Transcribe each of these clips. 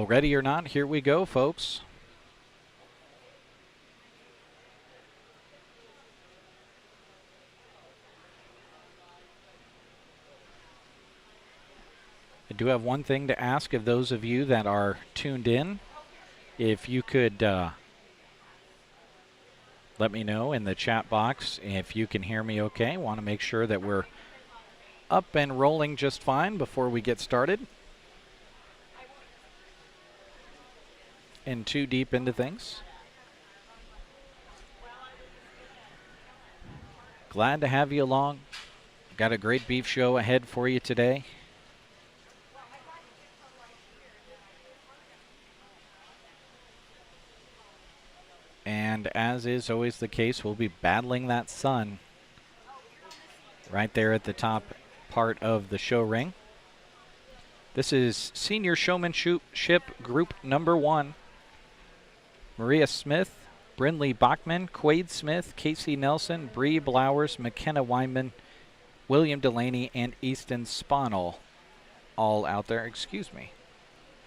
Well, ready or not, here we go, folks. I do have one thing to ask of those of you that are tuned in. If you could let me know in the chat box if you can hear me okay. Want to make sure that we're up and rolling just fine before we get started. And too deep into things. Glad to have you along. Got a great beef show ahead for you today. And as is always the case, we'll be battling that sun right there at the top part of the show ring. This is Senior Showmanship Group Number 1. Maria Smith, Brindley Bachman, Quade Smith, Casey Nelson, Bree Blowers, McKenna Weinman, William Delaney, and Easton Sponel all out there. Excuse me.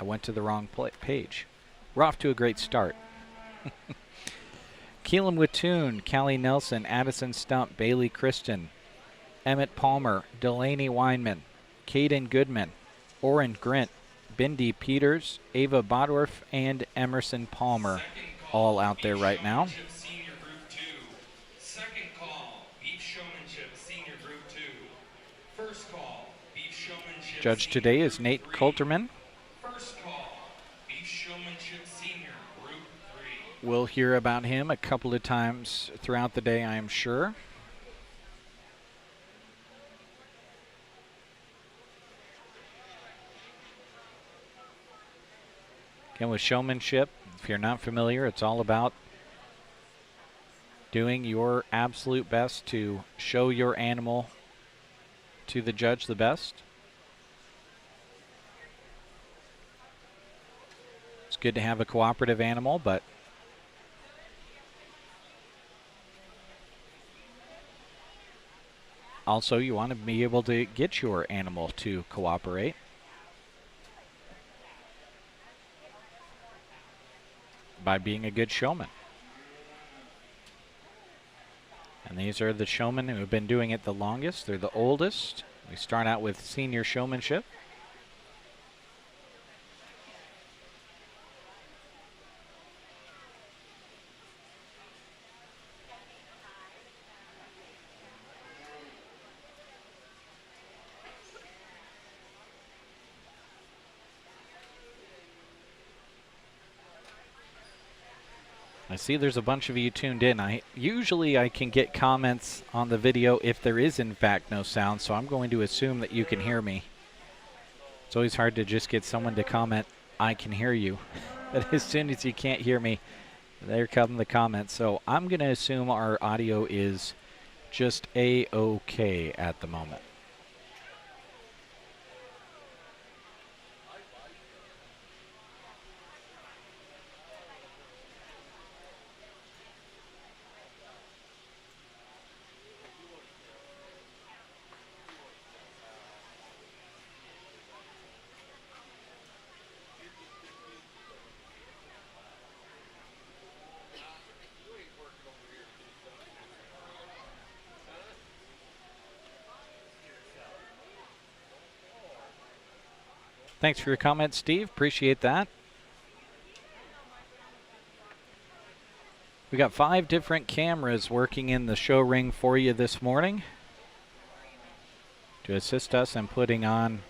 I went to the wrong page. We're off to a great start. Keelan Watoon, Callie Nelson, Addison Stump, Bailey Christian, Emmett Palmer, Delaney Weinman, Caden Goodman, Oren Grint, Bindi Peters, Ava Bodorf, and Emerson Palmer all out there right now. Senior Group 2. Second call, Beef Showmanship Senior Group 2. First call, Beef Showmanship Judge today is Nate Coulterman. First call, Beef Showmanship Senior Group 3. We'll hear about him a couple of times throughout the day, I am sure. Again, with showmanship, if you're not familiar, it's all about doing your absolute best to show your animal to the judge the best. It's good to have a cooperative animal, but also you want to be able to get your animal to cooperate. By being a good showman. And these are the showmen who have been doing it the longest. They're the oldest. We start out with senior showmanship. I see there's a bunch of you tuned in. Usually I can get comments on the video if there is in fact no sound, so I'm going to assume that you can hear me. It's always hard to just get someone to comment, I can hear you. But as soon as you can't hear me, there come the comments. So I'm going to assume our audio is just A-okay at the moment. Thanks for your comments, Steve. Appreciate that. We got 5 different cameras working in the show ring for you this morning to assist us in putting on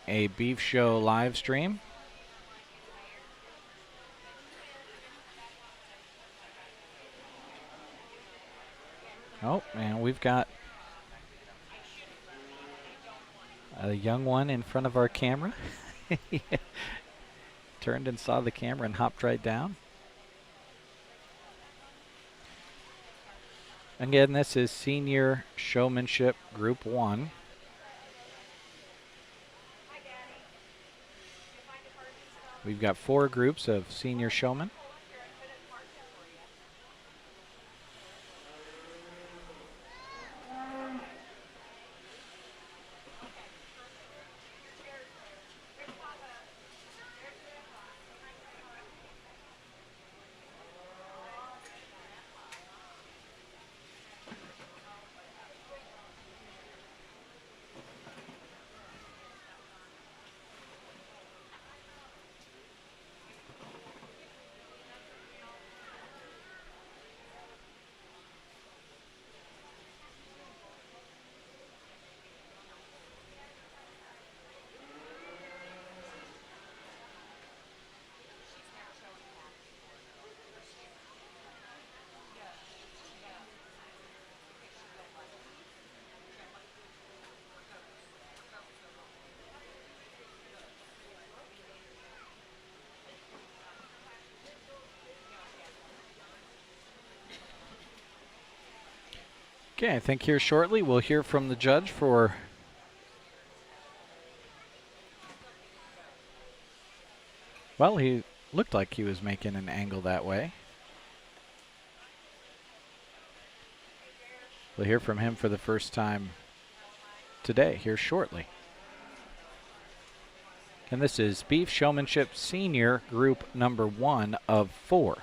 a beef show live stream. Oh, and we've got a young one in front of our camera. Turned and saw the camera and hopped right down. Again, this is Senior Showmanship Group 1. We've got 4 groups of senior showmen. Okay, I think here shortly we'll hear from the judge for well, he looked like he was making an angle that way. We'll hear from him for the first time today, here shortly. And this is Beef Showmanship Senior Group number 1 of 4.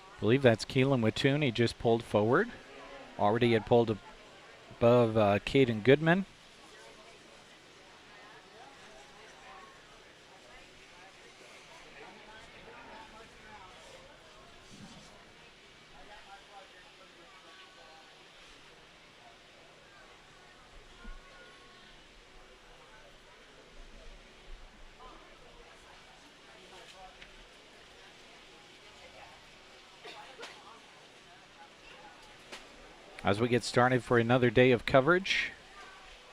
I believe that's Keelan Wattoon. He just pulled forward. Already had pulled above Caden Goodman. As we get started for another day of coverage,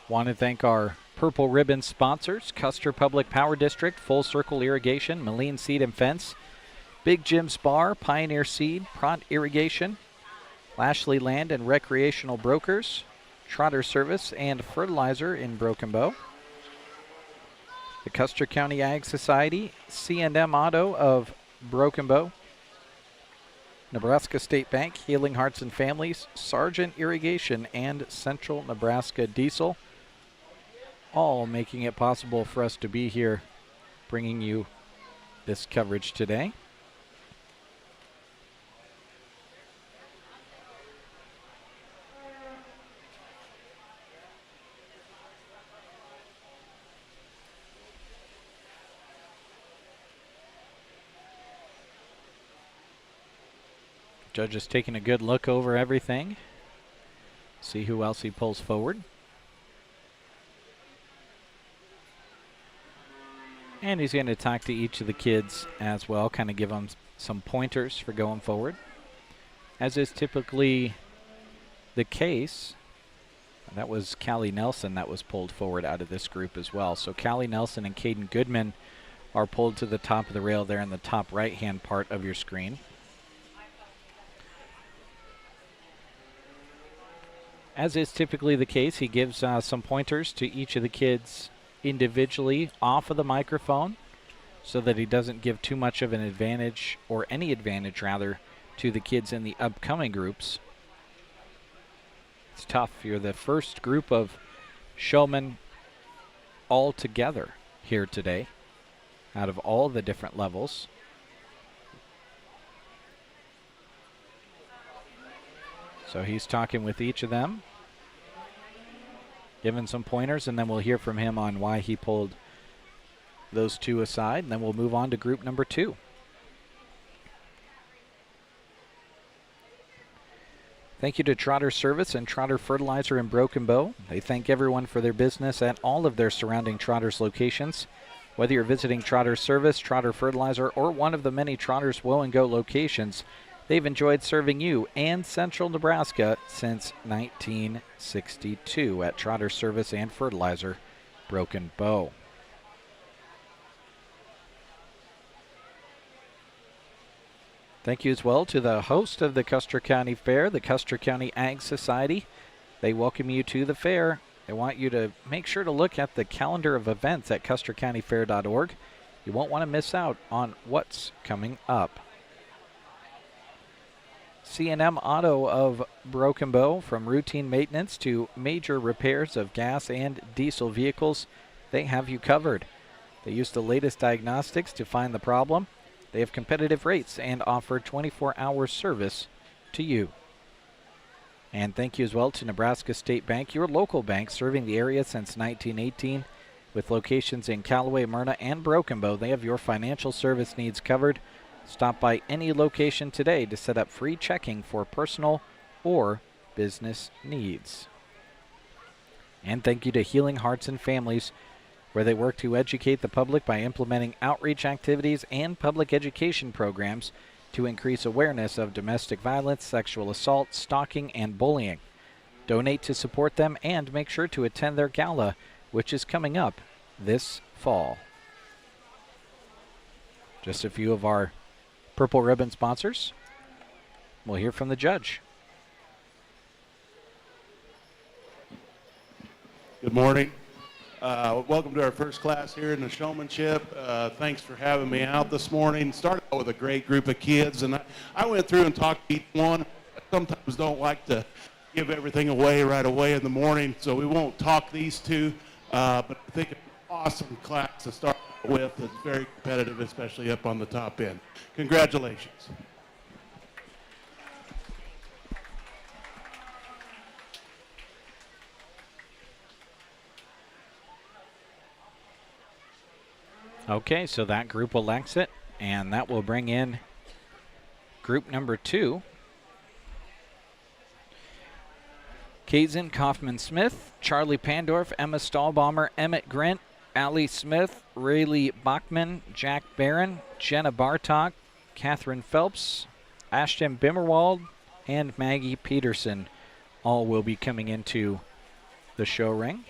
want to thank our Purple Ribbon sponsors, Custer Public Power District, Full Circle Irrigation, Moline Seed and Fence, Big Jim's Bar, Pioneer Seed, Pront Irrigation, Lashley Land and Recreational Brokers, Trotter Service and Fertilizer in Broken Bow, the Custer County Ag Society, C&M Auto of Broken Bow, Nebraska State Bank, Healing Hearts and Families, Sargent Irrigation, and Central Nebraska Diesel, all making it possible for us to be here bringing you this coverage today. Judge is taking a good look over everything. See who else he pulls forward. And he's going to talk to each of the kids as well, kind of give them some pointers for going forward. As is typically the case, that was Callie Nelson that was pulled forward out of this group as well. So Callie Nelson and Caden Goodman are pulled to the top of the rail there in the top right-hand part of your screen. As is typically the case, he gives some pointers to each of the kids individually off of the microphone so that he doesn't give too much of an advantage, or any advantage rather, to the kids in the upcoming groups. It's tough. You're the first group of showmen all together here today out of all the different levels. So he's talking with each of them, giving some pointers, and then we'll hear from him on why he pulled those two aside, and then we'll move on to group number 2. Thank you to Trotter Service and Trotter Fertilizer in Broken Bow. They thank everyone for their business at all of their surrounding Trotters locations. Whether you're visiting Trotter Service, Trotter Fertilizer, or one of the many Trotters Woe and Go locations, they've enjoyed serving you and Central Nebraska since 1962 at Trotter Service and Fertilizer, Broken Bow. Thank you as well to the host of the Custer County Fair, the Custer County Ag Society. They welcome you to the fair. They want you to make sure to look at the calendar of events at custercountyfair.org. You won't want to miss out on what's coming up. C&M Auto of Broken Bow, from routine maintenance to major repairs of gas and diesel vehicles, they have you covered. They use the latest diagnostics to find the problem. They have competitive rates and offer 24-hour service to you. And thank you as well to Nebraska State Bank, your local bank serving the area since 1918. With locations in Callaway, Myrna, and Broken Bow, they have your financial service needs covered. Stop by any location today to set up free checking for personal or business needs. And thank you to Healing Hearts and Families, where they work to educate the public by implementing outreach activities and public education programs to increase awareness of domestic violence, sexual assault, stalking, and bullying. Donate to support them and make sure to attend their gala, which is coming up this fall. Just a few of our Purple Ribbon sponsors. We'll hear from the judge. Good morning. Welcome to our first class here in the showmanship. Thanks for having me out this morning. Started out with a great group of kids, and I went through and talked to each one. I sometimes don't like to give everything away right away in the morning, so we won't talk these two, but I think it's an awesome class to start with. It's very competitive, especially up on the top end. Congratulations. Okay, so that group will exit, and that will bring in group number 2. Kaizen Kaufman-Smith, Charlie Pandorf, Emma Stahlbaumer, Emmett Grint, Allie Smith, Rayleigh Bachman, Jack Barron, Jenna Bartok, Catherine Phelps, Ashton Bimmerwald, and Maggie Peterson all will be coming into the show ring.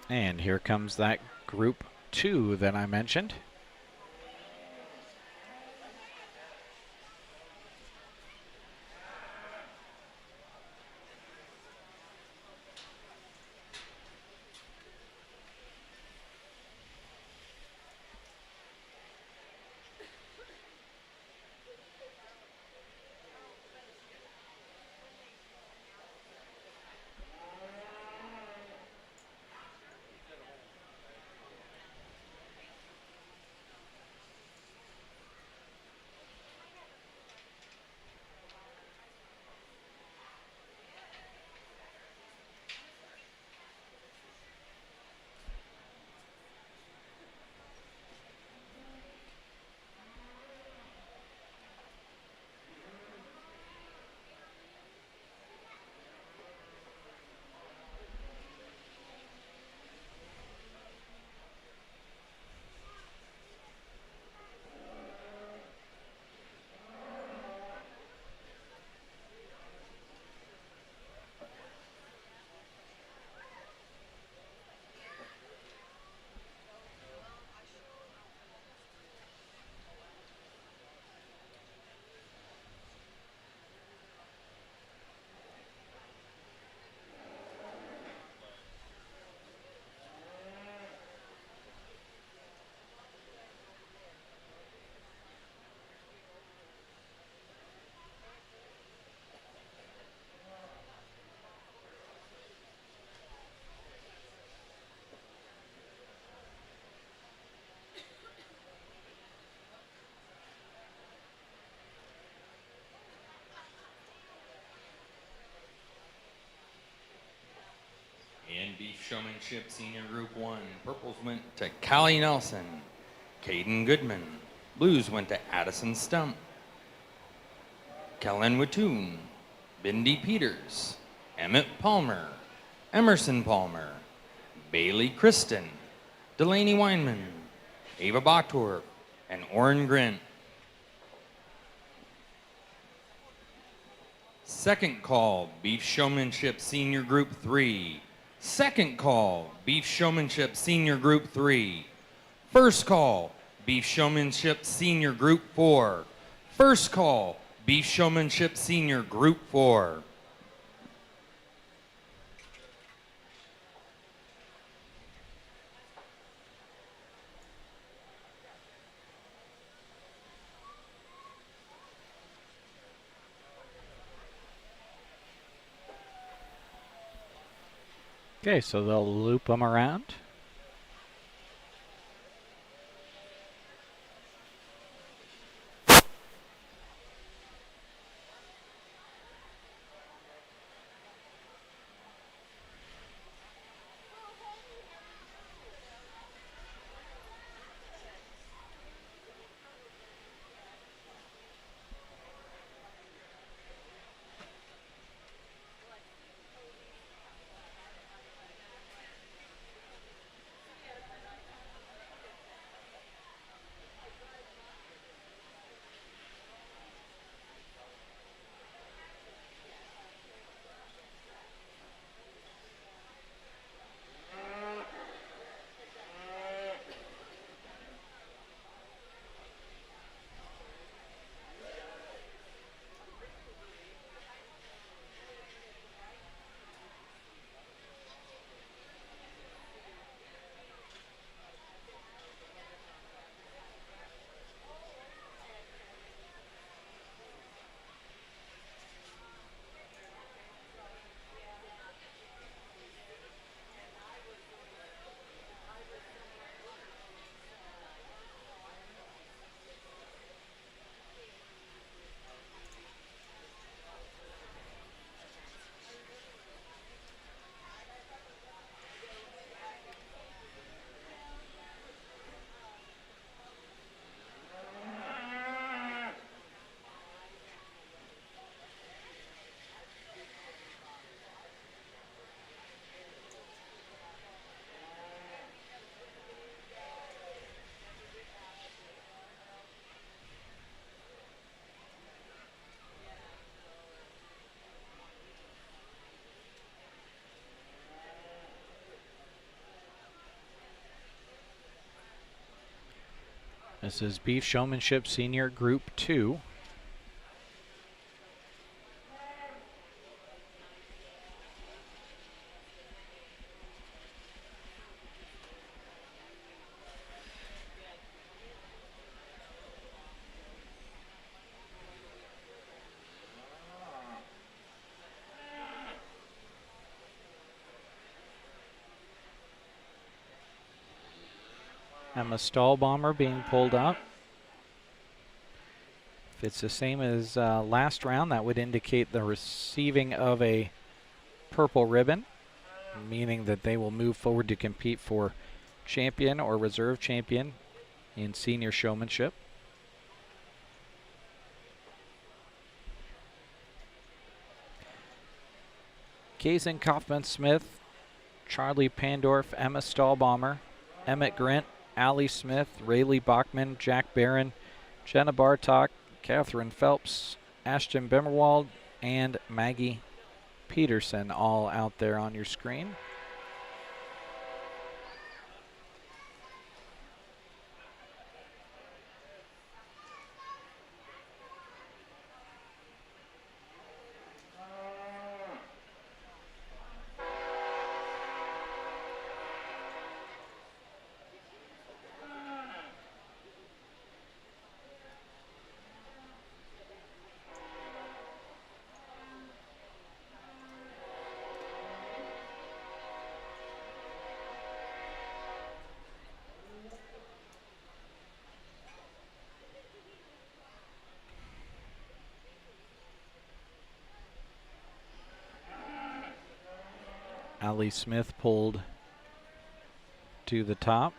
And here comes that group 2 that I mentioned. In beef showmanship, senior group 1, purples went to Callie Nelson. Caden Goodman. Blues went to Addison Stump. Kellen Watoon, Bindi Peters, Emmett Palmer, Emerson Palmer, Bailey Kristen, Delaney Weinman, Ava Bachtorp, and Orrin Grint. Second call, Beef Showmanship Senior Group 3. Second call, Beef Showmanship Senior Group 3. First call, Beef Showmanship Senior Group 4. First call, Beef Showmanship Senior Group 4. Okay, so they'll loop them around. This is Beef Showmanship Senior Group 2. Emma Stahlbomber being pulled up. If it's the same as last round, that would indicate the receiving of a purple ribbon, meaning that they will move forward to compete for champion or reserve champion in senior showmanship. Kazen Kaufman-Smith, Charlie Pandorf, Emma Stahlbomber, Emmett Grint, Allie Smith, Rayleigh Bachman, Jack Barron, Jenna Bartok, Catherine Phelps, Ashton Bimmerwald, and Maggie Peterson all out there on your screen. Allie Smith pulled to the top.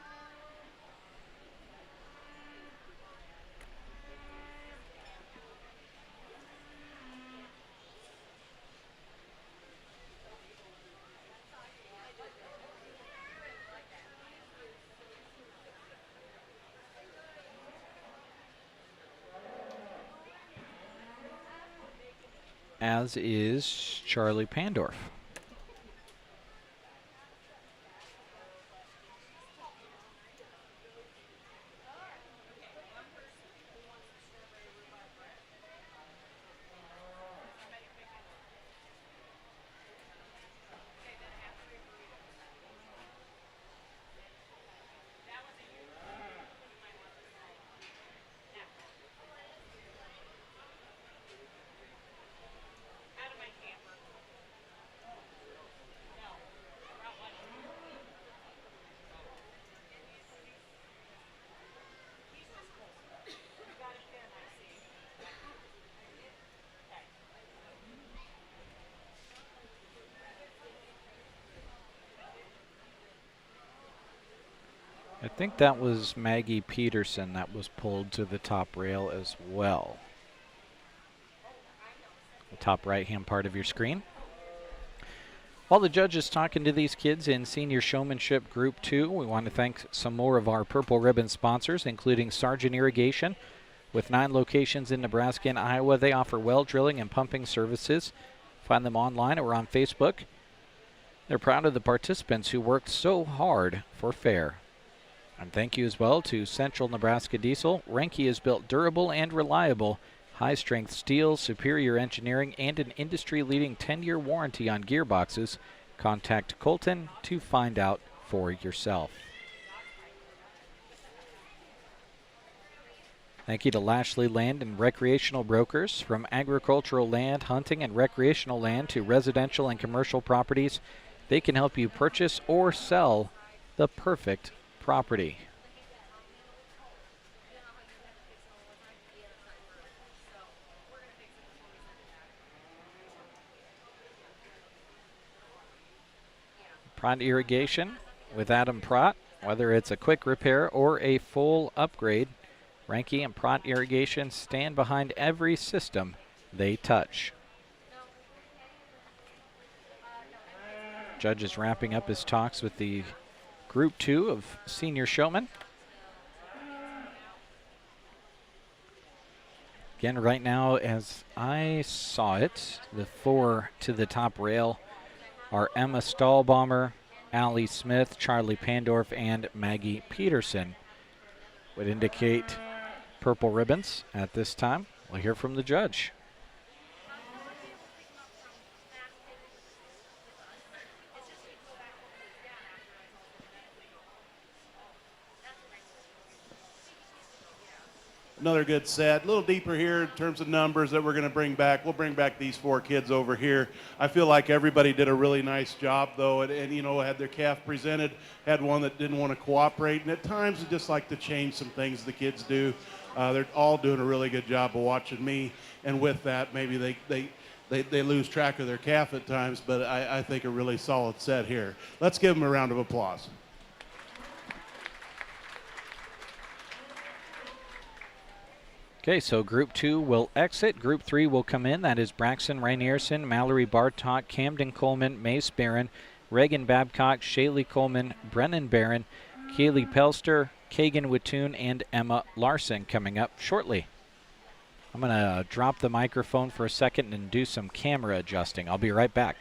as is Charlie Pandorf. I think that was Maggie Peterson that was pulled to the top rail as well. The top right-hand part of your screen. While the judge is talking to these kids in Senior Showmanship Group 2, we want to thank some more of our Purple Ribbon sponsors, including Sargent Irrigation. With 9 locations in Nebraska and Iowa, they offer well drilling and pumping services. Find them online or on Facebook. They're proud of the participants who worked so hard for fair. And thank you as well to Central Nebraska Diesel. Renke is built durable and reliable. High-strength steel, superior engineering, and an industry-leading 10-year warranty on gearboxes. Contact Colton to find out for yourself. Thank you to Lashley Land and Recreational Brokers. From agricultural land, hunting, and recreational land to residential and commercial properties, they can help you purchase or sell the perfect property. Prot Irrigation with Adam Prot, whether it's a quick repair or a full upgrade, Renke and Prot Irrigation stand behind every system they touch. Judge is wrapping up his talks with the Group 2 of Senior Showmen. Again, right now, as I saw it, the 4 to the top rail are Emma Stahlbaumer, Allie Smith, Charlie Pandorf, and Maggie Peterson. Would indicate purple ribbons at this time. We'll hear from the judge. Another good set. A little deeper here in terms of numbers that we're going to bring back. We'll bring back these 4 kids over here. I feel like everybody did a really nice job, though, and you know, had their calf presented, had one that didn't want to cooperate, and at times I just like to change some things the kids do. They're all doing a really good job of watching me, and with that, maybe they lose track of their calf at times, but I think a really solid set here. Let's give them a round of applause. Okay, so Group 2 will exit. Group 3 will come in. That is Braxton Rainierson, Mallory Bartok, Camden Coleman, Mace Barron, Reagan Babcock, Shaylee Coleman, Brennan Barron, Kaylee Pelster, Kagan Wittoon, and Emma Larson coming up shortly. I'm going to drop the microphone for a second and do some camera adjusting. I'll be right back.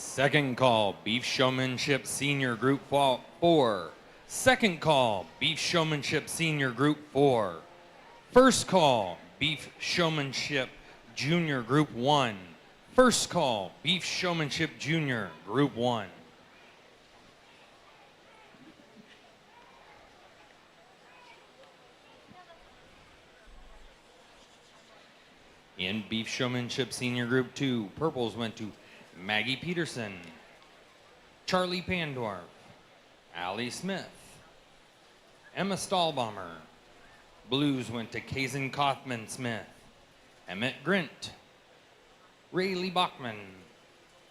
Second call, Beef Showmanship Senior Group 4. Second call, Beef Showmanship Senior Group 4. First call, Beef Showmanship Junior Group 1. First call, Beef Showmanship Junior Group 1. In Beef Showmanship Senior Group 2, purples went to Maggie Peterson, Charlie Pandorf, Allie Smith, Emma Stahlbommer. Blues went to Kazan Kaufman Smith, Emmett Grint, Rayleigh Bachman,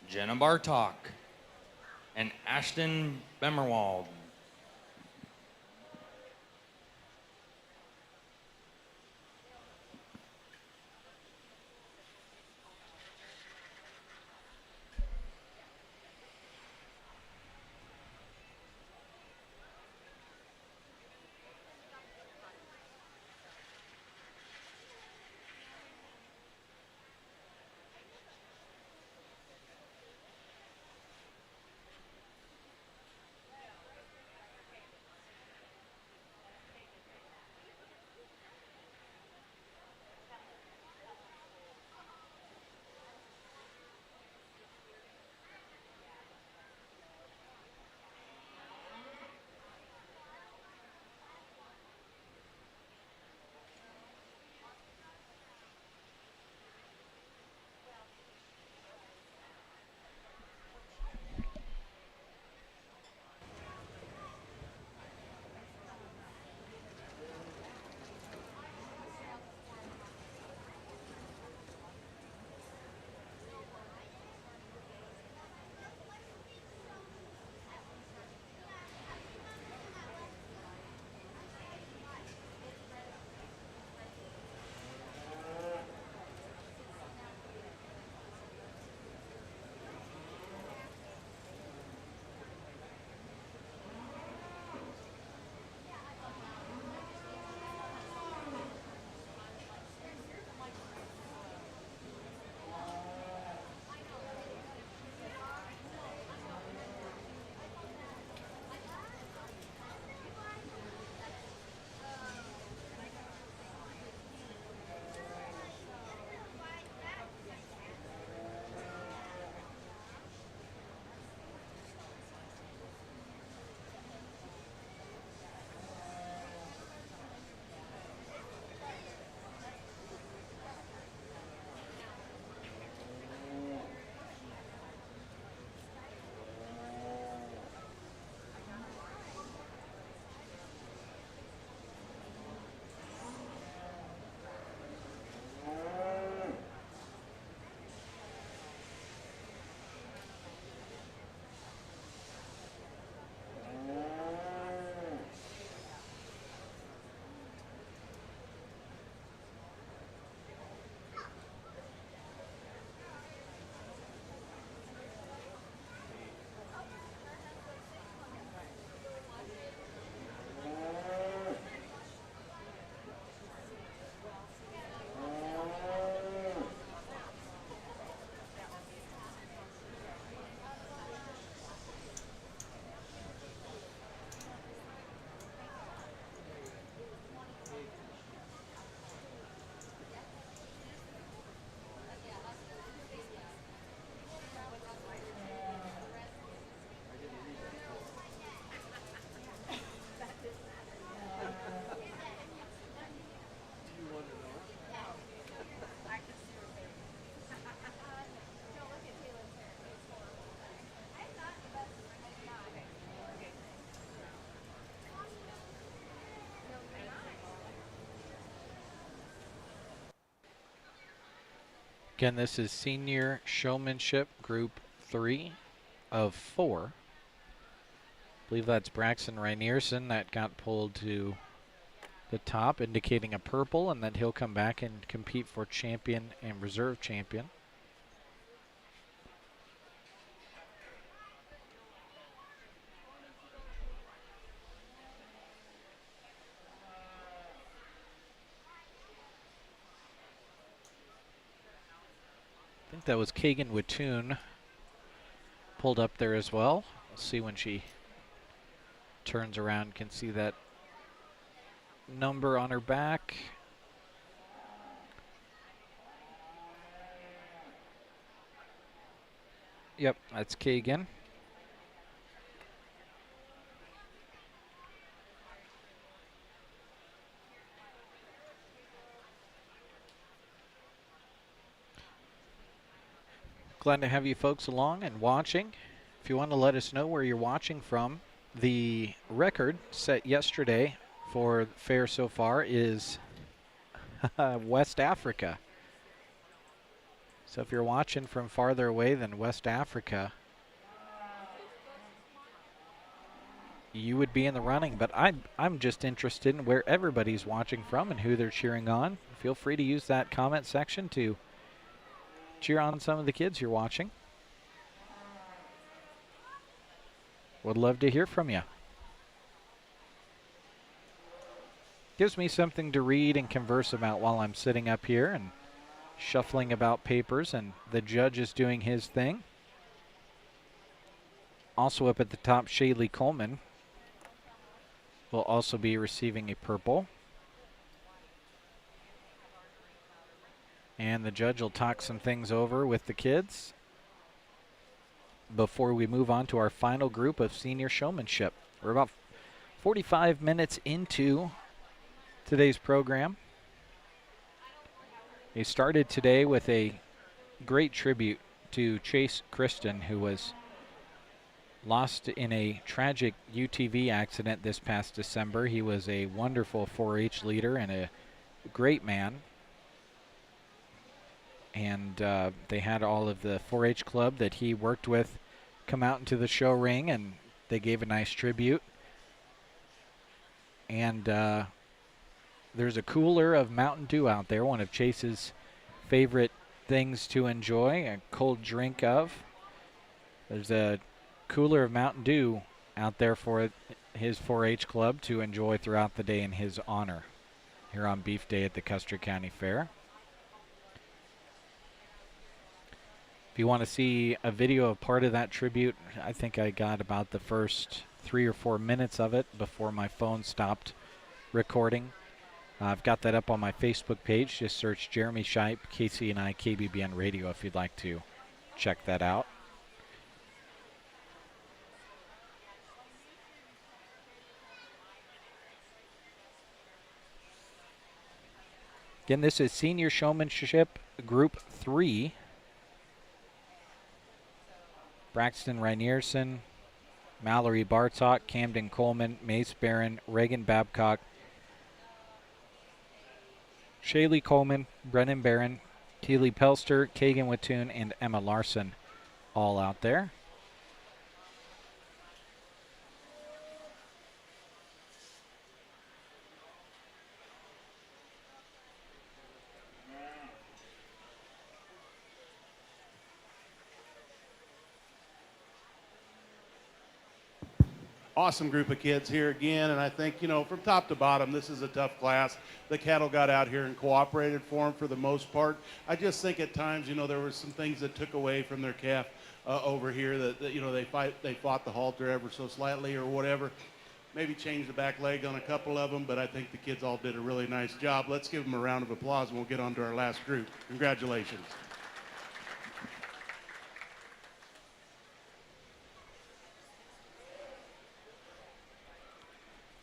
Jenna Bartok, and Ashton Bemerwald. Again, this is Senior Showmanship Group 3 of 4. I believe that's Braxton Reinierson that got pulled to the top, indicating a purple, and then he'll come back and compete for champion and reserve champion. I think that was Kagan Watoon pulled up there as well. We'll see when she turns around, can see that number on her back. Yep, that's Kagan. Glad to have you folks along and watching. If you want to let us know where you're watching from, the record set yesterday for the fair so far is West Africa. So if you're watching from farther away than West Africa, you would be in the running. But I'm just interested in where everybody's watching from and who they're cheering on. Feel free to use that comment section to cheer on some of the kids you're watching. Would love to hear from you. Gives me something to read and converse about while I'm sitting up here and shuffling about papers, and the judge is doing his thing. Also up at the top, Shaylee Coleman will also be receiving a purple. And the judge will talk some things over with the kids before we move on to our final group of senior showmanship. We're about 45 minutes into today's program. They started today with a great tribute to Chase Kristen, who was lost in a tragic UTV accident this past December. He was a wonderful 4-H leader and a great man. And they had all of the 4-H club that he worked with come out into the show ring, and they gave a nice tribute. And there's a cooler of Mountain Dew out there, one of Chase's favorite things to enjoy, a cold drink of. There's a cooler of Mountain Dew out there for his 4-H club to enjoy throughout the day in his honor here on Beef Day at the Custer County Fair. If you want to see a video of part of that tribute, I think I got about the first 3 or 4 minutes of it before my phone stopped recording. I've got that up on my Facebook page. Just search Jeremy Shipe, Casey and I, KBBN Radio, if you'd like to check that out. Again, this is Senior Showmanship Group 3. Braxton Reinierson, Mallory Bartok, Camden Coleman, Mace Barron, Reagan Babcock, Shaylee Coleman, Brennan Barron, Keely Pelster, Kagan Wattoon, and Emma Larson all out there. Awesome group of kids here again, and I think, from top to bottom, this is a tough class. The cattle got out here and cooperated for them for the most part. I just think at times, there were some things that took away from their calf over here that they fought the halter ever so slightly or whatever. Maybe changed the back leg on a couple of them, but I think the kids all did a really nice job. Let's give them a round of applause, and we'll get on to our last group. Congratulations.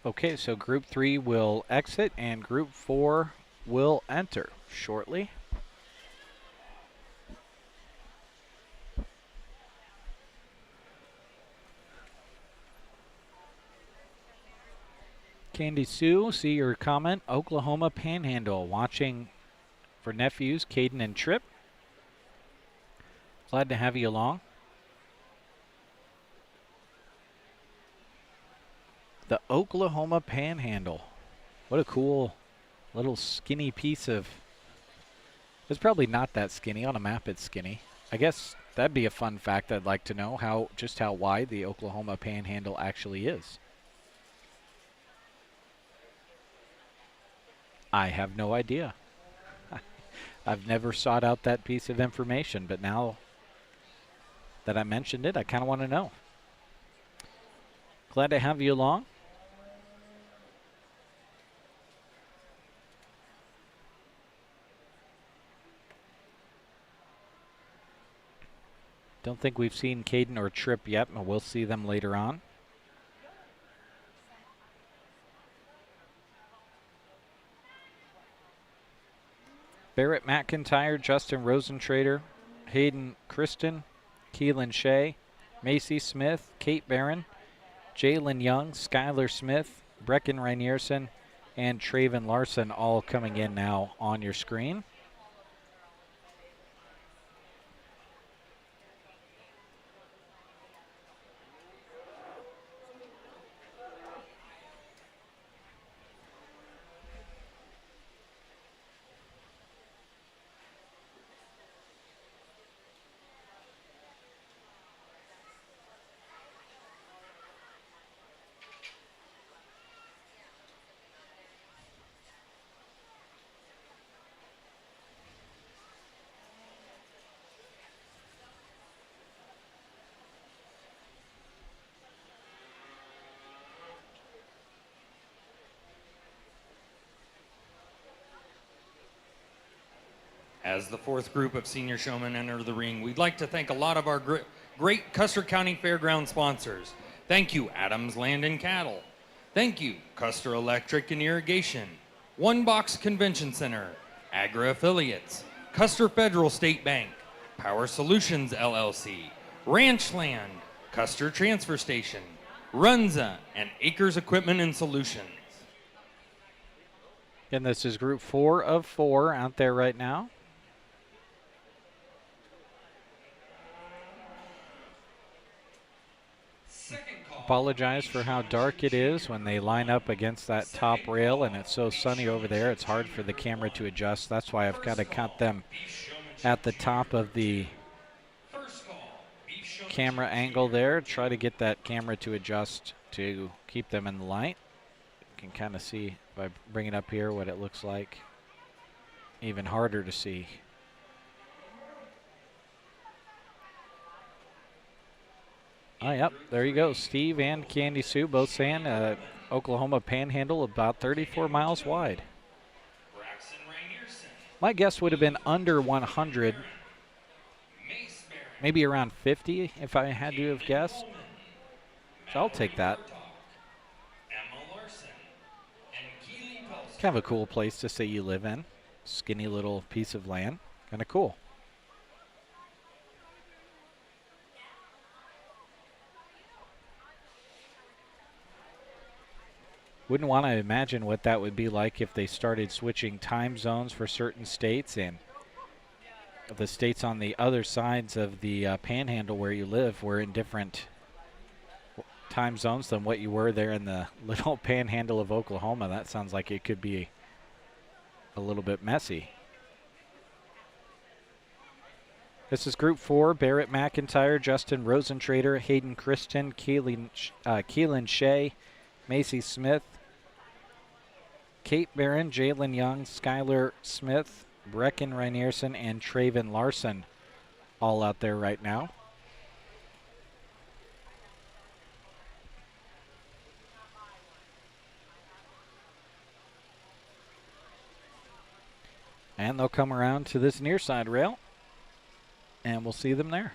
Okay, so Group 3 will exit and Group 4 will enter shortly. Candy Sue, see your comment. Oklahoma Panhandle, watching for nephews Caden and Tripp. Glad to have you along. The Oklahoma Panhandle. What a cool little skinny piece of... It's probably not that skinny. On a map it's skinny. I guess that'd be a fun fact I'd like to know, just how wide the Oklahoma Panhandle actually is. I have no idea. I've never sought out that piece of information, but now that I mentioned it. I kind of want to know. Glad to have you along. Don't think we've seen Caden or Tripp yet, but we'll see them later on. Barrett McIntyre, Justin Rosentrader, Hayden Kristen, Keelan Shea, Macy Smith, Kate Barron, Jalen Young, Skylar Smith, Brecken Rainierson, and Traven Larson all coming in now on your screen. As the fourth group of senior showmen enter the ring, we'd like to thank a lot of our great Custer County Fairground sponsors. Thank you, Adams Land and Cattle. Thank you, Custer Electric and Irrigation, One Box Convention Center, Agra Affiliates, Custer Federal State Bank, Power Solutions LLC, Ranchland, Custer Transfer Station, Runza, and Acres Equipment and Solutions. And this is group 4 of 4 out there right now. Apologize for how dark it is when they line up against that top rail, and it's so sunny over there. It's hard for the camera to adjust. That's why I've got to cut them at the top of the camera angle there. Try to get that camera to adjust to keep them in the light. You can kind of see by bringing it up here what it looks like. Even harder to see. Oh, yep, there you go. Steve and Candy Sue both saying Oklahoma Panhandle about 34 miles wide. My guess would have been under 100, maybe around 50 if I had to have guessed. So I'll take that. Kind of a cool place to say you live in. Skinny little piece of land. Kind of cool. Wouldn't want to imagine what that would be like if they started switching time zones for certain states, and the states on the other sides of the panhandle where you live were in different time zones than what you were there in the little panhandle of Oklahoma. That sounds like it could be a little bit messy. This is Group 4, Barrett McIntyre, Justin Rosentrader, Hayden Kristen, Keelan Shea, Macy Smith, Kate Barron, Jalen Young, Skylar Smith, Brecken Rainierson, and Traven Larson all out there right now. And they'll come around to this near side rail, and we'll see them there.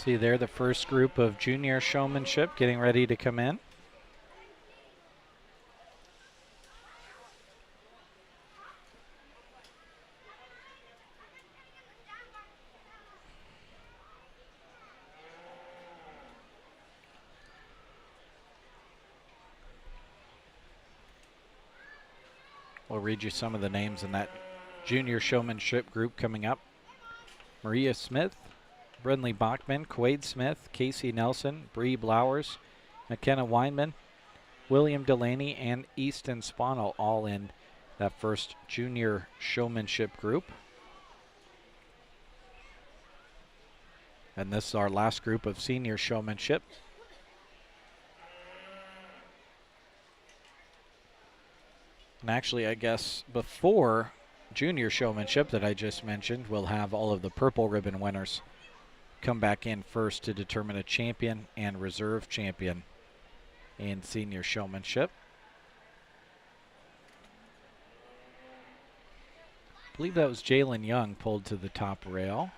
See there the first group of junior showmanship getting ready to come in. We'll read you some of the names in that junior showmanship group coming up. Maria Smith, Brinley Bachman, Quaid Smith, Casey Nelson, Bree Blowers, McKenna Weinman, William Delaney, and Easton Spanel all in that first junior showmanship group. And this is our last group of senior showmanship. And actually, I guess before junior showmanship that I just mentioned, we'll have all of the purple ribbon winners come back in first to determine a champion and reserve champion in senior showmanship. I believe that was Jalen Young pulled to the top rail.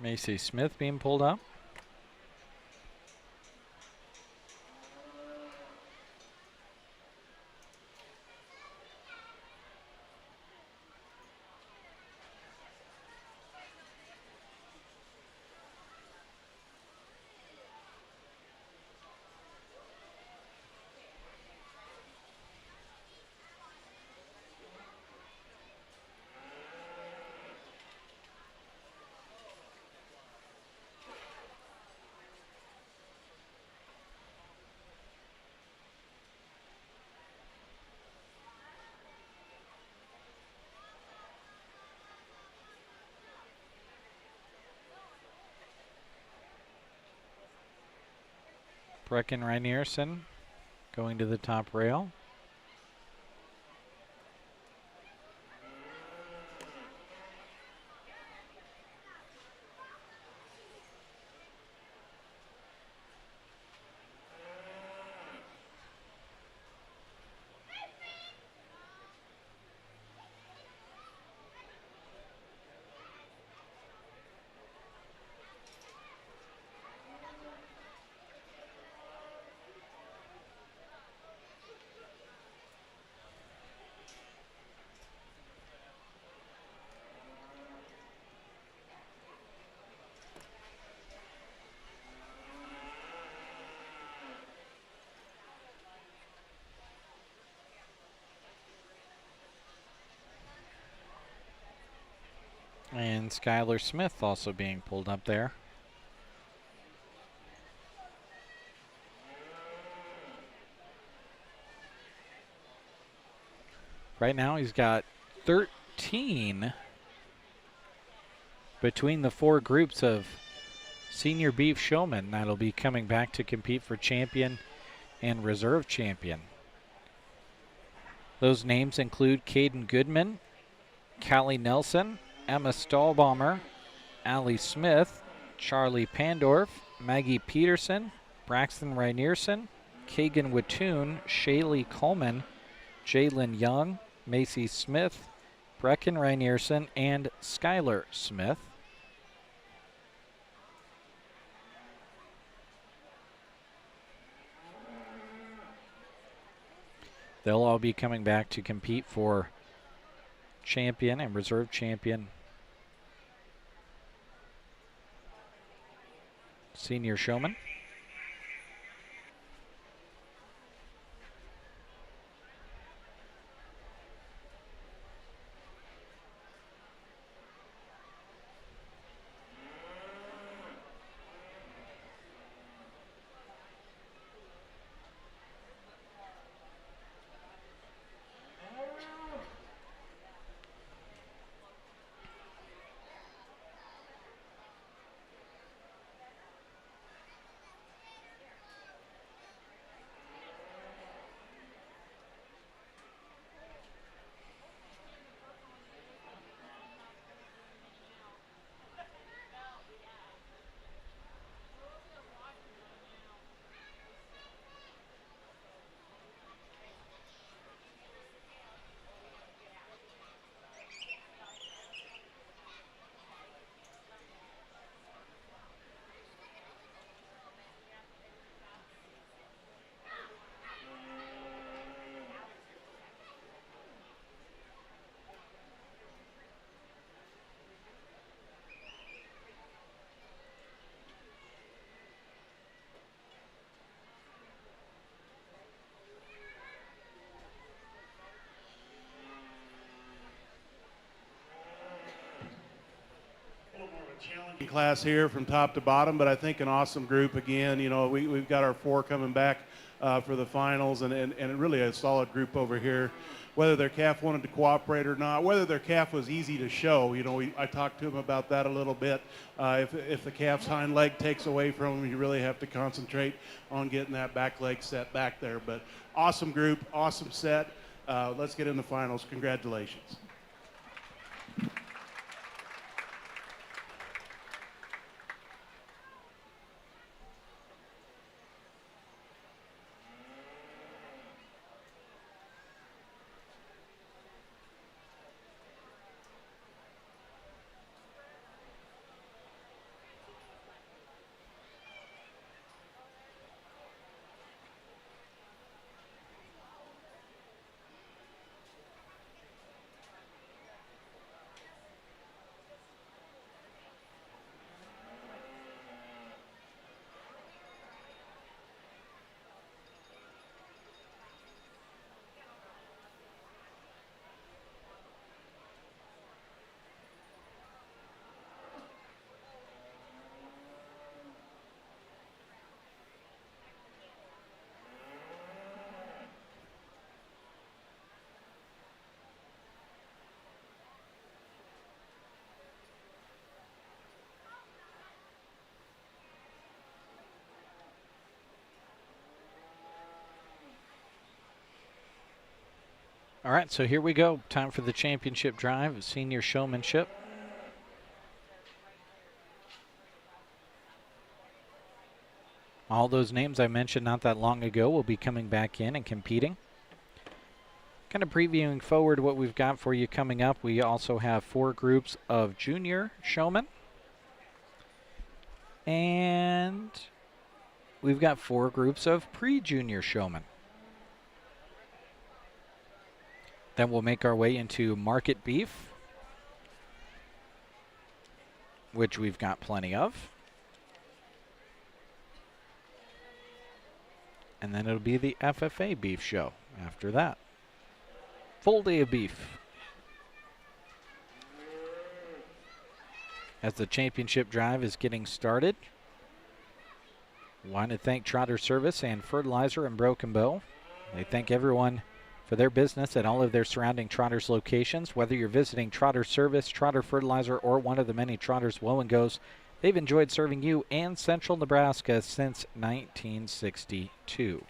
Macy Smith being pulled up. Brecken Reinierson going to the top rail. And Skylar Smith also being pulled up there. Right now he's got 13 between the four groups of senior beef showmen that'll be coming back to compete for champion and reserve champion. Those names include Caden Goodman, Callie Nelson, Emma Stahlbaumer, Allie Smith, Charlie Pandorf, Maggie Peterson, Braxton Reinierson, Kagan Wattoon, Shaylee Coleman, Jalen Young, Macy Smith, Brecken Reinierson, and Skylar Smith. They'll all be coming back to compete for champion and reserve champion Senior Showman. Challenging class here from top to bottom, but I think an awesome group again. You know, we've got our 4 coming back for the finals, and really a solid group over here. Whether their calf wanted to cooperate or not, whether their calf was easy to show, you know, I talked to them about that a little bit. If the calf's hind leg takes away from them, you really have to concentrate on getting that back leg set back there. But awesome group, awesome set. Let's get in the finals. Congratulations. All right, so here we go. Time for the championship drive of Senior Showmanship. All those names I mentioned not that long ago will be coming back in and competing. Kind of previewing forward what we've got for you coming up. We also have 4 groups of junior showmen. And we've got 4 groups of pre-junior showmen. Then we'll make our way into market beef, which we've got plenty of. And then it'll be the FFA beef show after that. Full day of beef. As the championship drive is getting started, want to thank Trotter Service and Fertilizer in Broken Bow. They thank everyone for their business at all of their surrounding Trotters locations. Whether you're visiting Trotter Service, Trotter Fertilizer, or one of the many Trotters Woe and Goes, they've enjoyed serving you and Central Nebraska since 1962.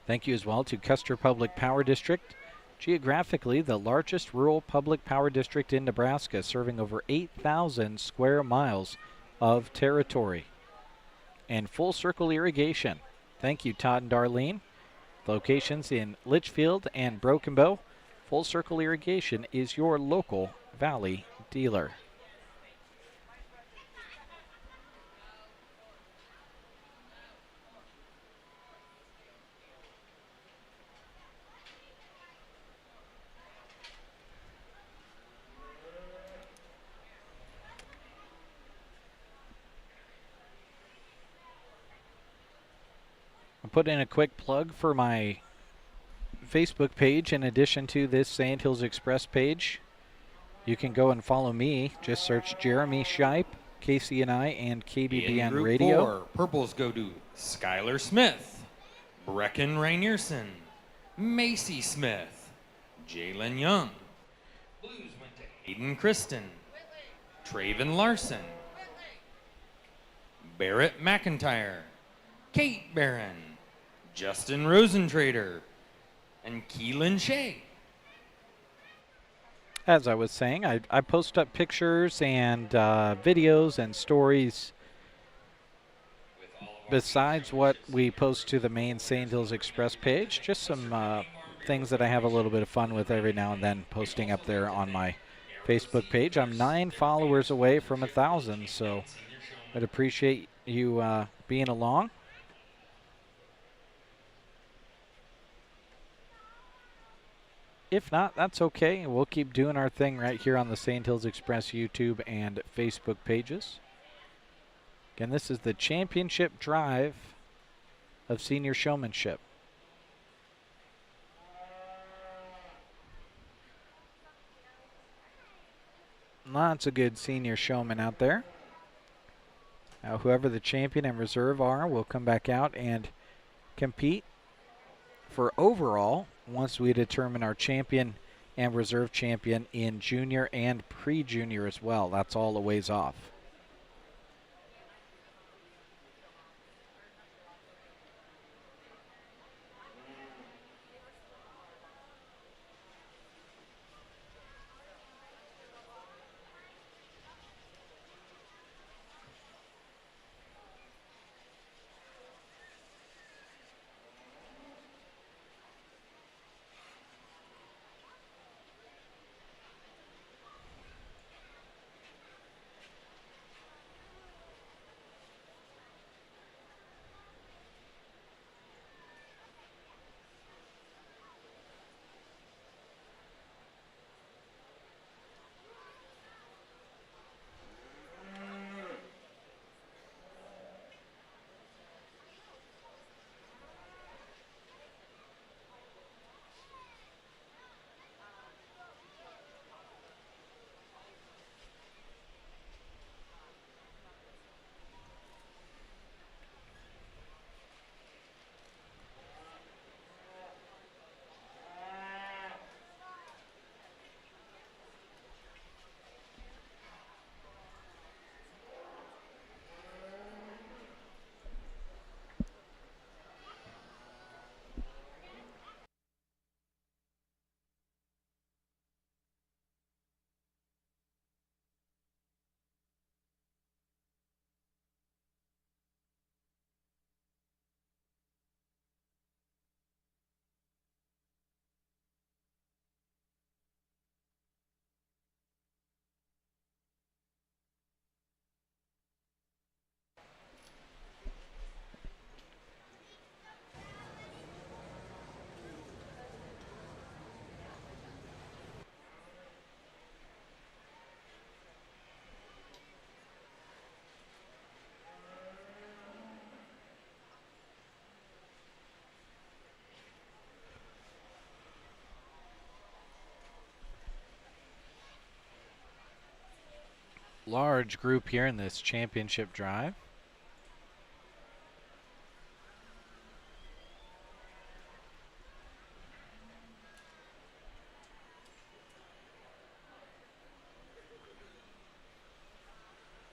Thank you as well to Custer Public Power District, geographically the largest rural public power district in Nebraska, serving over 8,000 square miles of territory. And Full Circle Irrigation. Thank you, Todd and Darlene. Locations in Litchfield and Broken Bow. Full Circle Irrigation is your local Valley dealer. put in a quick plug for my Facebook page. In addition to this Sandhills Express page, you can go and follow me. Just search Jeremy Shipe, Casey and I, and In KBBN Group Radio. 4, purples go to Skylar Smith, Brecken Rainierson, Macy Smith, Jalen Young. Blues went to Hayden Kristen, Traven Larson, Barrett McIntyre, Kate Barron, Justin Rosentrader, and Keelan Shea. As I was saying, I post up pictures and videos and stories besides what we post to the main Sandhills Express page. Just some things that I have a little bit of fun with every now and then, posting up there on my Facebook page. I'm 9 followers away from 1,000, so I'd appreciate you being along. If not, that's okay. We'll keep doing our thing right here on the Sandhills Express YouTube and Facebook pages. Again, this is the championship drive of senior showmanship. Lots of good senior showmen out there. Now, whoever the champion and reserve are will come back out and compete for overall once we determine our champion and reserve champion in junior and pre-junior as well. That's all a ways off. Large group here in this championship drive.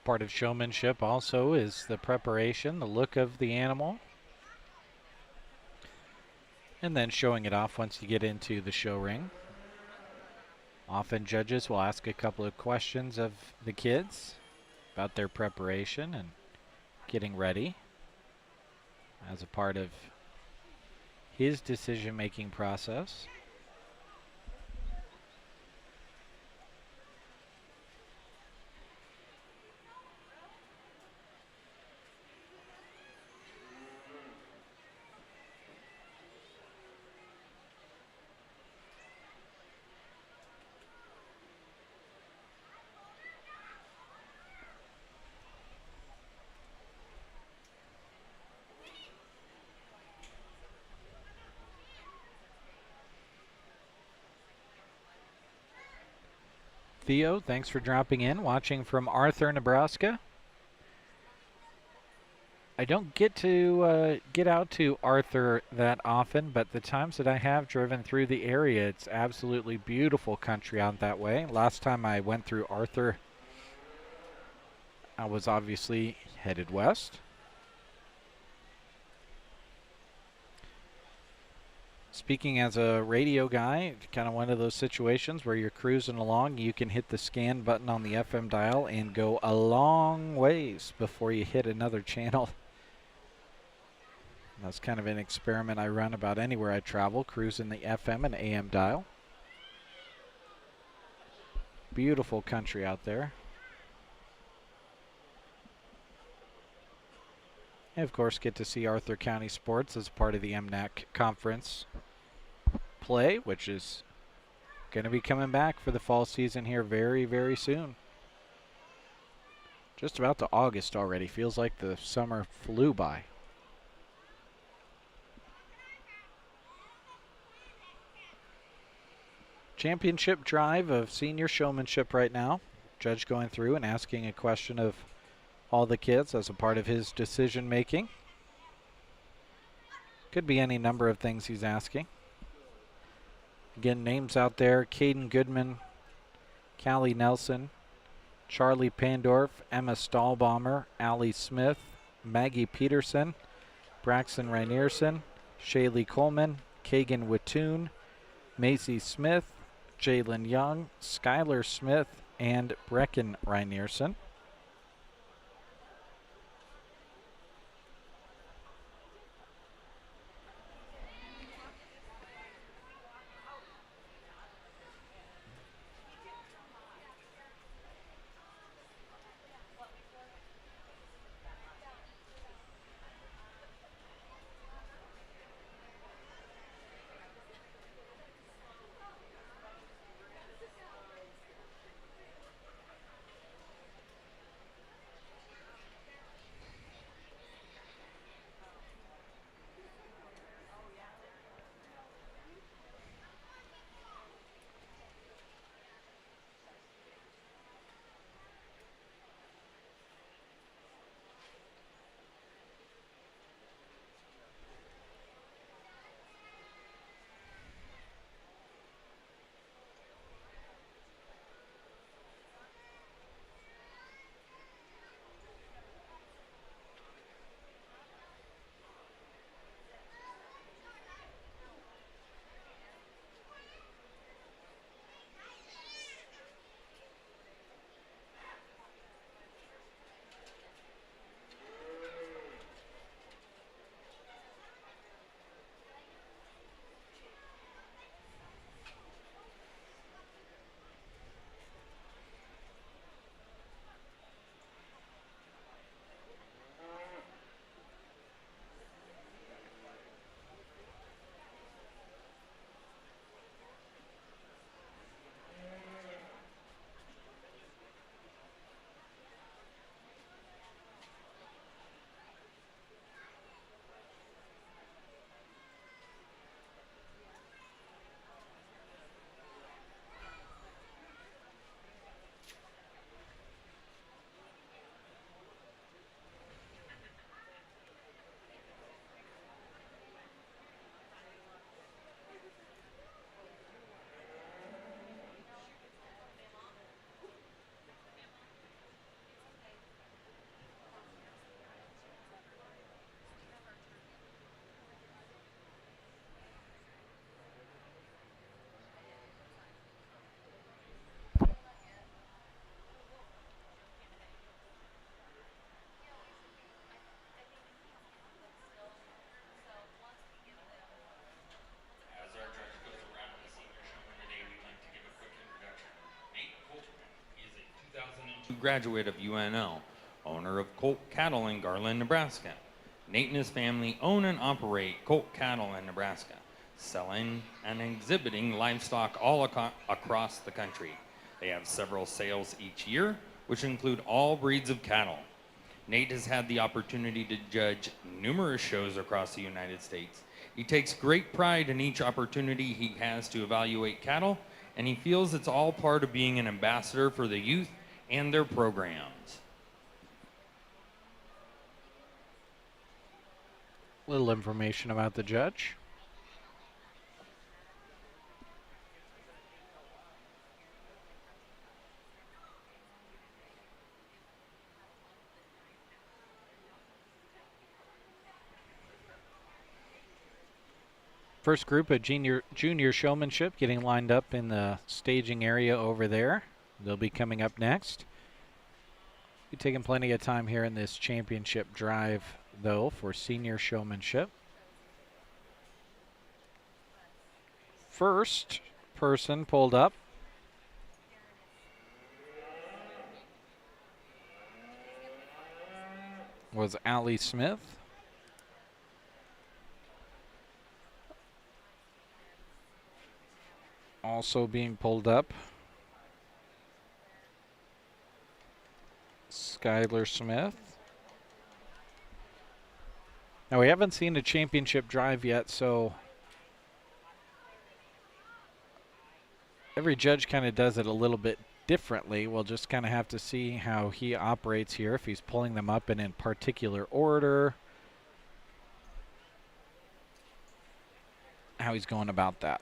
Part of showmanship also is the preparation, the look of the animal, and then showing it off once you get into the show ring. Often judges will ask a couple of questions of the kids about their preparation and getting ready as a part of his decision-making process. Theo, thanks for dropping in, watching from Arthur, Nebraska. I don't get to get out to Arthur that often, but the times that I have driven through the area, it's absolutely beautiful country out that way. Last time I went through Arthur, I was obviously headed west. Speaking as a radio guy, kind of one of those situations where you're cruising along, you can hit the scan button on the FM dial and go a long ways before you hit another channel. That's kind of an experiment I run about anywhere I travel, cruising the FM and AM dial. Beautiful country out there. And of course, get to see Arthur County sports as part of the MNAC conference play, which is going to be coming back for the fall season here very, very soon. Just about to August already. Feels like the summer flew by. Championship drive of senior showmanship right now. Judge going through and asking a question of all the kids as a part of his decision making. Could be any number of things he's asking. Again, names out there: Caden Goodman, Callie Nelson, Charlie Pandorf, Emma Stahlbaumer, Allie Smith, Maggie Peterson, Braxton Reinierson, Shaylee Coleman, Kagan Watoon, Macy Smith, Jalen Young, Skylar Smith, and Brecken Reinierson. Graduate of UNL, owner of Colt Cattle in Garland, Nebraska. Nate and his family own and operate Colt Cattle in Nebraska, selling and exhibiting livestock all across the country. They have several sales each year, which include all breeds of cattle. Nate has had the opportunity to judge numerous shows across the United States. He takes great pride in each opportunity he has to evaluate cattle and he feels it's all part of being an ambassador for the youth and their programs. Little information about the judge. First group of junior showmanship getting lined up in the staging area over there. They'll be coming up next. Be taking plenty of time here in this championship drive, though, for senior showmanship. First person pulled up was Allie Smith. Also being pulled up, Skylar Smith. Now we haven't seen a championship drive yet, so every judge kind of does it a little bit differently. We'll just kind of have to see how he operates here, if he's pulling them up in particular order, how he's going about that.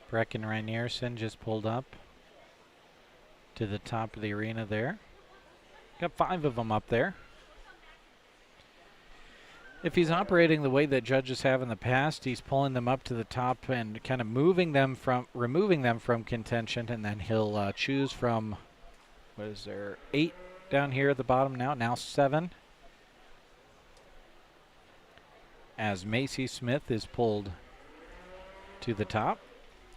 Brecken Reinierson just pulled up to the top of the arena there. Got 5 of them up there. If he's operating the way that judges have in the past, he's pulling them up to the top and kind of removing them from contention, and then he'll choose from, what is there, 8 down here at the bottom now 7. As Macy Smith is pulled to the top.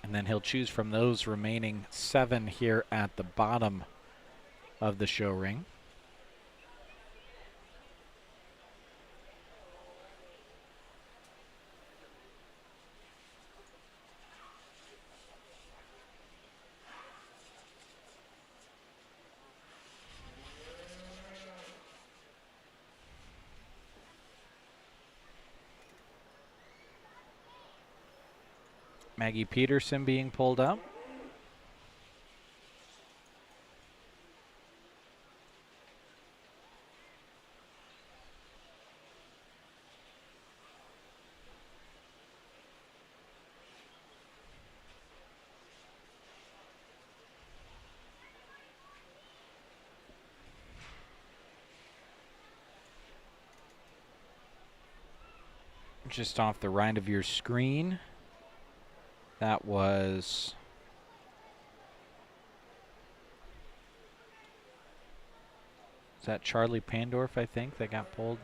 And then he'll choose from those remaining 7 here at the bottom of the show ring. Maggie Peterson being pulled up. Just off the right of your screen, that was is that Charlie Pandorf, I think, that got pulled?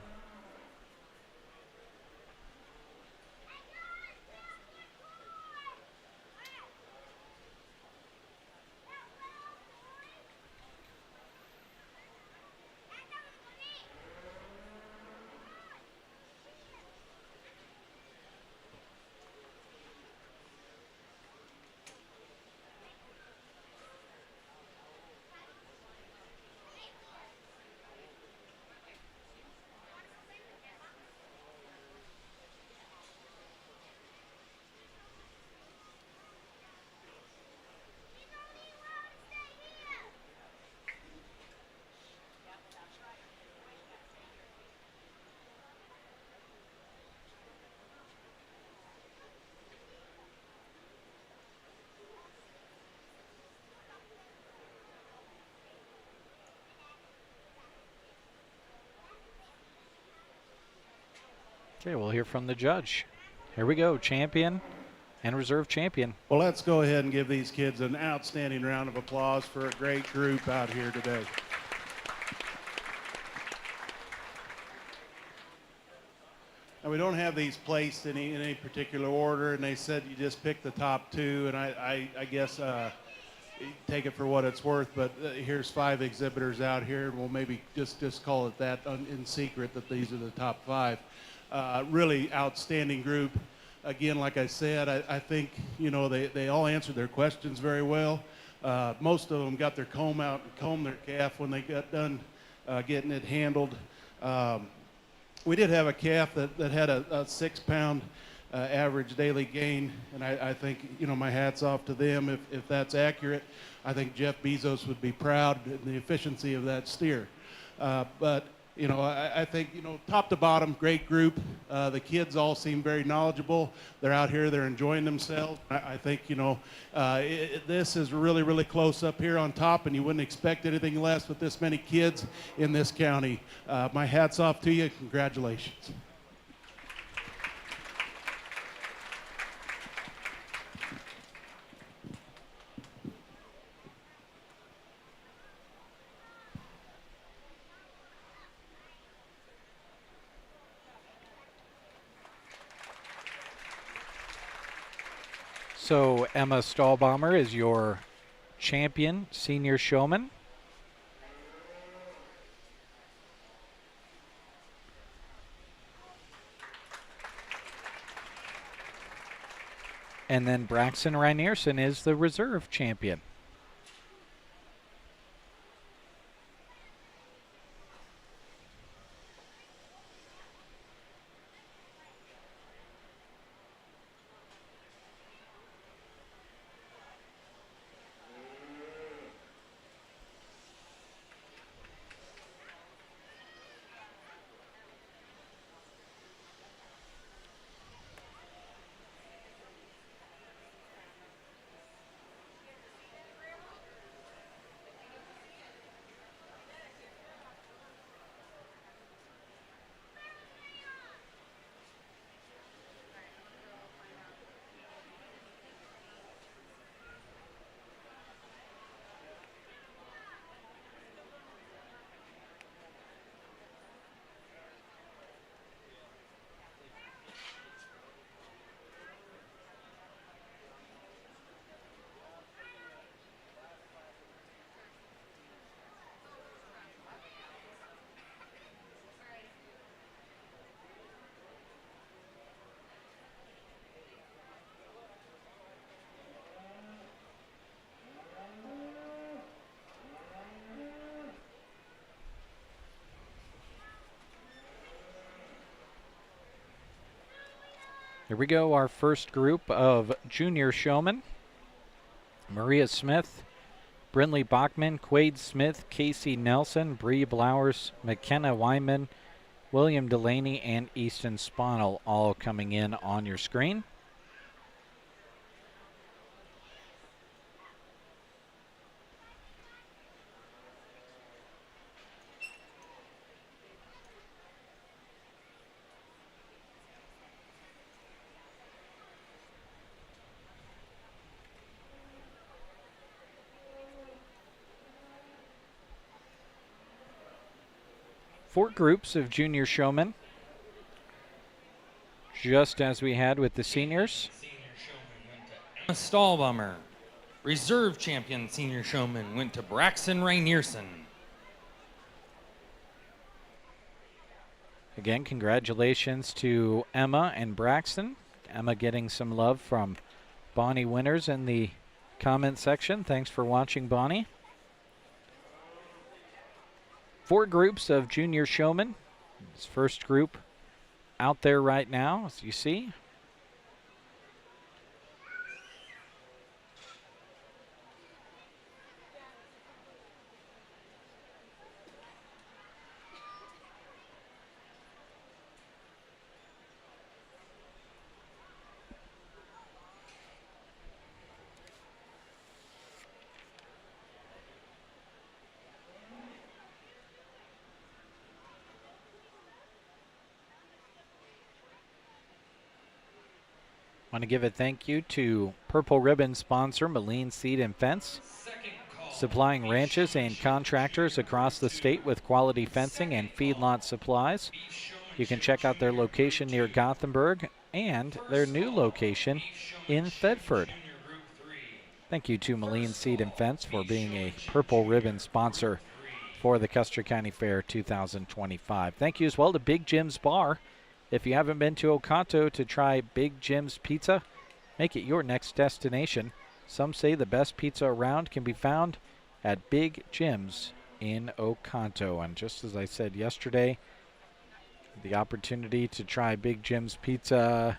Okay, we'll hear from the judge. Here we go, champion and reserve champion. Well, let's go ahead and give these kids an outstanding round of applause for a great group out here today. And we don't have these placed in any particular order, and they said you just pick the top two, and I guess take it for what it's worth, but here's 5 exhibitors out here, and we'll maybe just call it that in secret that these are the top 5. Really outstanding group. Again, like I said, I think, you know, they all answered their questions very well. Most of them got their comb out and combed their calf when they got done getting it handled. We did have a calf that had a 6-pound average daily gain, and I think, you know, my hat's off to them if that's accurate. I think Jeff Bezos would be proud of the efficiency of that steer. But, you know, I think, you know, top to bottom, great group. The kids all seem very knowledgeable. They're out here, they're enjoying themselves. I think, you know, this is really, really close up here on top, and you wouldn't expect anything less with this many kids in this county. My hat's off to you. Congratulations. So Emma Stahlbaumer is your champion senior showman. And then Braxton Reinierson is the reserve champion. Here we go, our first group of junior showmen. Maria Smith, Brinley Bachman, Quade Smith, Casey Nelson, Bree Blowers, McKenna Wyman, William Delaney, and Easton Sponel all coming in on your screen. Four groups of junior showmen, just as we had with the seniors. Emma Stahlbaumer. Reserve champion senior showman went to Braxton Reinierson. Again, congratulations to Emma and Braxton. Emma getting some love from Bonnie Winters in the comment section. Thanks for watching, Bonnie. Four groups of junior showmen. This first group out there right now, as you see. Want to give a thank you to Purple Ribbon sponsor Moline Seed and Fence, supplying ranches and contractors across the state with quality fencing and feedlot supplies. You can check out their location near Gothenburg and their new location in Thetford. Thank you to Moline Seed and Fence for being a Purple Ribbon sponsor for the Custer County Fair 2025. Thank you as well to Big Jim's Bar. If you haven't been to Oconto to try Big Jim's Pizza, make it your next destination. Some say the best pizza around can be found at Big Jim's in Oconto. And just as I said yesterday, the opportunity to try Big Jim's Pizza,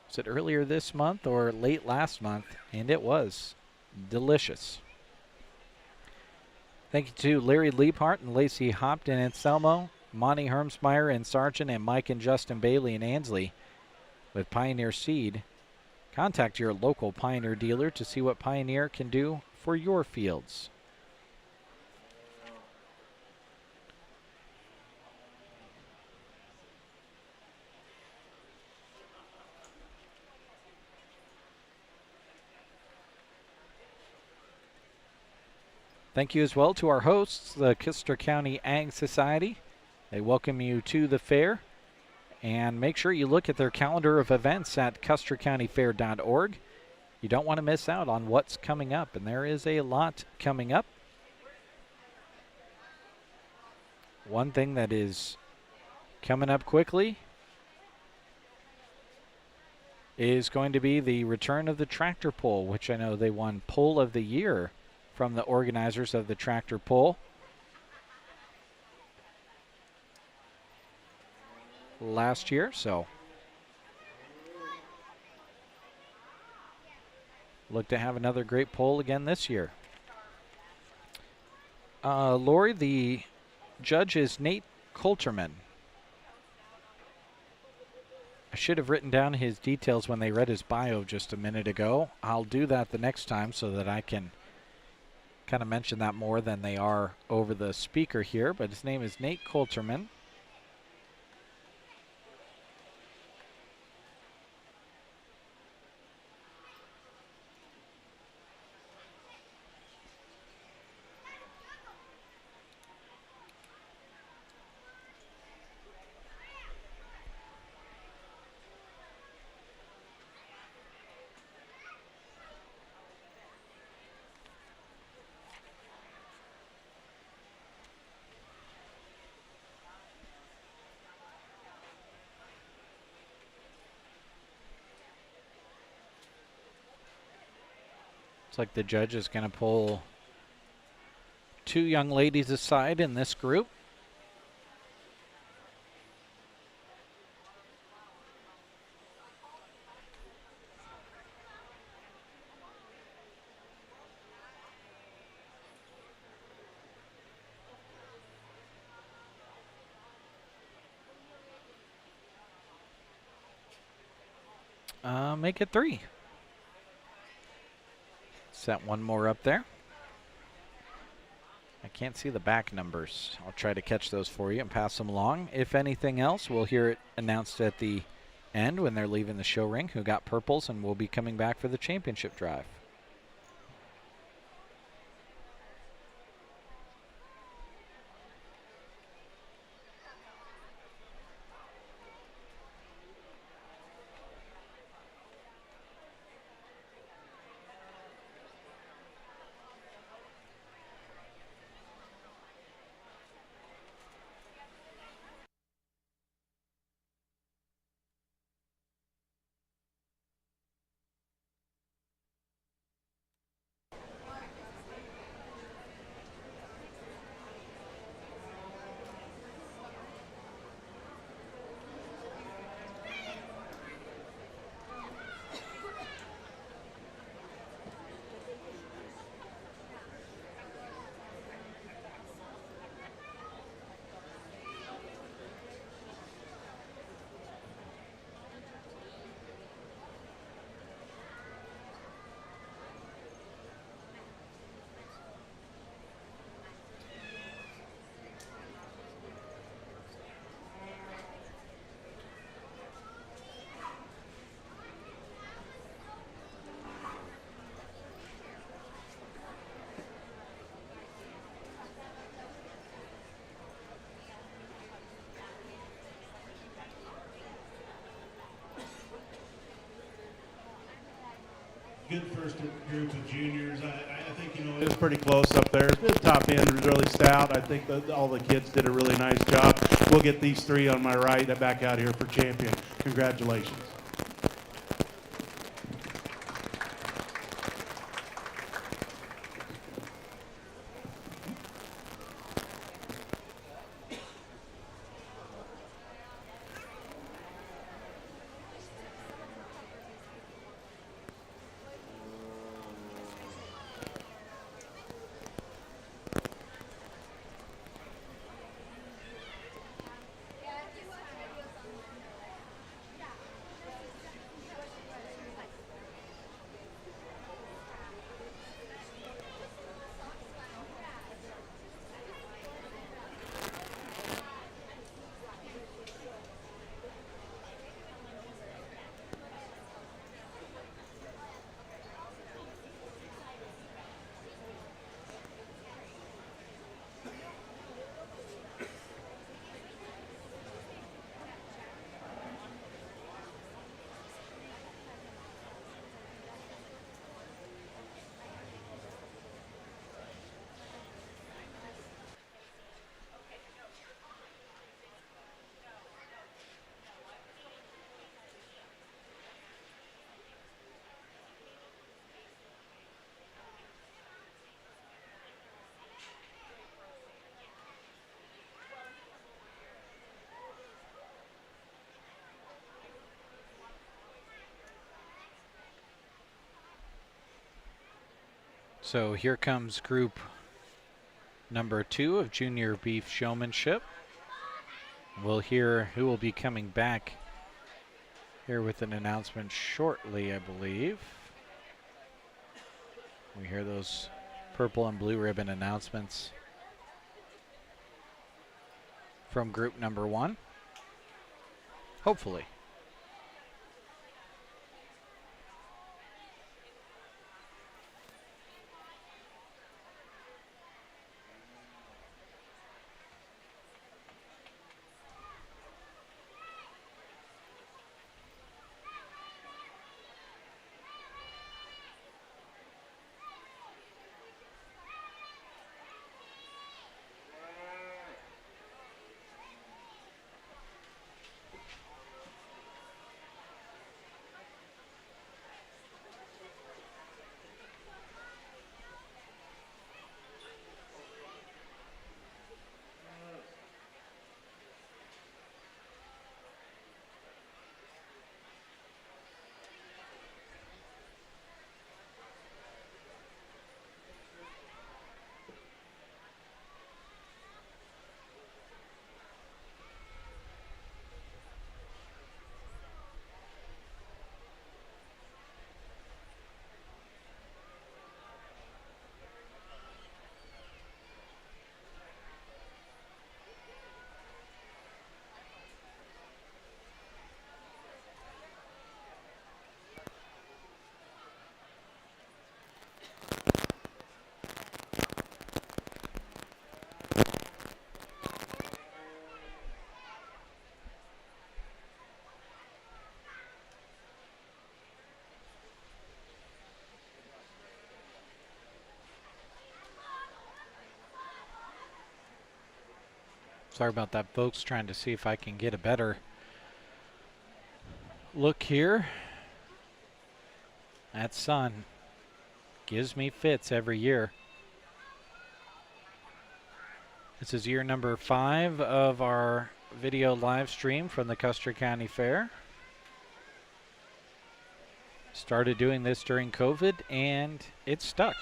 was it earlier this month or late last month? And it was delicious. Thank you to Larry Leaphart and Lacey Hopton in Selmo, Monty Hermsmeyer and Sargent, and Mike and Justin Bailey in Ansley with Pioneer Seed. Contact your local Pioneer dealer to see what Pioneer can do for your fields. Thank you as well to our hosts, the Custer County Ag Society. They welcome you to the fair. And make sure you look at their calendar of events at custercountyfair.org. You don't want to miss out on what's coming up, and there is a lot coming up. One thing that is coming up quickly is going to be the return of the tractor pull, which I know they won Pull of the Year from the organizers of the tractor pull last year. So look to have another great poll again this year. Lori, the judge is Nate Coulterman. I should have written down his details when they read his bio just a minute ago. I'll do that the next time so that I can kind of mention that more than they are over the speaker here. But his name is Nate Coulterman. Looks like the judge is going to pull two young ladies aside in this group. Make it three. Set one more up there. I can't see the back numbers. I'll try to catch those for you and pass them along. If anything else, we'll hear it announced at the end when they're leaving the show ring who got purples and will be coming back for the championship drive. good first group of juniors. I think, you know, it was pretty close up there. The top end was really stout. I think that all the kids did a really nice job. We'll get these three on my right back out here for champion. Congratulations. So here comes group number 2 of junior beef showmanship. We'll hear who will be coming back here with an announcement shortly, I believe. We hear those purple and blue ribbon announcements from group number 1. Hopefully. Sorry about that, folks. Trying to see if I can get a better look here. That sun gives me fits every year. This is year number 5 of our video live stream from the Custer County Fair. Started doing this during COVID and it stuck.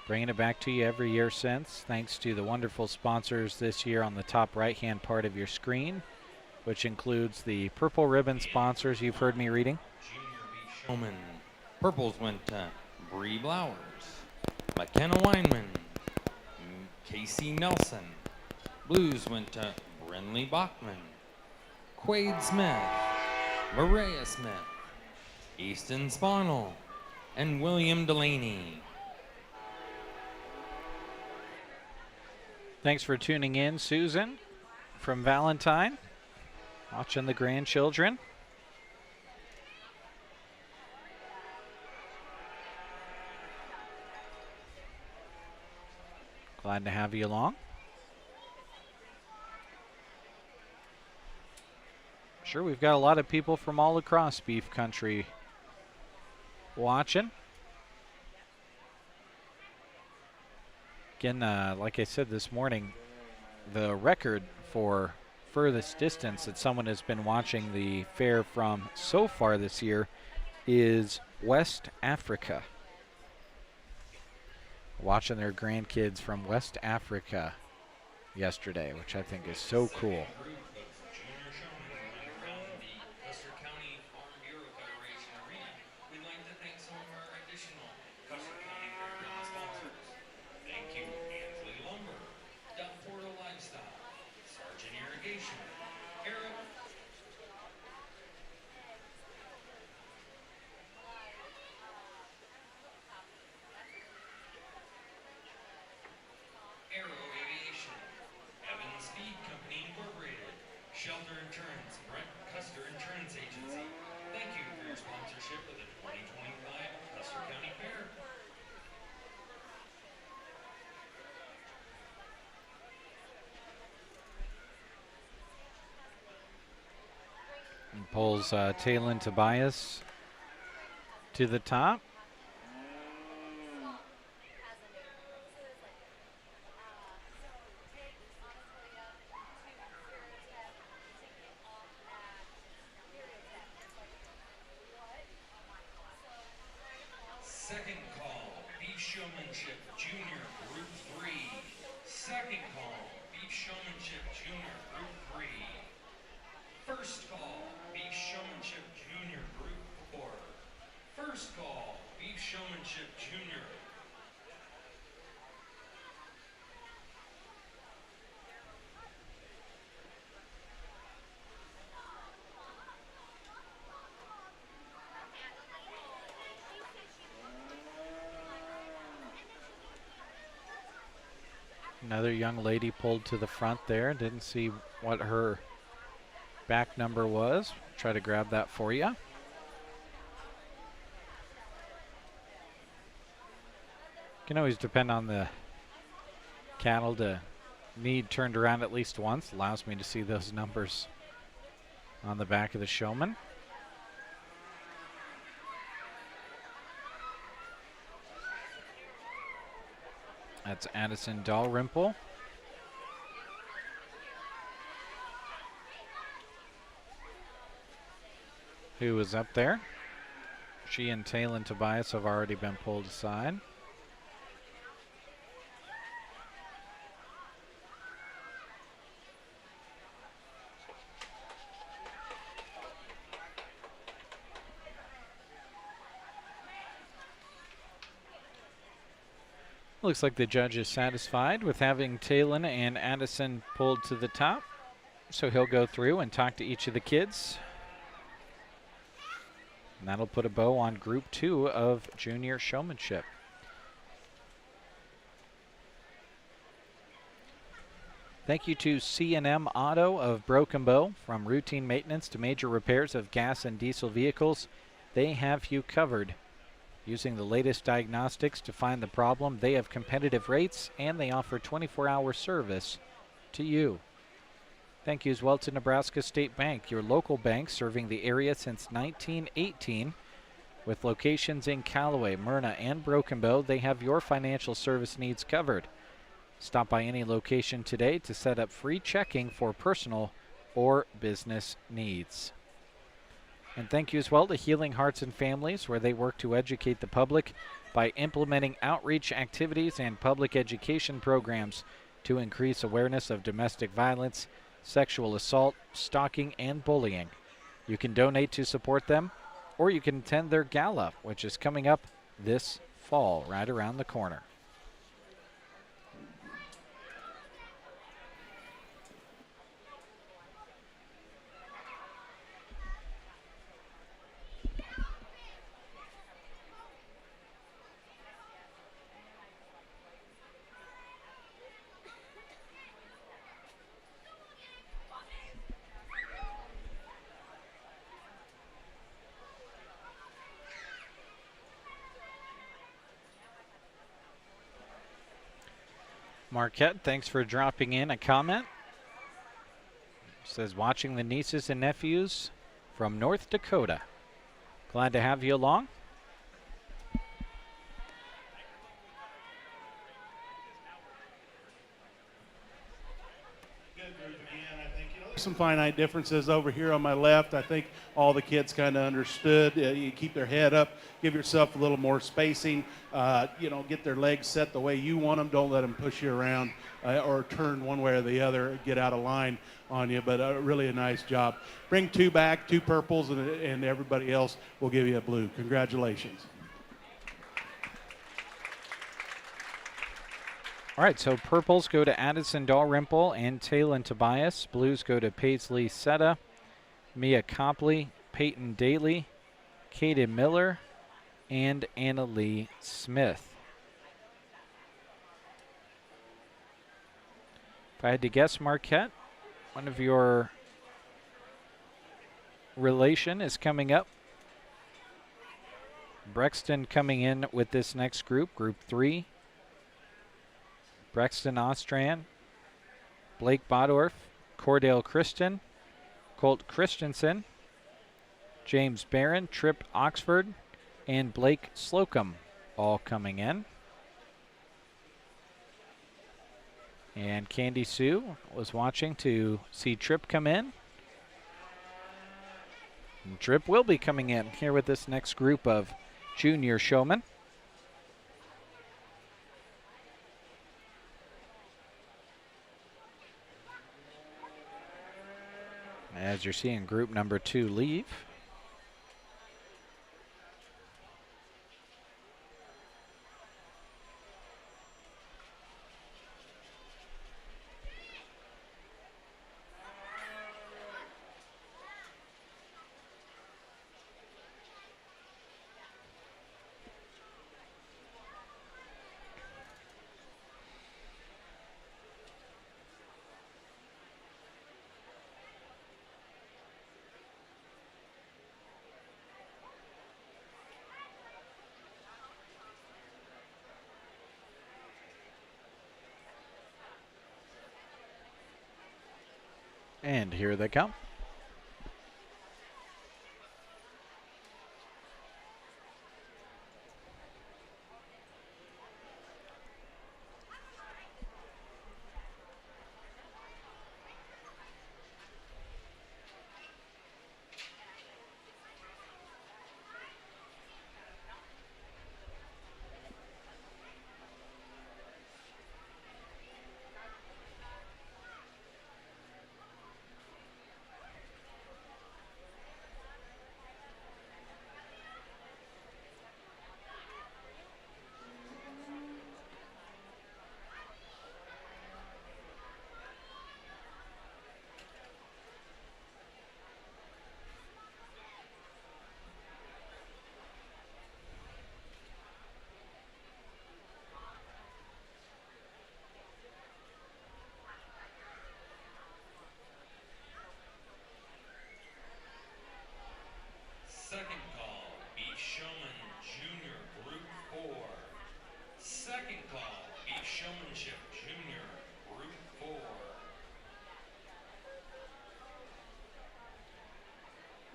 Bringing it back to you every year since, thanks to the wonderful sponsors this year on the top right-hand part of your screen, which includes the purple ribbon sponsors you've heard me reading. Junior beef showman. Purples went to Bree Blowers, McKenna Weinman, Casey Nelson. Blues went to Brinley Bachman, Quade Smith, Maria Smith, Easton Sponel, and William Delaney. Thanks for tuning in, Susan from Valentine, watching the grandchildren. Glad to have you along. Sure, we've got a lot of people from all across beef country watching. Again, like I said this morning, the record for furthest distance that someone has been watching the fair from so far this year is West Africa. Watching their grandkids from West Africa yesterday, which I think is so cool. Junior showmen running around the Custer County Farm Bureau Federation Arena. We'd like to thank some of our additional Custer County Fairground sponsors. Thank you, Ansley Lumber, Duck Portal Livestock, Sargent Irrigation, Arrow Aviation, Evans Feed Company Incorporated, Shelter Insurance, Brent Custer Insurance Agency. Thank you for your sponsorship of the 2025 Custer County Fair. And pulls Talon Tobias to the top. Second call, Beef Showmanship Junior Group 3. Second call, Beef Showmanship Junior Group 3. First call, Beef Showmanship Junior Group 4. First call, Beef Showmanship Junior. Another young lady pulled to the front there. Didn't see what her back number was. Try to grab that for you. Can always depend on the cattle to need turned around at least once. Allows me to see those numbers on the back of the showman. That's Addison Dalrymple. Who was up there. She and Talon Tobias have already been pulled aside. Looks like the judge is satisfied with having Talon and Addison pulled to the top. So he'll go through and talk to each of the kids. And that'll put a bow on Group 2 of junior showmanship. Thank you to C&M Auto of Broken Bow. From routine maintenance to major repairs of gas and diesel vehicles, they have you covered. Using the latest diagnostics to find the problem, they have competitive rates and they offer 24-hour service to you. Thank you as well to Nebraska State Bank, your local bank serving the area since 1918. With locations in Callaway, Myrna, and Broken Bow, they have your financial service needs covered. Stop by any location today to set up free checking for personal or business needs. And thank you as well to Healing Hearts and Families, where they work to educate the public by implementing outreach activities and public education programs to increase awareness of domestic violence, sexual assault, stalking, and bullying. You can donate to support them, or you can attend their gala, which is coming up this fall, right around the corner. Marquette, thanks for dropping in a comment. Says, watching the nieces and nephews from North Dakota. Glad to have you along. Some finite differences over here on my left. I think all the kids kind of understood. You keep their head up, give yourself a little more spacing, get their legs set the way you want them. Don't let them push you around or turn one way or the other, get out of line on you, but really a nice job. Bring 2 back, 2 purples, and everybody else will give you a blue. Congratulations. All right, so purples go to Addison Dalrymple and Taylon Tobias. Blues go to Paisley Setta, Mia Copley, Peyton Daly, Kaden Miller, and Anna Lee Smith. If I had to guess, Marquette, one of your relation is coming up. Brexton coming in with this next group, Group 3. Brexton Ostran, Blake Bodorf, Cordell Christian, Colt Christensen, James Barron, Tripp Oxford, and Blake Slocum all coming in. And Candy Sue was watching to see Tripp come in. And Tripp will be coming in here with this next group of junior showmen. As you're seeing group number 2 leave. And here they come. Second call, Beef Showman Junior Group 4. Second call, Beef Showmanship Junior Group 4.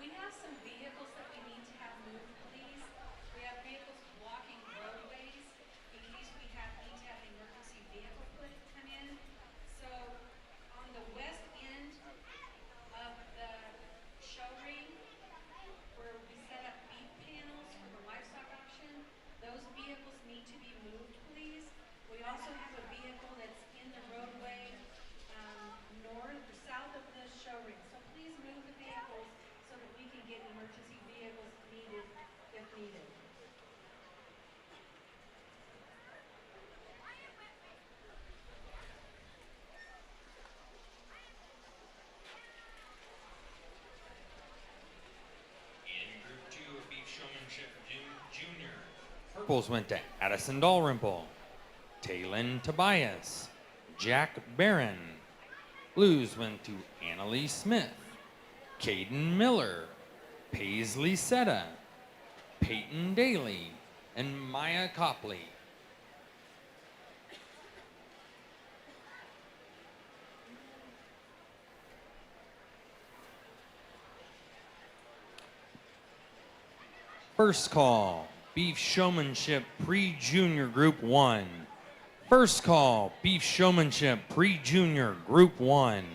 We have some vehicles that we need to have moved, please. We have vehicles blocking roadways in case we need to have an emergency vehicle come in. So on the west end of the show ring, where we set up beef panels for the livestock auction, those vehicles need to be moved, please. We also have a vehicle that's in the roadway north or south of the show ring. So please move the vehicles so that we can get emergency vehicles needed if needed. Junior. Purples went to Addison Dalrymple, Taylon Tobias, Jack Barron. Blues went to Anna Lee Smith, Caden Miller, Paisley Setta, Peyton Daly, and Maya Copley. First call, Beef Showmanship Pre-Junior Group 1. First call, Beef Showmanship Pre-Junior Group 1.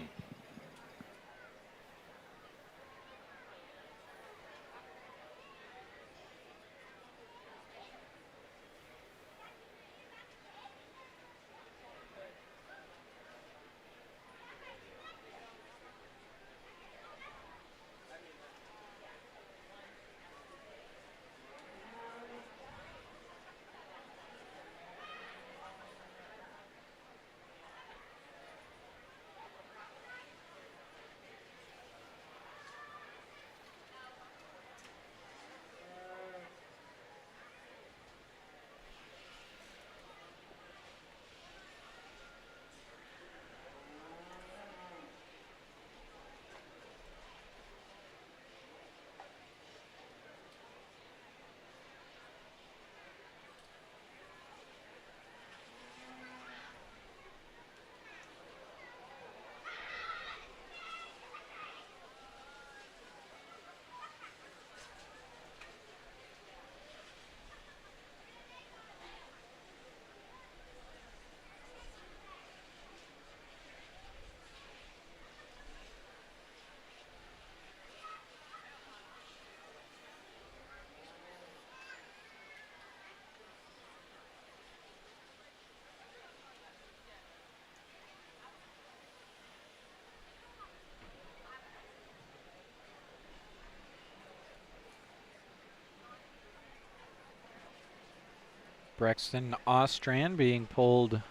Brexton Ostrand being pulled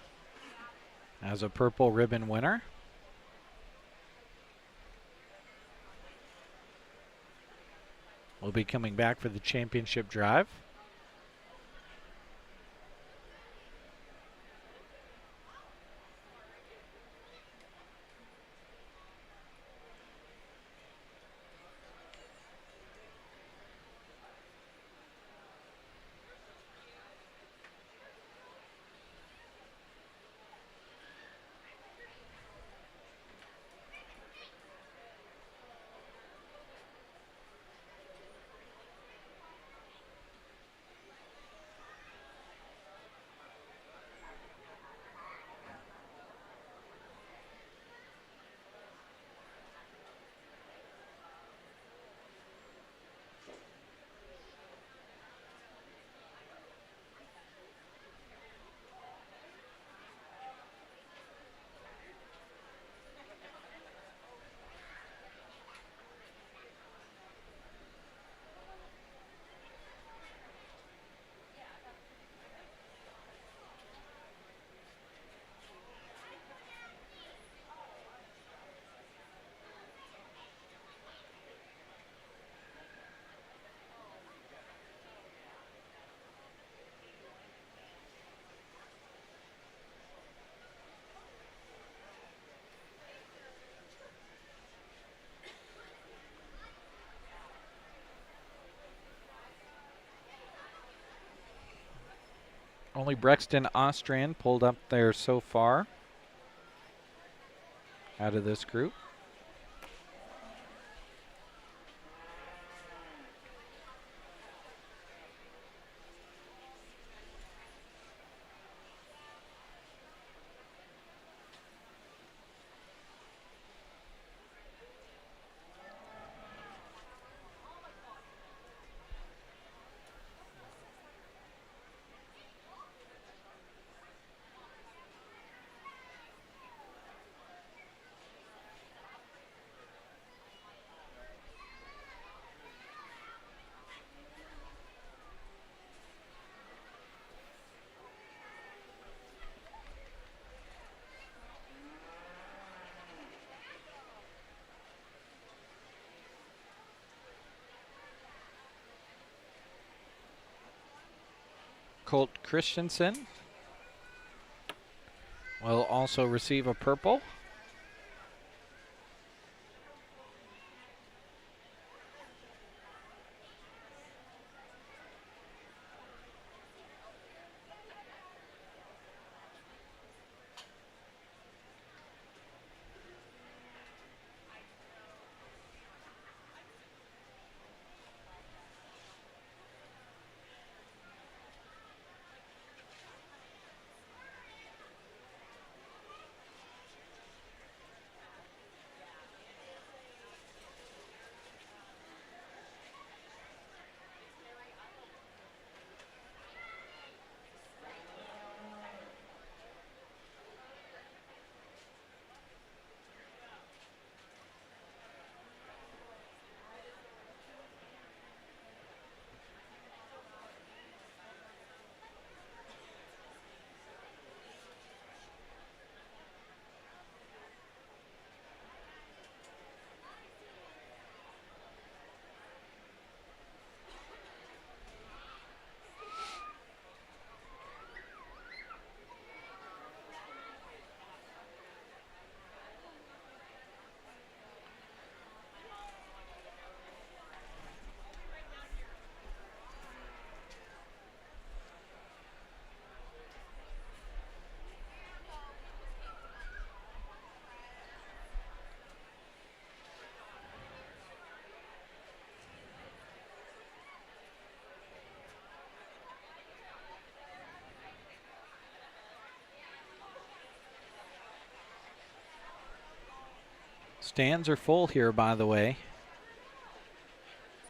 as a purple ribbon winner. Will be coming back for the championship drive. Only Brexton Ostrand pulled up there so far out of this group. Colt Christensen will also receive a purple. Stands are full here, by the way.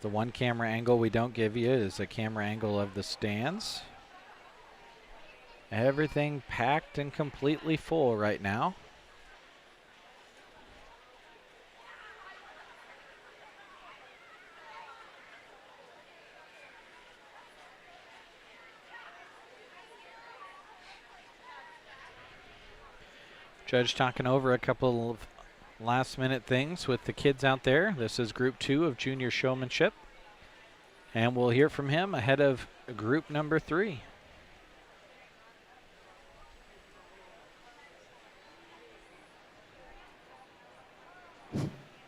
The one camera angle we don't give you is a camera angle of the stands. Everything packed and completely full right now. Judge talking over a couple of last minute things with the kids out there. This is group 2 of junior showmanship. And we'll hear from him ahead of group number 3.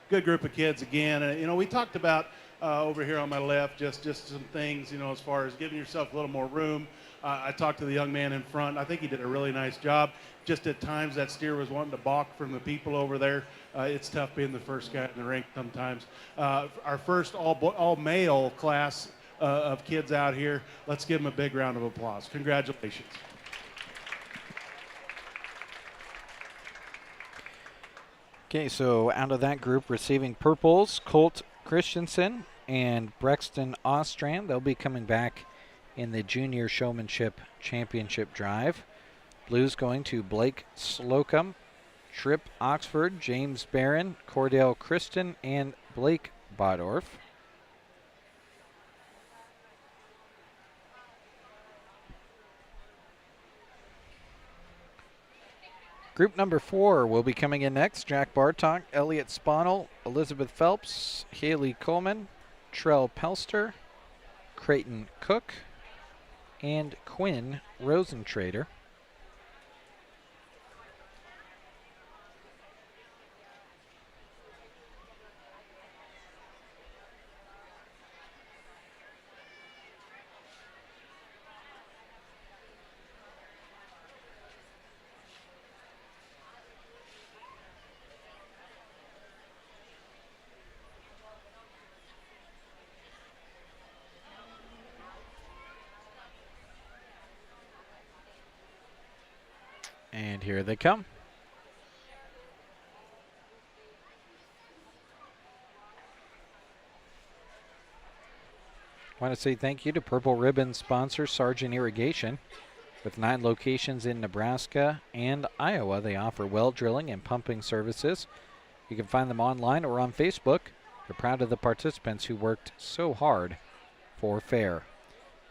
Good group of kids again. And, we talked about over here on my left just some things, as far as giving yourself a little more room. I talked to the young man in front. I think he did a really nice job. Just at times that steer was wanting to balk from the people over there. It's tough being the first guy in the ring sometimes. Our first all-male class of kids out here. Let's give them a big round of applause. Congratulations. Okay, so out of that group, receiving purples, Colt Christensen and Brexton Ostrand. They'll be coming back in the Junior Showmanship Championship drive. Blues going to Blake Slocum, Tripp Oxford, James Barron, Cordell Christen, and Blake Bodorf. Group number 4 will be coming in next. Jack Bartok, Elliot Sponel, Elizabeth Phelps, Haley Coleman, Trell Pelster, Creighton Cook, and Quinn Rosentrader. And here they come. I want to say thank you to Purple Ribbon sponsor Sargent Irrigation. With 9 locations in Nebraska and Iowa, they offer well drilling and pumping services. You can find them online or on Facebook. They're proud of the participants who worked so hard for fair.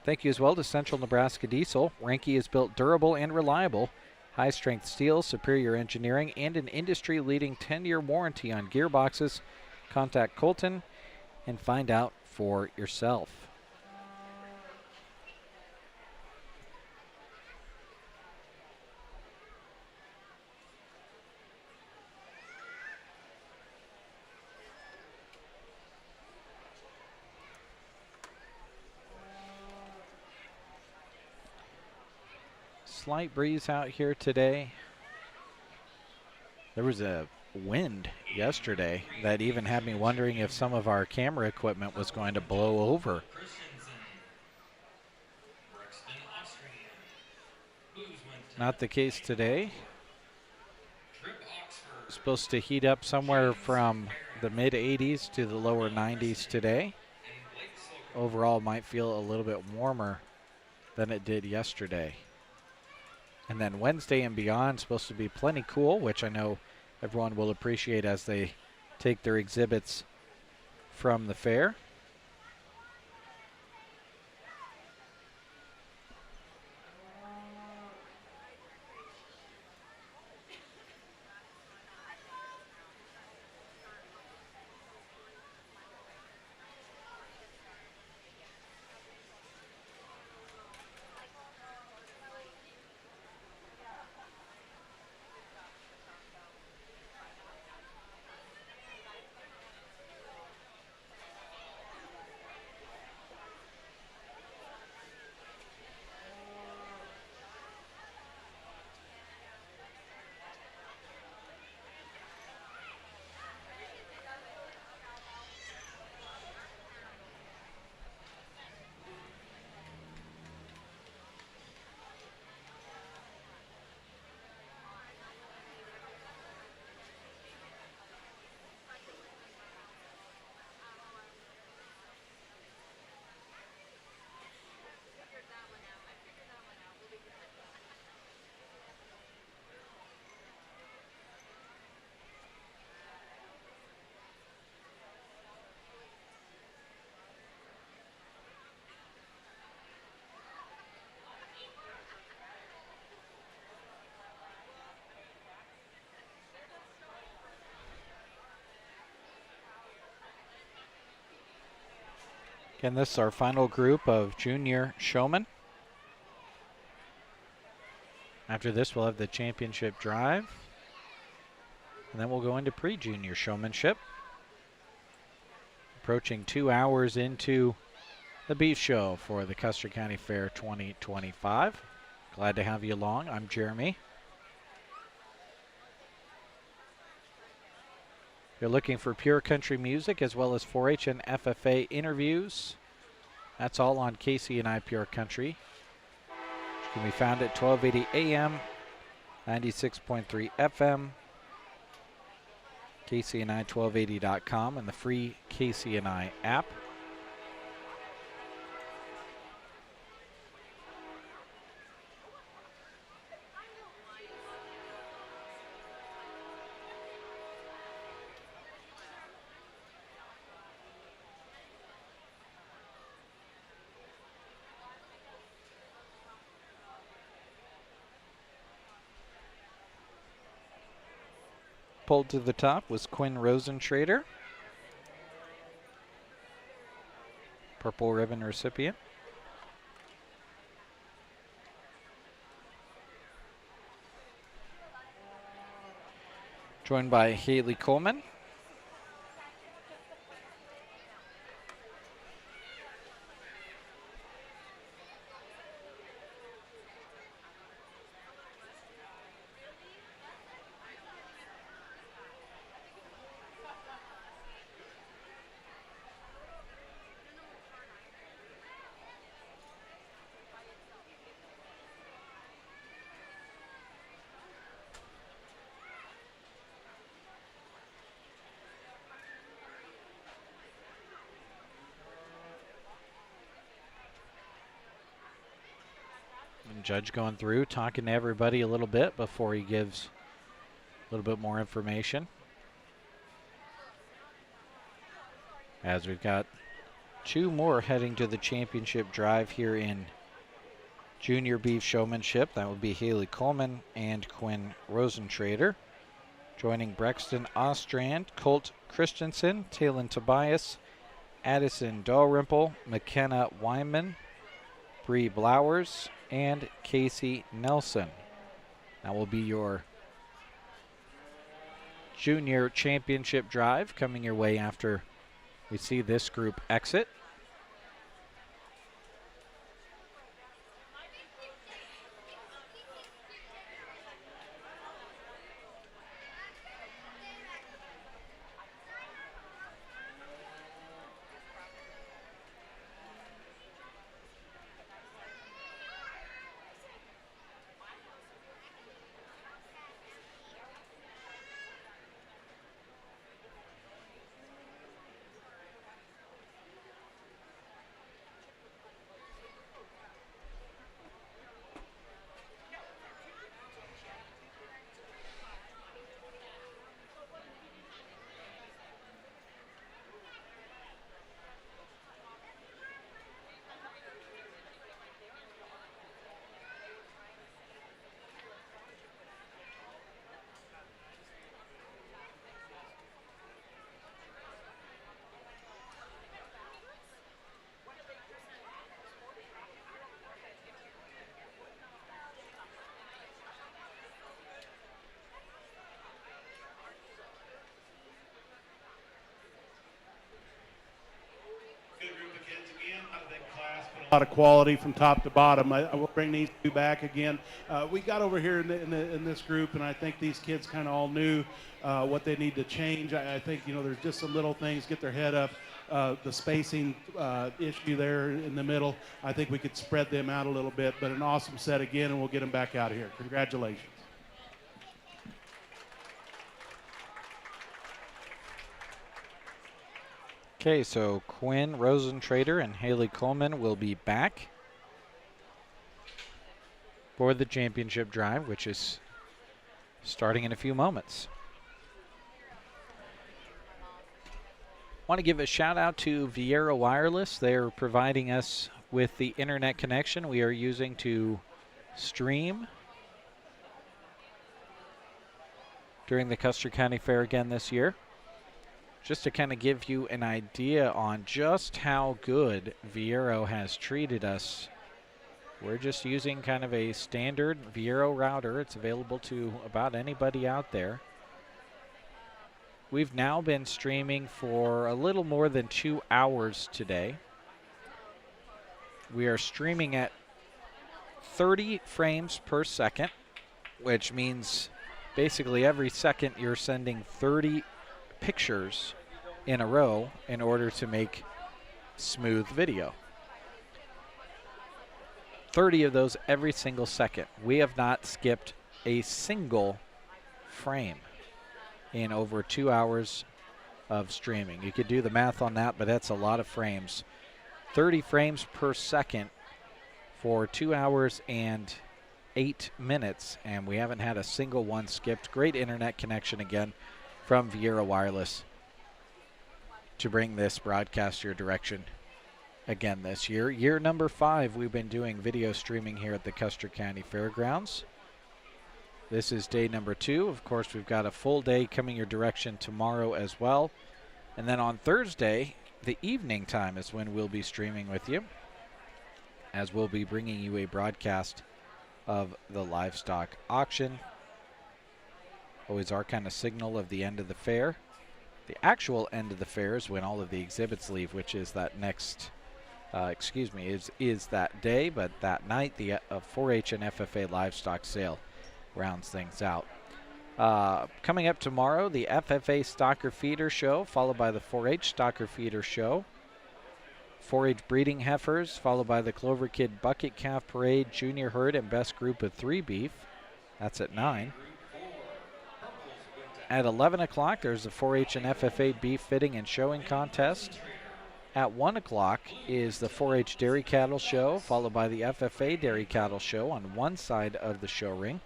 Thank you as well to Central Nebraska Diesel. Ranke is built durable and reliable. High-strength steel, superior engineering, and an industry-leading 10-year warranty on gearboxes. Contact Colton and find out for yourself. Slight breeze out here today. There was a wind yesterday that even had me wondering if some of our camera equipment was going to blow over. Not the case today. Supposed to heat up somewhere from the mid 80s to the lower 90s today. Overall might feel a little bit warmer than it did yesterday. And then Wednesday and beyond supposed to be plenty cool, which I know everyone will appreciate as they take their exhibits from the fair. Again, this is our final group of junior showmen. After this, we'll have the championship drive. And then we'll go into pre-junior showmanship. Approaching 2 hours into the beef show for the Custer County Fair 2025. Glad to have you along. I'm Jeremy. You're looking for pure country music as well as 4-H and FFA interviews. That's all on KCNI Pure Country, which can be found at 1280 AM, 96.3 FM, KCNI1280.com, and the free KCNI app. Pulled to the top was Quinn Rosentrader, purple ribbon recipient. Joined by Haley Coleman. And Judge going through, talking to everybody a little bit before he gives a little bit more information. As we've got 2 more heading to the championship drive here in junior beef showmanship. That would be Haley Coleman and Quinn Rosentrader. Joining Brexton Ostrand, Colt Christensen, Talon Tobias, Addison Dalrymple, McKenna Wyman, Bree Blowers, and Casey Nelson. That will be your junior championship drive coming your way after we see this group exit. A lot of quality from top to bottom. I will bring these 2 back again. We got over here in this group, and I think these kids kind of all knew what they need to change. I think, there's just some little things, get their head up. The spacing issue there in the middle, I think we could spread them out a little bit, but an awesome set again, and we'll get them back out of here. Congratulations. Okay, so Quinn Rosentrader and Haley Coleman will be back for the championship drive, which is starting in a few moments. Want to give a shout out to Viera Wireless. They're providing us with the internet connection we are using to stream during the Custer County Fair again this year. just to kind of give you an idea on just how good Viero has treated us, we're just using kind of a standard Viero router. It's available to about anybody out there. We've now been streaming for a little more than 2 hours today. We are streaming at 30 frames per second, which means basically every second you're sending 30 pictures in a row in order to make smooth video. 30 of those every single second. We have not skipped a single frame in over 2 hours of streaming. You could do the math on that, but that's a lot of frames. 30 frames per second for 2 hours and 8 minutes, and we haven't had a single one skipped. Great internet connection again from Viera Wireless to bring this broadcast your direction again this year. Year number 5, we've been doing video streaming here at the Custer County Fairgrounds. This is day number 2. Of course, we've got a full day coming your direction tomorrow as well. And then on Thursday, the evening time is when we'll be streaming with you, as we'll be bringing you a broadcast of the livestock auction. Always our kind of signal of the end of the fair. The actual end of the fair is when all of the exhibits leave, which is that next, is that day, but that night the 4-H and FFA livestock sale rounds things out. Coming up tomorrow, the FFA Stocker Feeder Show, followed by the 4-H Stocker Feeder Show. 4-H Breeding Heifers, followed by the Clover Kid Bucket Calf Parade, Junior Herd, and Best Group of 3 Beef. That's at 9. At 11 o'clock, there's the 4-H and FFA Beef Fitting and Showing Contest. At 1 o'clock is the 4-H Dairy Cattle Show, followed by the FFA Dairy Cattle Show on one side of the show ring.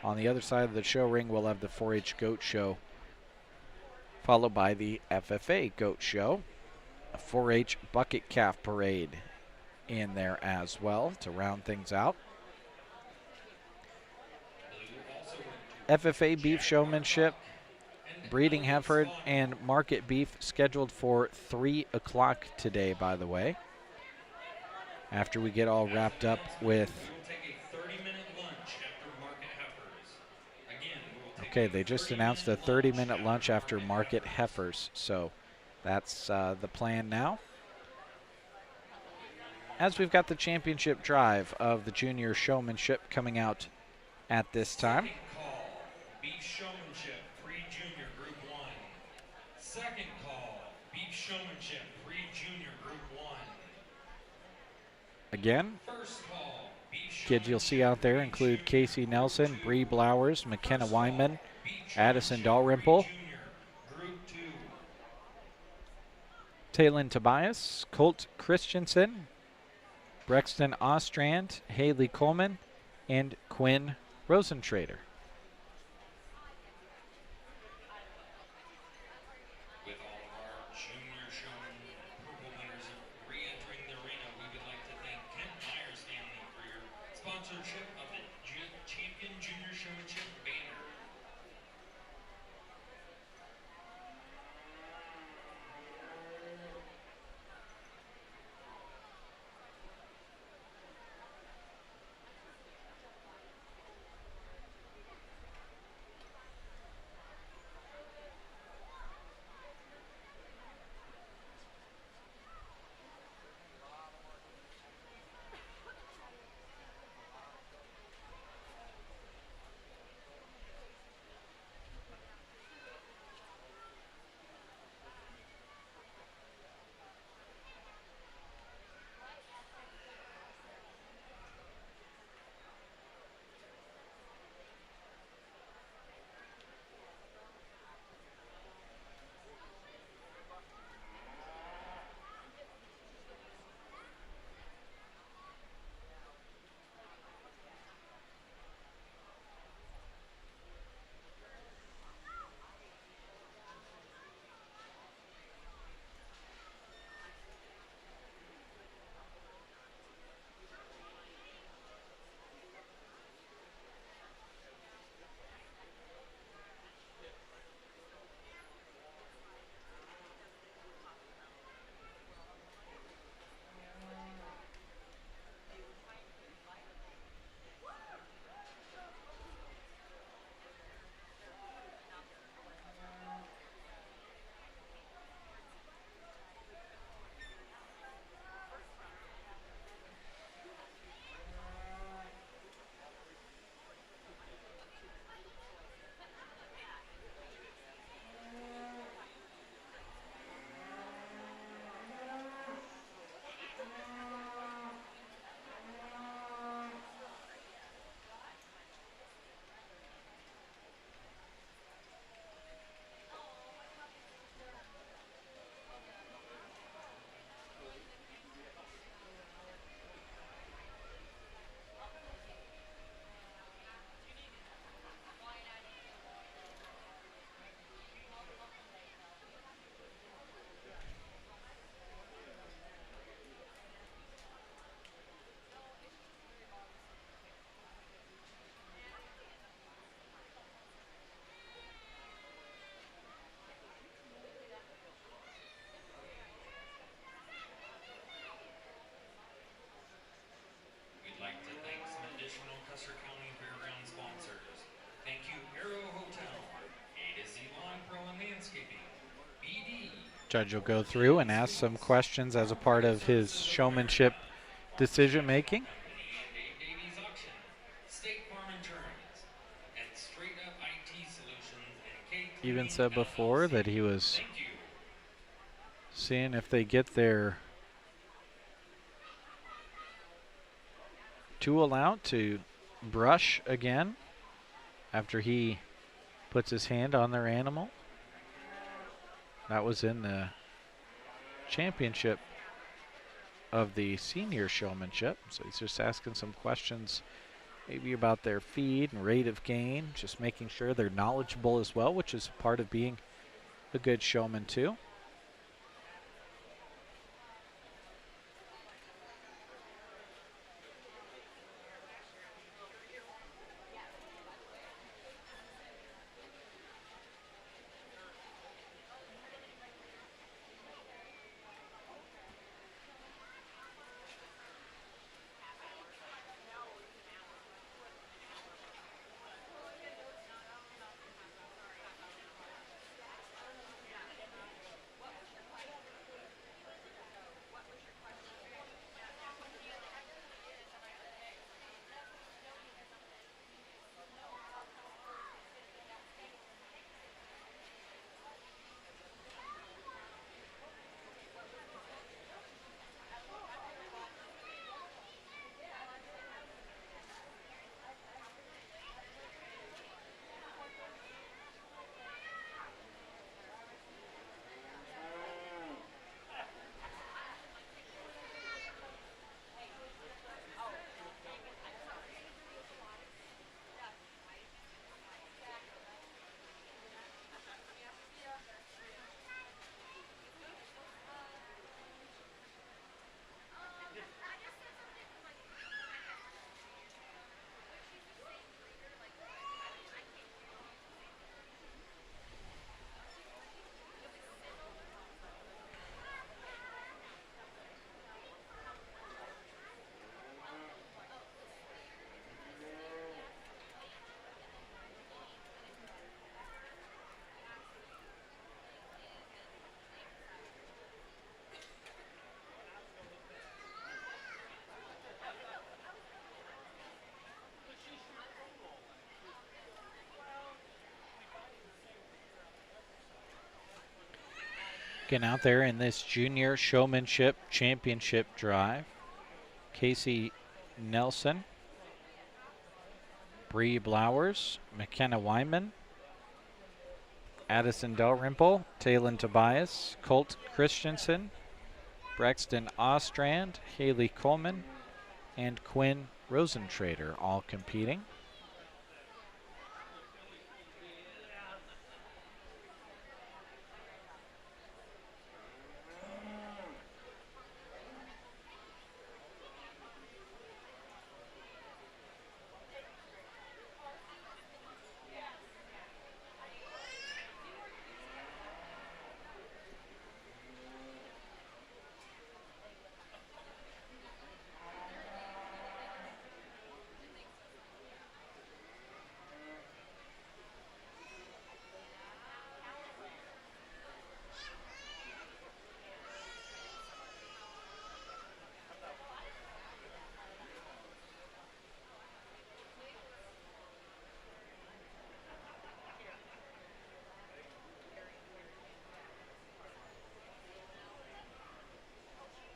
On the other side of the show ring, we'll have the 4-H Goat Show, followed by the FFA Goat Show. A 4-H Bucket Calf Parade in there as well to round things out. FFA Beef Showmanship, Breeding Heifer, and Market Beef scheduled for 3 o'clock today, by the way. After we get all wrapped up with... Okay, they just announced a 30-minute lunch after Market Heifers, so that's the plan now. As we've got the championship drive of the junior showmanship coming out at this time. Second call, Beef Showmanship, pre-junior group 1. Second call, Beef Showmanship, pre-junior group 1. Again, First call, Beef kids you'll see out there include Casey Nelson, Bree Blowers, McKenna Weinman, Addison Dalrymple, group 2. Taylin Tobias, Colt Christensen, Brexton Ostrand, Haley Coleman, and Quinn Rosentrader. With all of our junior showman purple winners re-entering the arena, we would like to thank Kent Myers family for your sponsorship of the Champion Junior Showmanship banner. Landscaping, BD. Judge will go through and ask some questions as a part of his showmanship decision making. Company and Dave Davies Auction, State Farm Insurance, and Straight Up IT Solutions and K Even Cleaning said before that he was Thank you. seeing if they get their tool out to brush again after he puts his hand on their animal. That was in the championship of the senior showmanship. So he's just asking some questions maybe about their feed and rate of gain, just making sure they're knowledgeable as well, which is part of being a good showman too. Getting out there in this junior showmanship championship drive. Casey Nelson, Bree Blowers, McKenna Wyman, Addison Dalrymple, Talon Tobias, Colt Christensen, Braxton Ostrand, Haley Coleman, and Quinn Rosentrader all competing.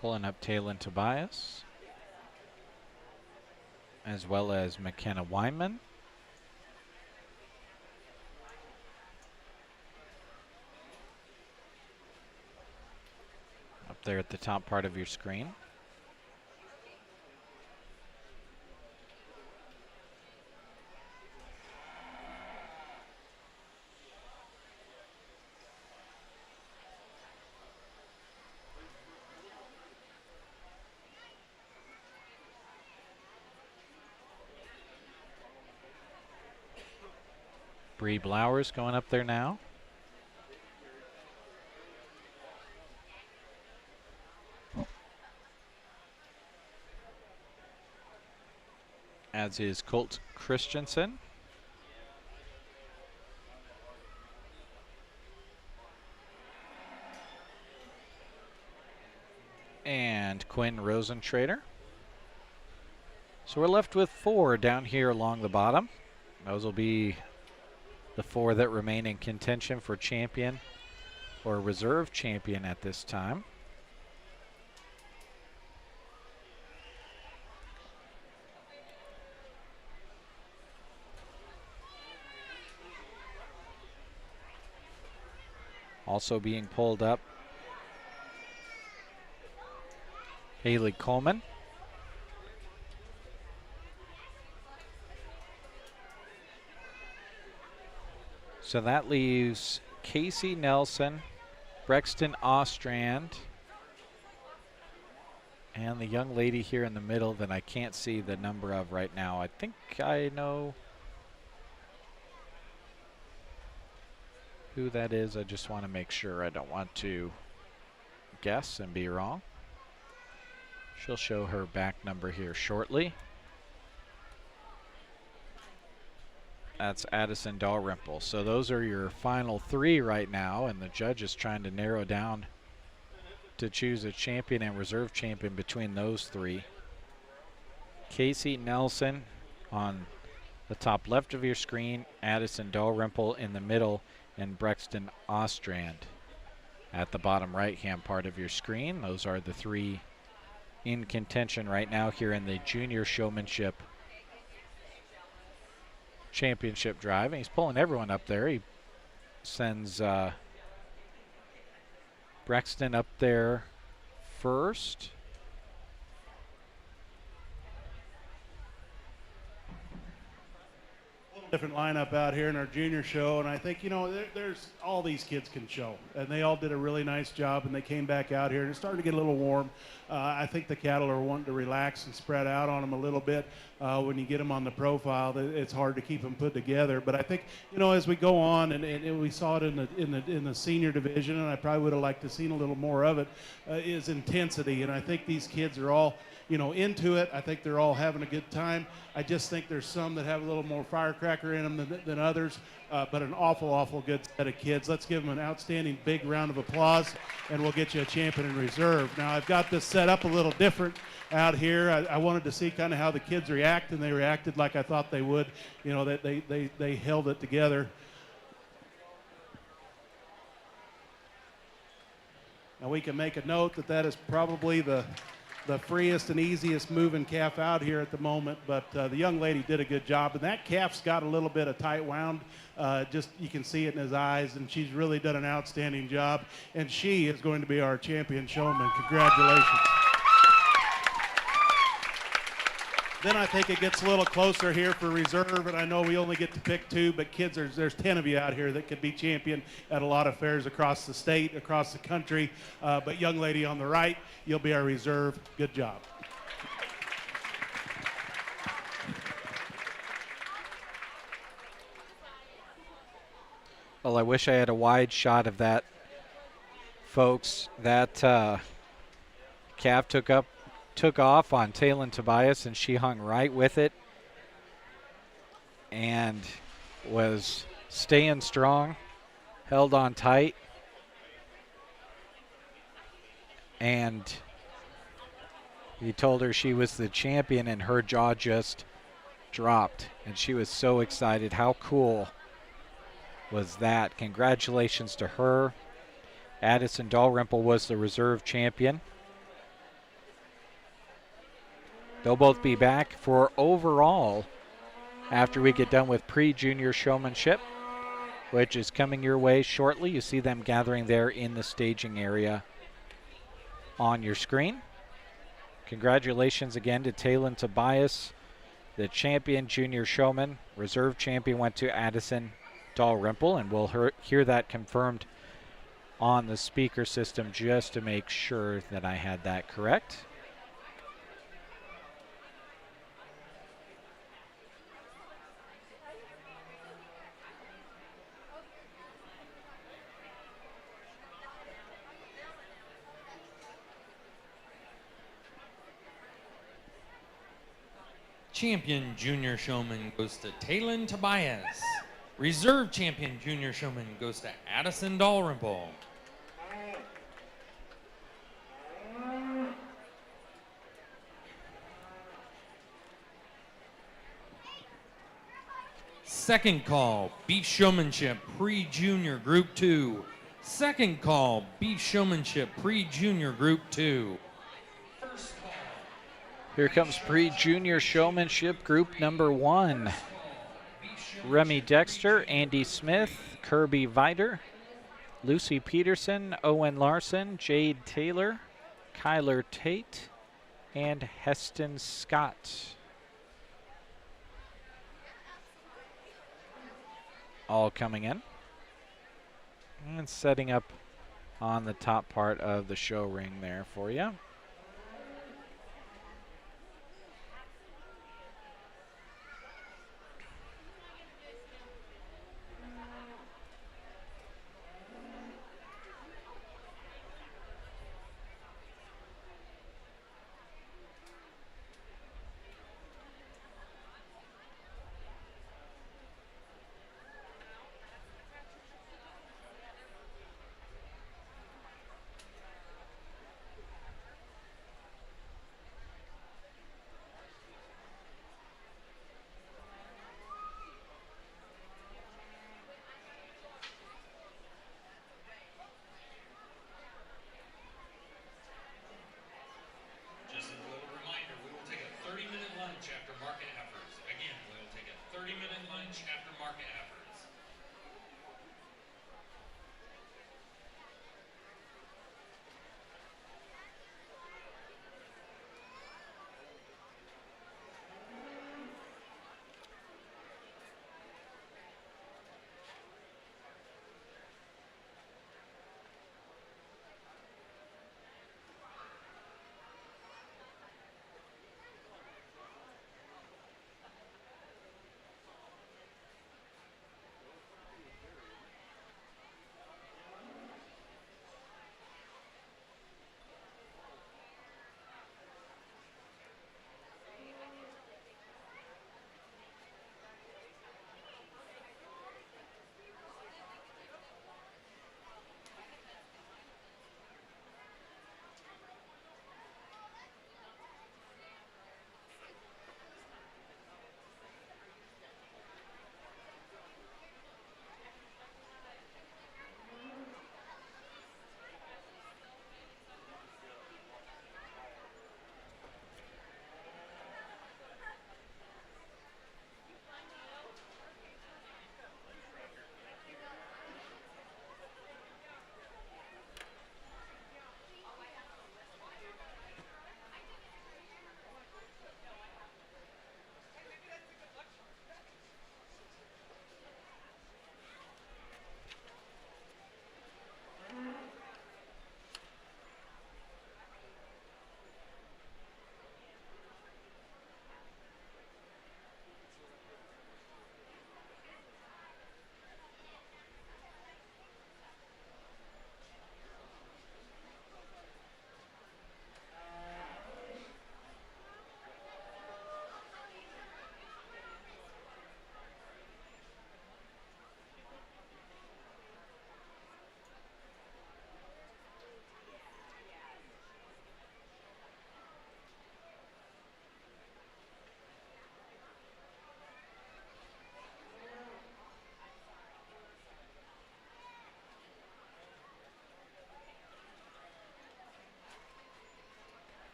Pulling up Talon Tobias, as well as McKenna Wyman. Up there at the top part of your screen. Bree Blowers going up there now. As is Colt Christensen. with Quinn Rosentrader. So we're left with 4 down here along the bottom. Those will be the 4 that remain in contention for champion or reserve champion at this time. Also being pulled up, Haley Coleman. So that leaves Casey Nelson, Brexton Ostrand, and the young lady here in the middle that I can't see the number of right now. I think I know who that is. I just want to make sure. I don't want to guess and be wrong. She'll show her back number here shortly. That's Addison Dalrymple. So those are your final 3 right now, and the judge is trying to narrow down to choose a champion and reserve champion between those 3. Casey Nelson on the top left of your screen, Addison Dalrymple in the middle, and Brexton Ostrand at the bottom right-hand part of your screen. Those are the 3 in contention right now here in the junior showmanship championship drive. And he's pulling everyone up there. He sends Brexton up there first. Different lineup out here in our junior show, and I think, you know, there's all these kids can show, and they all did a really nice job, and they came back out here, and it's starting to get a little warm. I think the cattle are wanting to relax and spread out on them a little bit. When you get them on the profile, it's hard to keep them put together. But I think, you know, as we go on, and we saw it in the senior division, and I probably would have liked to seen a little more of it, is intensity. And I think these kids are all, you know, into it. I think they're all having a good time. I just think there's some that have a little more firecracker in them than others, but an awful good set of kids. Let's give them an outstanding big round of applause, and we'll get you a champion in reserve. Now, I've got this set up a little different out here. I wanted to see kind of how the kids react, and they reacted like I thought they would. You know, that they held it together. Now, we can make a note that is probably the freest and easiest moving calf out here at the moment, but the young lady did a good job, and that calf's got a little bit of tight wound. Just you can see it in his eyes, and she's really done an outstanding job, and she is going to be our champion showman. Congratulations. Then I think it gets a little closer here for reserve, and I know we only get to pick 2, but kids, there's 10 of you out here that could be champion at a lot of fairs across the state, across the country. But young lady on the right, you'll be our reserve. Good job. Well, I wish I had a wide shot of that, folks. That calf took off on Taylon Tobias, and she hung right with it and was staying strong, held on tight, and he told her she was the champion, and her jaw just dropped, and she was so excited. How cool was that? Congratulations to her. Addison Dalrymple was the reserve champion. They'll both be back for overall after we get done with pre-junior showmanship, which is coming your way shortly. You see them gathering there in the staging area on your screen. Congratulations again to Taylon Tobias, the champion junior showman. Reserve champion went to Addison Dalrymple, and we'll hear that confirmed on the speaker system just to make sure that I had that correct. Champion junior showman goes to Taylon Tobias. Reserve champion junior showman goes to Addison Dalrymple. Second call, Beef Showmanship Pre-Junior Group 2. Second call, Beef Showmanship Pre-Junior Group 2. Here comes pre-junior showmanship group number 1. Remy Dexter, Andy Smith, Kirby Viter, Lucy Peterson, Owen Larson, Jade Taylor, Kyler Tate, and Heston Scott. All coming in and setting up on the top part of the show ring there for you.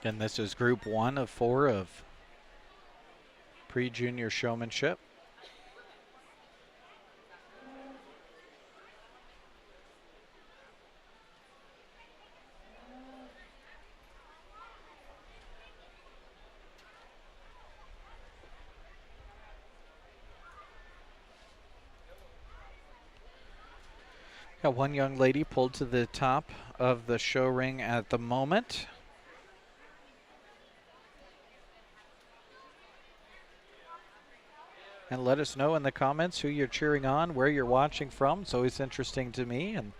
And this is group 1 of 4 of pre-junior showmanship. Got one young lady pulled to the top of the show ring at the moment. And let us know in the comments who you're cheering on, where you're watching from. It's always interesting to me and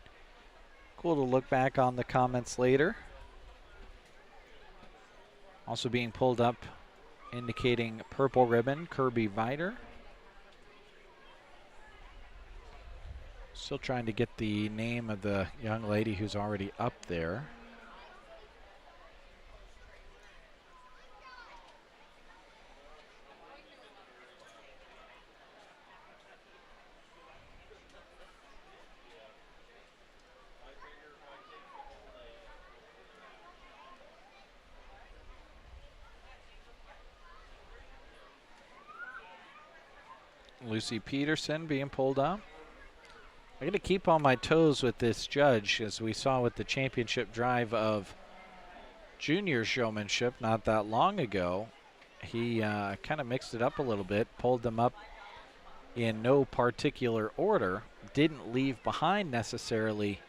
cool to look back on the comments later. Also being pulled up, indicating purple ribbon, Kirby Vider. Still trying to get the name of the young lady who's already up there. Lucy Peterson being pulled up. I got to keep on my toes with this judge, as we saw with the championship drive of junior showmanship not that long ago. He kind of mixed it up a little bit, pulled them up in no particular order, didn't leave behind necessarily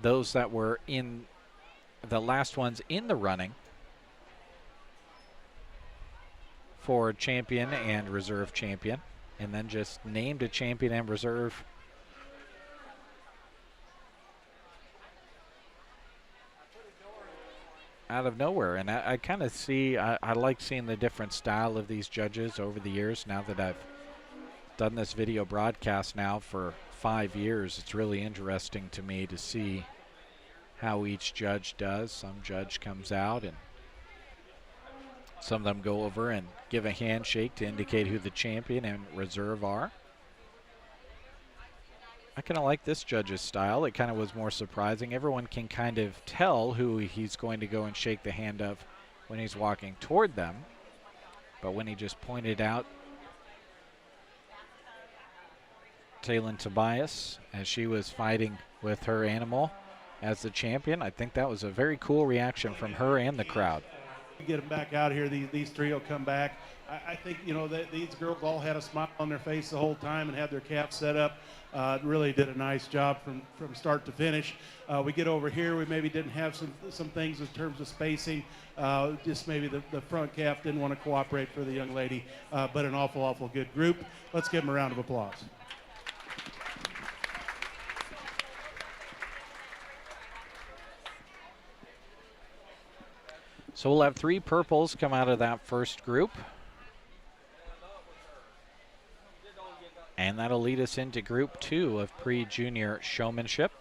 those that were in the last ones in the running for champion and reserve champion, and then just named a champion and reserve out of nowhere. And I kind of see, I like seeing the different style of these judges over the years. Now that I've done this video broadcast now for 5 years, it's really interesting to me to see how each judge does. Some judge comes out and some of them go over and give a handshake to indicate who the champion and reserve are. I kind of like this judge's style. It kind of was more surprising. Everyone can kind of tell who he's going to go and shake the hand of when he's walking toward them. But when he just pointed out Taylin Tobias as she was fighting with her animal as the champion, I think that was a very cool reaction from her and the crowd. Get them back out here. These three will come back. I think, you know, that these girls all had a smile on their face the whole time and had their caps set up. Really did a nice job from start to finish. We get over here, we maybe didn't have some things in terms of spacing. Just maybe the front calf didn't want to cooperate for the young lady, but an awful good group. Let's give them a round of applause. So we'll have 3 purples come out of that first group. And that'll lead us into group 2 of pre-junior showmanship.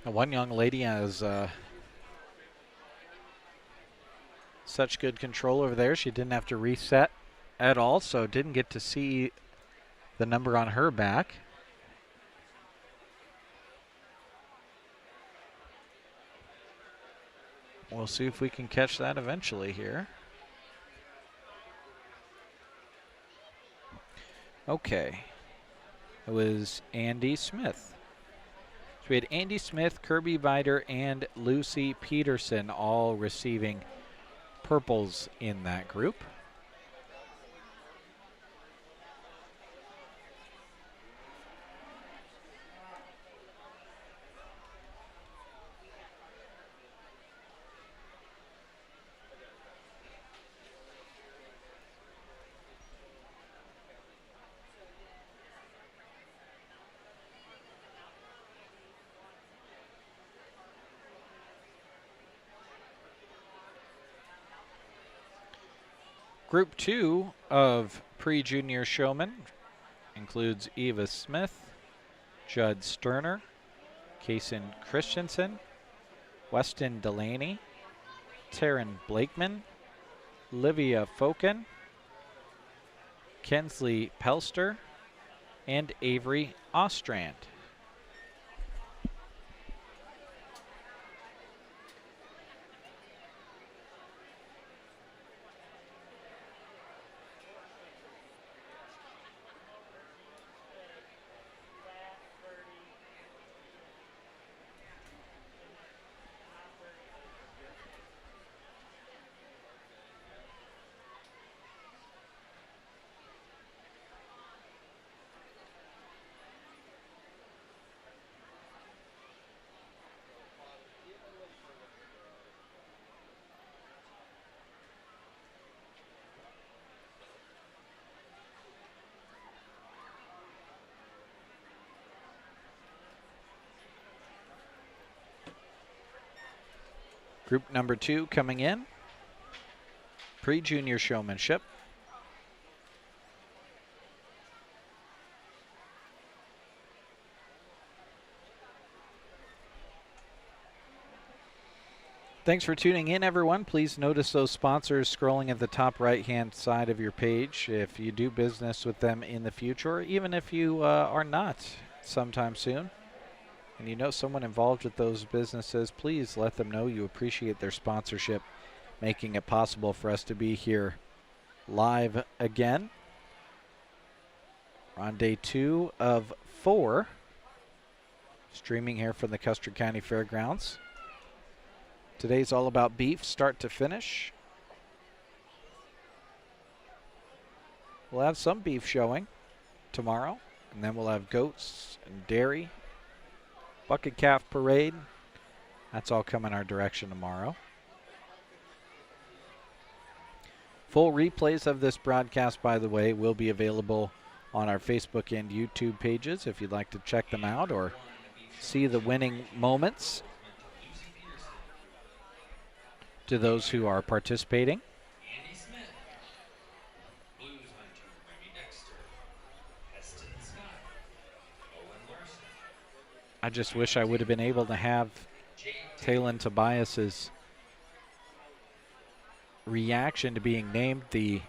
One young lady has such good control over there. She didn't have to reset at all, so didn't get to see the number on her back. We'll see if we can catch that eventually here. Okay. It was Andy Smith. So we had Andy Smith, Kirby Vider, and Lucy Peterson all receiving purples in that group. Group 2 of pre-junior showmen includes Eva Smith, Judd Sterner, Kason Christensen, Weston Delaney, Taryn Blakeman, Livia Foken, Kensley Pelster, and Avery Ostrand. Group number 2 coming in, pre-junior showmanship. Thanks for tuning in, everyone. Please notice those sponsors scrolling at the top right-hand side of your page. If you do business with them in the future, or even if you are not sometime soon, and you know someone involved with those businesses, please let them know you appreciate their sponsorship, making it possible for us to be here live again. We're on day 2 of 4, streaming here from the Custer County Fairgrounds. Today's all about beef, start to finish. We'll have some beef showing tomorrow, and then we'll have goats and dairy, bucket calf parade. That's all coming our direction tomorrow. Full replays of this broadcast, by the way, will be available on our Facebook and YouTube pages if you'd like to check them out or see the winning moments to those who are participating. Andy Smith, Blues Hunter, Remy Dexter, Heston Scott, Owen Larson, I just wish I would have been able to have Talon Tobias's reaction to being named the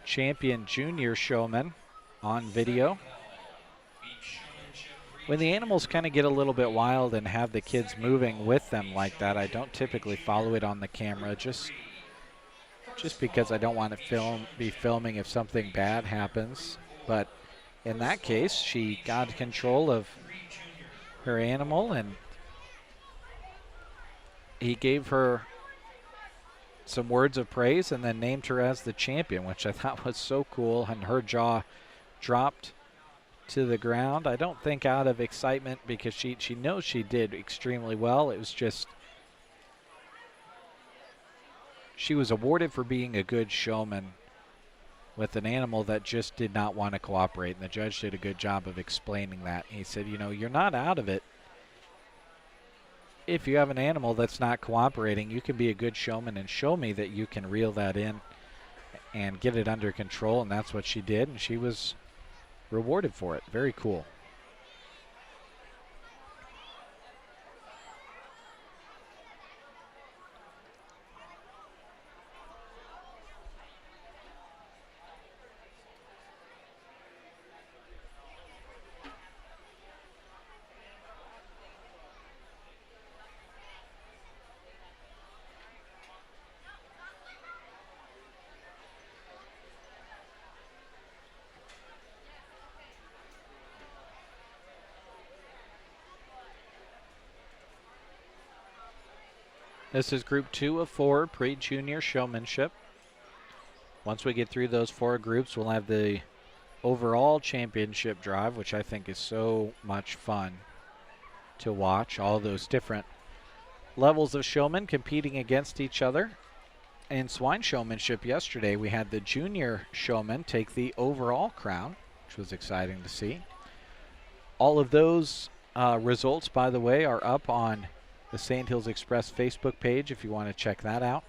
champion junior showman on video. When the animals kind of get a little bit wild and have the kids moving with them like that, I don't typically follow it on the camera just because I don't want to be filming if something bad happens. But in that case, she got control of her animal and he gave her some words of praise and then named her as the champion, which I thought was so cool, and her jaw dropped to the ground. I don't think out of excitement because she knows she did extremely well. It was just she was awarded for being a good showman with an animal that just did not want to cooperate, and the judge did a good job of explaining that. He said, you know, you're not out of it. If you have an animal that's not cooperating, you can be a good showman and show me that you can reel that in and get it under control, and that's what she did, and she was rewarded for it. Very cool. This is group 2 of 4, pre-junior showmanship. Once we get through those 4 groups, we'll have the overall championship drive, which I think is so much fun to watch. All those different levels of showmen competing against each other. In swine showmanship yesterday, we had the junior showman take the overall crown, which was exciting to see. All of those results, by the way, are up on the Sandhills Express Facebook page if you want to check that out.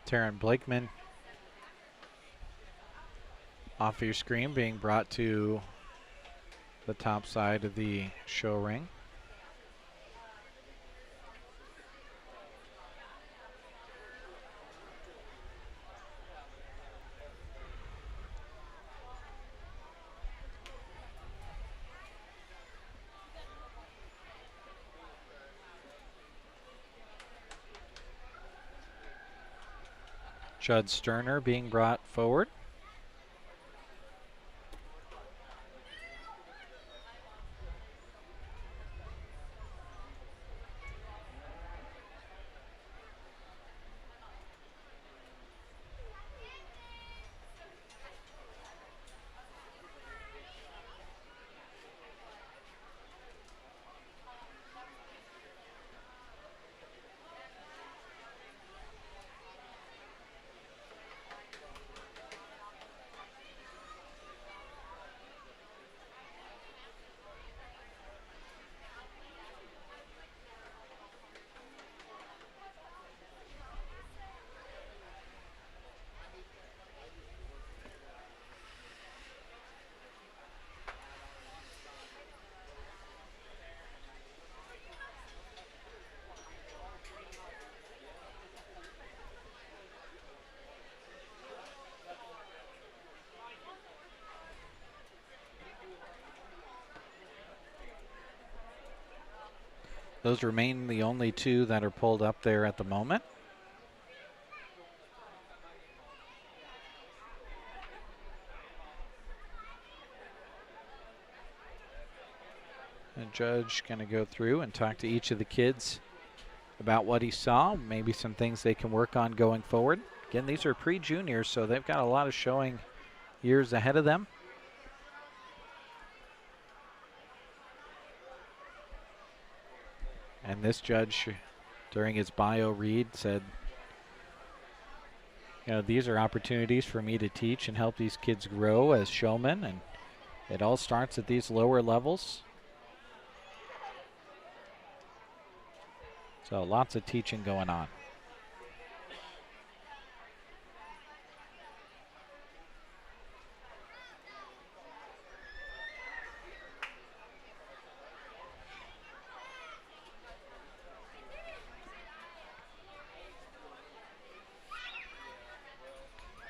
Taryn Blakeman off your screen being brought to the top side of the show ring. Judd Sterner being brought forward. Those remain the only two that are pulled up there at the moment. The judge going to go through and talk to each of the kids about what he saw, maybe some things they can work on going forward. Again, these are pre-juniors, so they've got a lot of showing years ahead of them. And this judge, during his bio read, said, you know, these are opportunities for me to teach and help these kids grow as showmen, and it all starts at these lower levels. So lots of teaching going on.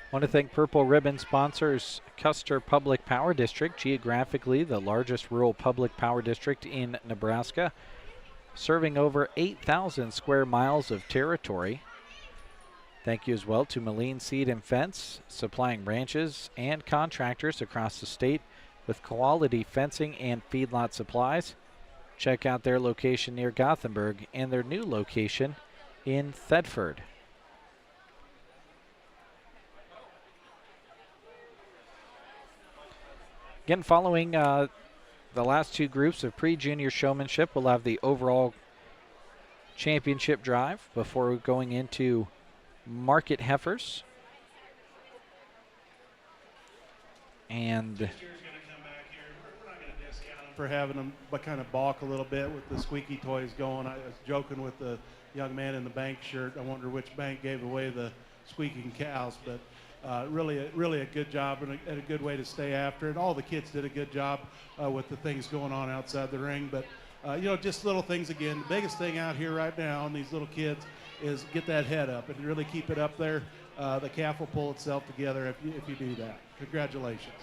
I want to thank Purple Ribbon sponsors Custer Public Power District, geographically the largest rural public power district in Nebraska, serving over 8,000 square miles of territory. Thank you as well to Moline Seed and Fence, supplying ranches and contractors across the state with quality fencing and feedlot supplies. Check out their location near Gothenburg and their new location in Thedford. Again, following the last two groups of pre-junior showmanship, we'll have the overall championship drive before going into market heifers. And for having them kind of balk a little bit with the squeaky toys going. I was joking with the young man in the bank shirt. I wonder which bank gave away the squeaking cows, but really a good job and a good way to stay after it. All the kids did a good job with the things going on outside the ring, but you know, just little things again. The biggest thing out here right now on these little kids is get that head up and really keep it up there. The calf will pull itself together if you do that. Congratulations.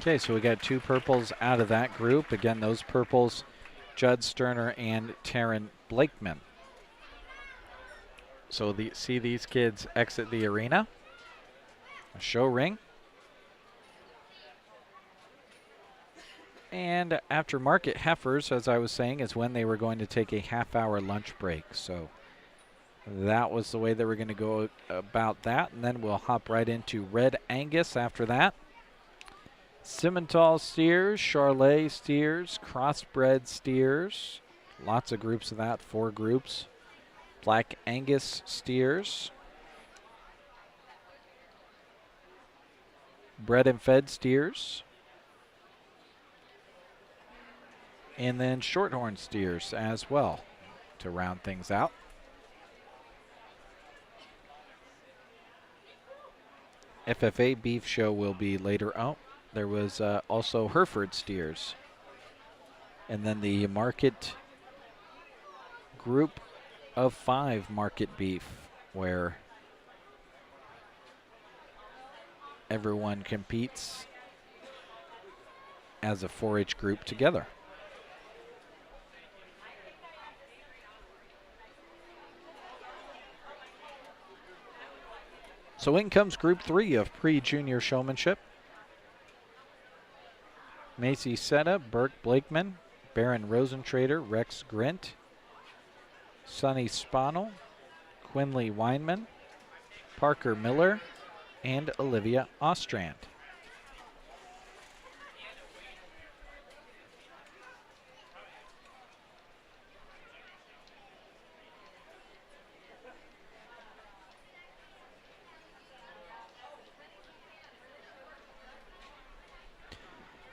okay, so we got two purples out of that group. Again, those purples, Judd Sterner and Taryn Blakeman. So see these kids exit the arena. A show ring. And after market heifers, as I was saying, is when they were going to take a half-hour lunch break. So that was the way they were going to go about that. And then we'll hop right into Red Angus after that. Simmental steers, Charolais steers, crossbred steers. Lots of groups of that, 4 groups. Black Angus steers. Bred and fed steers. And then shorthorn steers as well to round things out. FFA beef show will be later. Oh, there was also Hereford steers. And then the market group of 5 market beef, where everyone competes as a 4-H group together. So in comes Group 3 of pre-junior showmanship. Macy Setta, Burke Blakeman, Baron Rosentrader, Rex Grint, Sonny Spanel, Quinley Weinman, Parker Miller, and Olivia Ostrand.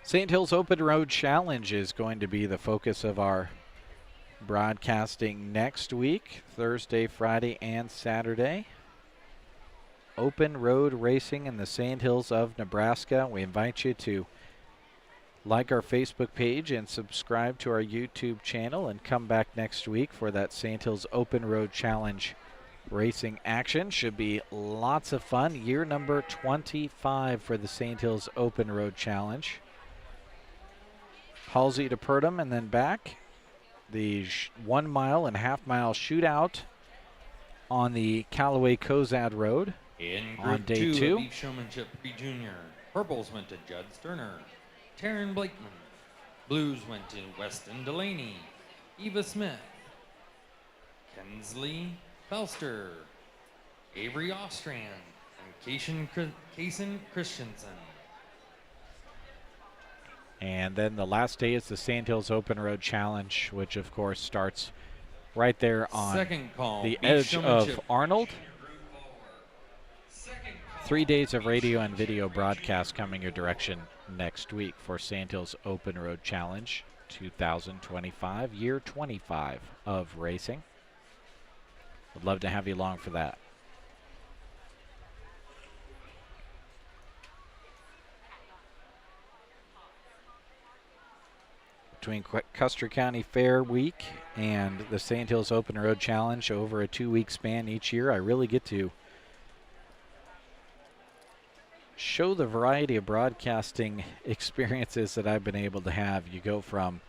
St. Hills Open Road Challenge is going to be the focus of our broadcasting next week, Thursday, Friday, and Saturday. Open road racing in the Sand Hills of Nebraska. We invite you to like our Facebook page and subscribe to our YouTube channel, and come back next week for that Sand Hills Open Road Challenge racing action. Should be lots of fun. Year number 25 for the Sand Hills Open Road Challenge. Halsey to Purdom and then back. The 1 mile and half-mile shootout on the Callaway-Cozad Road. In on Group day 2 2. of Beef Showmanship Pre-Junior, purples went to Judd Sterner, Taryn Blakeman. Blues went to Weston Delaney, Eva Smith, Kensley Felster, Avery Ostrand, and Kaysen Christensen. And then the last day is the Sand Hills Open Road Challenge, which of course starts right there on Second call, the Beef edge of Showmanship Arnold. Junior Group 4. Second call, 3 days of Beef radio and Showmanship video Pre-Junior broadcasts coming your Group 4. direction next week for Sand Hills Open Road Challenge 2025, year 25 of racing. Would love to have you along for that. Between Custer County Fair Week and the Sand Hills Open Road Challenge over a 2-week span each year, I really get to show the variety of broadcasting experiences that I've been able to have. You go from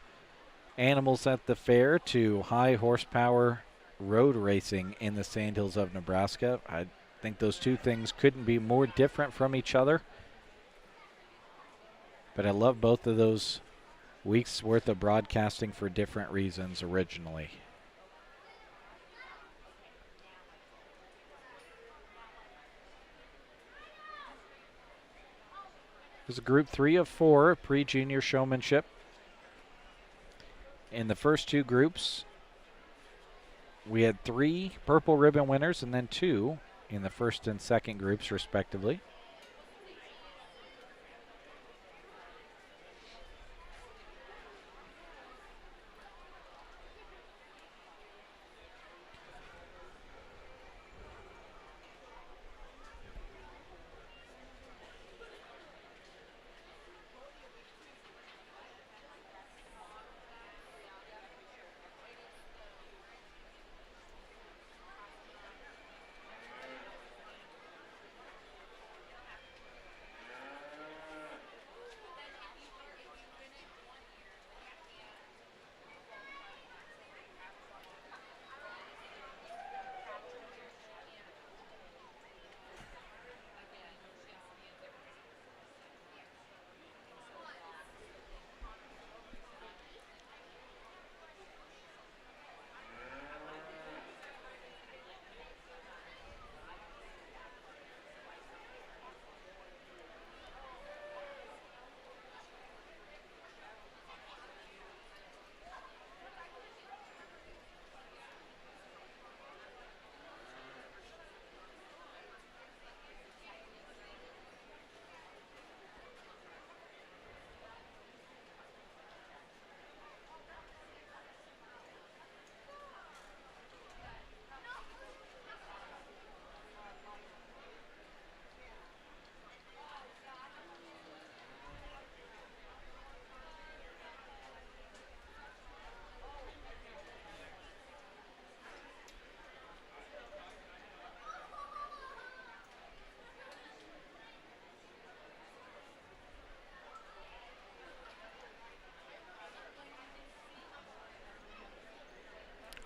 animals at the fair to high horsepower road racing in the Sand Hills of Nebraska. I think those two things couldn't be more different from each other. But I love both of those weeks worth of broadcasting for different reasons originally. This is a group 3 of 4 pre-junior showmanship. In the first 2 groups, we had 3 purple ribbon winners and then 2 in the first and second groups respectively.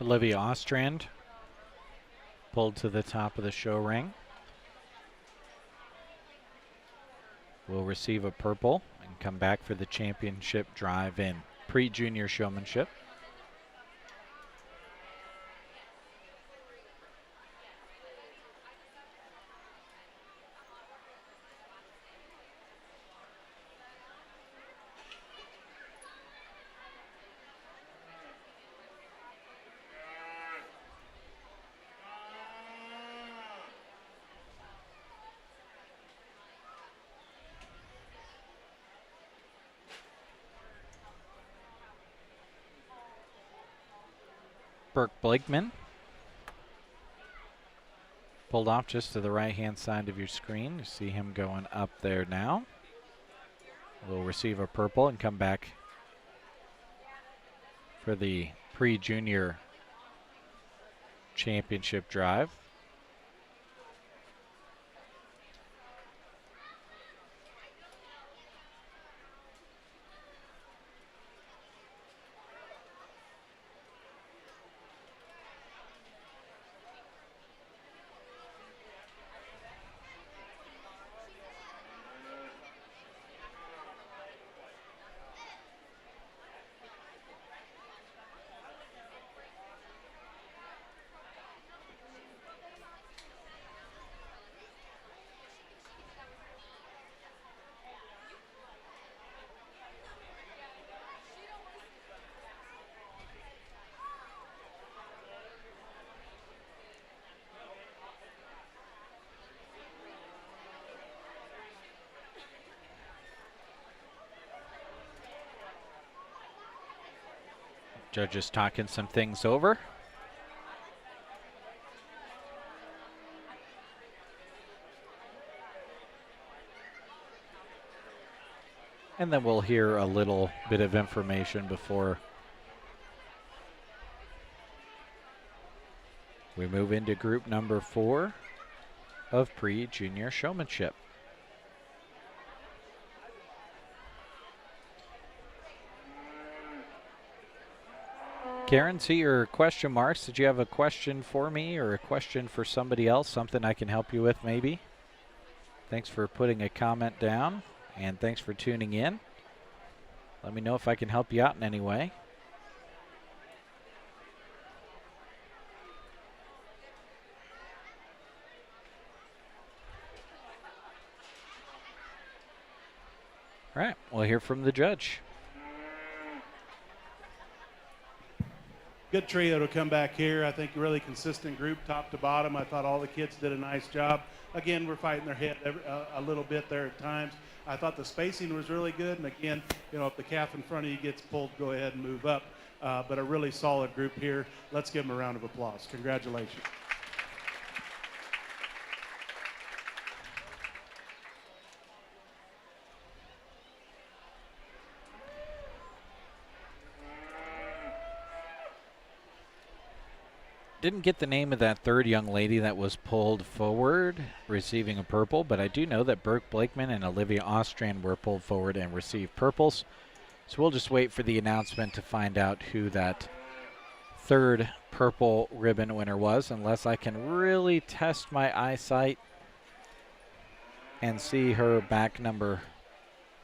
Olivia Ostrand pulled to the top of the show ring. Will receive a purple and come back for the championship drive in pre-junior showmanship. Burke Blakeman pulled off just to the right-hand side of your screen. You see him going up there now. Will receive a purple and come back for the pre-junior championship drive. Judges talking some things over. And then we'll hear a little bit of information before we move into group number 4 of pre-junior showmanship. Karen, see your question marks. Did you have a question for me or a question for somebody else? Something I can help you with maybe? Thanks for putting a comment down, and thanks for tuning in. Let me know if I can help you out in any way. All right, we'll hear from the judge. Good trio to come back here. I think a really consistent group, top to bottom. I thought all the kids did a nice job. Again, we're fighting their head a little bit there at times. I thought the spacing was really good. And again, you know, if the calf in front of you gets pulled, go ahead and move up. But a really solid group here. Let's give them a round of applause. Congratulations. Didn't get the name of that third young lady that was pulled forward, receiving a purple, but I do know that Burke Blakeman and Olivia Ostrand were pulled forward and received purples. So we'll just wait for the announcement to find out who that third purple ribbon winner was, unless I can really test my eyesight and see her back number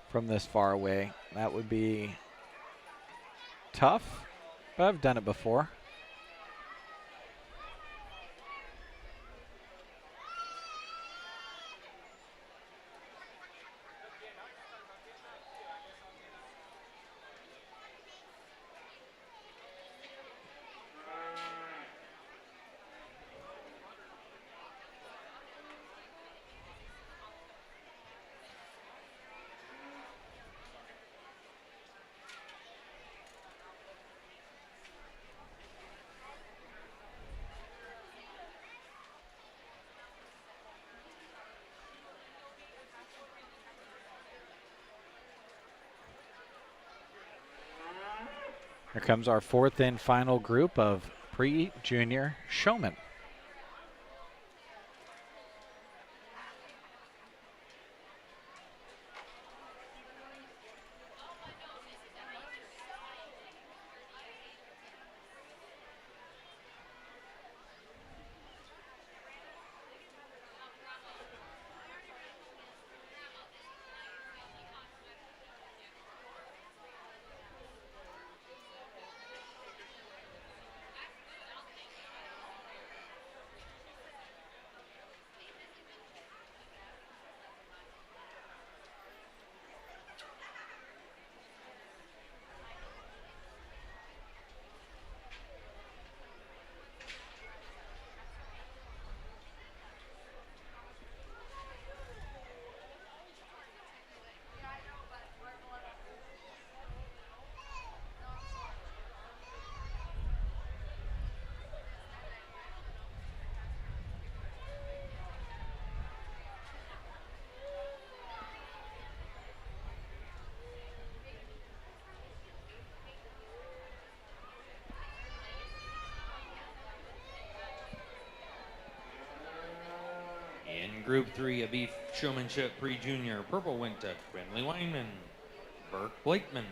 from this far away. That would be tough, but I've done it before. Here comes our fourth and final group of pre-junior showmen. Group 3 of Beef Showmanship Pre-Junior. Purple went to Quinley Weinman, Burke Blakeman,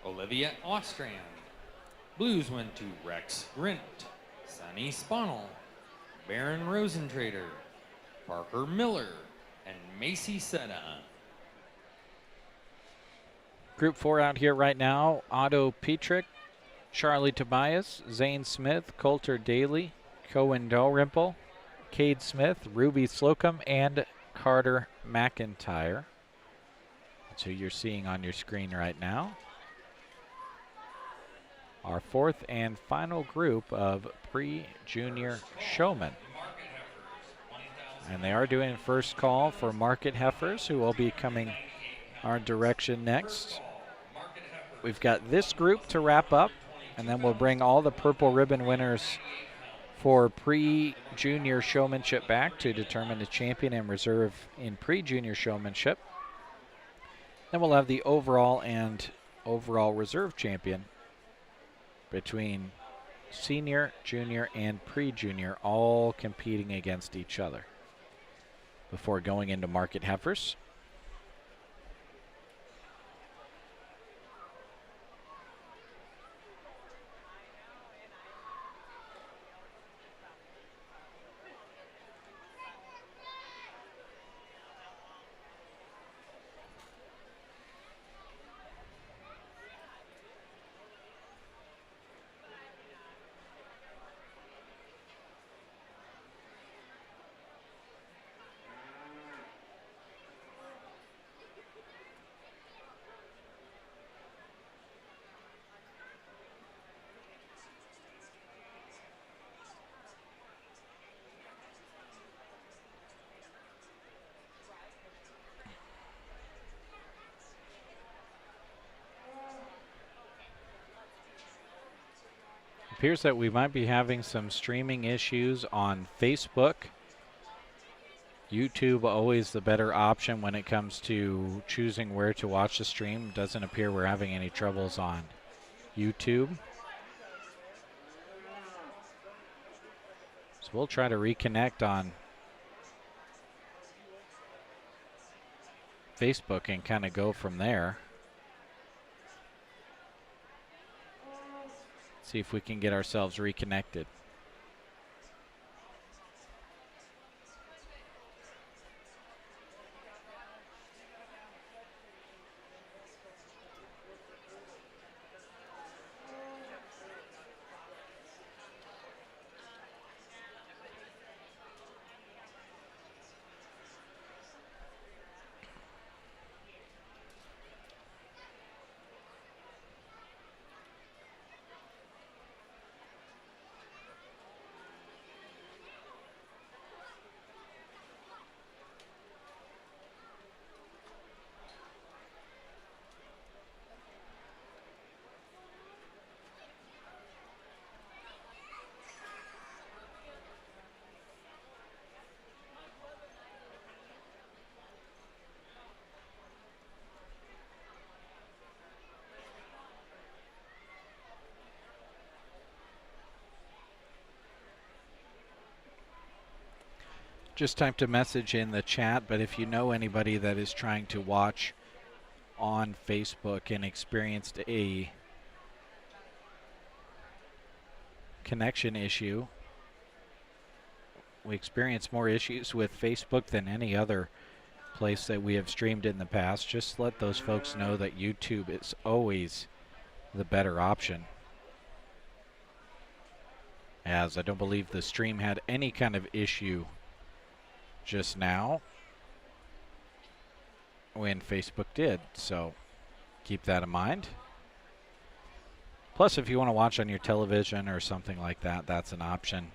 Olivia Ostrand. Blues went to Rex Grint, Sonny Sponnell, Baron Rosentrader, Parker Miller, and Macy Seta. Group 4 out here right now, Otto Petrick, Charlie Tobias, Zane Smith, Coulter Daly, Cohen Dalrymple, Cade Smith, Ruby Slocum, and Carter McIntyre. That's who you're seeing on your screen right now. Our fourth and final group of pre-junior showmen. And they are doing first call for market heifers, who will be coming our direction next. We've got this group to wrap up, and then we'll bring all the purple ribbon winners for pre-junior showmanship back to determine the champion and reserve in pre-junior showmanship. Then we'll have the overall and overall reserve champion between senior, junior, and pre-junior, all competing against each other before going into market heifers. Appears that we might be having some streaming issues on Facebook. YouTube, always the better option when it comes to choosing where to watch the stream. Doesn't appear we're having any troubles on YouTube. So we'll try to reconnect on Facebook and kind of go from there. See if we can get ourselves reconnected. Just typed a message in the chat, but if you know anybody that is trying to watch on Facebook and experienced a connection issue, we experience more issues with Facebook than any other place that we have streamed in the past. Just let those folks know that YouTube is always the better option, as I don't believe the stream had any kind of issue just now when Facebook did, so keep that in mind. Plus, if you want to watch on your television or something like that, that's an option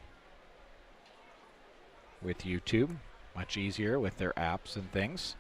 with YouTube. Much easier with their apps and things.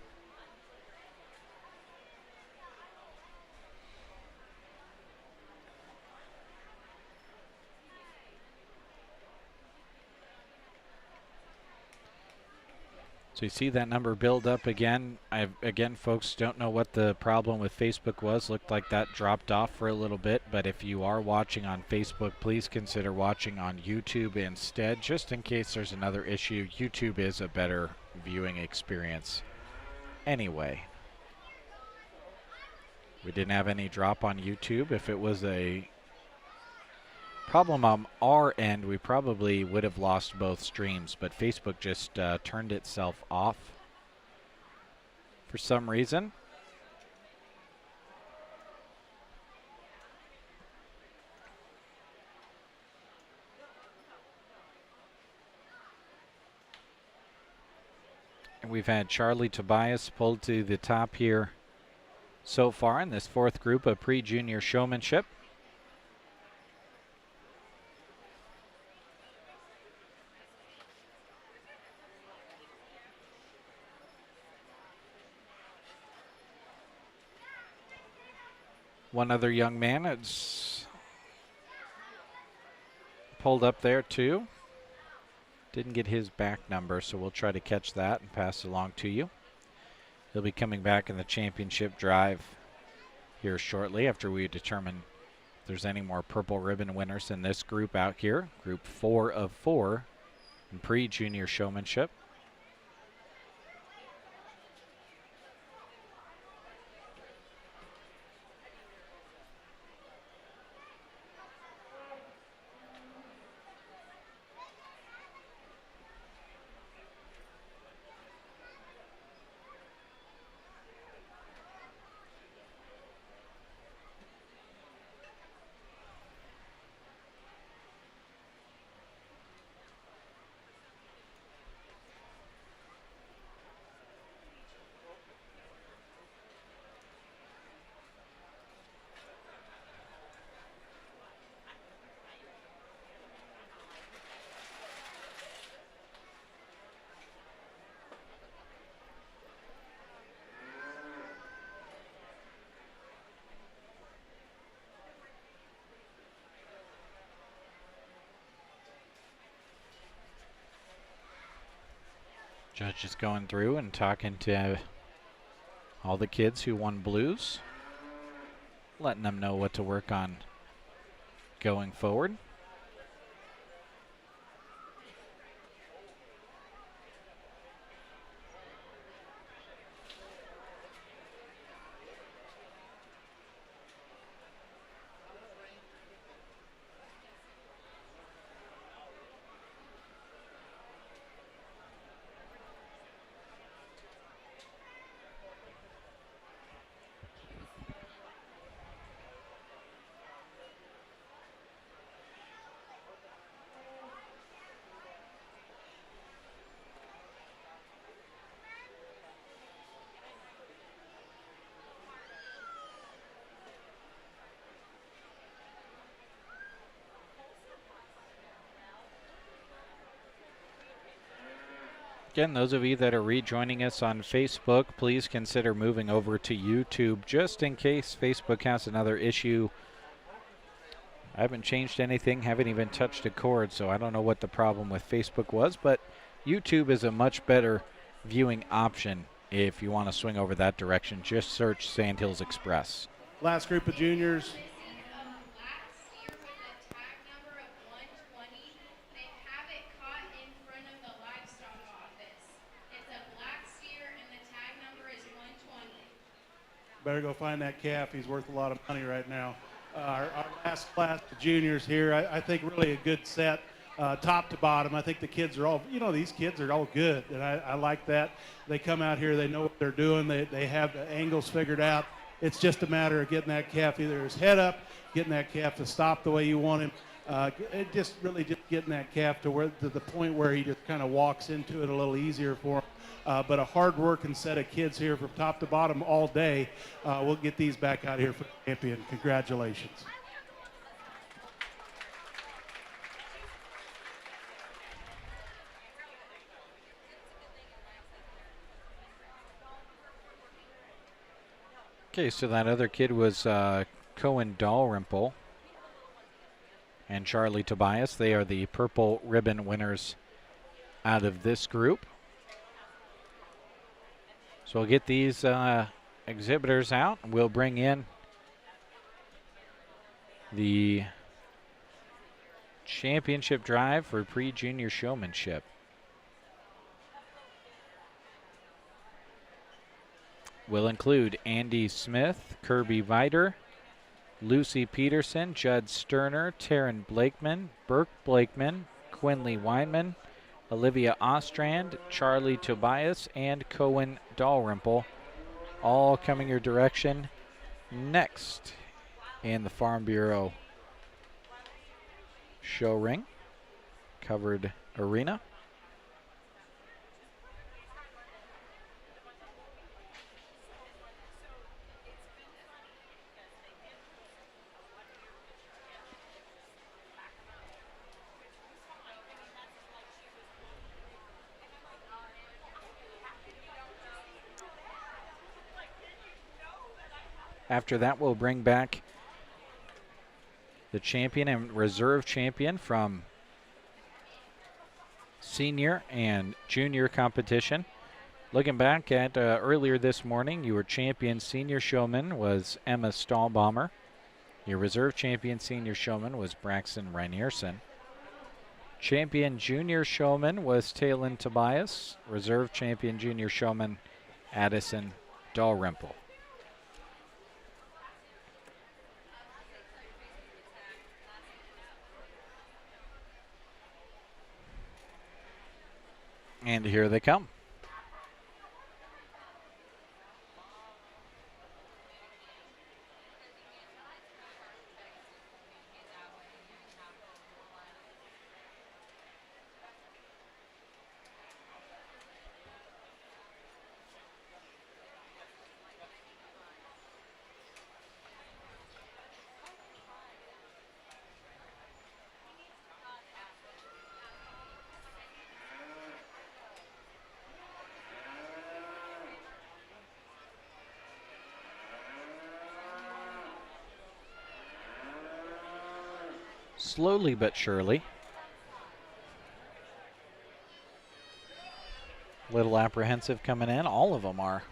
So you see that number build up again. Again, folks, don't know what the problem with Facebook was. Looked like that dropped off for a little bit, but if you are watching on Facebook, please consider watching on YouTube instead, just in case there's another issue. YouTube is a better viewing experience anyway. We didn't have any drop on YouTube. If it was a problem on our end, we probably would have lost both streams, but Facebook just turned itself off for some reason. And we've had Charlie Tobias pulled to the top here so far in this fourth group of pre-junior showmanship. One other young man is pulled up there too. Didn't get his back number, so we'll try to catch that and pass it along to you. He'll be coming back in the championship drive here shortly after we determine if there's any more purple ribbon winners in this group out here. Group 4 of 4 in pre-junior showmanship. Judge is going through and talking to all the kids who won blues, letting them know what to work on going forward. Again, those of you that are rejoining us on Facebook, please consider moving over to YouTube just in case Facebook has another issue. I haven't changed anything, haven't even touched a cord, so I don't know what the problem with Facebook was, but YouTube is a much better viewing option if you want to swing over that direction. Just search Sandhills Express. Last group of juniors. Better go find that calf. He's worth a lot of money right now. Our last class of juniors here, I think really a good set, top to bottom. I think the kids are all, these kids are all good, and I like that. They come out here, they know what they're doing, they have the angles figured out. It's just a matter of getting that calf either his head up, getting that calf to stop the way you want him. Just getting that calf to the point where he just kind of walks into it a little easier for him. But a hard-working set of kids here from top to bottom all day. We'll get these back out here for the champion. Congratulations. Okay, so that other kid was Cohen Dalrymple and Charlie Tobias. They are the purple ribbon winners out of this group. So we'll get these exhibitors out. We'll bring in the championship drive for pre-junior showmanship. will include Andy Smith, Kirby Viter, Lucy Peterson, Judd Sterner, Taryn Blakeman, Burke Blakeman, Quinley Weinman, Olivia Ostrand, Charlie Tobias, and Cohen Dalrymple, all coming your direction next in the Farm Bureau show ring, covered arena. After that, we'll bring back the champion and reserve champion from senior and junior competition. Looking back at earlier this morning, your champion senior showman was Emma Stahlbaumer. Your reserve champion senior showman was Braxton Reinierson. Champion junior showman was Talon Tobias. Reserve champion junior showman Addison Dalrymple. And here they come. Slowly but surely. Little apprehensive coming in. All of them are.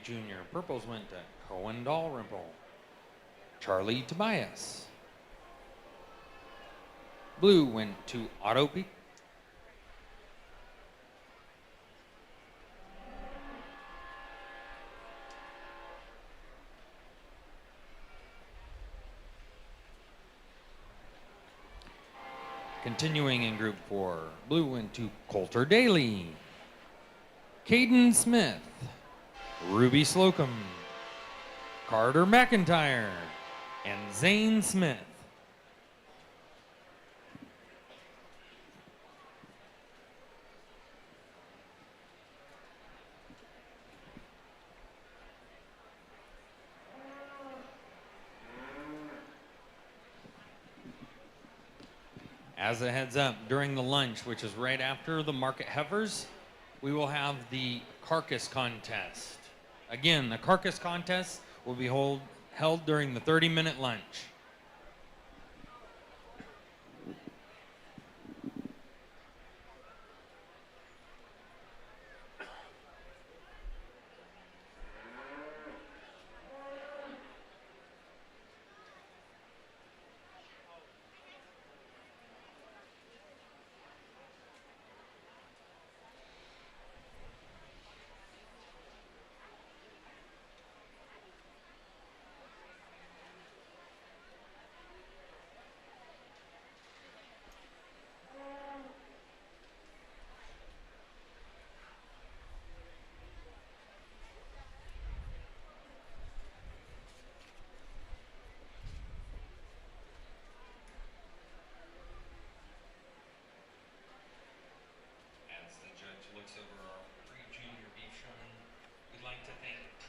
Junior. Purples went to Cohen Dalrymple, Charlie Tobias. Blue went to Otto Peak. Continuing in Group 4, blue went to Coulter Daly, Caden Smith, Ruby Slocum, Carter McIntyre, and Zane Smith. As a heads up, during the lunch, which is right after the market heifers, we will have the carcass contest. Again, the carcass contest will be held during the 30-minute lunch.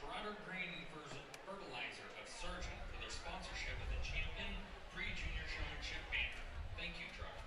Trotter Grain Fertilizer of Sargent for their sponsorship of the Champion Pre-Junior Showmanship banner. Thank you, Trotter.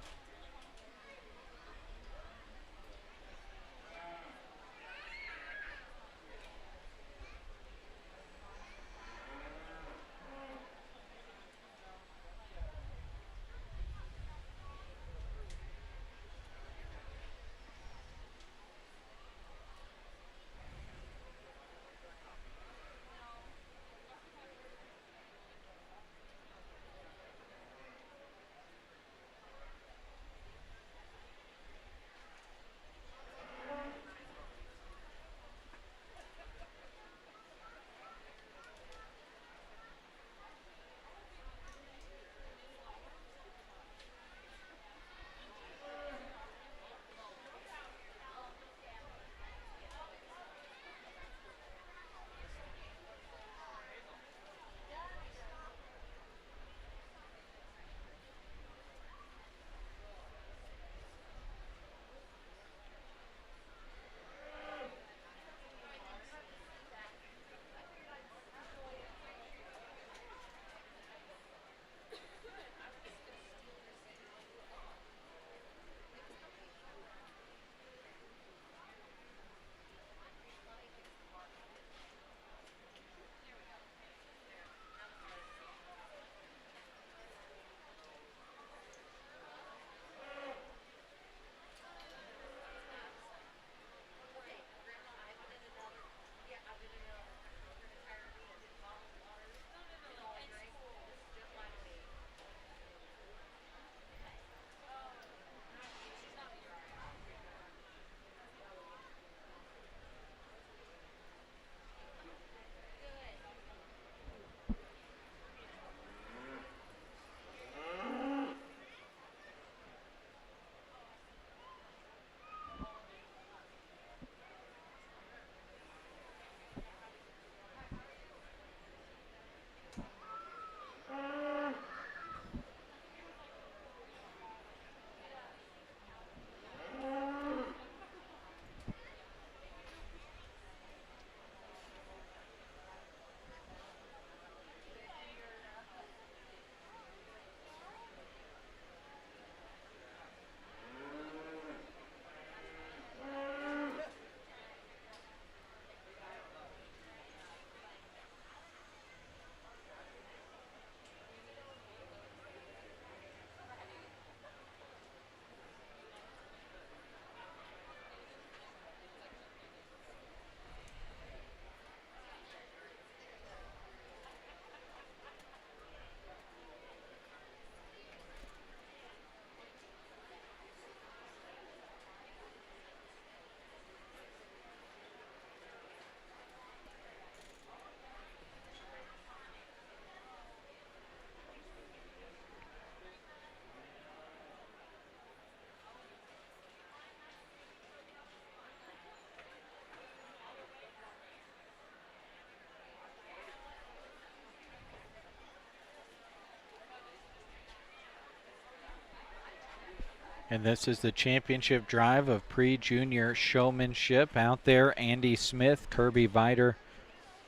And this is the championship drive of pre-junior showmanship. Out there, Andy Smith, Kirby Viter,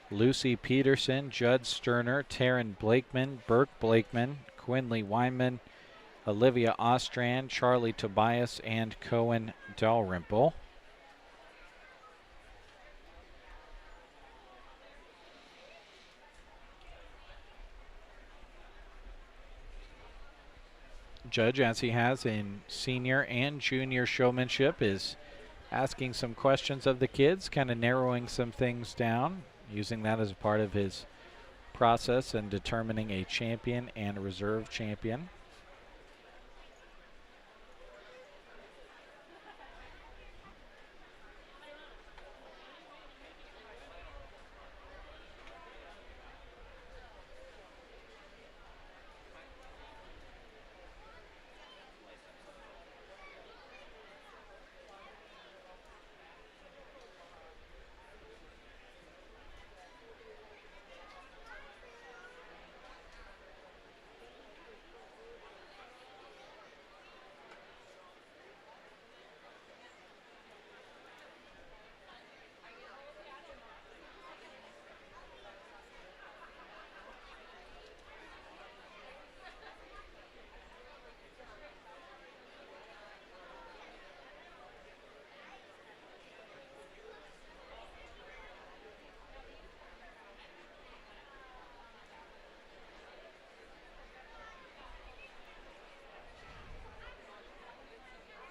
Lucy Peterson, Judd Sterner, Taryn Blakeman, Burke Blakeman, Quinley Weinman, Olivia Ostrand, Charlie Tobias, and Cohen Dalrymple. Judge, as he has in senior and junior showmanship, is asking some questions of the kids, kind of narrowing some things down, using that as a part of his process and determining a champion and a reserve champion.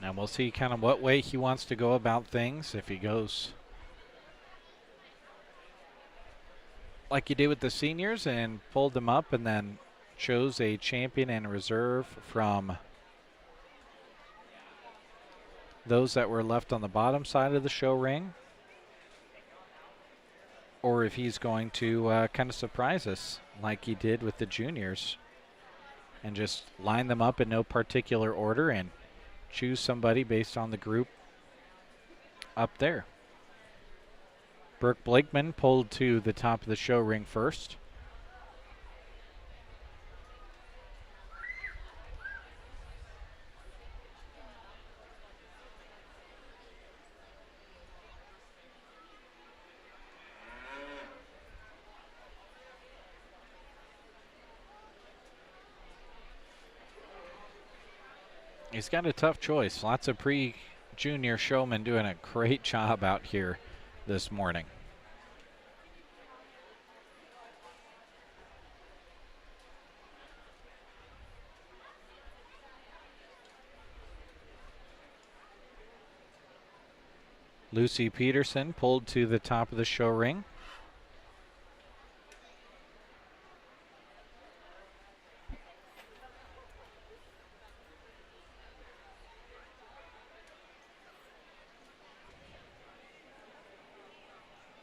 And we'll see kind of what way he wants to go about things. If he goes like he did with the seniors and pulled them up and then chose a champion and reserve from those that were left on the bottom side of the show ring, or if he's going to kind of surprise us like he did with the juniors and just line them up in no particular order and choose somebody based on the group up there. Brooke Blakeman pulled to the top of the show ring first. He's got a tough choice. Lots of pre-junior showmen doing a great job out here this morning. Lucy Peterson pulled to the top of the show ring.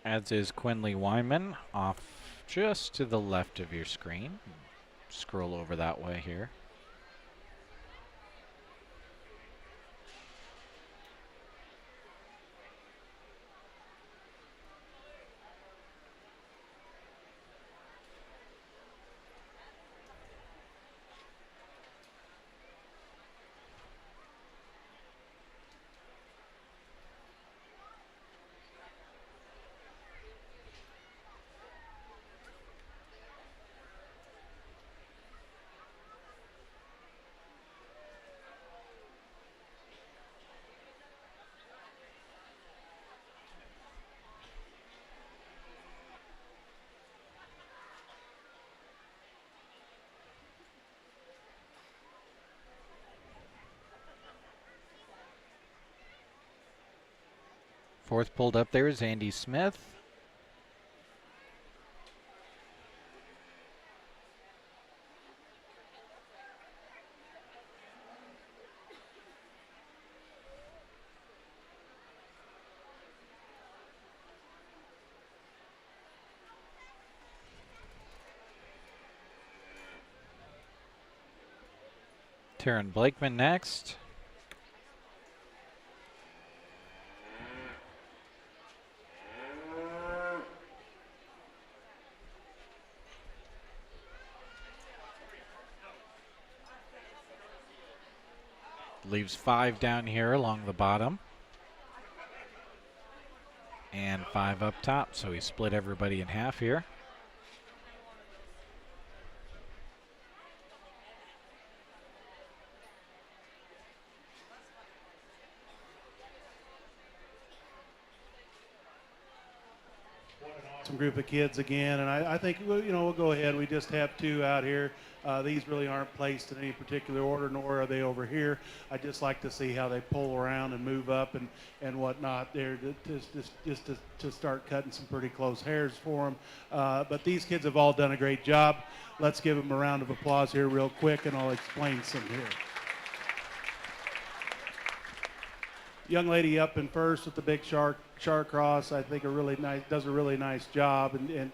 As is Quinley Wyman, off just to the left of your screen. Scroll over that way here. Fourth pulled up there is Andy Smith. Taryn Blakeman next. Leaves 5 down here along the bottom. And 5 up top, so he split everybody in half here. Some group of kids again, and I think we'll go ahead. We just have 2 out here. These really aren't placed in any particular order, nor are they over here. I just like to see how they pull around and move up and whatnot there, just to start cutting some pretty close hairs for them. But these kids have all done a great job. Let's give them a round of applause here real quick, and I'll explain some here. Young lady up in first with the big shark cross, I think does a really nice job, and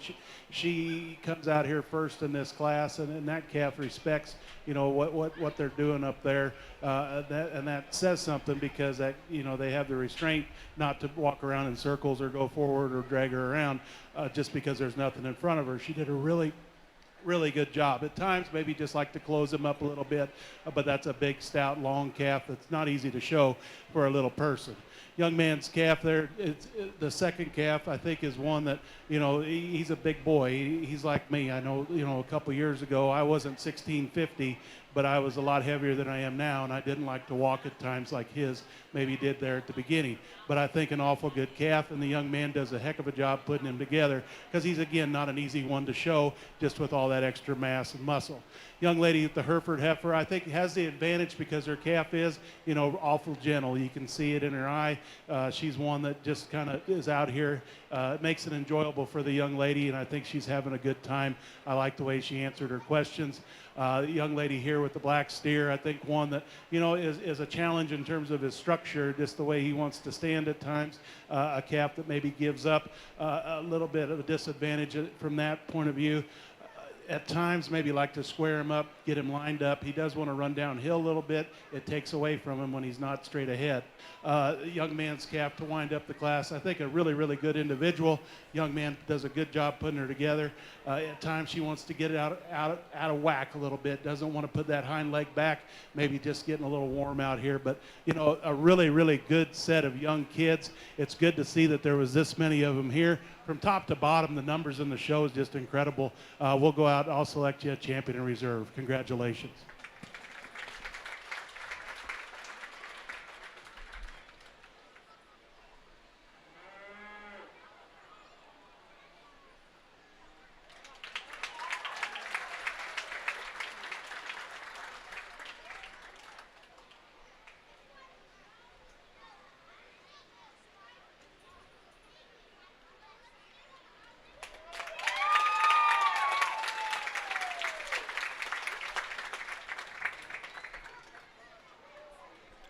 she comes out here first in this class, and that calf respects what they're doing up there, and that says something, because that they have the restraint not to walk around in circles or go forward or drag her around just because there's nothing in front of her. She did a really good job. At times, maybe just like to close them up a little bit, but that's a big, stout, long calf that's not easy to show for a little person. Young man's calf there, the second calf, I think, is one that, he's a big boy. He's like me. I know, a couple years ago, I wasn't 1650, but I was a lot heavier than I am now, and I didn't like to walk at times like his maybe did there at the beginning. But I think an awful good calf, and the young man does a heck of a job putting him together, because he's, again, not an easy one to show just with all that extra mass and muscle. young lady at the Hereford Heifer, I think has the advantage because her calf is, awful gentle. You can see it in her eye. She's one that just kind of is out here. It makes it enjoyable for the young lady, and I think she's having a good time. I like the way she answered her questions. The young lady here with the black steer, I think one that, is a challenge in terms of his structure, just the way he wants to stand at times. A calf that maybe gives up a little bit of a disadvantage from that point of view. At times, maybe like to square him up, get him lined up. He does want to run downhill a little bit. It takes away from him when he's not straight ahead. Young man's calf to wind up the class. I think a really, really good individual. Young man does a good job putting her together. At times, she wants to get it out of whack a little bit. Doesn't want to put that hind leg back. Maybe just getting a little warm out here. But, a really, really good set of young kids. It's good to see that there was this many of them here. From top to bottom, the numbers in the show is just incredible. We'll go out. I'll select you a champion in reserve. Congratulations.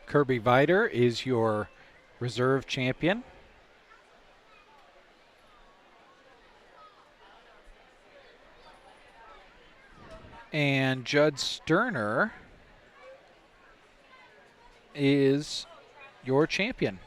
Kirby Viter is your reserve champion. And Judd Sterner is your champion.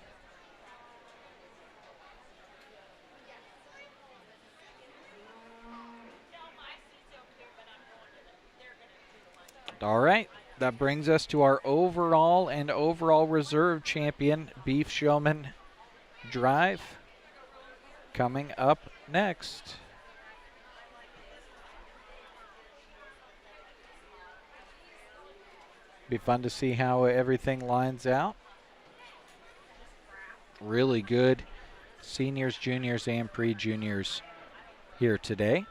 All right, that brings us to our overall and overall reserve champion, Beef Showman Drive, coming up next. Be fun to see how everything lines out. Really good seniors, juniors, and pre-juniors here today.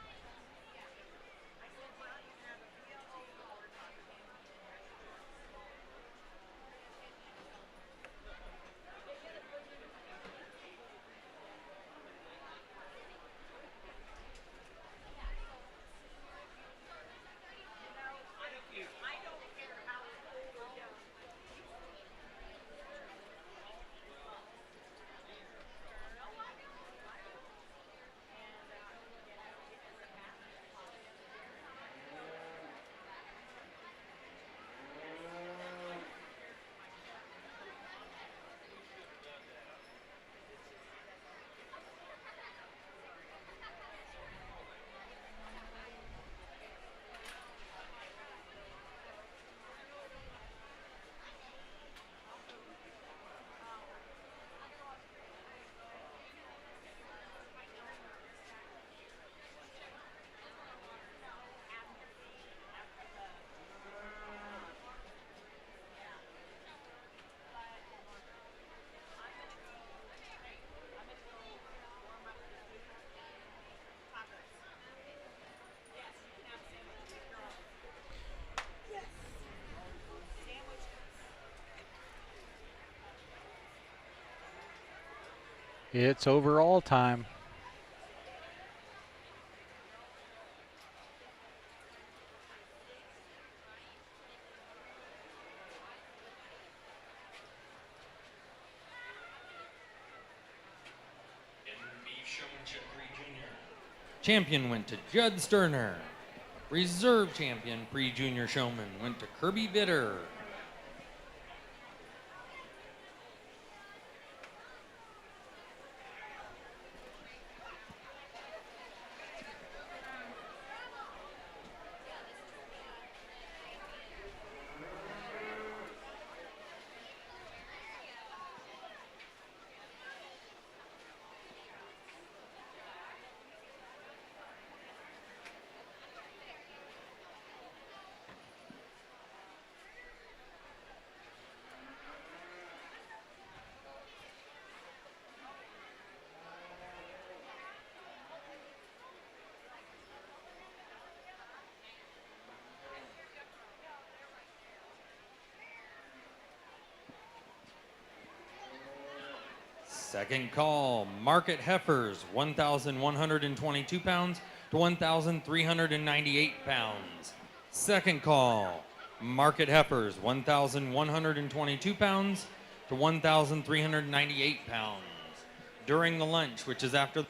It's overall time. Champion went to Judd Sterner. Reserve champion pre-junior showman went to Kirby Bitter. Second call, market heifers, 1,122 pounds to 1,398 pounds. Second call, market heifers, 1,122 pounds to 1,398 pounds. During the lunch, which is after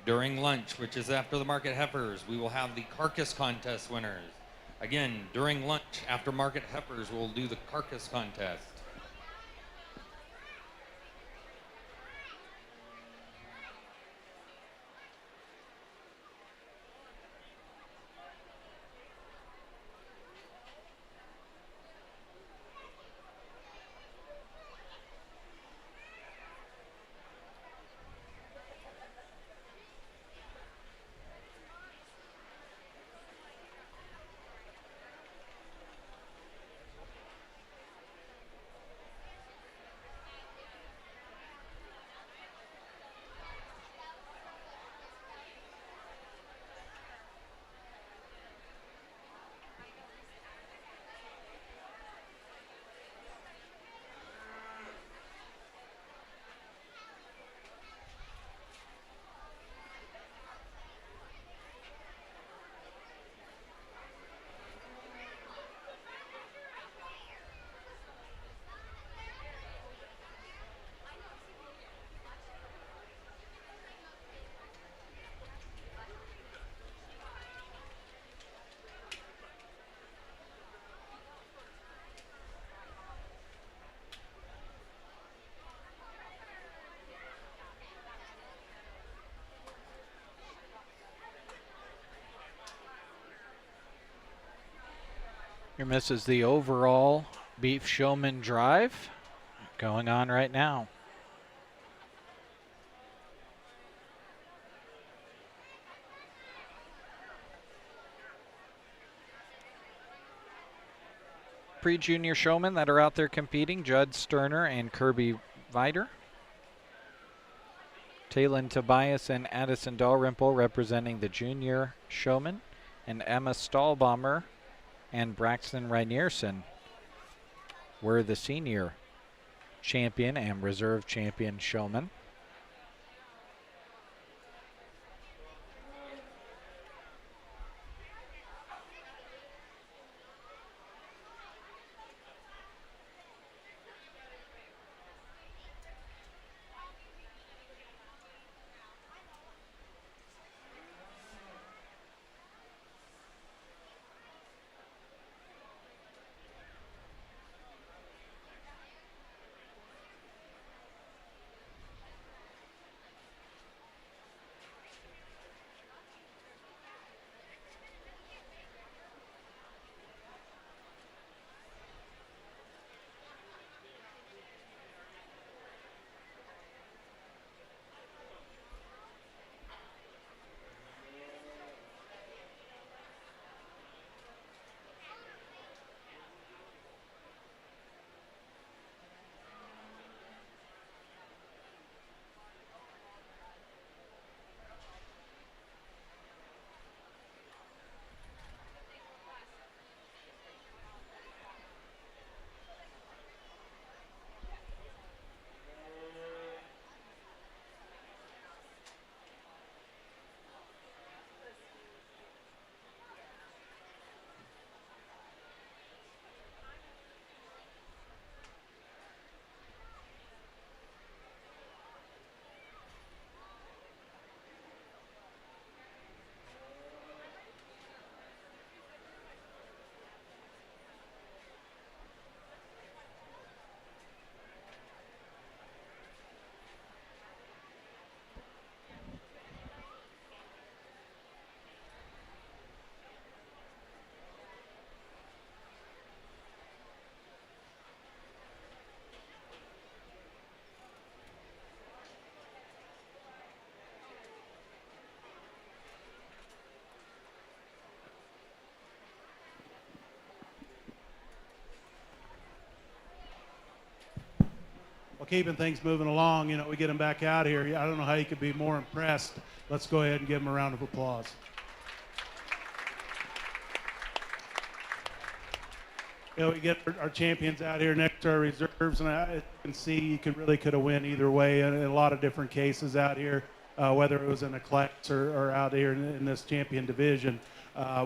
During lunch, which is after the market heifers, we will have the carcass contest winners. Again, during lunch, after market heifers, we'll do the carcass contest. Here misses the overall Beef Showman drive going on right now. Pre-junior showmen that are out there competing, Judd Sterner and Kirby Vider. Talon Tobias and Addison Dalrymple representing the junior showmen, and Emma Stahlbaumer and Braxton Reinierson were the senior champion and reserve champion showmen. keeping things moving along, we get them back out here. I don't know how you could be more impressed. Let's go ahead and give them a round of applause. We get our champions out here next to our reserves, and I can see you could have win either way in a lot of different cases out here, whether it was in a class or out here in this champion division.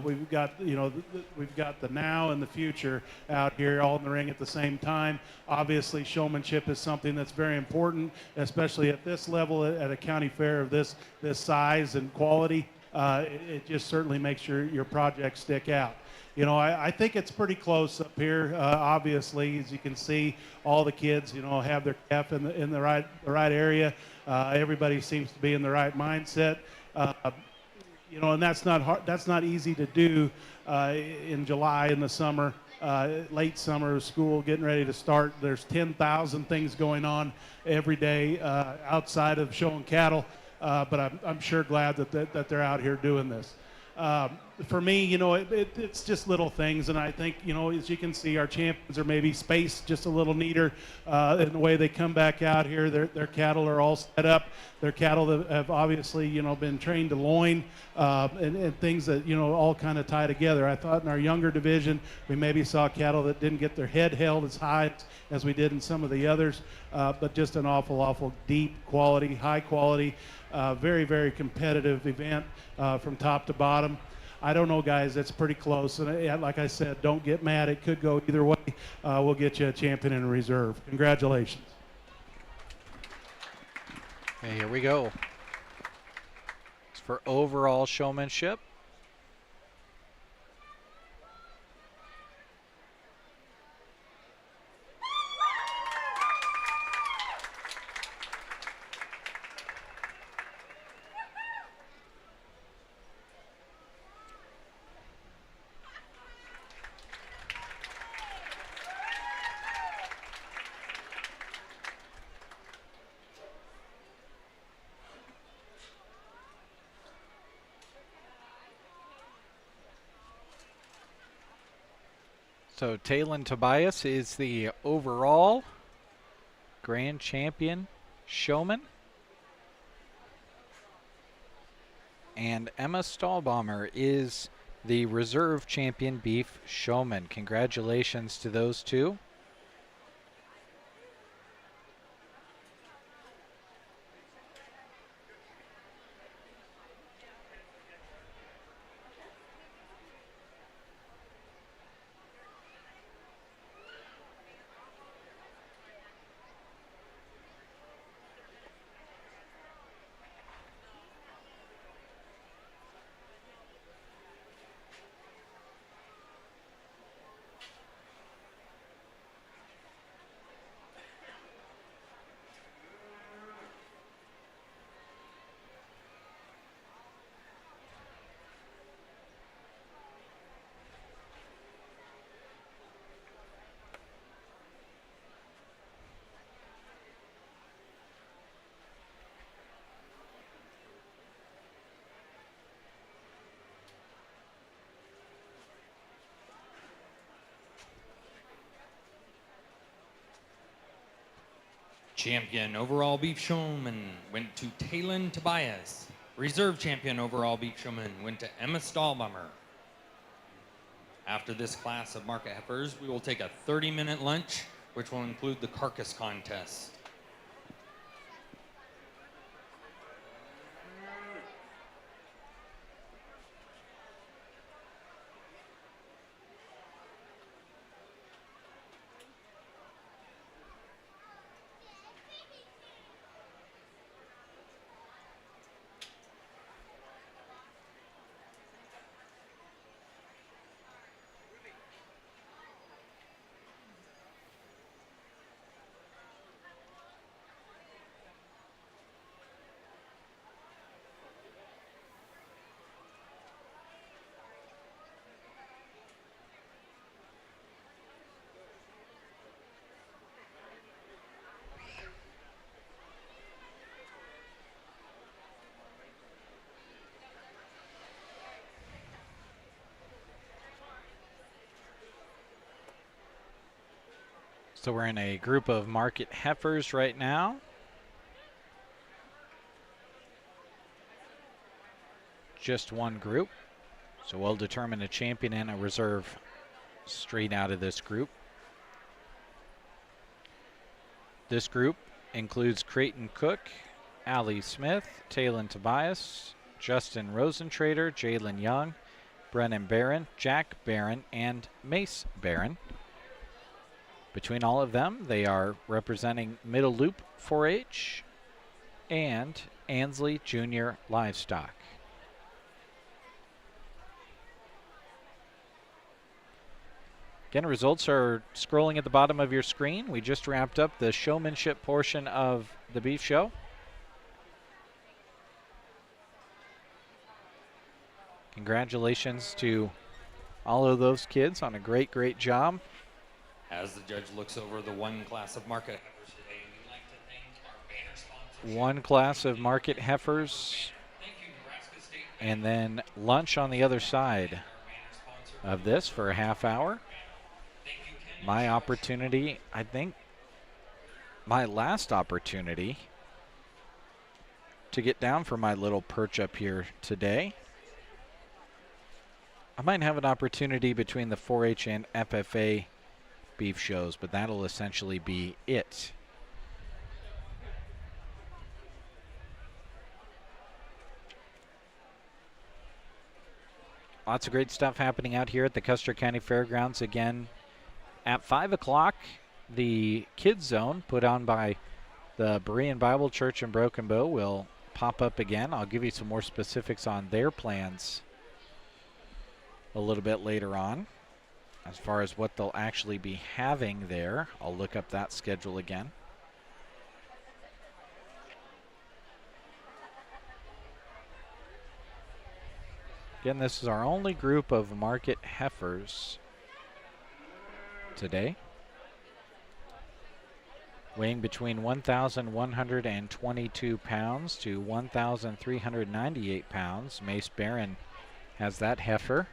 We've got we've got the now and the future out here all in the ring at the same time. Obviously, showmanship is something that's very important, especially at this level at a county fair of this size and quality. It just certainly makes your projects stick out. I think it's pretty close up here. Obviously, as you can see, all the kids, have their calf in the right area. Everybody seems to be in the right mindset. And that's not hard, that's not easy to do in July in the summer, late summer, school getting ready to start. There's 10,000 things going on every day outside of showing cattle, but I'm sure glad that they're out here doing this. For me, it's just little things, and I think, as you can see, our champions are maybe spaced just a little neater in the way they come back out here. Their cattle are all set up. They're cattle that have obviously, been trained to loin and things that, all kind of tie together. I thought in our younger division, we maybe saw cattle that didn't get their head held as high as we did in some of the others, but just an awful deep quality, high quality, very, very competitive event from top to bottom. I don't know, guys. It's pretty close. And like I said, don't get mad. It could go either way. We'll get you a champion in a reserve. Congratulations. Okay, here we go. It's for overall showmanship. So Talon Tobias is the overall grand champion showman. And Emma Stahlbaumer is the reserve champion beef showman. Congratulations to those two. Champion overall beef showman went to Talon Tobias. Reserve champion overall beef showman went to Emma Stahlbaumer. After this class of market heifers, we will take a 30-minute lunch, which will include the carcass contest. So we're in a group of market heifers right now. Just one group. So we'll determine a champion and a reserve straight out of this group. This group includes Creighton Cook, Allie Smith, Taylon Tobias, Justin Rosentrader, Jalen Young, Brennan Barron, Jack Barron, and Mace Barron. Between all of them, they are representing Middle Loop 4-H and Ansley Junior Livestock. Again, results are scrolling at the bottom of your screen. We just wrapped up the showmanship portion of the beef show. Congratulations to all of those kids on a great job. As the judge looks over the one class of market heifers today, we'd like to thank our banner sponsors. One class of market heifers, Thank you, Nebraska State. and then lunch on the other side of this for a half hour. My opportunity, I think, my last opportunity to get down for my little perch up here today. I might have an opportunity between the 4-H and FFA beef shows, but that'll essentially be it. Lots of great stuff happening out here at the Custer County Fairgrounds. Again, at 5 o'clock, the Kids Zone put on by the Berean Bible Church in Broken Bow will pop up again. I'll give you some more specifics on their plans a little bit later on. As far as what they'll actually be having there, I'll look up that schedule again. Again, this is our only group of market heifers today, weighing between 1,122 pounds to 1,398 pounds. Mace Barron has that heifer.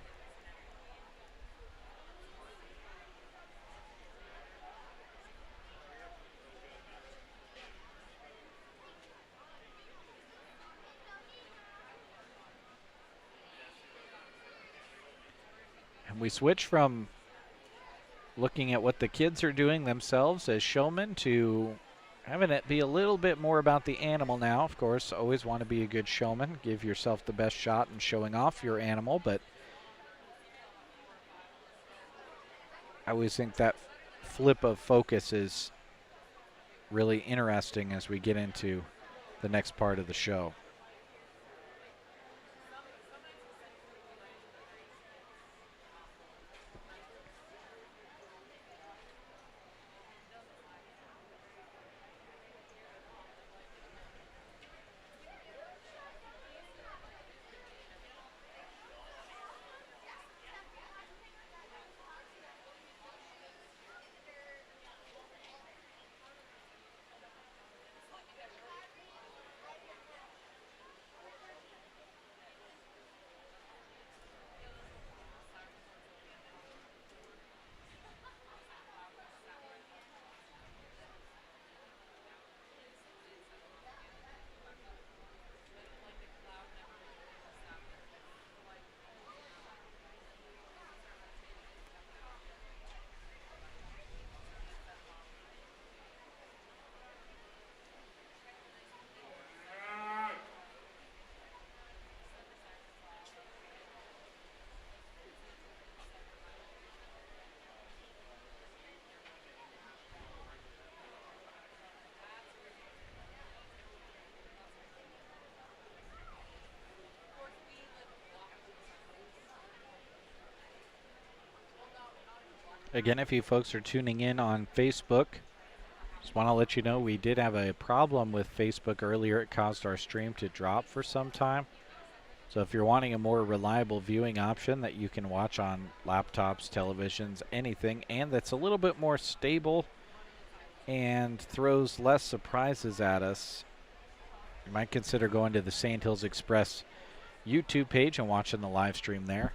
And we switch from looking at what the kids are doing themselves as showmen to having it be a little bit more about the animal now. Of course, always want to be a good showman, give yourself the best shot in showing off your animal, but I always think that flip of focus is really interesting as we get into the next part of the show. Again, if you folks are tuning in on Facebook, just want to let you know we did have a problem with Facebook earlier. It caused our stream to drop for some time. So if you're wanting a more reliable viewing option that you can watch on laptops, televisions, anything, and that's a little bit more stable and throws less surprises at us, you might consider going to the Sand Hills Express YouTube page and watching the live stream there.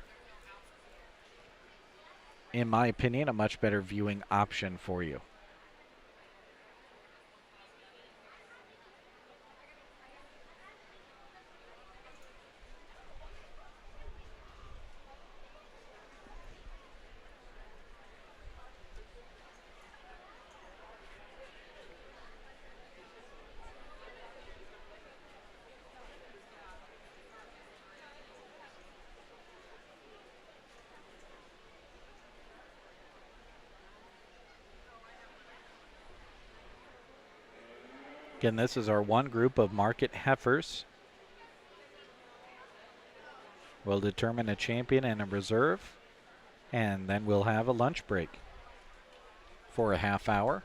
In my opinion, a much better viewing option for you. Again, this is our one group of market heifers. We'll determine a champion and a reserve, and then we'll have a lunch break for a half hour.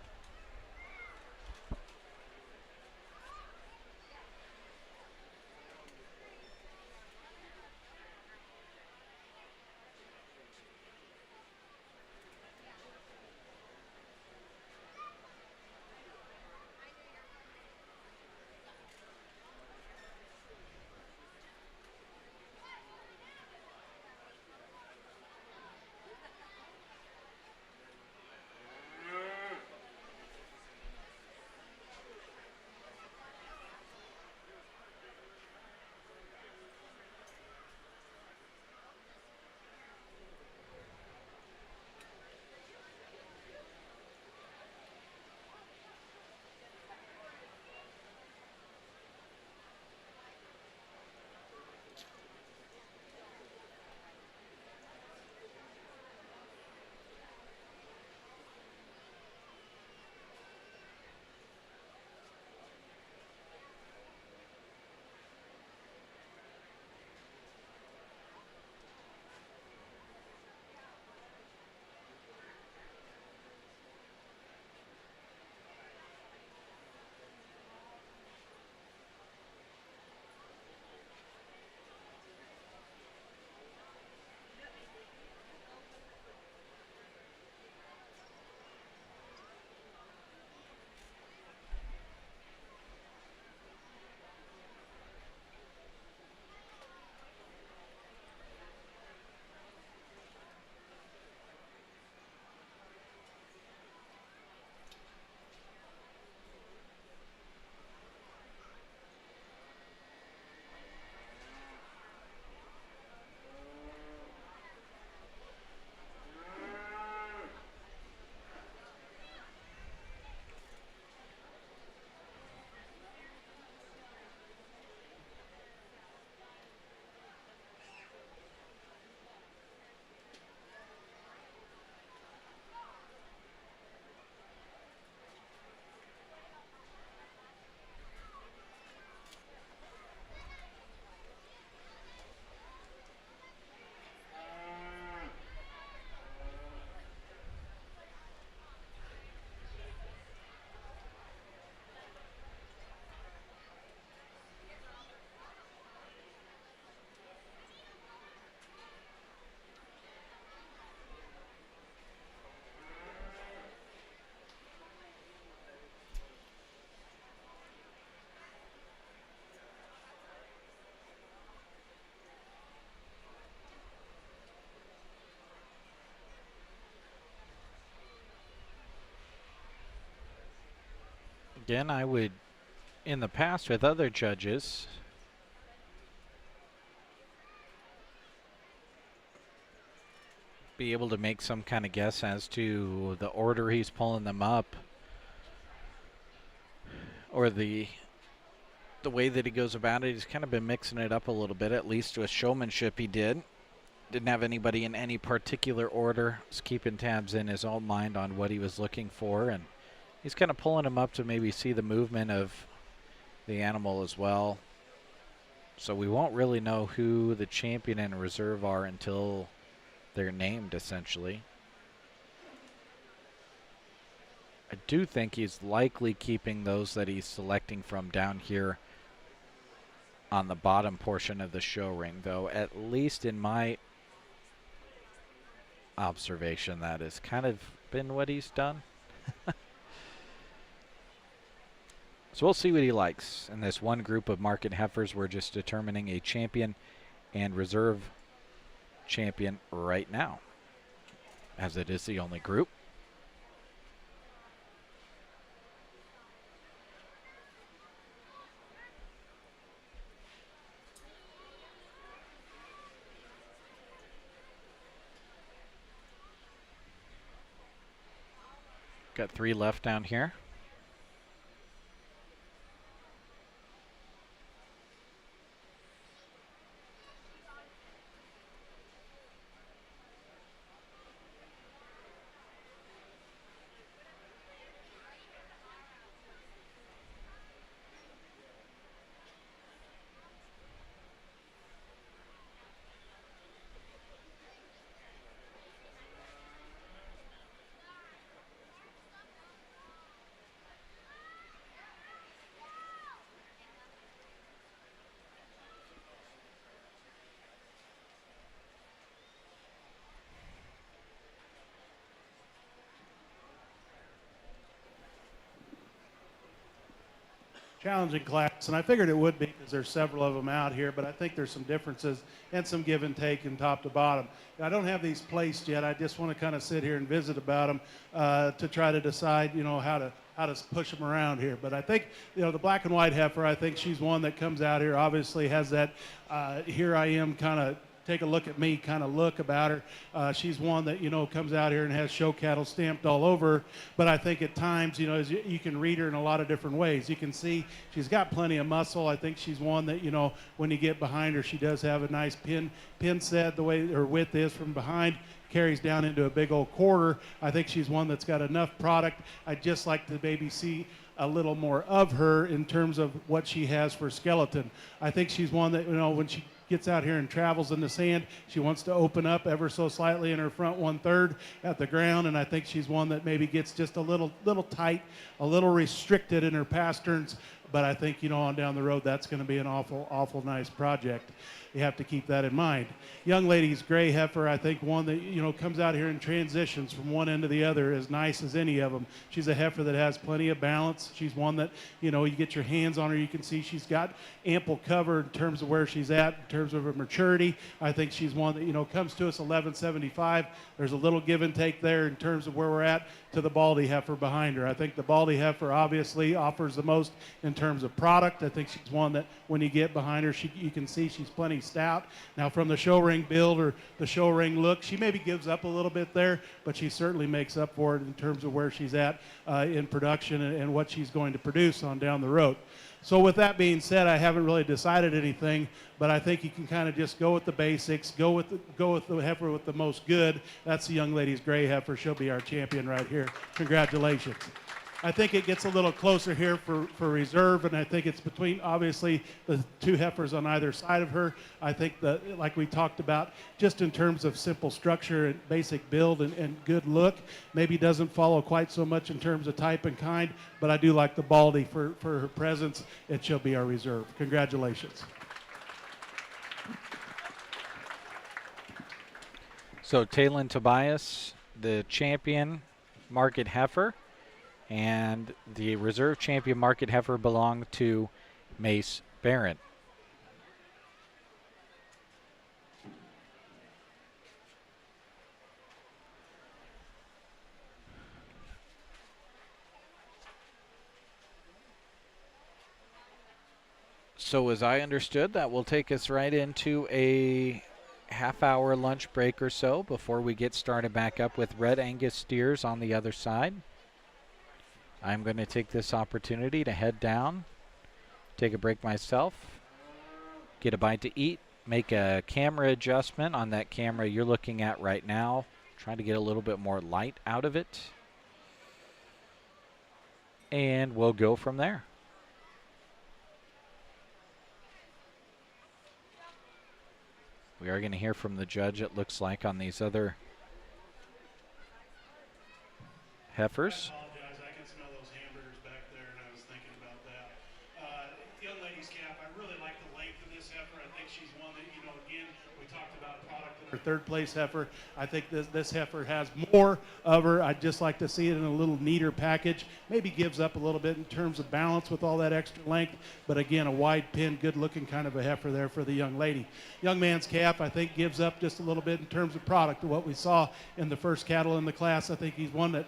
Again, I would, in the past with other judges, be able to make some kind of guess as to the order he's pulling them up or the way that he goes about it. He's kind of been mixing it up a little bit, at least with showmanship he did. Didn't have anybody in any particular order. Was keeping tabs in his own mind on what he was looking for, and he's kind of pulling them up to maybe see the movement of the animal as well. So we won't really know who the champion and reserve are until they're named, essentially. I do think he's likely keeping those that he's selecting from down here on the bottom portion of the show ring, though, at least in my observation, that has kind of been what he's done. So we'll see what he likes. In this one group of market heifers, we're just determining a champion and reserve champion right now, as it is the only group. Got 3 left down here. challenging class, and I figured it would be because there's several of them out here, but I think there's some differences and some give and take in top to bottom. And I don't have these placed yet. I just want to kind of sit here and visit about them to try to decide, how to push them around here. But I think, the black and white heifer, I think she's one that comes out here, obviously has that here I am kind of take a look at me kind of look about her. She's one that, comes out here and has show cattle stamped all over her. But I think at times, as you can read her in a lot of different ways. You can see she's got plenty of muscle. I think she's one that, when you get behind her, she does have a nice pin set the way her width is from behind. Carries down into a big old quarter. I think she's one that's got enough product. I'd just like to maybe see a little more of her in terms of what she has for skeleton. I think she's one that, when she gets out here and travels in the sand, she wants to open up ever so slightly in her front 1/3 at the ground, and I think she's one that maybe gets just a little tight, a little restricted in her pasterns. But I think, on down the road, that's going to be an awful nice project. You have to keep that in mind. Young lady's gray heifer, I think one that, comes out here and transitions from one end to the other as nice as any of them. She's a heifer that has plenty of balance. She's one that, you get your hands on her, you can see she's got ample cover in terms of where she's at, in terms of her maturity. I think she's one that, comes to us 1175. There's a little give and take there in terms of where we're at to the baldy heifer behind her. I think the baldy heifer obviously offers the most in terms of product. I think she's one that when you get behind her, you can see she's plenty stout. Now from the show ring build or the show ring look, she maybe gives up a little bit there, but she certainly makes up for it in terms of where she's at in production and what she's going to produce on down the road. So with that being said, I haven't really decided anything, but I think you can kind of just go with the basics, go with the heifer with the most good. That's the young lady's gray heifer. She'll be our champion right here. Congratulations. I think it gets a little closer here for reserve, and I think it's between, obviously, the two heifers on either side of her. I think that, like we talked about, just in terms of simple structure and basic build and good look, maybe doesn't follow quite so much in terms of type and kind, but I do like the baldy for her presence, and she'll be our reserve. Congratulations. So Talon Tobias, the champion market heifer, and the reserve champion market heifer belong to Mace Barron. So as I understood, that will take us right into a half-hour lunch break or so before we get started back up with Red Angus steers on the other side. I'm going to take this opportunity to head down, take a break myself, get a bite to eat, make a camera adjustment on that camera you're looking at right now, trying to get a little bit more light out of it, and we'll go from there. We are going to hear from the judge, it looks like, on these other heifers. I can smell those hamburgers back there, and I was thinking about that. Young lady's calf, I really like the length of this heifer. I think she's one that, again, we talked about product in her third place heifer. I think this heifer has more of her. I'd just like to see it in a little neater package. Maybe gives up a little bit in terms of balance with all that extra length, but again, a wide pin, good looking kind of a heifer there for the young lady. Young man's calf, I think, gives up just a little bit in terms of product of what we saw in the first cattle in the class. I think he's one that,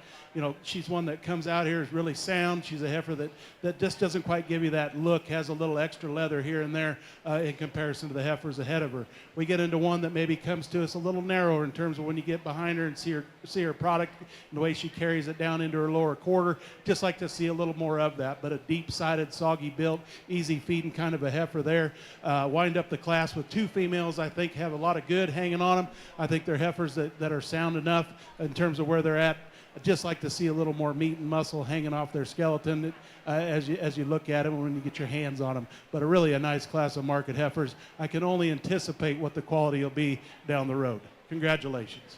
she's one that comes out here is really sound. She's a heifer that just doesn't quite give you that look, has a little extra leather here and there in comparison to the heifers ahead of her. We get into one that maybe comes to us a little narrower in terms of when you get behind her and see her product and the way she carries it down into her lower quarter. Just like to see a little more of that, but a deep-sided, soggy built, easy feeding kind of a heifer there. Wind up the class with two females, I think, have a lot of good hanging on them. I think they're heifers that are sound enough in terms of where they're at. I'd just like to see a little more meat and muscle hanging off their skeleton as you look at them when you get your hands on them. But a nice class of market heifers. I can only anticipate what the quality will be down the road. Congratulations.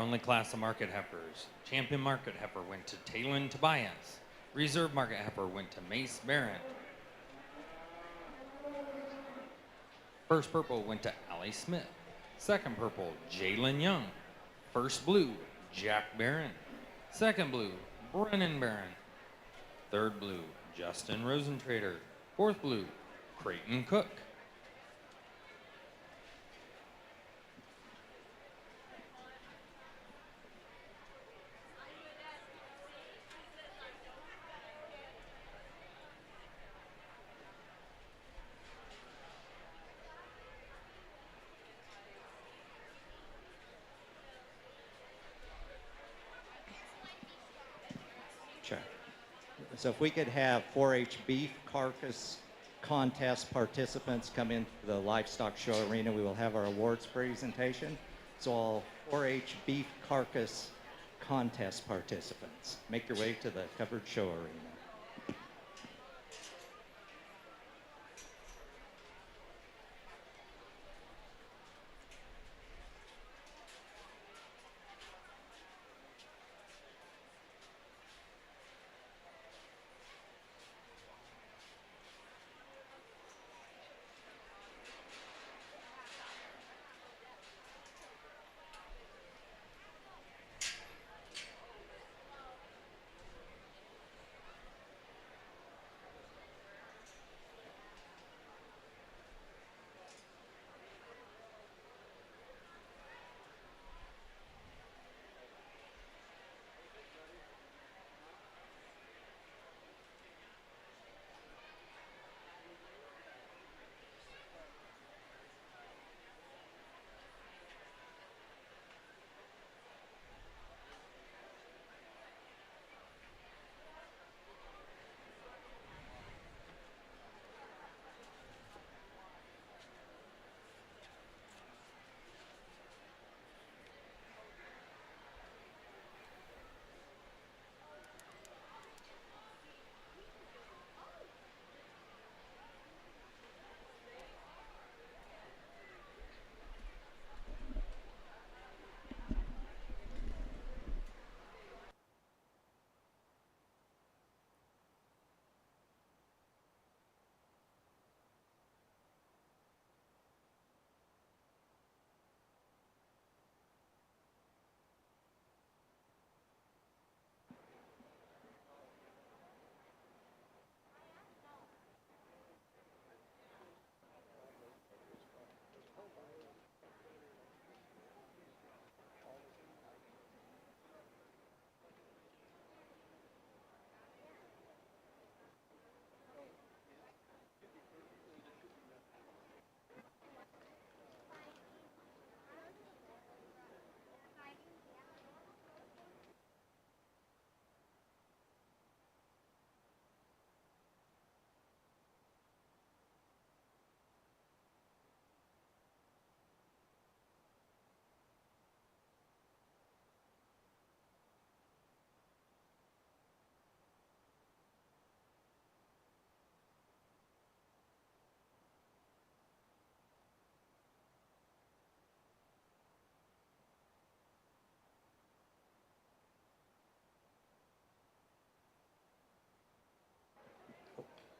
only class of market heifers. Champion market heifer went to Talon Tobias. Reserve market heifer went to Mace Barrett. First purple went to Allie Smith. Second purple, Jalen Young. First blue, Jack Barron. Second blue, Brennan Barron. Third blue, Justin Rosentrader. Fourth blue, Creighton Cook. Check. So if we could have 4-H beef carcass contest participants come into the livestock show arena, we will have our awards presentation. So all 4-H beef carcass contest participants, make your way to the covered show arena.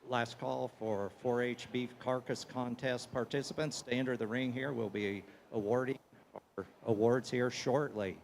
Last call for 4-H beef carcass contest participants to enter the ring here. We'll be awarding our awards here shortly.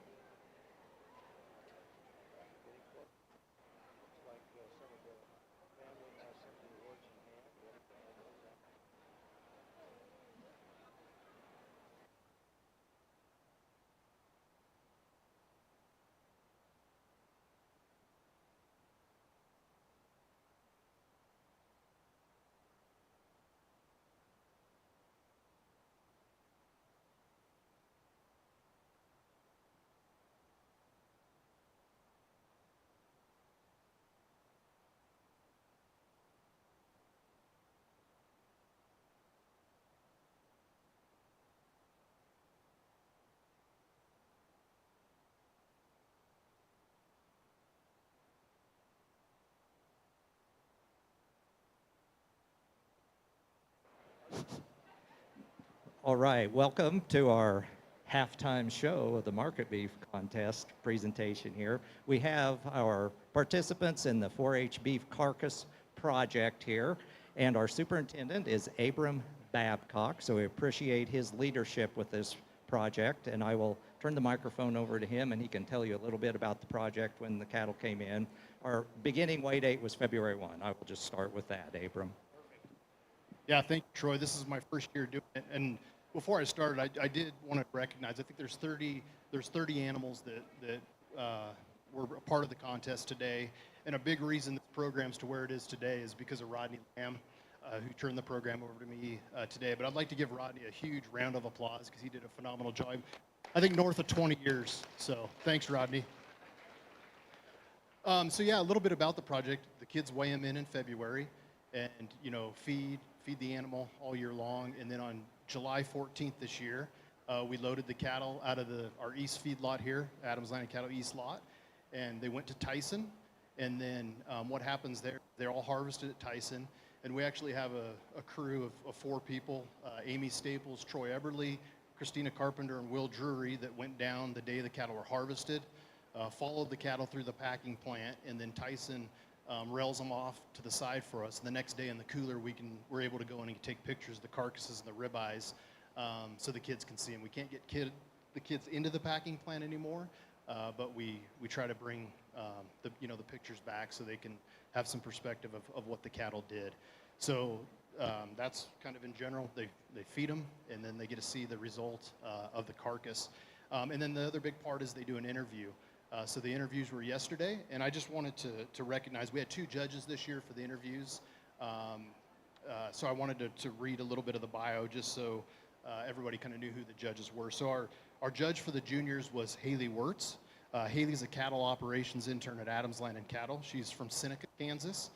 All right, welcome to our halftime show of the market beef contest presentation here. We have our participants in the 4-H beef carcass project here, and our superintendent is Abram Babcock, so we appreciate his leadership with this project, and I will turn the microphone over to him, and he can tell you a little bit about the project when the cattle came in. Our beginning weigh date was February 1. I will just start with that, Abram. Yeah, thank you, Troy. This is my first year doing it, and before I started, I did want to recognize. I think there's 30 animals that were a part of the contest today, and a big reason this program's to where it is today is because of Rodney Lamb, who turned the program over to me today. But I'd like to give Rodney a huge round of applause because he did a phenomenal job. I think north of 20 years. So thanks, Rodney. So yeah, a little bit about the project. The kids weigh them in February, and feed the animal all year long. And then on July 14th this year, we loaded the cattle out of our east feed lot here, Adams Land Cattle East lot, and they went to Tyson. And then what happens there, they're all harvested at Tyson. And we actually have a crew of 4 people, Amy Staples, Troy Eberly, Christina Carpenter, and Will Drury, that went down the day the cattle were harvested, followed the cattle through the packing plant, and then Tyson rails them off to the side for us. And the next day in the cooler, we're able to go in and take pictures of the carcasses and the ribeyes so the kids can see them. We can't get the kids into the packing plant anymore, but we try to bring the pictures back so they can have some perspective of what the cattle did. So that's kind of in general. They feed them, and then they get to see the result of the carcass. And then the other big part is they do an interview. So the interviews were yesterday, and I just wanted to recognize we had 2 judges this year for the interviews. So I wanted to read a little bit of the bio just so everybody kind of knew who the judges were. So our judge for the juniors was Haley Wirtz. Haley's a cattle operations intern at Adams Land and Cattle. She's from Seneca, Kansas.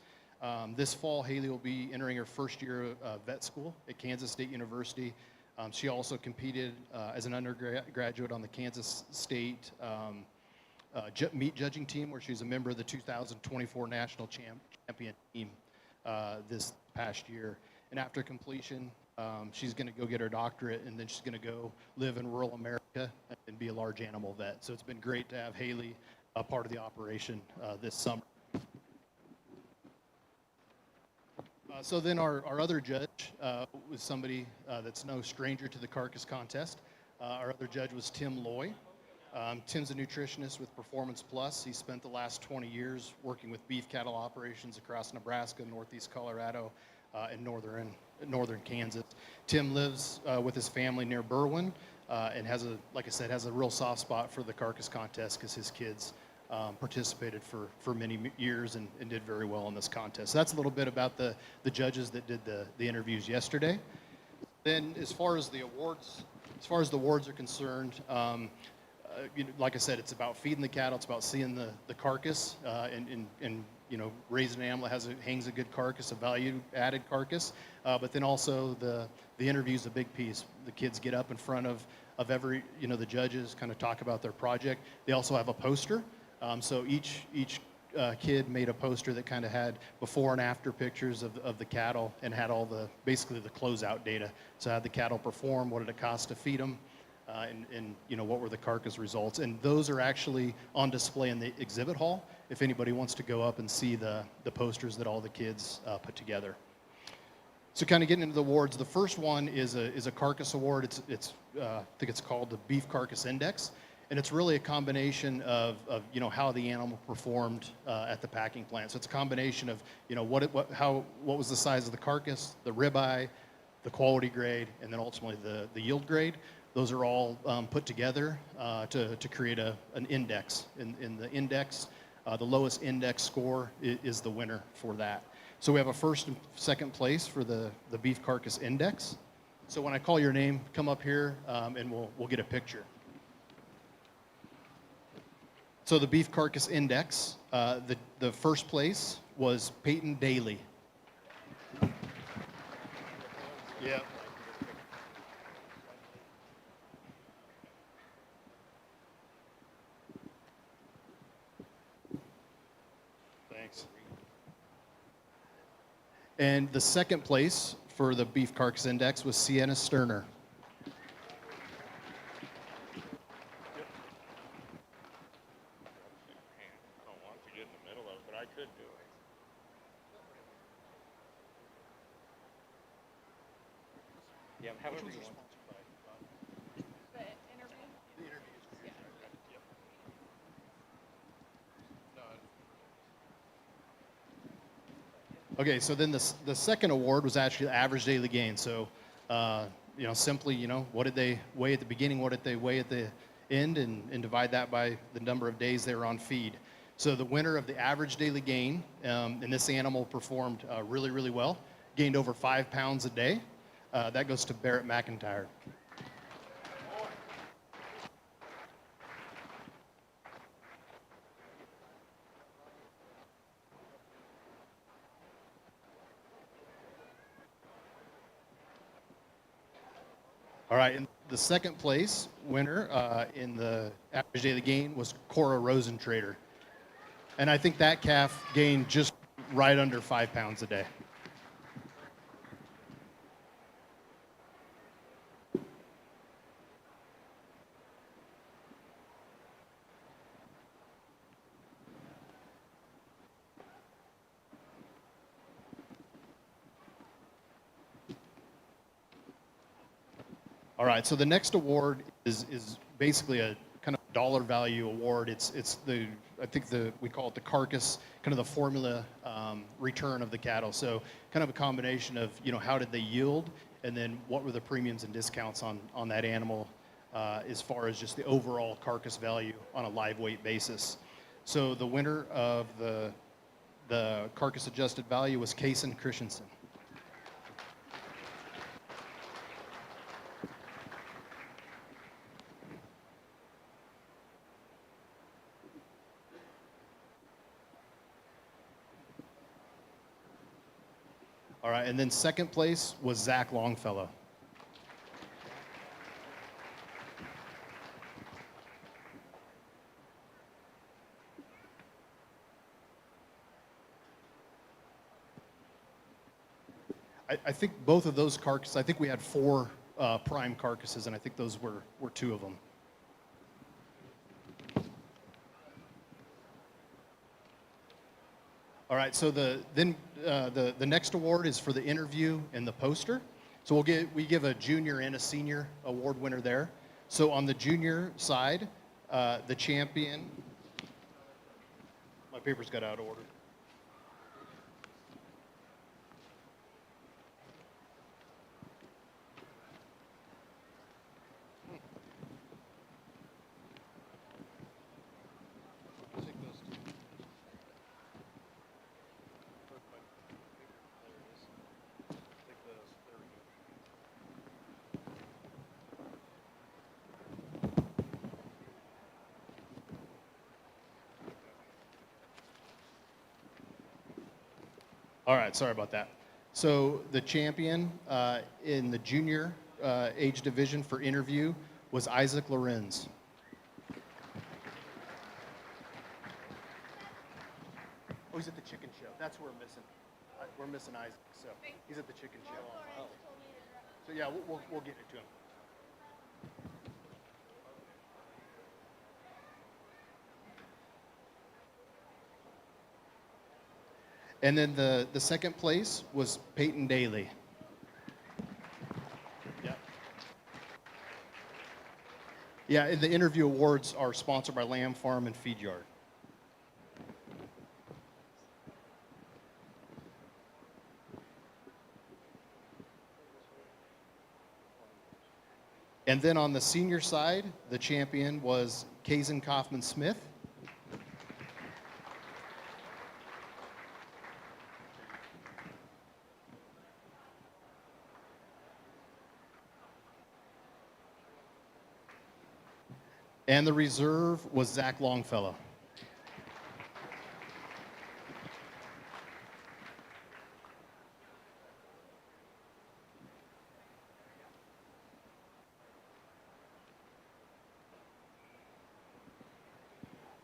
This fall, Haley will be entering her first year of vet school at Kansas State University. She also competed as an undergraduate on the Kansas State meat judging team, where she's a member of the 2024 national champion team this past year. And after completion, she's going to go get her doctorate, and then she's going to go live in rural America and be a large animal vet. So it's been great to have Haley a part of the operation this summer. So then our other judge was somebody that's no stranger to the carcass contest. Our other judge was Tim Loy. Tim's a nutritionist with Performance Plus. He spent the last 20 years working with beef cattle operations across Nebraska, northeast Colorado, and northern Kansas. Tim lives with his family near Berwyn and has a real soft spot for the carcass contest because his kids participated for many years and did very well in this contest. So that's a little bit about the judges that did the interviews yesterday. Then as far as the awards are concerned, like I said, it's about feeding the cattle. It's about seeing the carcass and raising an animal that hangs a good carcass, a value-added carcass. But then also the interview is a big piece. The kids get up in front of every, the judges kind of talk about their project. They also have a poster. So each kid made a poster that kind of had before and after pictures of the cattle and had all basically the closeout data. So how the cattle perform, what did it cost to feed them, and what were the carcass results. And those are actually on display in the exhibit hall if anybody wants to go up and see the posters that all the kids put together. So kind of getting into the awards, the first one is a carcass award. It's I think it's called the Beef Carcass Index. And it's really a combination of how the animal performed at the packing plant. So it's a combination of what was the size of the carcass, the ribeye, the quality grade, and then ultimately the yield grade. Those are all put together to create an index. In the index, the lowest index score is the winner for that. So we have a first and second place for the Beef Carcass Index. So when I call your name, come up here and we'll get a picture. So the Beef Carcass Index, the first place was Peyton Daly. Yeah. Thanks. And the second place for the Beef Carcass Index was Sienna Sterner. I could do it. Yeah, however you want. Okay, so then the second award was actually average daily gain. So, simply, what did they weigh at the beginning, what did they weigh at the end, and divide that by the number of days they were on feed. So the winner of the average daily gain, and this animal performed really, really well, gained over 5 pounds a day. That goes to Barrett McIntyre. All right, and the second place winner in the average daily gain was Cora Rosentrader. And I think that calf gained just right under 5 pounds a day. All right, so the next award is basically a kind of dollar value award. It's the I think we call it the carcass, kind of the formula return of the cattle. So kind of a combination of how did they yield, and then what were the premiums and discounts on that animal as far as just the overall carcass value on a live weight basis. So the winner of the carcass adjusted value was Kason Christensen. All right, and then second place was Zach Longfellow. I think both of those carcasses, I think we had 4 prime carcasses, and I think those were 2 of them. All right, so the next award is for the interview and the poster. So we give a junior and a senior award winner there. So on the junior side, the champion. My papers got out of order. All right, sorry about that. So the champion in the junior age division for interview was Isaac Lorenz. Oh, he's at the chicken show. That's where we're missing. We're missing Isaac, so he's at the chicken show. So yeah, we'll get it to him. And then the second place was Peyton Daly. Yeah. Yeah, and the interview awards are sponsored by Lamb Farm and Feed Yard. And then on the senior side, the champion was Kazan Kaufman Smith. And the reserve was Zach Longfellow.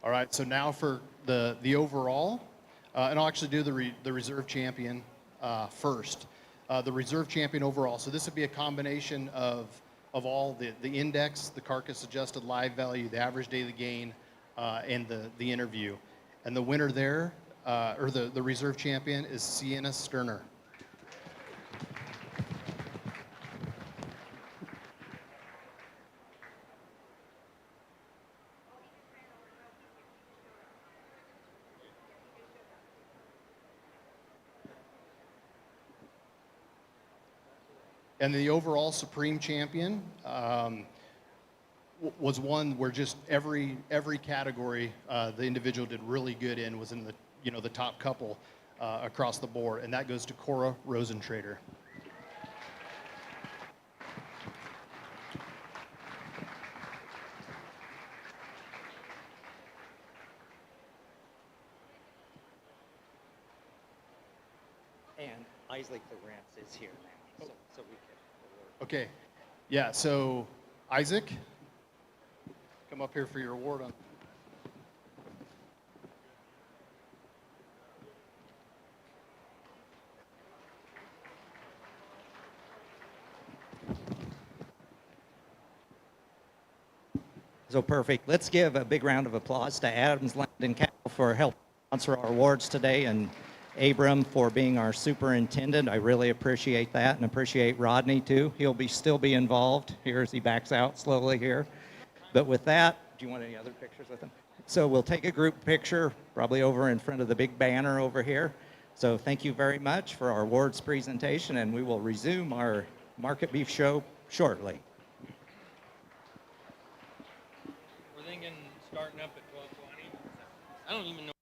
All right, so now for the overall, and I'll actually do the reserve champion first. The reserve champion overall. So this would be a combination of all the index, the carcass adjusted live value, the average daily gain, and the interview. And the winner there or the reserve champion is Sienna Sterner. And the overall supreme champion was one where just every category the individual did really good in was in the the top couple across the board, and that goes to Cora Rosentrader. And Isaac Lawrence is here now, so we can award. Okay, yeah. So Isaac, come up here for your award on. So perfect. Let's give a big round of applause to Adams Land and Cattle for helping sponsor our awards today, and Abram for being our superintendent. I really appreciate that, and appreciate Rodney too. He'll still be involved here as he backs out slowly here. But with that, do you want any other pictures with him? So we'll take a group picture, probably over in front of the big banner over here. So thank you very much for our awards presentation, and we will resume our Market Beef Show shortly. We're thinking starting up at 12:20. I don't even know.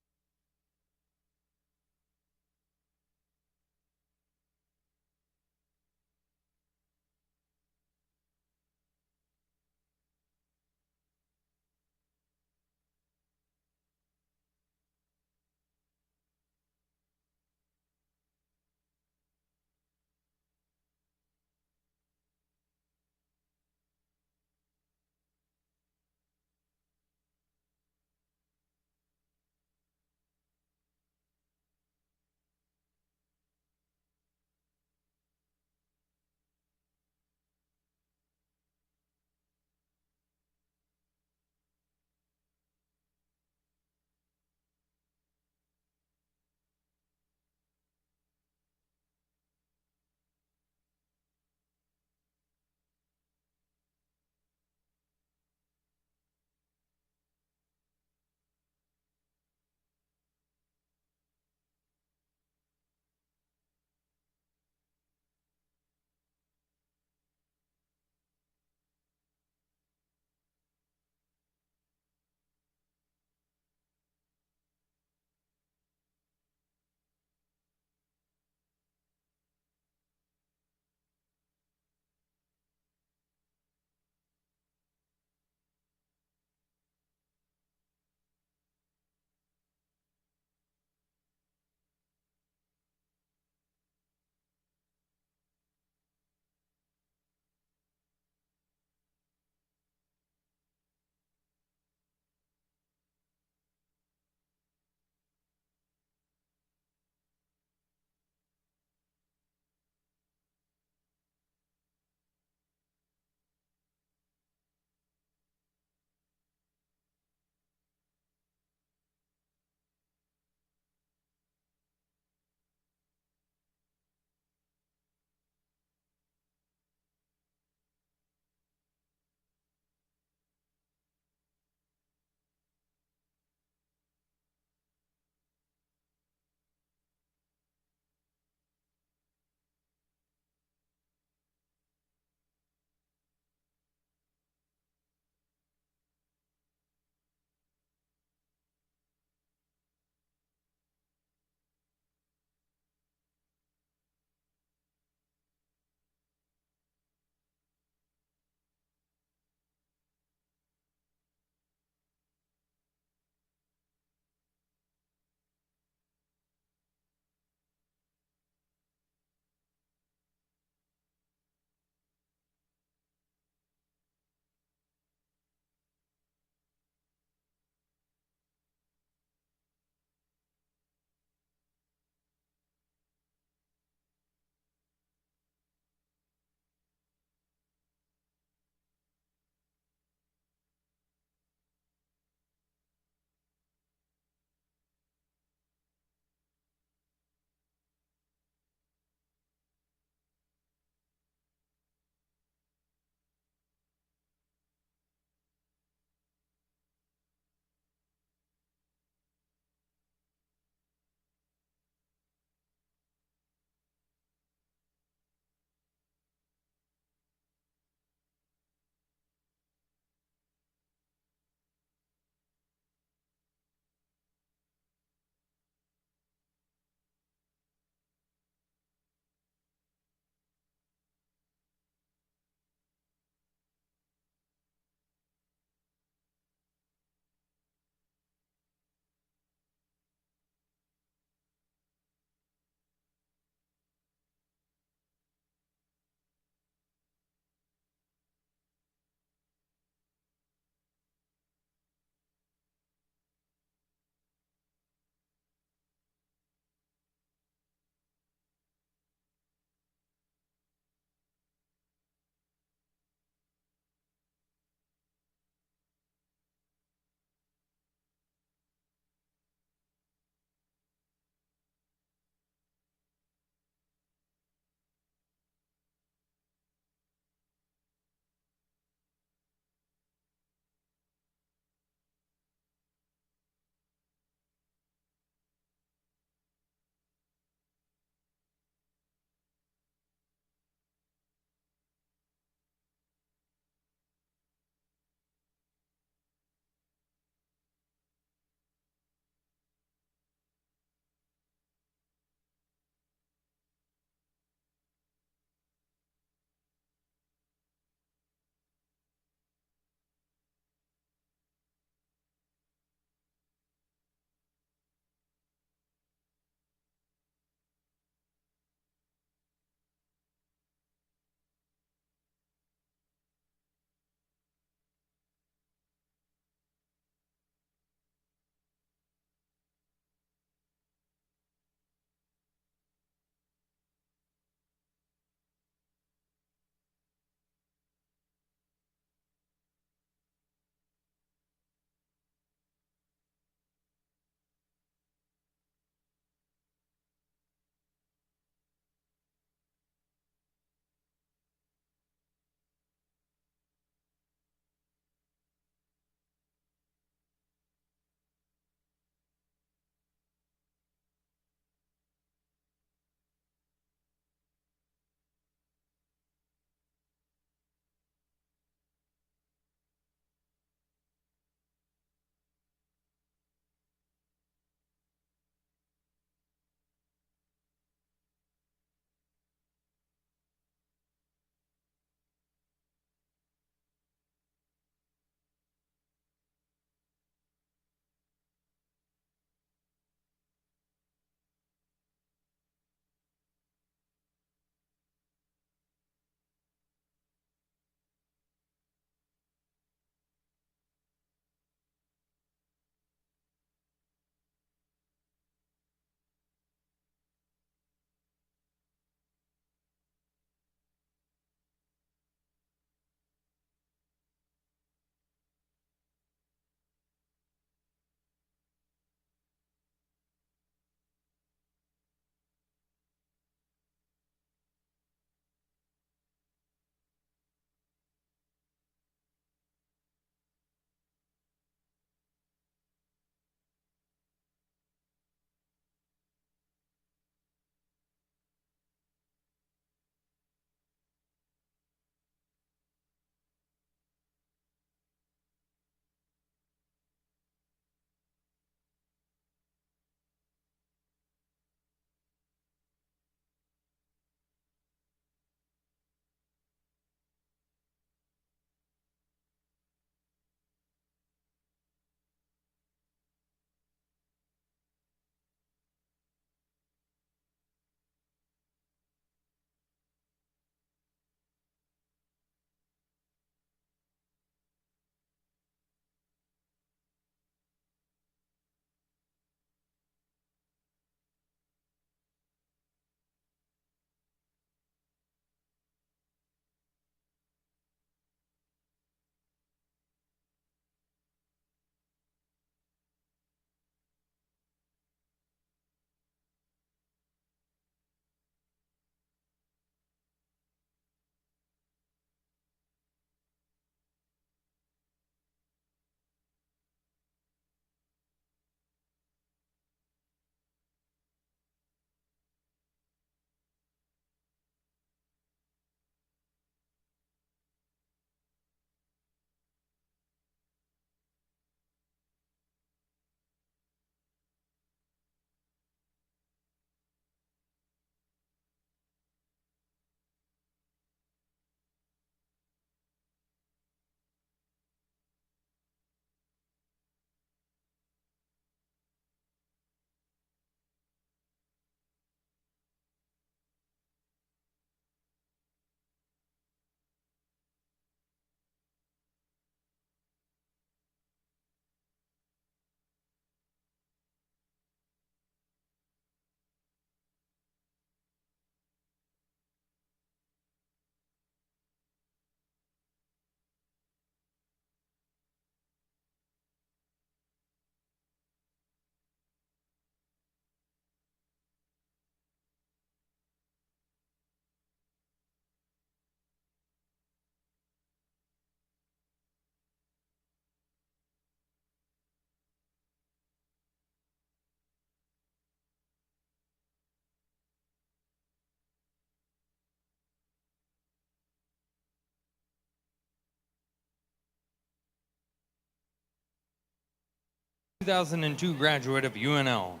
2002 graduate of UNL,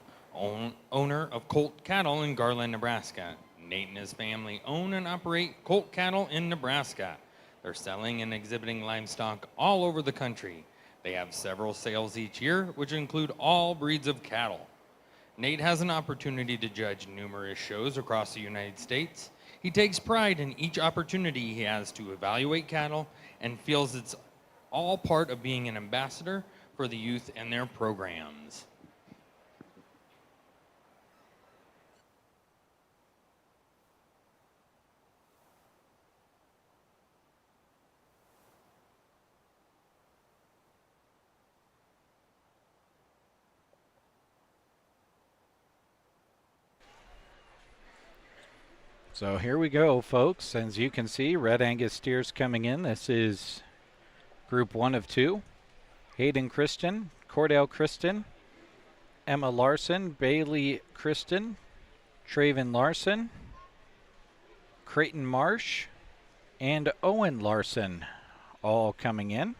owner of Colt Cattle in Garland, Nebraska. Nate and his family own and operate Colt Cattle in Nebraska. They're selling and exhibiting livestock all over the country. They have several sales each year, which include all breeds of cattle. Nate has an opportunity to judge numerous shows across the United States. He takes pride in each opportunity he has to evaluate cattle and feels it's all part of being an ambassador for the youth and their programs. So here we go, folks. As you can see, Red Angus steers coming in. This is group 1 of 2. Hayden Christian, Cordell Christian, Emma Larson, Bailey Christian, Traven Larson, Creighton Marsh, and Owen Larson all coming in.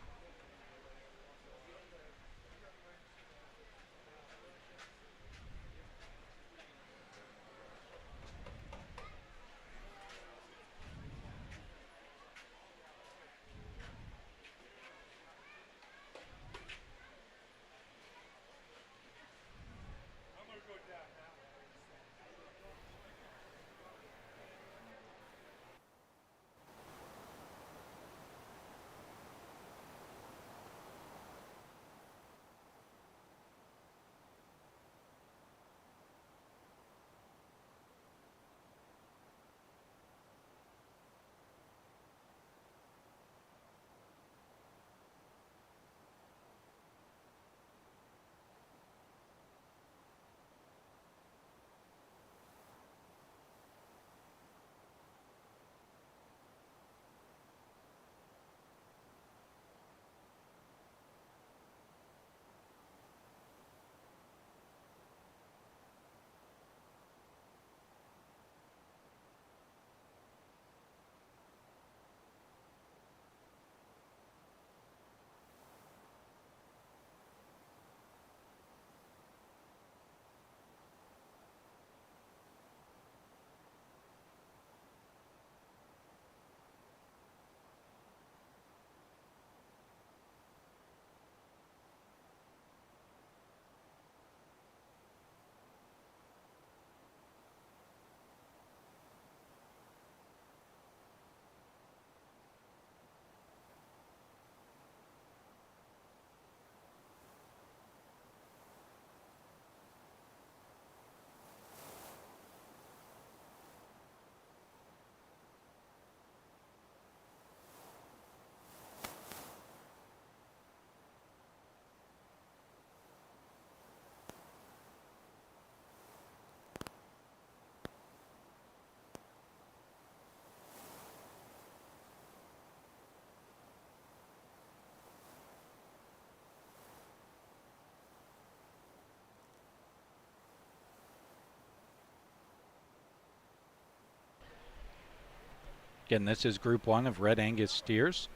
Again, this is group 1 of Red Angus steers.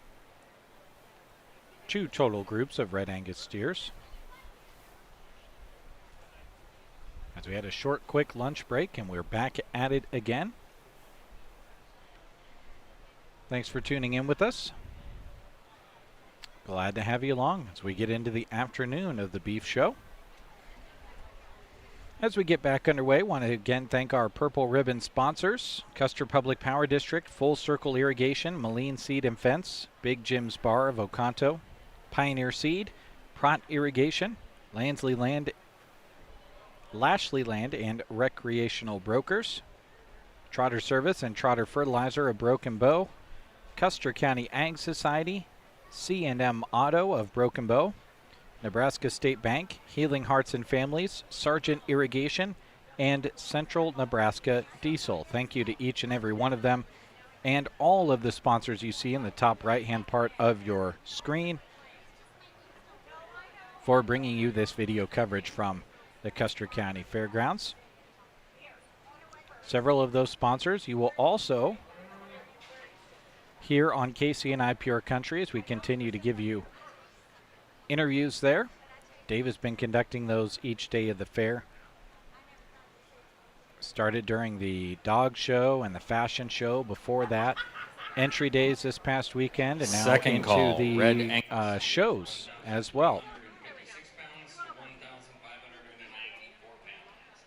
2 total groups of Red Angus steers. As we had a short, quick lunch break, and we're back at it again. Thanks for tuning in with us. Glad to have you along as we get into the afternoon of the beef show. As we get back underway, want to again thank our Purple Ribbon sponsors: Custer Public Power District, Full Circle Irrigation, Moline Seed and Fence, Big Jim's Bar of Oconto, Pioneer Seed, Prot Irrigation, Lashley Land and Recreational Brokers, Trotter Service and Trotter Fertilizer of Broken Bow, Custer County Ag Society, C&M Auto of Broken Bow, Nebraska State Bank, Healing Hearts and Families, Sargent Irrigation, and Central Nebraska Diesel. Thank you to each and every one of them and all of the sponsors you see in the top right-hand part of your screen for bringing you this video coverage from the Custer County Fairgrounds. Several of those sponsors you will also hear on KCNI Pure Country as we continue to give you interviews there. Dave has been conducting those each day of the fair. Started during the dog show and the fashion show. Before that, entry days this past weekend, and now Second into call, Red the shows as well. 156 pounds to 1,594 pounds.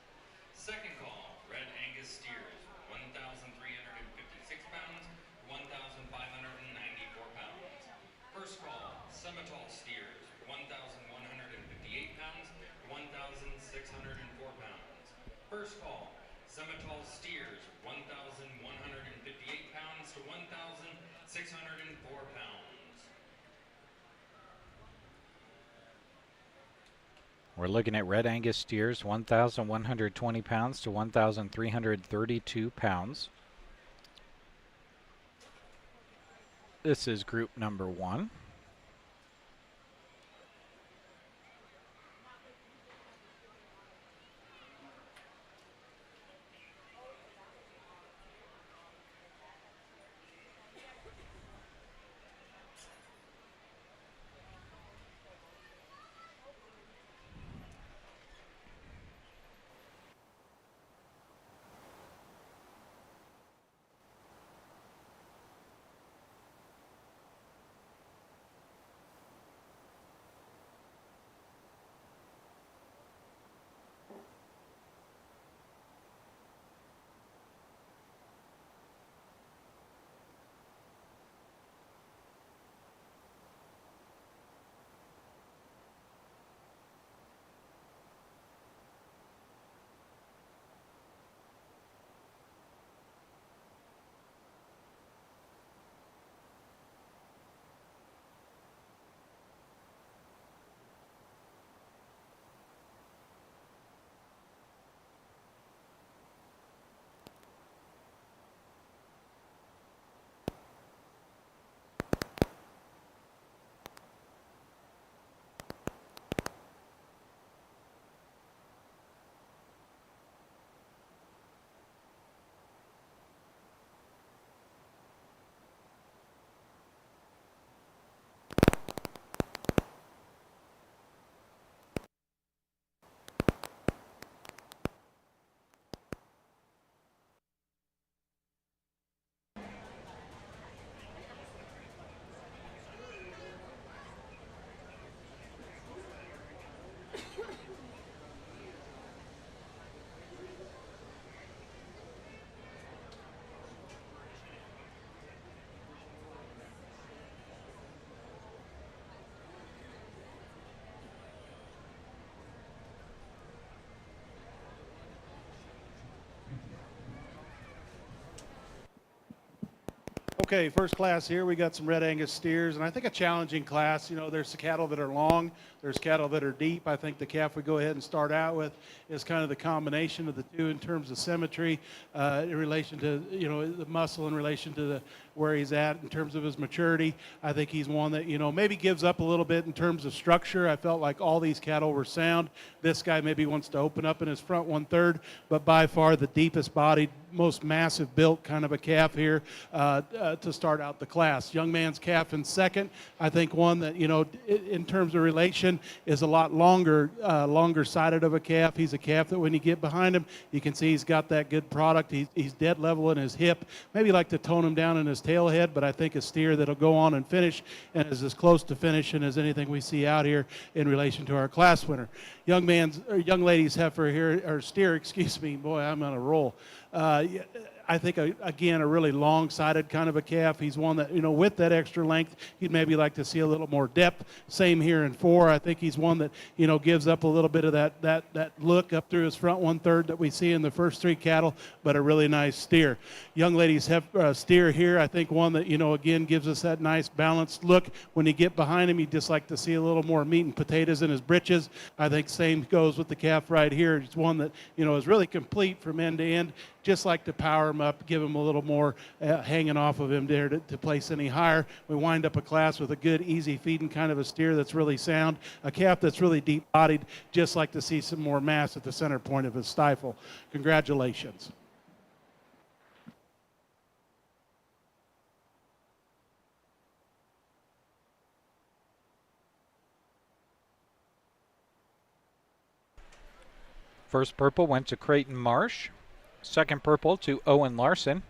Second call, Red Angus steers, 1,356 pounds to 1,594 pounds. First call, Semitol steers, 1,158 pounds to 1,604 pounds. First call, Semitol steers, 1,158 pounds to 1,604 pounds. We're looking at Red Angus steers, 1,120 pounds to 1,332 pounds. This is group number 1. Okay, first class here, we got some Red Angus steers, and I think a challenging class. You know, there's the cattle that are long, there's cattle that are deep. I think the calf we go ahead and start out with is kind of the combination of the two in terms of symmetry, in relation to, you know, the muscle in relation to where he's at in terms of his maturity. I think he's one that, you know, maybe gives up a little bit in terms of structure. I felt like all these cattle were sound. This guy maybe wants to open up in his front 1/3, but by far the deepest bodied, most massive built kind of a calf here to start out the class. Young man's calf in second. I think one that, you know, in terms of relation is a lot longer sided of a calf. He's a calf that when you get behind him, you can see he's got that good product. He's dead level in his hip. Maybe like to tone him down in his tail head, but I think a steer that'll go on and finish and is as close to finishing as anything we see out here in relation to our class winner. Young lady's heifer here, or steer, excuse me. Boy, I'm on a roll. I think, again, a really long-sided kind of a calf. He's one that, you know, with that extra length, you'd maybe like to see a little more depth. Same here in 4. I think he's one that, you know, gives up a little bit of that look up through his front 1/3 that we see in the first 3 cattle, but a really nice steer. Young lady's steer here, I think one that, you know, again, gives us that nice balanced look. When you get behind him, you'd just like to see a little more meat and potatoes in his britches. I think same goes with the calf right here. It's one that, you know, is really complete from end to end. Just like to power him up, give him a little more hanging off of him there to place any higher. We wind up a class with a good, easy feeding kind of a steer that's really sound, a calf that's really deep-bodied. Just like to see some more mass at the center point of his stifle. Congratulations. First purple went to Creighton Marsh. Second purple to Owen Larson.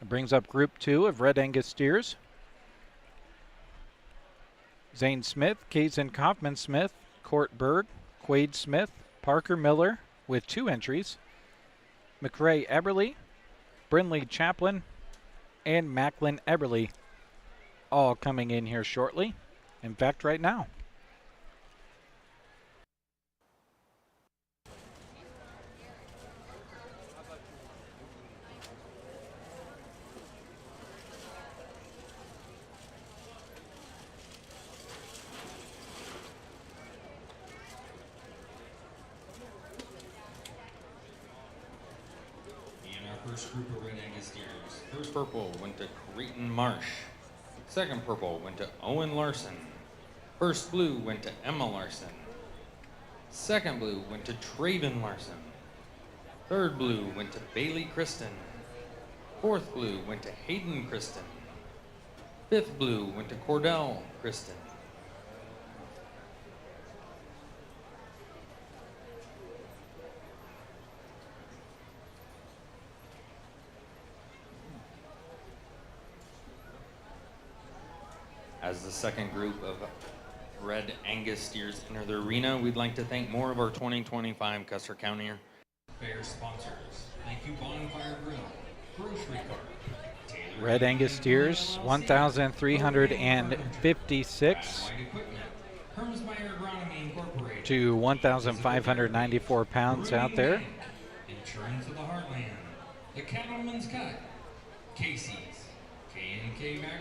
It brings up Group 2 of Red Angus steers. Zane Smith, Kaysen Kaufman Smith, Court Berg, Quade Smith, Parker Miller with 2 entries. McRae Eberly, Brinley Chaplin, and Macklin Eberly all coming in here shortly. In fact, right now. First group of Red Angus steers. First purple went to Creighton Marsh. Second purple went to Owen Larson. First blue went to Emma Larson. Second blue went to Traven Larson. Third blue went to Bailey Kristen. Fourth blue went to Hayden Kristen. Fifth blue went to Cordell Kristen. As the second group of Red Angus steers enter the arena, we'd like to thank more of our 2025 Custer County Fair sponsors. Thank you, Bonfire Grill, Grocery Cart, Red Angus steers, 1,356 to 1,594 pounds out there. Insurance of the Heartland, the Cattleman's Cut, Casey's.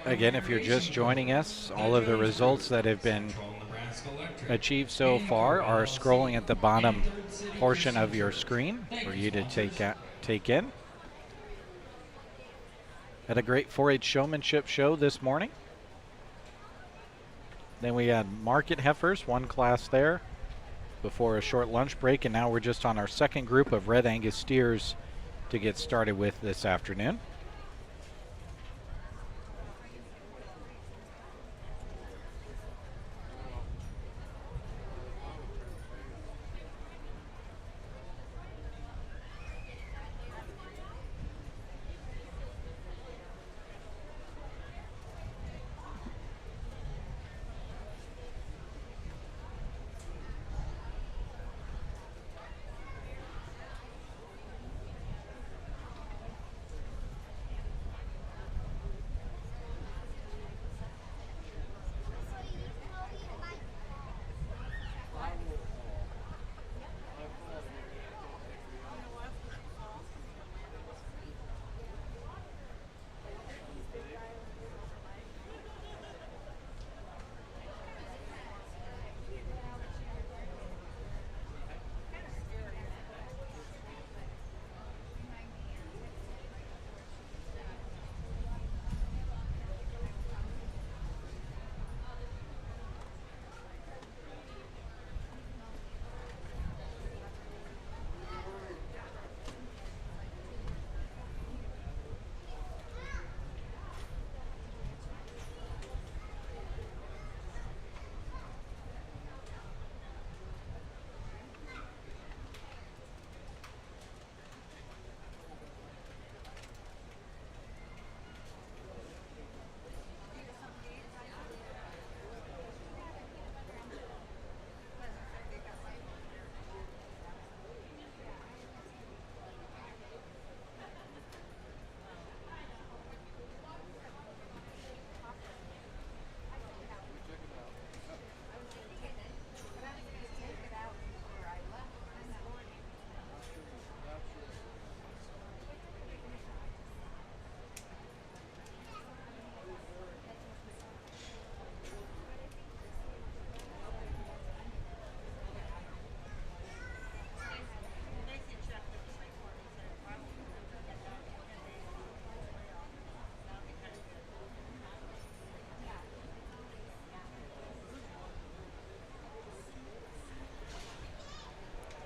Again, if you're just joining us, all of the results that have been achieved so far are scrolling at the bottom portion of your screen for you to take in. Had a great 4-H showmanship show this morning. Then we had market heifers, 1 class there before a short lunch break, and now we're just on our second group of Red Angus steers to get started with this afternoon.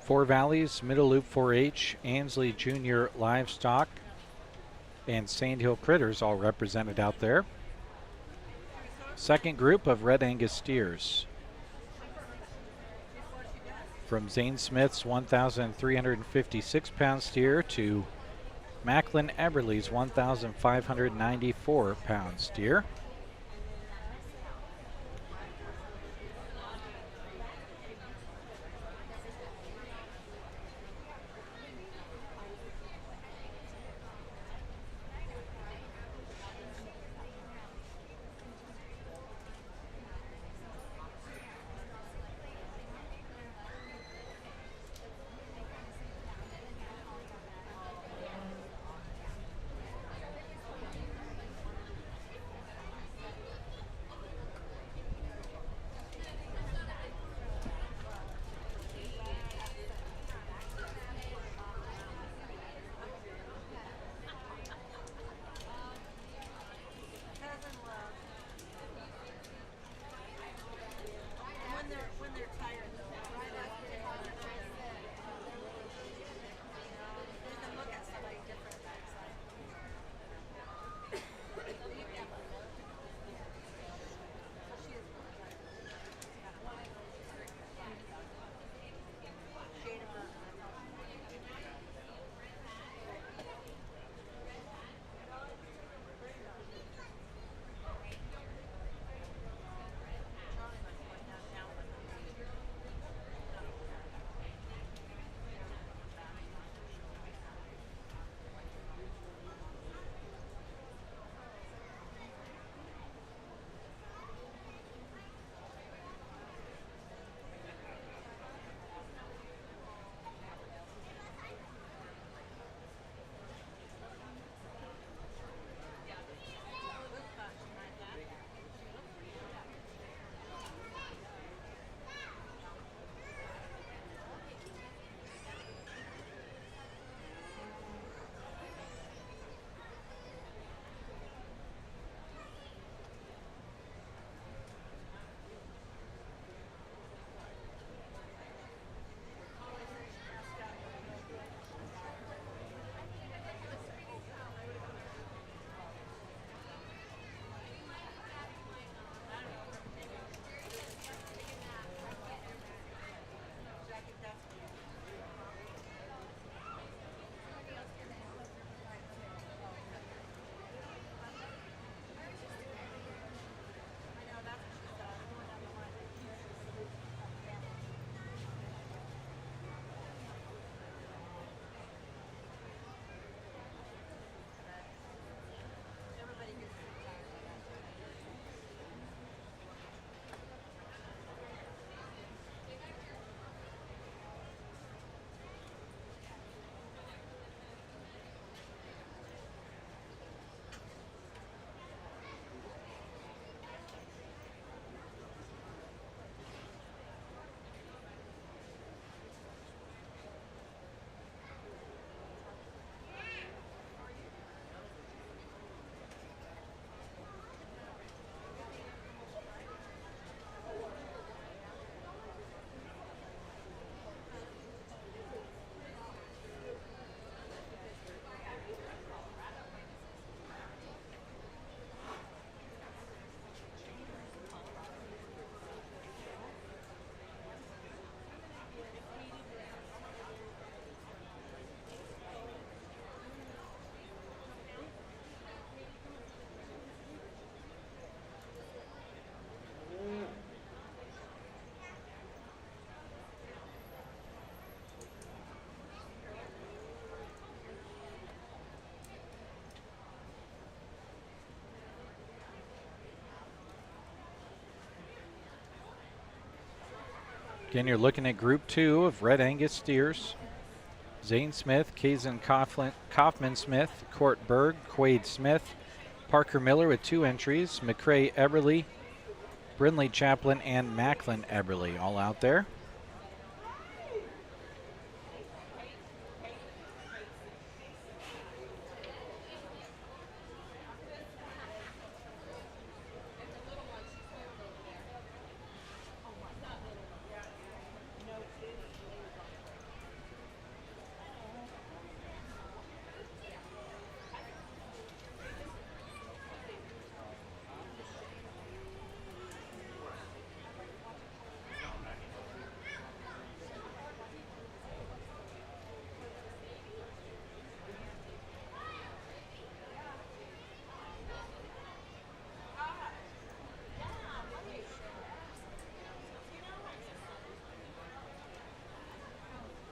Four Valleys, Middle Loop 4-H, Ansley Junior Livestock, and Sandhill Critters all represented out there. Second group of Red Angus steers. From Zane Smith's 1,356 pound steer to Macklin Eberly's 1,594 pound steer. Again, you're looking at Group 2 of Red Angus steers. Zane Smith, Kazan Kaufman Smith, Court Berg, Quade Smith, Parker Miller with 2 entries, McCrae Eberly, Brindley Chaplin, and Macklin Eberly all out there.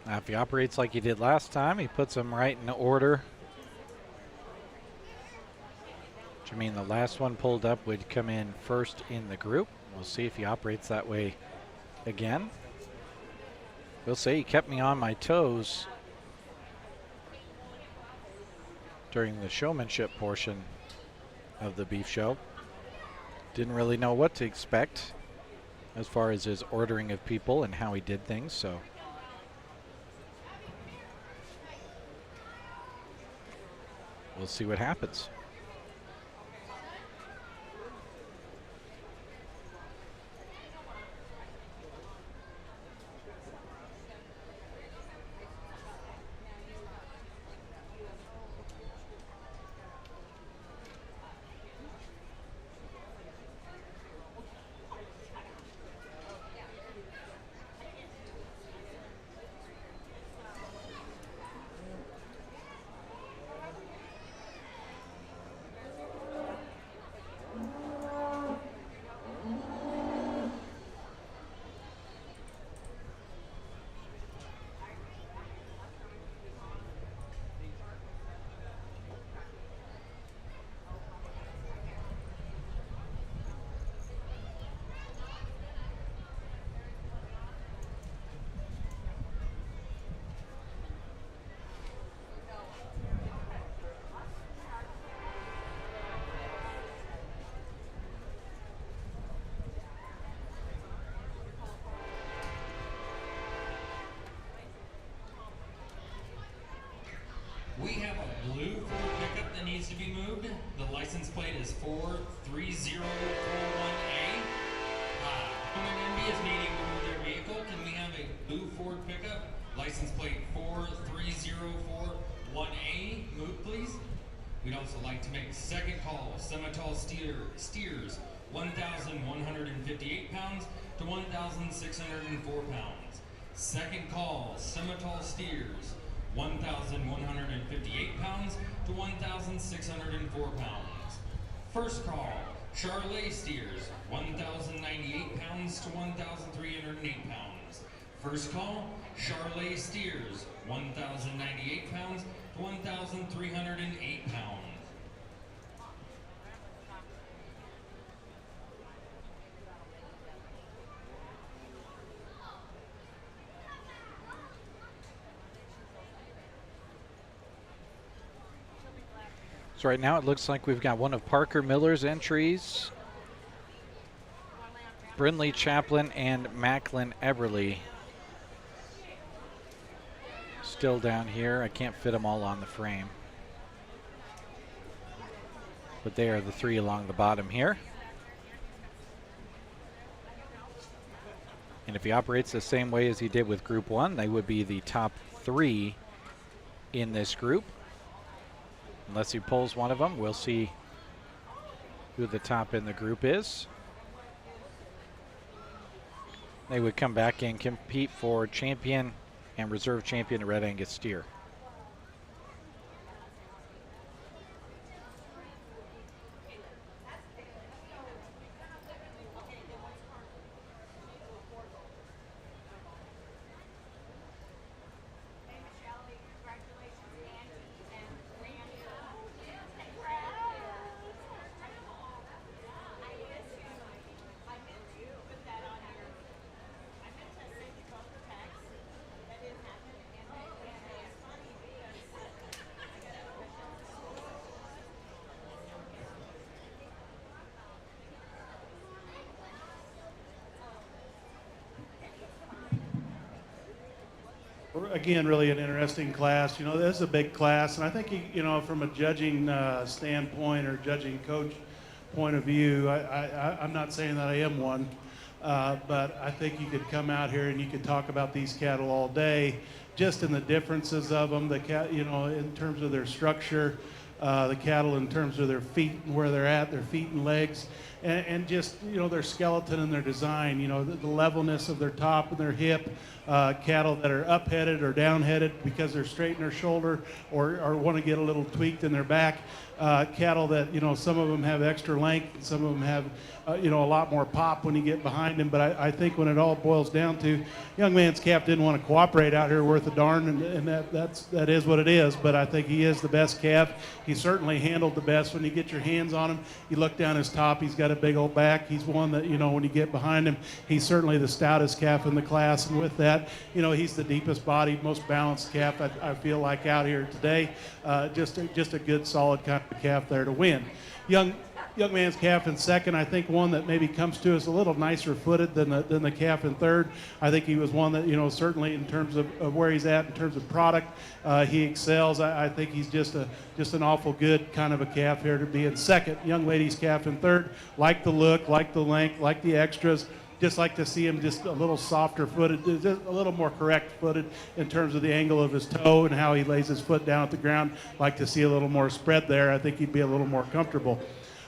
Now, if he operates like he did last time, he puts them right in order. Which I mean, the last one pulled up would come in first in the group. We'll see if he operates that way again. We'll say he kept me on my toes during the showmanship portion of the beef show. Didn't really know what to expect as far as his ordering of people and how he did things, so we'll see what happens. We have a blue Ford pickup that needs to be moved. The license plate is 43041A. MB is needing to move their vehicle. Can we have a blue Ford pickup, license plate 43041A, moved please? We'd also like to make second call, Semitol steers, 1,158 pounds to 1,604 pounds. Second call, Semitol steers, 1,158 pounds to 1,604 pounds. First call, Charlet steers, 1,098 pounds to 1,308 pounds. First call, Charlet steers, 1,098 pounds to 1,308 pounds. So right now it looks like we've got one of Parker Miller's entries, Brinley Chaplin and Macklin Eberly still down here. I can't fit them all on the frame, but they are the three along the bottom here. And if he operates the same way as he did with Group 1, they would be the top three in this group. Unless he pulls one of them, we'll see who the top in the group is. They would come back and compete for champion and reserve champion Red Angus steer. Again, really an interesting class. You know, this is a big class, and I think, you know, from a judging standpoint or judging coach point of view, I'm not saying that I am one, but I think you could come out here and you could talk about these cattle all day, just in the differences of them, you know, in terms of their structure, the cattle in terms of their feet and where they're at, their feet and legs, and just, their skeleton and their design, the levelness of their top and their hip, cattle that are up-headed or down-headed because they're straight in their shoulder or want to get a little tweaked in their back. Cattle that, some of them have extra length, and some of them have, a lot more pop when you get behind them. But I think when it all boils down to, young man's calf didn't want to cooperate out here worth a darn, and that is what it is. But I think he is the best calf. He certainly handled the best. When you get your hands on him, you look down his top, he's got a big old back. He's one that, when you get behind him, he's certainly the stoutest calf in the class. And with that, he's the deepest bodied, most balanced calf I feel like out here today. Just a good, solid kind of calf there to win. Young man's calf in second, I think one that maybe comes to us a little nicer footed than the calf in third. I think he was one that, certainly in terms of where he's at, in terms of product, he excels. I think he's just an awful good kind of a calf here to be in second. Young lady's calf in third, like the look, like the length, like the extras. Just like to see him just a little softer footed, just a little more correct footed in terms of the angle of his toe and how he lays his foot down at the ground. Like to see a little more spread there. I think he'd be a little more comfortable.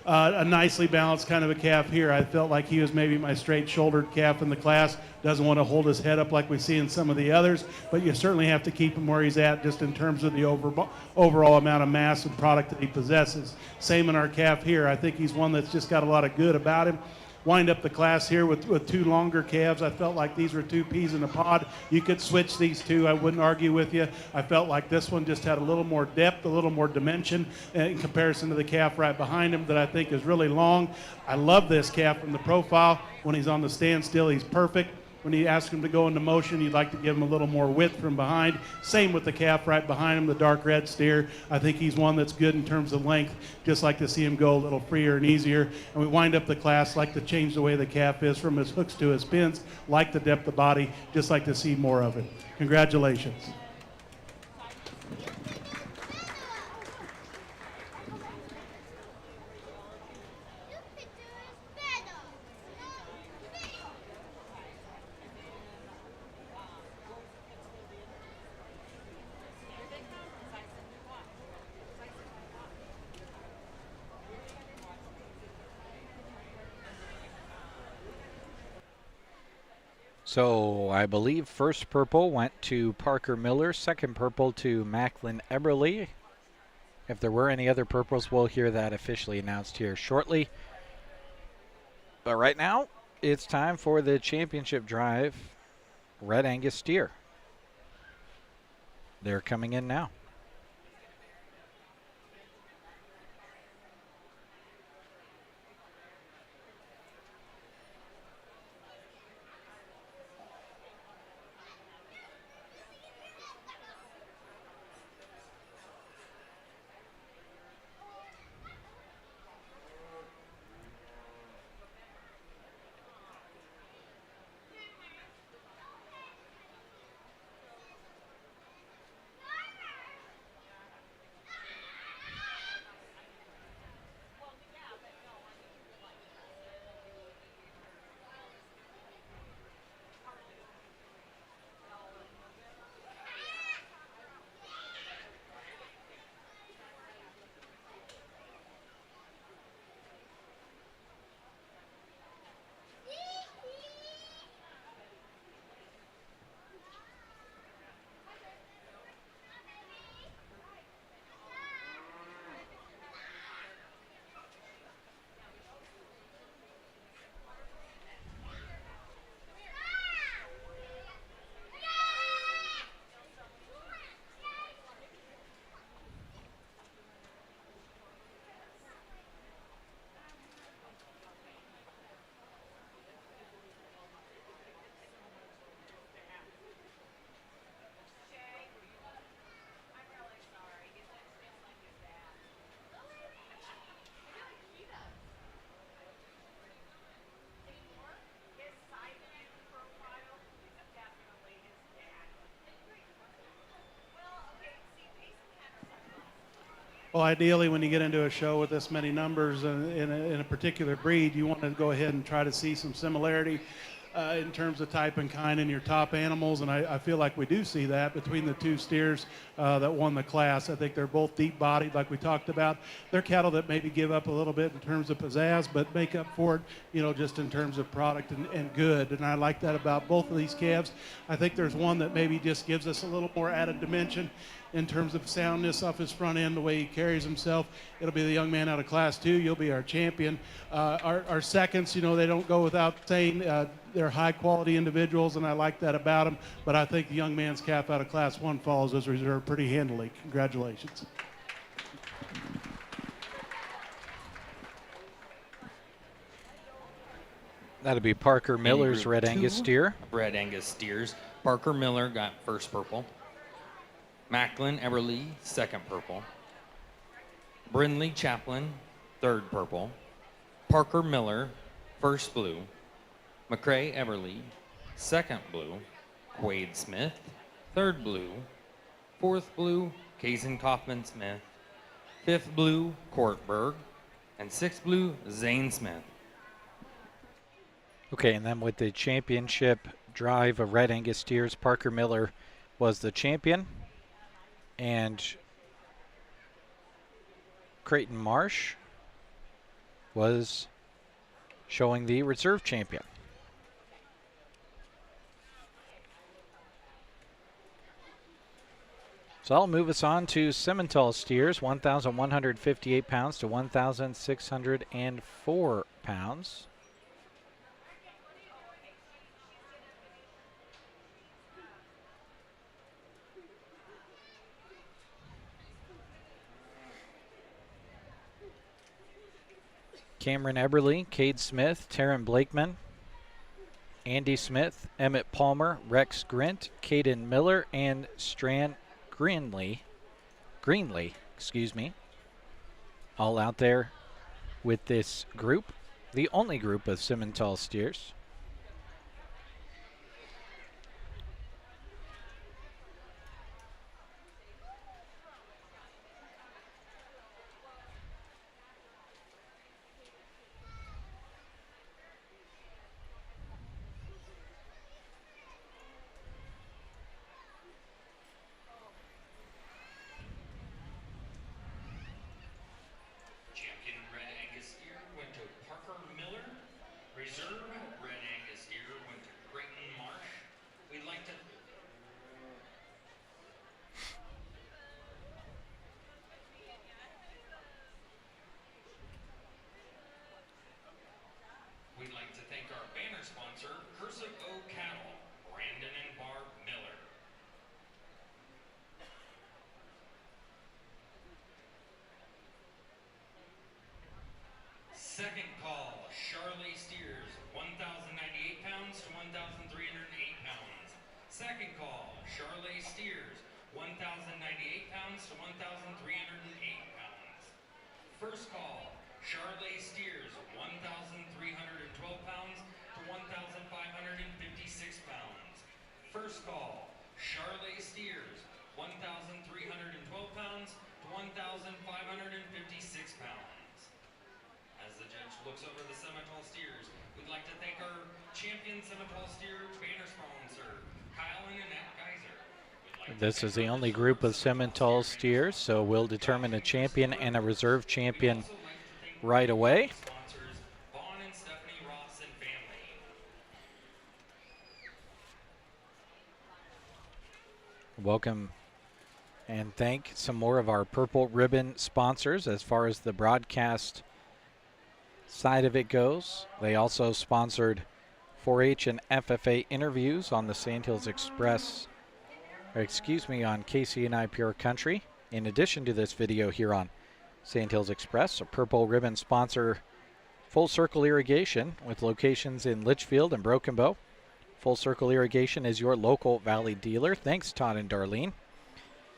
A nicely balanced kind of a calf here. I felt like he was maybe my straight-shouldered calf in the class. Doesn't want to hold his head up like we see in some of the others, but you certainly have to keep him where he's at just in terms of the overall amount of mass and product that he possesses. Same in our calf here. I think he's one that's just got a lot of good about him. Wind up the class here with two longer calves. I felt like these were two peas in a pod. You could switch these two. I wouldn't argue with you. I felt like this one just had a little more depth, a little more dimension in comparison to the calf right behind him that I think is really long. I love this calf from the profile. When he's on the standstill, he's perfect. When you ask him to go into motion, you'd like to give him a little more width from behind. Same with the calf right behind him, the dark red steer. I think he's one that's good in terms of length. Just like to see him go a little freer and easier. And we wind up the class, like to change the way the calf is from his hooks to his pins, like the depth of body, just like to see more of it. Congratulations. So I believe first purple went to Parker Miller, second purple to Macklin Eberly. If there were any other purples, we'll hear that officially announced here shortly. But right now, it's time for the championship drive, Red Angus steer. They're coming in now. Well, ideally, when you get into a show with this many numbers in a particular breed, you want to go ahead and try to see some similarity. in terms of type and kind in your top animals, and I feel like we do see that between the two steers that won the class. I think they're both deep-bodied, like we talked about. They're cattle that maybe give up a little bit in terms of pizzazz, but make up for it, you know, just in terms of product and good. And I like that about both of these calves. I think there's one that maybe just gives us a little more added dimension in terms of soundness off his front end, the way he carries himself. It'll be the young man out of Class 2. You'll be our champion. Our seconds, you know, they don't go without saying. They're high-quality individuals, and I like that about them. But I think the young man's calf out of Class 1 follows his reserve pretty handily. Congratulations. That'll be Parker Miller's Group Red 2 Angus steer. Red Angus steers. Parker Miller got first purple. Macklin Everly, second purple. Brindley Chaplin, third purple. Parker Miller, first blue. McCrae Everly, second blue. Quade Smith, third blue. Fourth blue, Kaysen Kaufman Smith. Fifth blue, Kortberg. And sixth blue, Zane Smith. Okay, and then with the championship drive of Red Angus steers, Parker Miller was the champion. And Creighton Marsh was showing the reserve champion. So I'll move us on to Simmental steers, 1,158 pounds to 1,604 pounds. Cameron Eberly, Cade Smith, Taryn Blakeman, Andy Smith, Emmett Palmer, Rex Grint, Caden Miller, and Strand Greenlee, all out there with this group, the only group of Simmental steers. Second call, Charley Steers, 1,098 pounds to 1,308 pounds. Second call, Charley Steers, 1,098 pounds to 1,308 pounds. First call, Charley Steers, 1,312 pounds to 1,556 pounds. First call, Charley Steers, 1,312 pounds to 1,556 pounds. As the judge looks over the Simmental steers, we'd like to thank our champion Simmental steer banner sponsor, Kyle and Annette Geyser. This is the only group of Simmental steers, so we'll determine a champion and a reserve champion right away. Sponsors, Vaughn and Stephanie Ross and family. Welcome and thank some more of our Purple Ribbon sponsors as far as the broadcast side of it goes. They also sponsored 4-H and FFA interviews on the Sandhills Express, on KCNI Pure Country. In addition to this video here on Sandhills Express, a Purple Ribbon sponsor Full Circle Irrigation with locations in Litchfield and Broken Bow. Full Circle Irrigation is your local Valley dealer. Thanks, Todd and Darlene.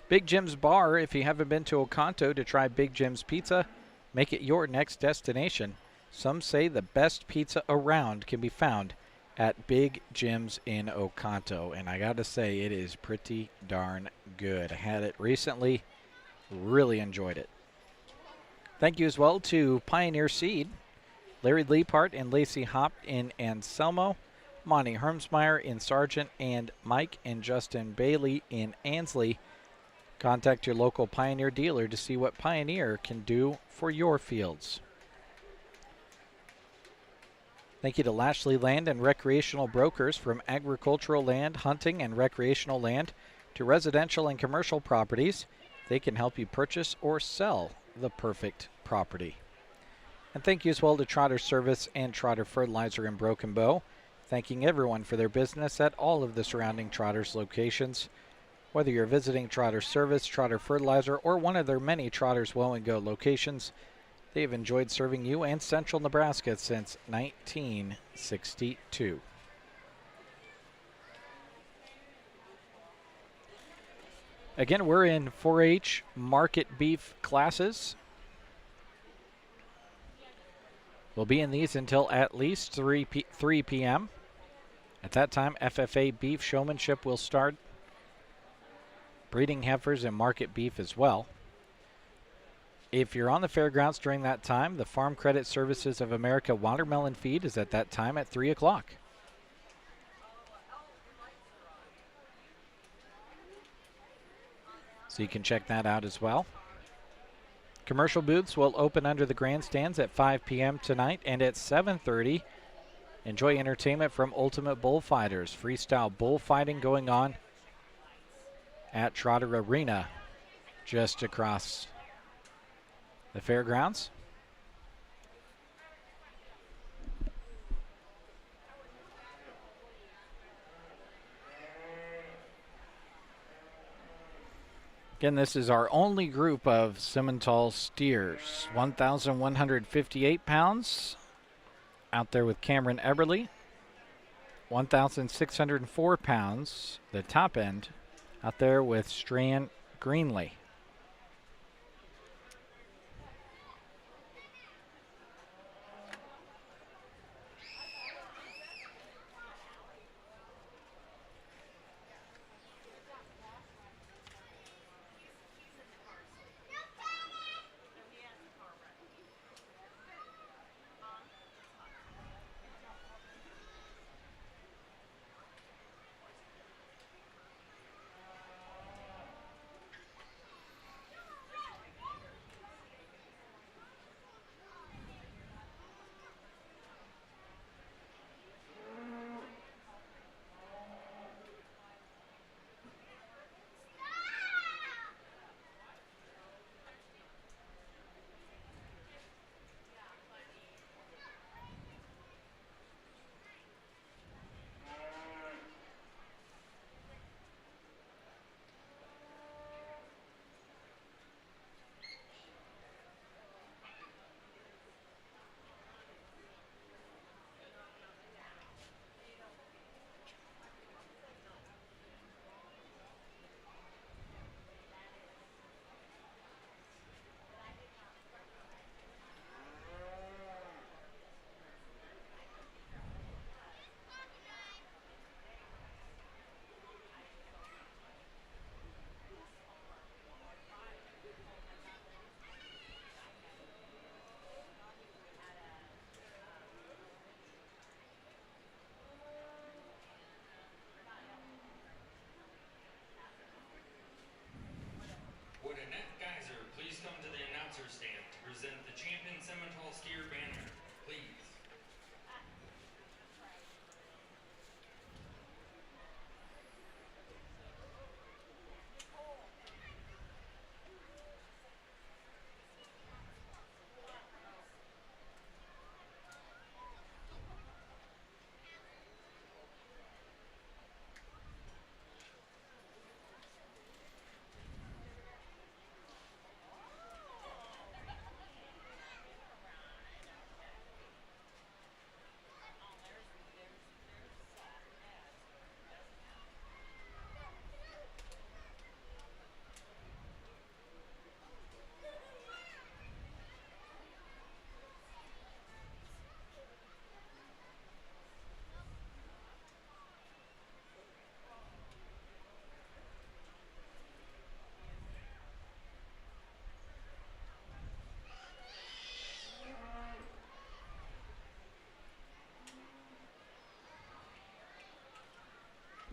Big Jim's Bar, if you haven't been to Oconto to try Big Jim's Pizza, make it your next destination. Some say the best pizza around can be found at Big Jim's in Oconto, and I gotta say, it is pretty darn good. I had it recently, really enjoyed it. Thank you as well to Pioneer Seed, Larry Leapart and Lacey Hopp in Anselmo, Monty Hermsmeyer in Sargent, and Mike and Justin Bailey in Ansley. Contact your local Pioneer dealer to see what Pioneer can do for your fields. Thank you to Lashley Land and Recreational Brokers. From agricultural land, hunting, and recreational land to residential and commercial properties, they can help you purchase or sell the perfect property. And thank you as well to Trotter Service and Trotter Fertilizer in Broken Bow, thanking everyone for their business at all of the surrounding Trotters locations. Whether you're visiting Trotter Service, Trotter Fertilizer, or one of their many Trotters Woe and Go locations, they have enjoyed serving you and Central Nebraska since 1962. Again, we're in 4-H market beef classes. We'll be in these until at least 3 p.m. At that time, FFA beef showmanship will start. Breeding heifers and market beef as well. If you're on the fairgrounds during that time, the Farm Credit Services of America watermelon feed is at that time at 3 o'clock. So you can check that out as well. Commercial booths will open under the grandstands at 5 p.m. tonight, and at 7:30, enjoy entertainment from Ultimate Bullfighters. Freestyle bullfighting going on at Trotter Arena just across the fairgrounds. Again, this is our only group of Simmental steers. 1,158 pounds out there with Cameron Eberly. 1,604 pounds, the top end, out there with Strand Greenlee.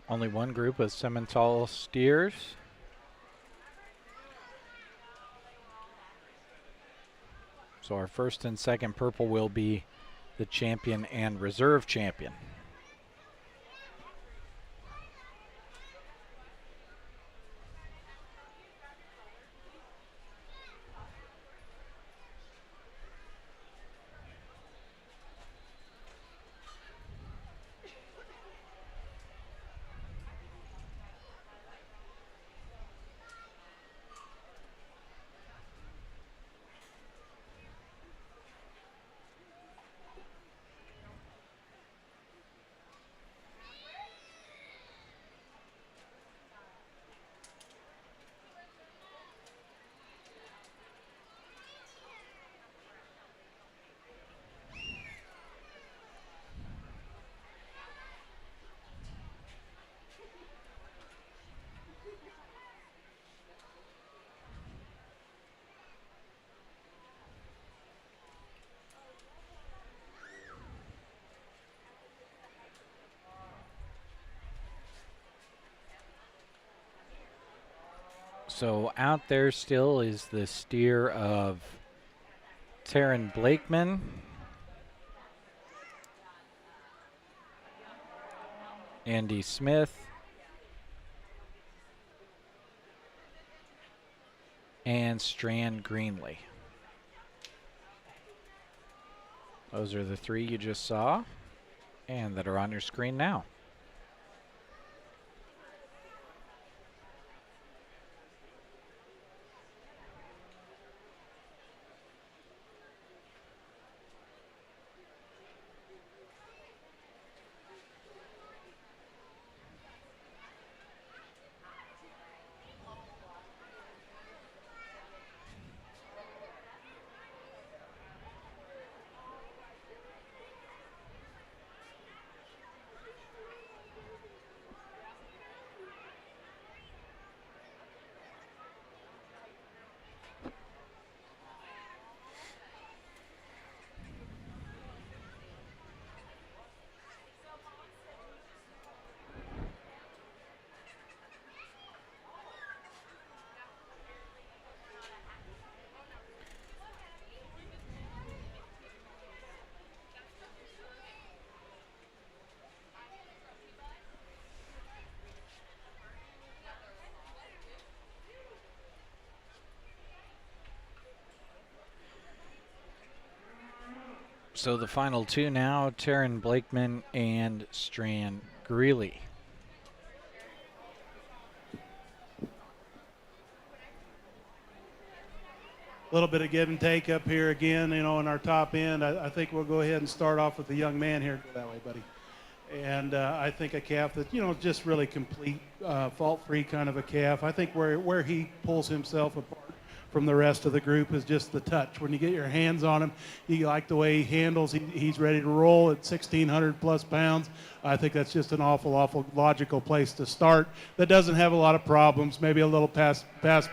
Only one group of Simmental steers. So our first and second purple will be the champion and reserve champion. So out there still is the steer of Taryn Blakeman. Andy Smith. And Strand Greenlee. Those are the three you just saw and that are on your screen now. So the final two now, Taryn Blakeman and Strand Greenlee. A little bit of give and take up here again, in our top end. I think we'll go ahead and start off with the young man here. Go that way, buddy. And I think a calf that, just really complete, fault-free kind of a calf. I think where he pulls himself apart from the rest of the group is just the touch. When you get your hands on him, you like the way he handles. He's ready to roll at 1,600 plus pounds. I think that's just an awful logical place to start. That doesn't have a lot of problems, maybe a little past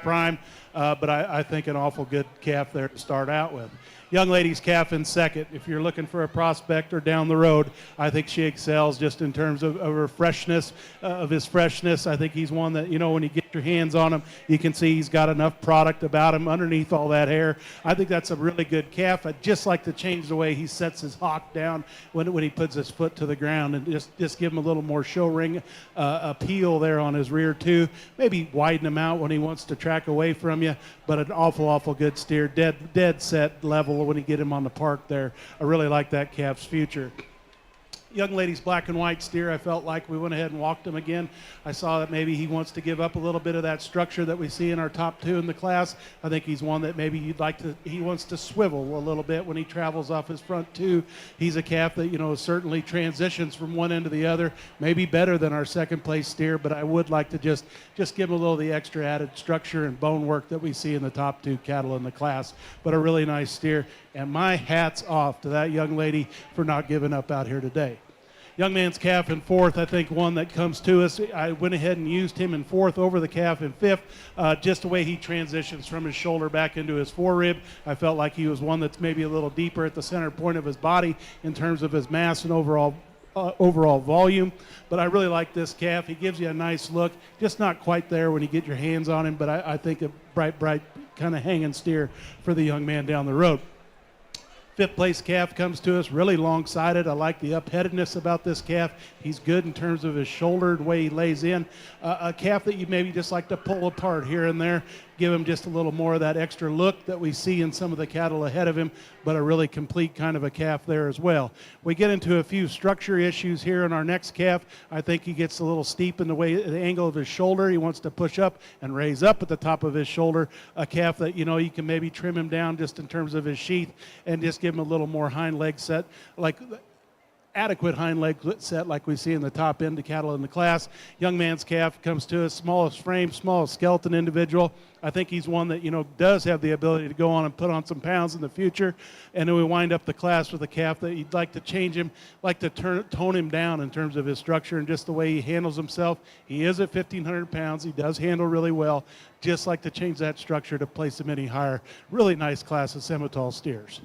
prime, but I think an awful good calf there to start out with. Young lady's calf in second. If you're looking for a prospect or down the road, I think she excels just in terms of her freshness, of his freshness. I think he's one that, when you get your hands on him, you can see he's got enough product about him underneath all that hair. I think that's a really good calf. I'd just like to change the way he sets his hock down when he puts his foot to the ground and just give him a little more show ring appeal there on his rear too. Maybe widen him out when he wants to track away from you, but an awful good steer, dead set level when you get him on the park there. I really like that calf's future. Young lady's black and white steer, I felt like we went ahead and walked him again. I saw that maybe he wants to give up a little bit of that structure that we see in our top two in the class. I think he's one that maybe he wants to swivel a little bit when he travels off his front two. He's a calf that, certainly transitions from one end to the other, maybe better than our second place steer, but I would like to just give him a little of the extra added structure and bone work that we see in the top two cattle in the class. But a really nice steer, and my hat's off to that young lady for not giving up out here today. Young man's calf in fourth, I think one that comes to us. I went ahead and used him in fourth over the calf in fifth. Just the way he transitions from his shoulder back into his forerib. I felt like he was one that's maybe a little deeper at the center point of his body in terms of his mass and overall overall volume. But I really like this calf. He gives you a nice look. Just not quite there when you get your hands on him, but I think a bright kind of hanging steer for the young man down the road. Fifth place calf comes to us really long-sided. I like the up-headedness about this calf. He's good in terms of his shoulder, the way he lays in. A calf that you maybe just like to pull apart here and there, give him just a little more of that extra look that we see in some of the cattle ahead of him, but a really complete kind of a calf there as well. We get into a few structure issues here in our next calf. I think he gets a little steep in the angle of his shoulder. He wants to push up and raise up at the top of his shoulder. A calf that, you know, you can maybe trim him down just in terms of his sheath and just give him a little more hind leg set, like adequate hind leg set like we see in the top end of cattle in the class. Young man's calf comes to us, smallest frame, smallest skeleton individual. I think he's one that, you know, does have the ability to go on and put on some pounds in the future. And then we wind up the class with a calf that you'd like to change him, like to tone him down in terms of his structure and just the way he handles himself. He is at 1,500 pounds. He does handle really well. Just like to change that structure to place him any higher. Really nice class of Semitol steers.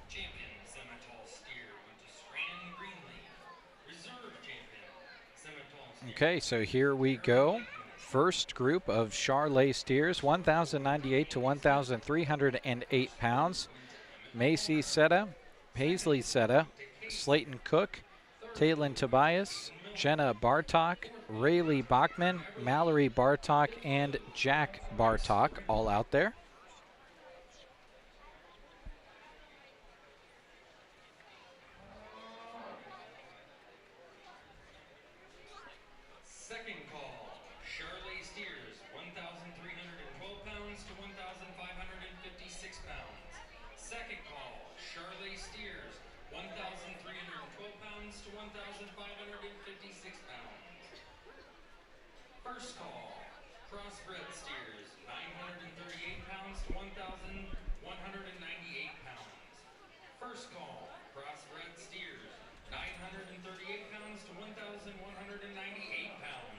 Champion Semitol steer went to Strand Greenlee. Reserve champion Semitol steer. Okay, so here we go. First group of Charolais steers, 1,098 to 1,308 pounds. Macy Seta, Paisley Seta, Slayton Cook, Taylin Tobias, Jenna Bartok, Rayleigh Bachman, Mallory Bartok, and Jack Bartok all out there. Second call, Charolais steers, 1,312 pounds to 1,556 pounds. Second call, Charolais steers, 1,312 pounds to 1,556 pounds. First call, crossbred steers, 938 pounds to 1,198 pounds. First call, crossbred steers, 938 pounds to 1,198 pounds.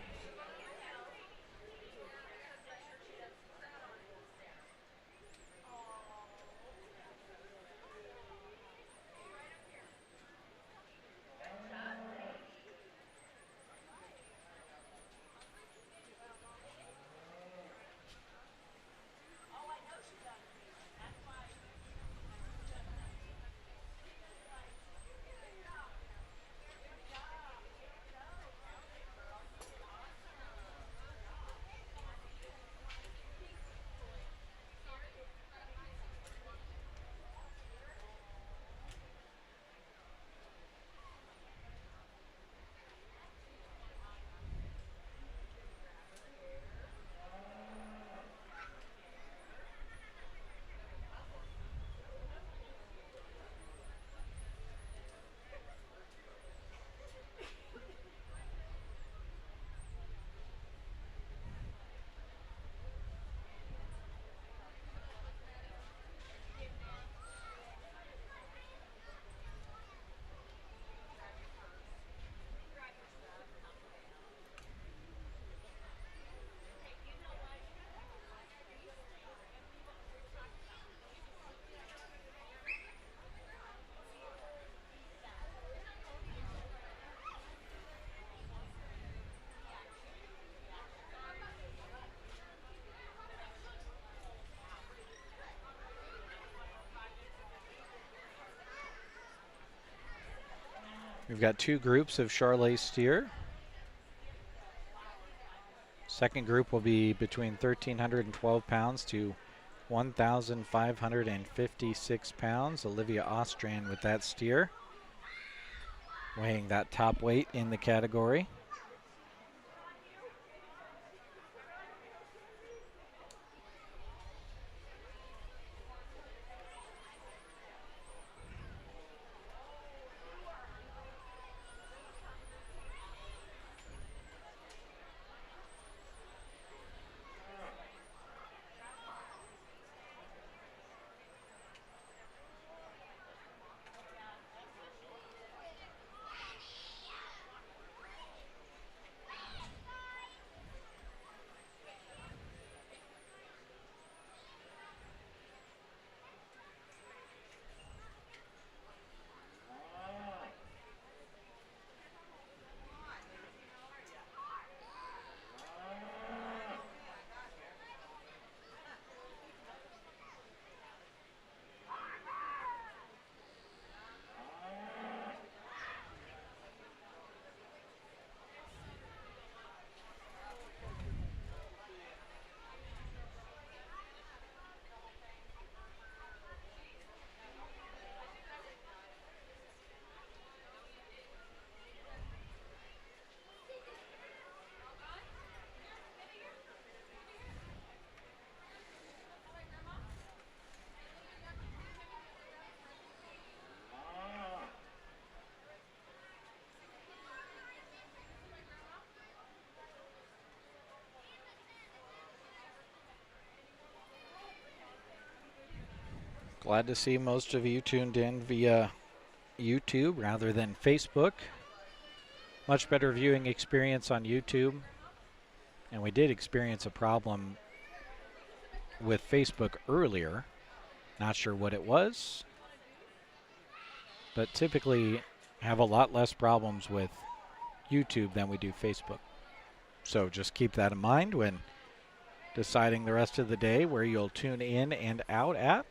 We've got two groups of Charolais steer. Second group will be between 1,312 pounds to 1,556 pounds. Olivia Ostrand with that steer, weighing that top weight in the category. Glad to see most of you tuned in via YouTube rather than Facebook. Much better viewing experience on YouTube. And we did experience a problem with Facebook earlier. Not sure what it was, but typically have a lot less problems with YouTube than we do Facebook. So just keep that in mind when deciding the rest of the day where you'll tune in and out at.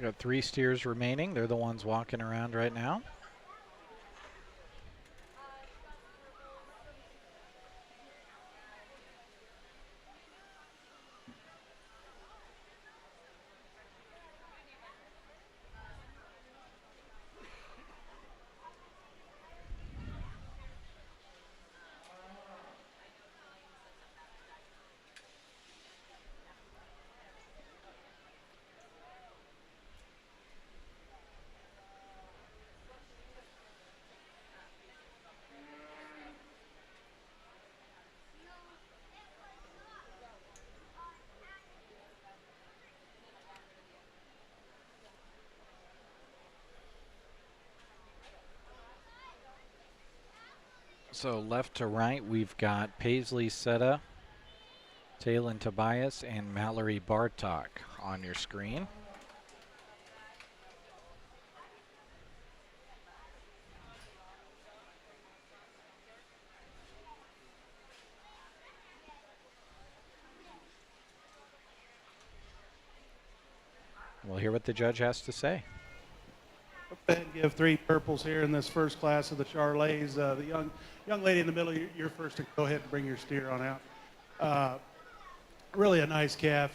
We got 3 steers remaining. They're the ones walking around right now. So left to right, we've got Paisley Seta, Talon Tobias, and Mallory Bartok on your screen. We'll hear what the judge has to say. Go ahead and give 3 purples here in this first class of the Charolais. The young lady in the middle, you're first to go ahead and bring your steer on out. Really a nice calf,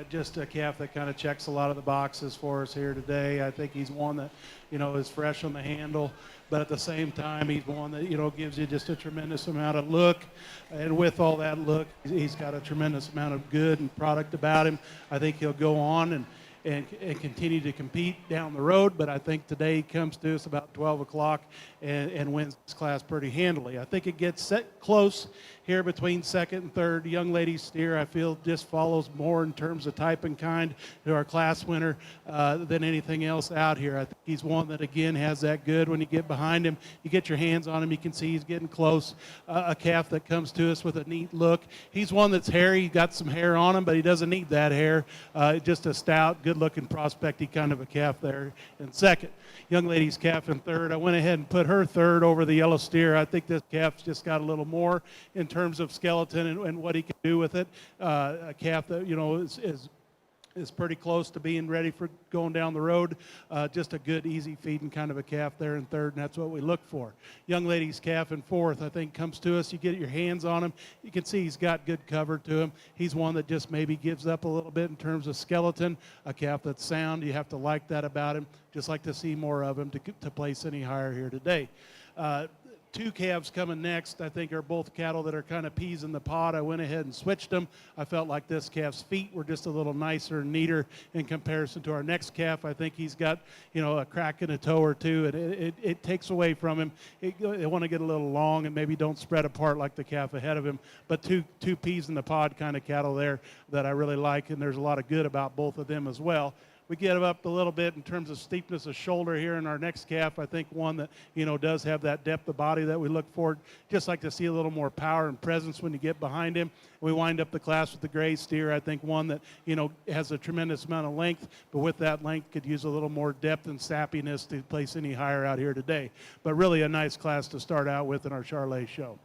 just a calf that kind of checks a lot of the boxes for us here today. I think he's one that, is fresh on the handle, but at the same time, he's one that, gives you just a tremendous amount of look. And with all that look, he's got a tremendous amount of good and product about him. I think he'll go on and continue to compete down the road, but I think today he comes to us about 12 o'clock and wins this class pretty handily. I think it gets set close here between second and third. Young lady steer, I feel, just follows more in terms of type and kind to our class winner than anything else out here. I think he's one that, again, has that good. When you get behind him, you get your hands on him, you can see he's getting close. A calf that comes to us with a neat look. He's one that's hairy. He's got some hair on him, but he doesn't need that hair. Just a stout, good-looking, prospecty kind of a calf there in second. Young lady's calf in third. I went ahead and put her third over the yellow steer. I think this calf's just got a little more in terms of skeleton and what he can do with it. A calf that, is pretty close to being ready for going down the road. Just a good, easy feeding kind of a calf there in third, and that's what we look for. Young lady's calf in fourth, I think, comes to us. You get your hands on him. You can see he's got good cover to him. He's one that just maybe gives up a little bit in terms of skeleton. A calf that's sound. You have to like that about him. Just like to see more of him to place any higher here today. 2 calves coming next, I think, are both cattle that are kind of peas in the pod. I went ahead and switched them. I felt like this calf's feet were just a little nicer and neater in comparison to our next calf. I think he's got, a crack in a toe or two, and it takes away from him. They want to get a little long and maybe don't spread apart like the calf ahead of him. But two peas in the pod kind of cattle there that I really like, and there's a lot of good about both of them as well. We get up a little bit in terms of steepness of shoulder here in our next calf. I think one that, does have that depth of body that we look for. Just like to see a little more power and presence when you get behind him. We wind up the class with the gray steer. I think one that, has a tremendous amount of length, but with that length could use a little more depth and sappiness to place any higher out here today. But really a nice class to start out with in our Charolais show.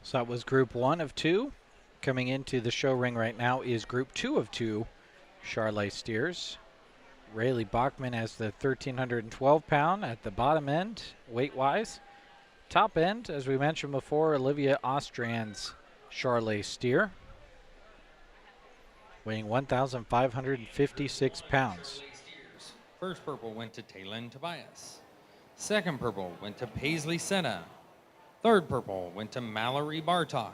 So that was group 1 of 2. Coming into the show ring right now is group 2 of 2 Charolais steers. Rayleigh Bachman has the 1,312 pound at the bottom end, weight-wise. Top end, as we mentioned before, Olivia Ostrand's Charolais steer, weighing 1,556 pounds. First purple went to Talon Tobias. Second purple went to Paisley Seta. Third purple went to Mallory Bartok.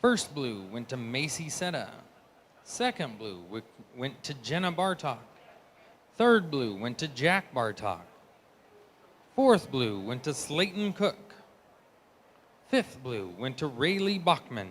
First blue went to Macy Seta. Second blue went to Jenna Bartok. Third blue went to Jack Bartok. Fourth blue went to Slayton Cook. Fifth blue went to Rayleigh Bachman.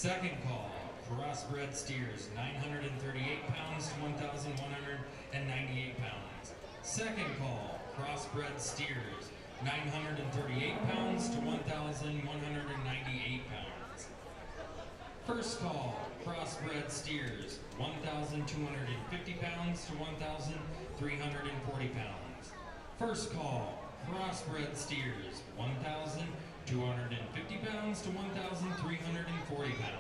Second call, crossbred steers, 938 pounds to 1,198 pounds. Second call, crossbred steers, 938 pounds to 1,198 pounds. First call, crossbred steers, 1,250 pounds to 1,340 pounds. First call, crossbred steers, 1,250 pounds to 1,340 pounds.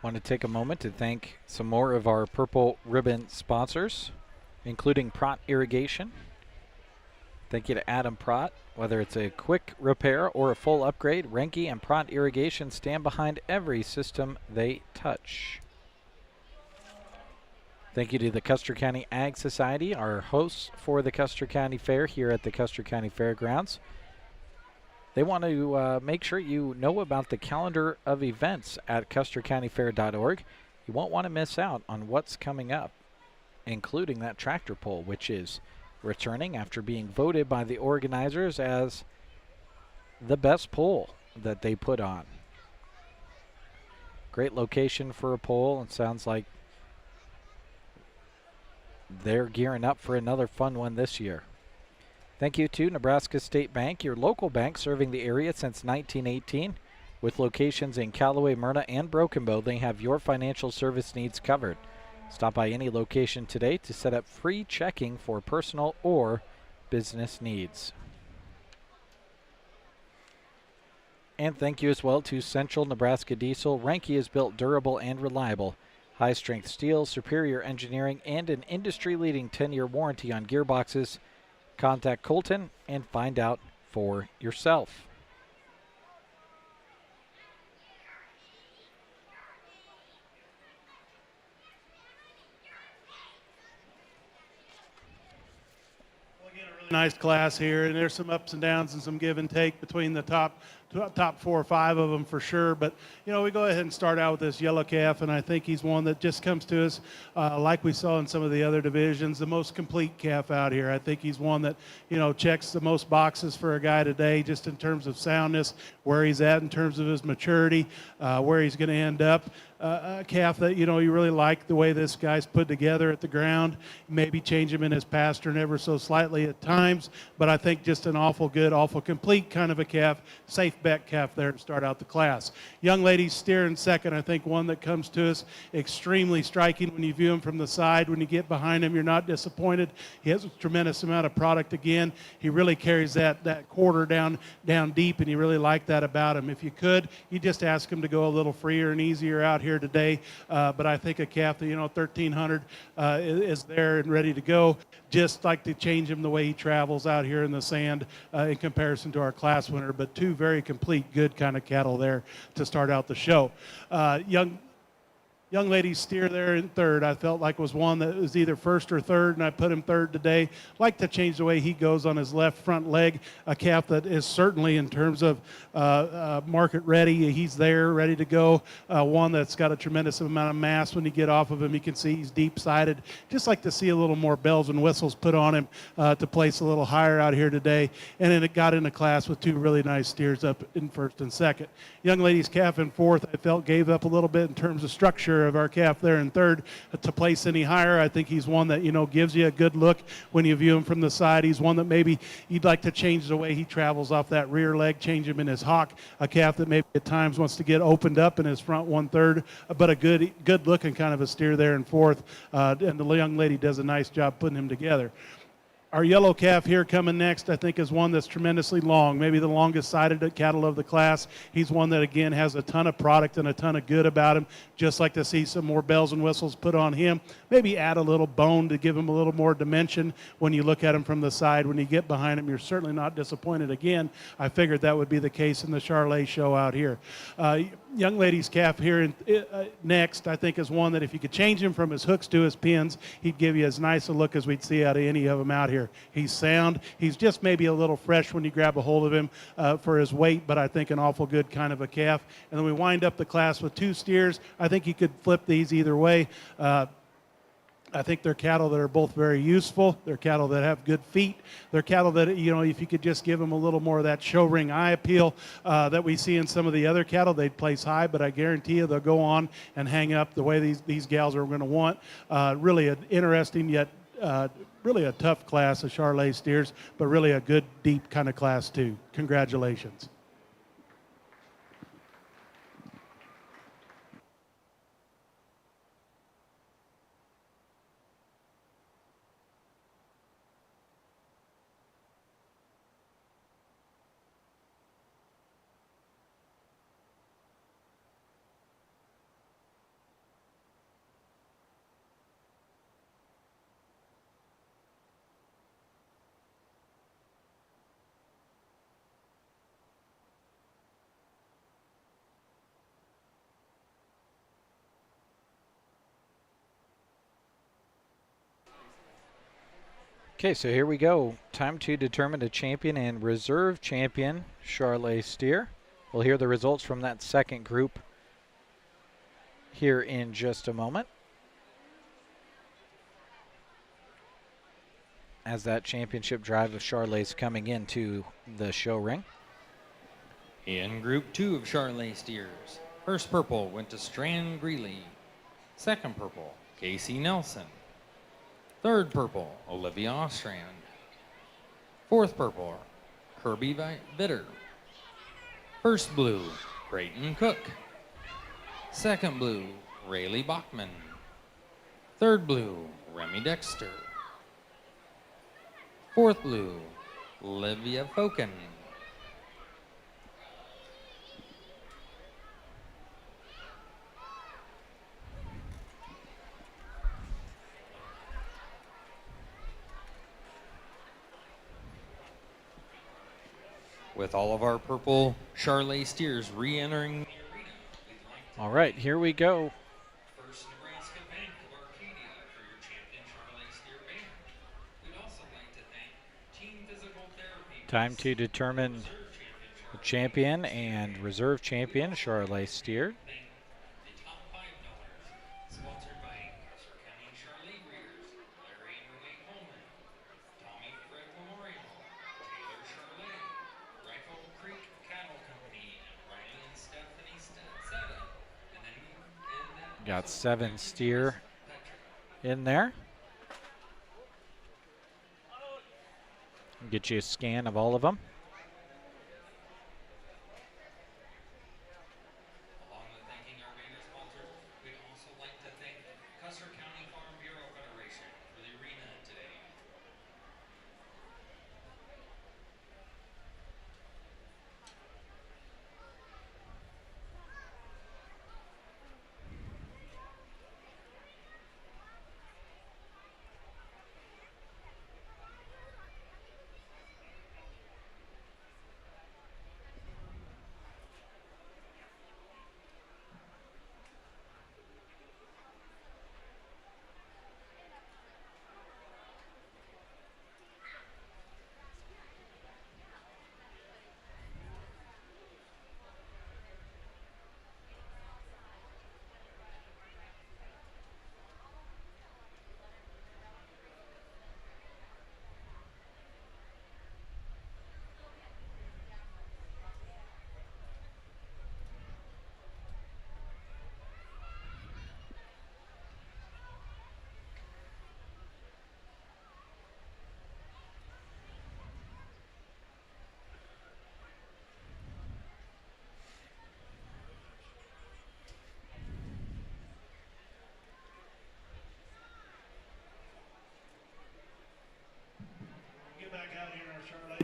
Want to take a moment to thank some more of our Purple Ribbon sponsors, including Prott Irrigation. Thank you to Adam Prott. Whether it's a quick repair or a full upgrade, Renke and Prott Irrigation stand behind every system they touch. Thank you to the Custer County Ag Society, our hosts for the Custer County Fair here at the Custer County Fairgrounds. They want to make sure you know about the calendar of events at custercountyfair.org. You won't want to miss out on what's coming up, including that tractor pull, which is returning after being voted by the organizers as the best pull that they put on. Great location for a pull. It sounds like they're gearing up for another fun one this year. Thank you to Nebraska State Bank, your local bank serving the area since 1918. With locations in Callaway, Myrna, and Broken Bow, they have your financial service needs covered. Stop by any location today to set up free checking for personal or business needs. And thank you as well to Central Nebraska Diesel. Renke is built durable and reliable. High-strength steel, superior engineering, and an industry-leading 10-year warranty on gearboxes. Contact Colton and find out for yourself. Nice class here, and there's some ups and downs and some give and take between the top 4 or 5 of them for sure. But we go ahead and start out with this yellow calf, and I think he's one that just comes to us like we saw in some of the other divisions, the most complete calf out here. I think he's one that checks the most boxes for a guy today, just in terms of soundness, where he's at in terms of his maturity, where he's going to end up. A calf that you really like the way this guy's put together at the ground. Maybe change him in his pastern ever so slightly at times, but I think just an awful good, awful complete kind of a calf. Safe bet calf there to start out the class. Young ladies steering second. I think one that comes to us extremely striking when you view him from the side. When you get behind him, you're not disappointed. He has a tremendous amount of product again. He really carries that quarter down deep, and you really like that about him. If you could, you just ask him to go a little freer and easier out here today, but I think a calf that 1,300 is there and ready to go. Just like to change him the way he travels out here in the sand in comparison to our class winner, but two very complete good kind of cattle there to start out the show. Young lady's steer there in third, I felt like was one that was either first or third, and I put him third today. Like to change the way he goes on his left front leg, a calf that is certainly in terms of market ready. He's there, ready to go. One that's got a tremendous amount of mass. When you get off of him, you can see he's deep-sided. Just like to see a little more bells and whistles put on him to place a little higher out here today. And then it got into class with two really nice steers up in first and second. Young lady's calf in fourth, I felt gave up a little bit in terms of structure of our calf there in third to place any higher. I think he's one that, gives you a good look when you view him from the side. He's one that maybe you'd like to change the way he travels off that rear leg, change him in his hock, a calf that maybe at times wants to get opened up in his front 1/3, but a good looking kind of a steer there in fourth. And the young lady does a nice job putting him together. Our yellow calf here coming next, I think, is one that's tremendously long, maybe the longest sided cattle of the class. He's one that, again, has a ton of product and a ton of good about him. Just like to see some more bells and whistles put on him. Maybe add a little bone to give him a little more dimension when you look at him from the side. When you get behind him, you're certainly not disappointed again. I figured that would be the case in the Charlet show out here. Young lady's calf here next, I think, is one that if you could change him from his hooks to his pins, he'd give you as nice a look as we'd see out of any of them out here. He's sound. He's just maybe a little fresh when you grab a hold of him for his weight, but I think an awful good kind of a calf. And then we wind up the class with two steers. I think you could flip these either way. I think they're cattle that are both very useful. They're cattle that have good feet. They're cattle that, if you could just give them a little more of that show ring eye appeal that we see in some of the other cattle, they'd place high, but I guarantee you they'll go on and hang up the way these gals are going to want. Really an interesting yet really a tough class of Charlet steers, but really a good, deep kind of class too. Congratulations. Okay, so here we go. Time to determine a champion and reserve champion, Charlet steer. We'll hear the results from that second group here in just a moment, as that championship drive of Charlet's coming into the show ring. In Group 2 of Charlet steers, first purple went to Strand Greeley. Second purple, Casey Nelson. Third purple, Olivia Ostrand. Fourth purple, Kirby Vitter. First blue, Creighton Cook. Second blue, Rayleigh Bachman. Third blue, Remy Dexter. Fourth blue, Olivia Foken. With all of our purple Charlet steers re-entering the arena, All right, here we go. First Nebraska Bank of Arcadia for your champion Charlet steer banner. We'd also like to thank Team Physical Therapy. Time to determine the champion and reserve champion, Charlet steer. Thank the top $5, sponsored by Custer County Charlet Breeders, Larry and Renee Coleman, Tommy Fred Memorial, Taylor Charlet, Rifle Creek Cattle Company, and Riley and Stephanie Setta. And then Got 7 steer in there. Get you a scan of all of them. Along with thanking our banner sponsors, we'd also like to thank Custer County Farm Bureau Federation for the arena today.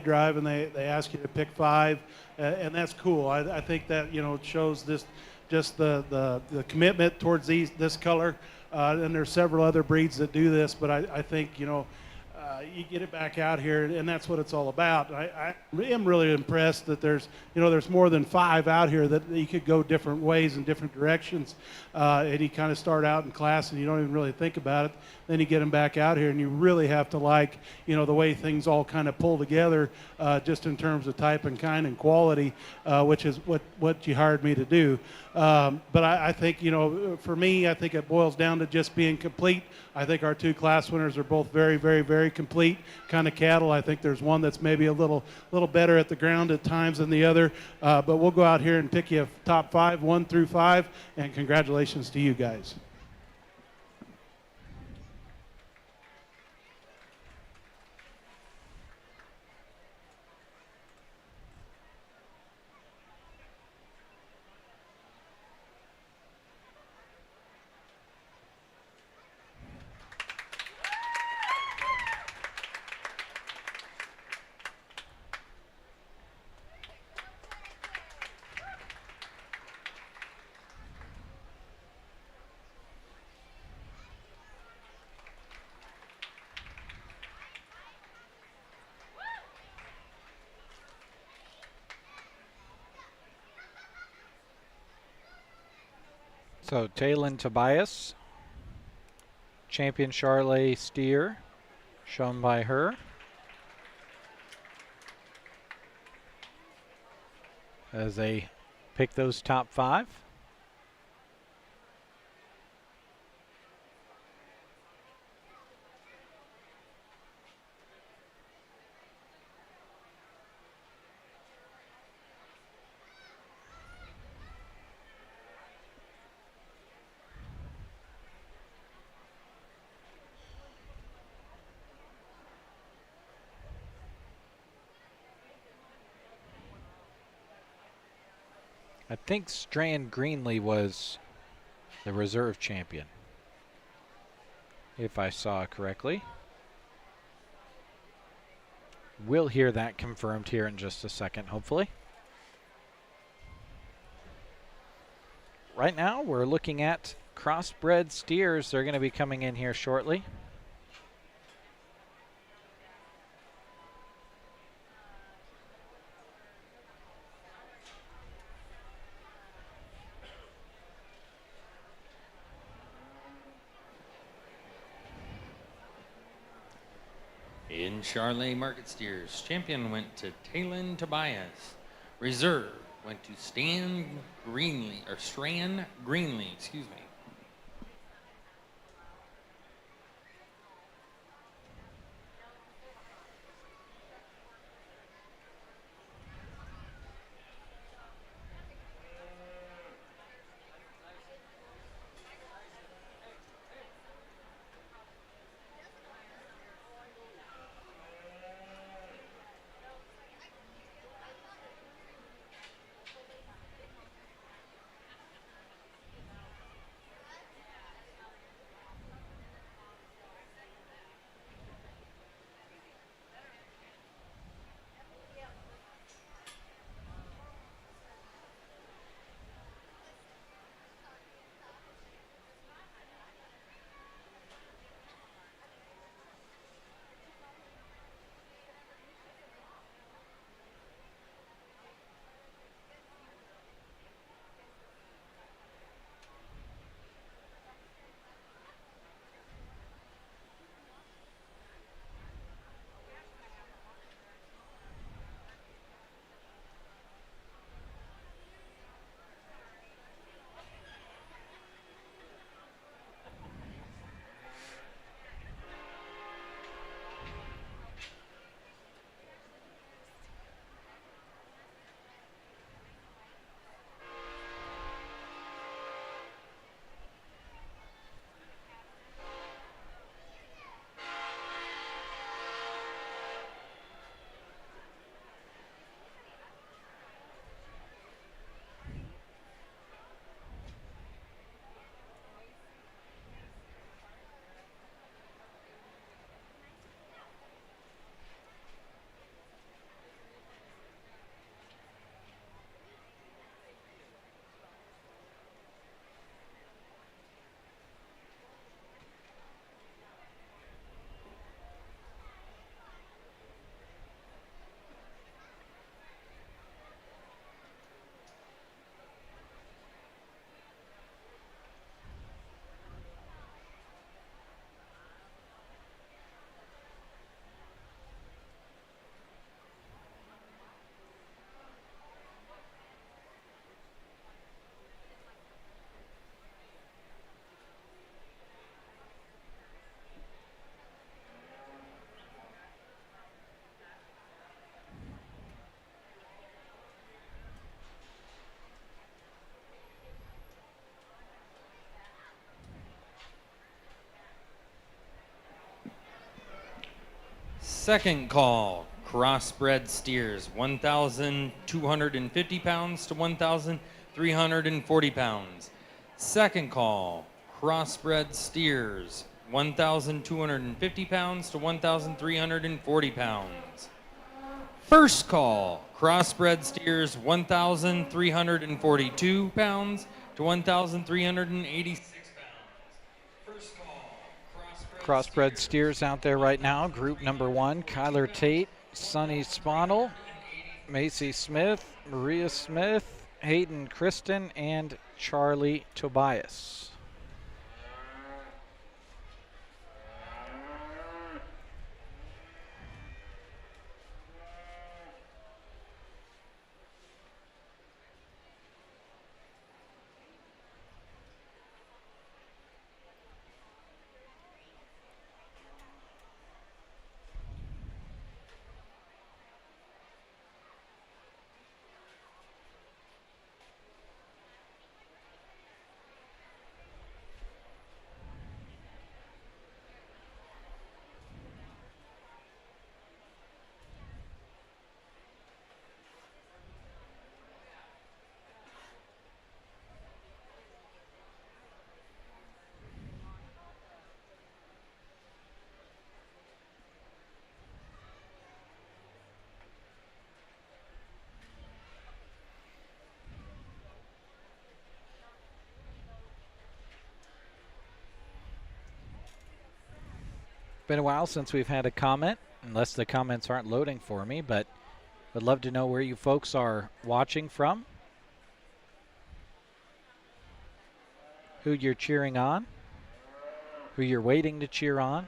drive and they ask you to pick 5, and that's cool. I think that it shows this just the commitment towards this color, and there's several other breeds that do this, but I think you get it back out here, and that's what it's all about. I am really impressed that there's more than 5 out here that you could go different ways and different directions, and you kind of start out in class and you don't even really think about it. Then you get them back out here, and you really have to like the way things all kind of pull together, just in terms of type and kind and quality, which is what you hired me to do. But I think for me, I think it boils down to just being complete. I think our 2 class winners are both very, very, very complete kind of cattle. I think there's one that's maybe a little better at the ground at times than the other. But we'll go out here and pick you a top 5, 1 through 5, and congratulations to you guys. So Taylin Tobias, champion Charlet steer, shown by her. As they pick those top 5. I think Strand Greenlee was the reserve champion, if I saw correctly. We'll hear that confirmed here in just a second, hopefully. Right now, we're looking at crossbred steers. They're going to be coming in here shortly. In Charlet Market Steers, champion went to Taylin Tobias. Reserve went to Strand Greenlee, excuse me. Second call, crossbred steers, 1,250 pounds to 1,340 pounds. Second call, crossbred steers, 1,250 pounds to 1,340 pounds. First call, crossbred steers, 1,342 pounds to 1,386 pounds. First call, Crossbred steers out there right now. Group number 1, Kyler Tate, Sonny Sponel, Macy Smith, Maria Smith, Hayden Kristen, and Charlie Tobias. Been a while since we've had a comment, unless the comments aren't loading for me, but I'd love to know where you folks are watching from, who you're cheering on, who you're waiting to cheer on.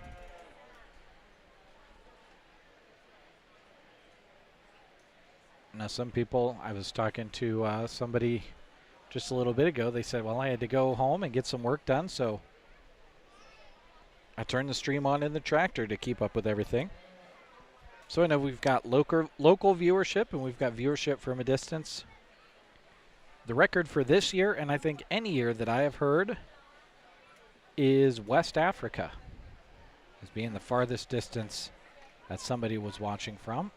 Now, some people, I was talking to somebody just a little bit ago, they said, well, I had to go home and get some work done, so I turned the stream on in the tractor to keep up with everything. So I know we've got local viewership and we've got viewership from a distance. The record for this year, and I think any year that I have heard, is West Africa as being the farthest distance that somebody was watching from.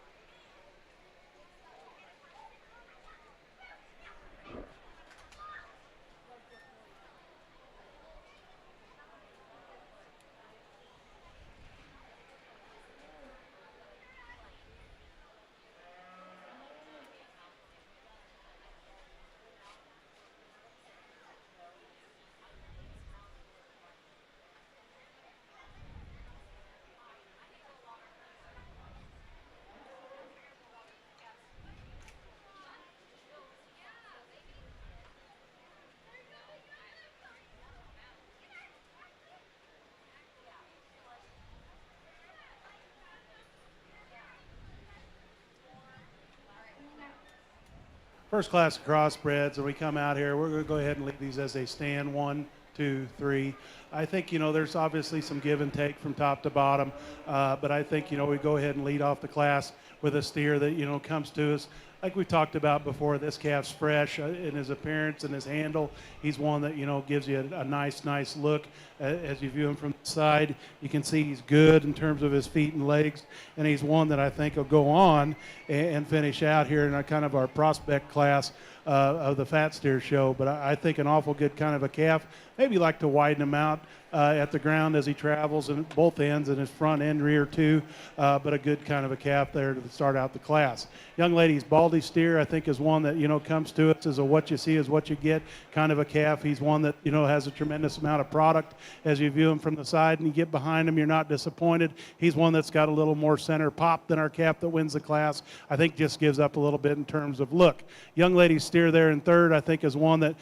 First class of crossbreds, and we come out here, we're going to go ahead and leave these as they stand, 1, 2, 3. I think, there's obviously some give and take from top to bottom, but I think, we go ahead and lead off the class with a steer that, comes to us. Like we talked about before, this calf's fresh in his appearance and his handle. He's one that, gives you a nice look as you view him from the side. You can see he's good in terms of his feet and legs, and he's one that I think will go on and finish out here in our prospect class of the Fat Steer Show. But I think an awful good kind of a calf. Maybe like to widen him out at the ground as he travels, and both ends, and his front and rear too, but a good kind of a calf there to start out the class. Young lady's Baldy steer, I think, is one that, comes to us as a what you see is what you get kind of a calf. He's one that, has a tremendous amount of product as you view him from the side, and you get behind him, you're not disappointed. He's one that's got a little more center pop than our calf that wins the class. I think just gives up a little bit in terms of look. Young lady's steer there in third, I think, is one that,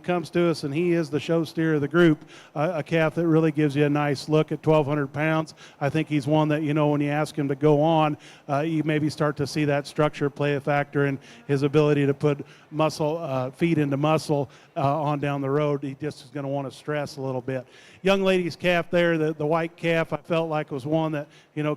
comes to us, and he is the show steer of the group, a calf that really gives you a nice look at 1,200 pounds. I think he's one that, when you ask him to go on, you maybe start to see that structure play a factor in his ability to put muscle, feed into muscle on down the road. He just is going to want to stress a little bit. young lady's calf there, the white calf, I felt like was one that,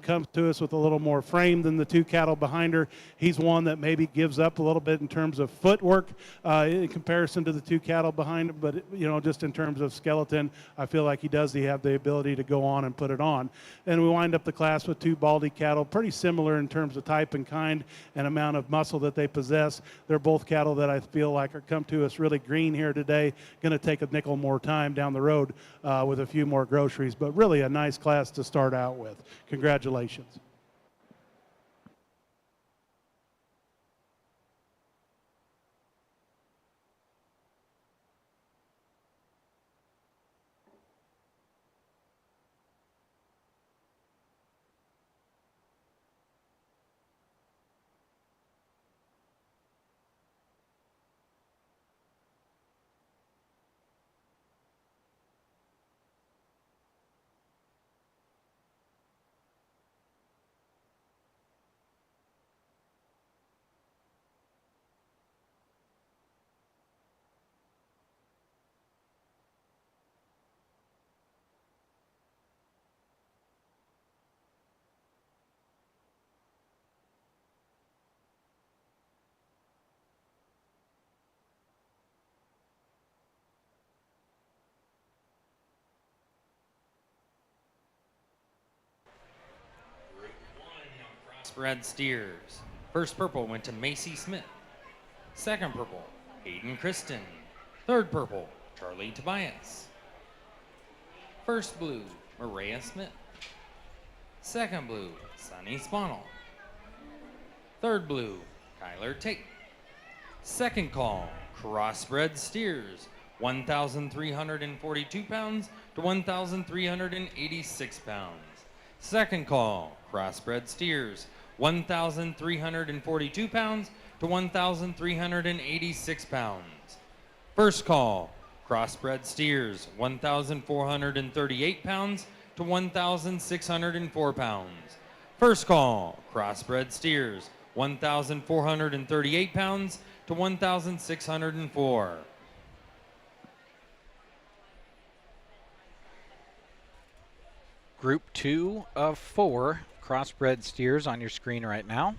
comes to us with a little more frame than the two cattle behind her. He's one that maybe gives up a little bit in terms of footwork in comparison to the two cattle behind him, but, just in terms of skeleton, I feel like he have the ability to go on and put it on. And we wind up the class with two Baldy cattle, pretty similar in terms of type and kind and amount of muscle that they possess. They're both cattle that I feel like are come to us really green here today. Going to take a nickel more time down the road with a few more groceries, but really a nice class to start out with. Congratulations. Crossbred steers. First purple went to Macy Smith. Second purple, Hayden Kristen. Third purple, Charlie Tobias. First blue, Maria Smith. Second blue, Sunny Sponel. Third blue, Kyler Tate. Second call, crossbred steers, 1,342 pounds to 1,386 pounds. Second call, crossbred steers, 1,342 pounds to 1,386 pounds. First call, crossbred steers, 1,438 pounds to 1,604 pounds. First call, crossbred steers, 1,438 pounds to 1,604. Group 2 of 4 crossbred steers on your screen right now.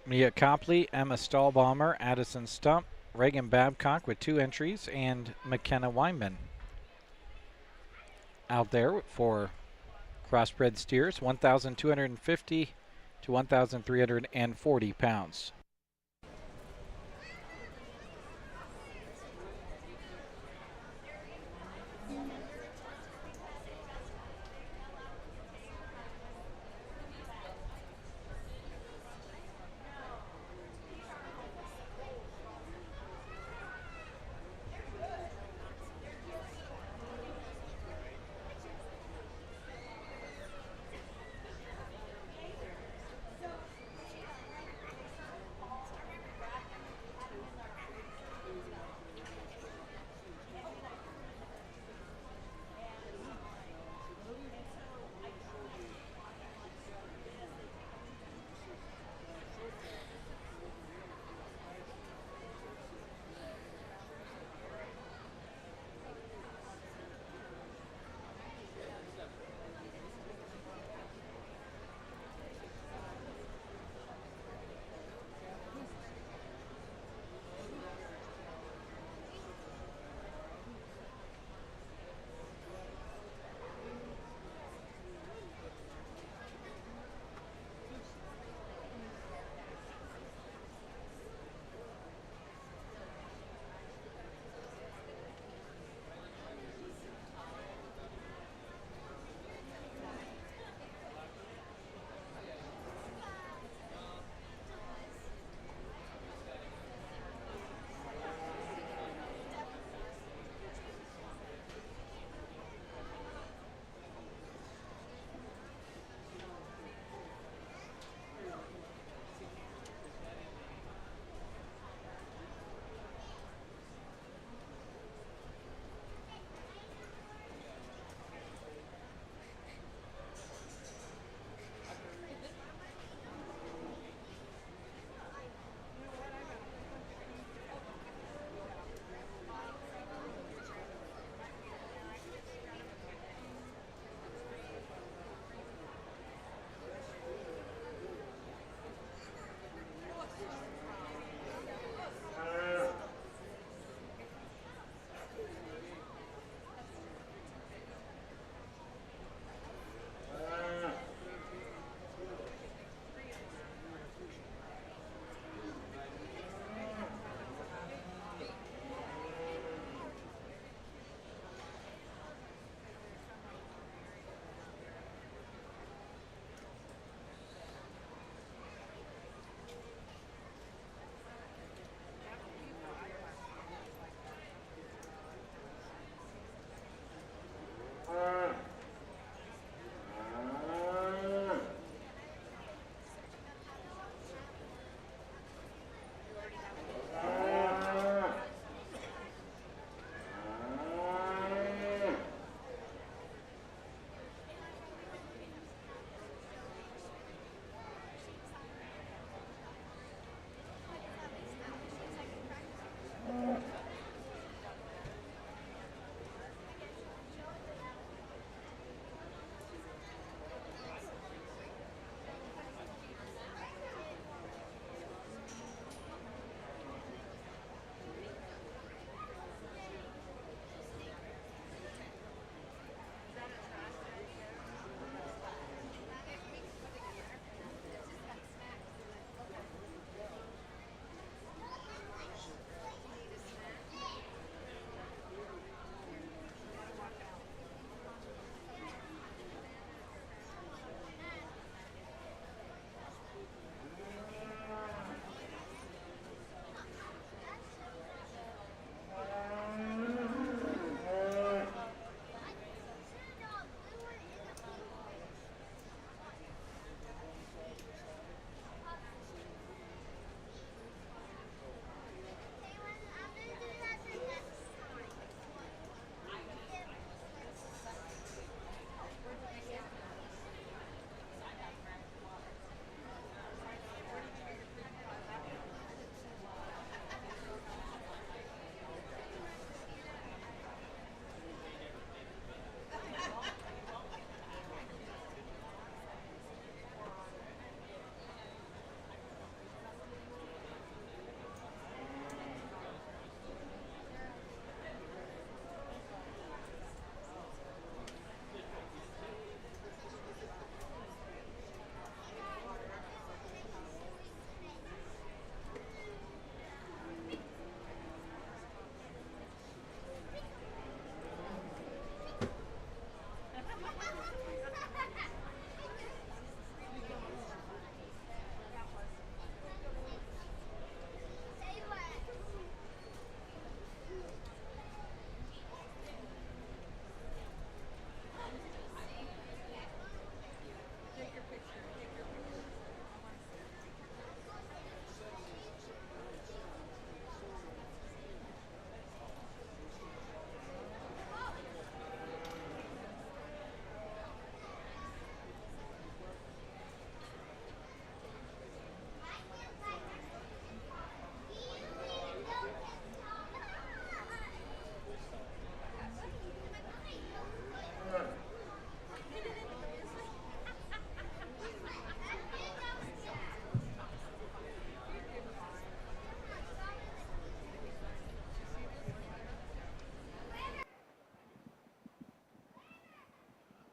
Mia Copley, Emma Stahlbaumer, Addison Stump, Reagan Babcock with 2 entries, and McKenna Weinman out there for crossbred steers, 1,250 to 1,340 pounds.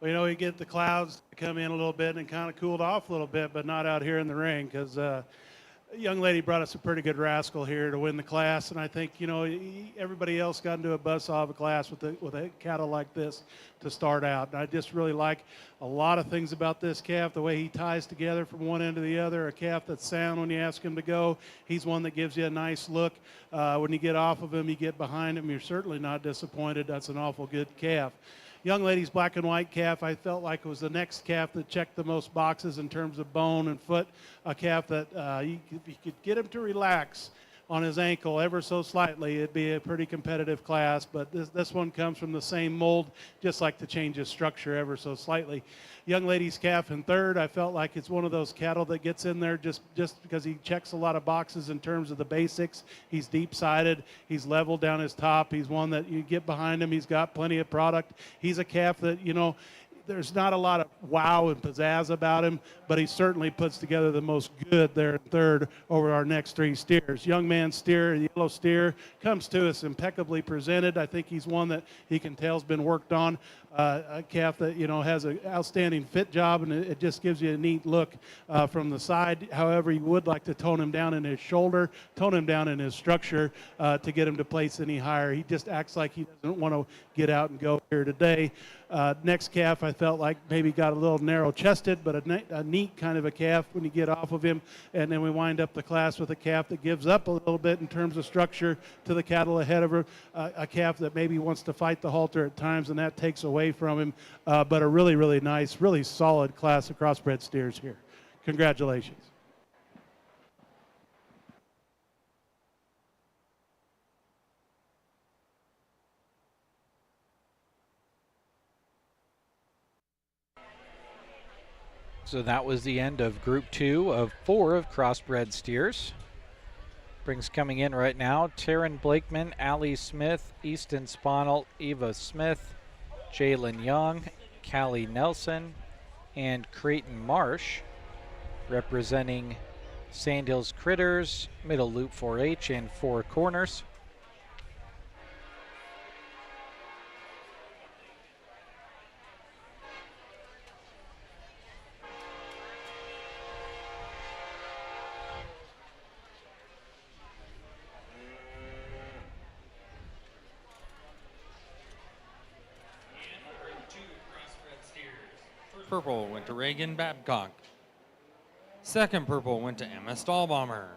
Well, you know, we get the clouds to come in a little bit and kind of cooled off a little bit, but not out here in the ring because a young lady brought us a pretty good rascal here to win the class, and I think, you know, everybody else got into a buzzsaw of a class with a cattle like this to start out. And I just really like a lot of things about this calf, the way he ties together from one end to the other, a calf that's sound when you ask him to go. He's one that gives you a nice look. When you get off of him, you get behind him, you're certainly not disappointed. That's an awful good calf. Young lady's black and white calf, I felt like it was the next calf that checked the most boxes in terms of bone and foot. A calf that you could get him to relax on his ankle ever so slightly, it'd be a pretty competitive class. But this one comes from the same mold, just like to change his structure ever so slightly. Young lady's calf in third, I felt like it's one of those cattle that gets in there just because he checks a lot of boxes in terms of the basics. He's deep-sided. He's level down his top. He's one that you get behind him. He's got plenty of product. He's a calf that, you know, there's not a lot of wow and pizzazz about him, but he certainly puts together the most good there in third over our next three steers. Young man steer, the yellow steer, comes to us impeccably presented. I think he's one that he can tell's been worked on. A calf that, you know, has an outstanding fit job, and it just gives you a neat look from the side. However, you would like to tone him down in his shoulder, tone him down in his structure to get him to place any higher. He just acts like he doesn't want to get out and go here today. Next calf, I felt like maybe got a little narrow-chested, but a neat kind of a calf when you get off of him. And then we wind up the class with a calf that gives up a little bit in terms of structure to the cattle ahead of her. A calf that maybe wants to fight the halter at times, and that takes away from him. But a really, really nice, really solid class of crossbred steers here. Congratulations. So that was the end of Group 2 of 4 of crossbred steers. Brings coming in right now, Taryn Blakeman, Allie Smith, Easton Sponel, Eva Smith, Jalen Young, Callie Nelson, and Creighton Marsh, representing Sandhills Critters, Middle Loop 4-H, and Four Corners. Purple went to Reagan Babcock. Second purple went to Emma Stahlbaumer.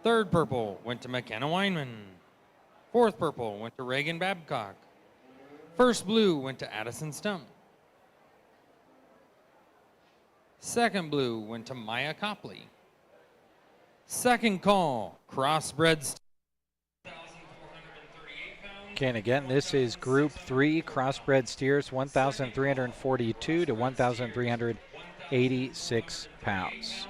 Third purple went to McKenna Weinman. Fourth purple went to Reagan Babcock. First blue went to Addison Stump. Second blue went to Maya Copley. Second call, crossbred. Okay, and again, this is Group 3 crossbred steers, 1,342 to 1,386 pounds.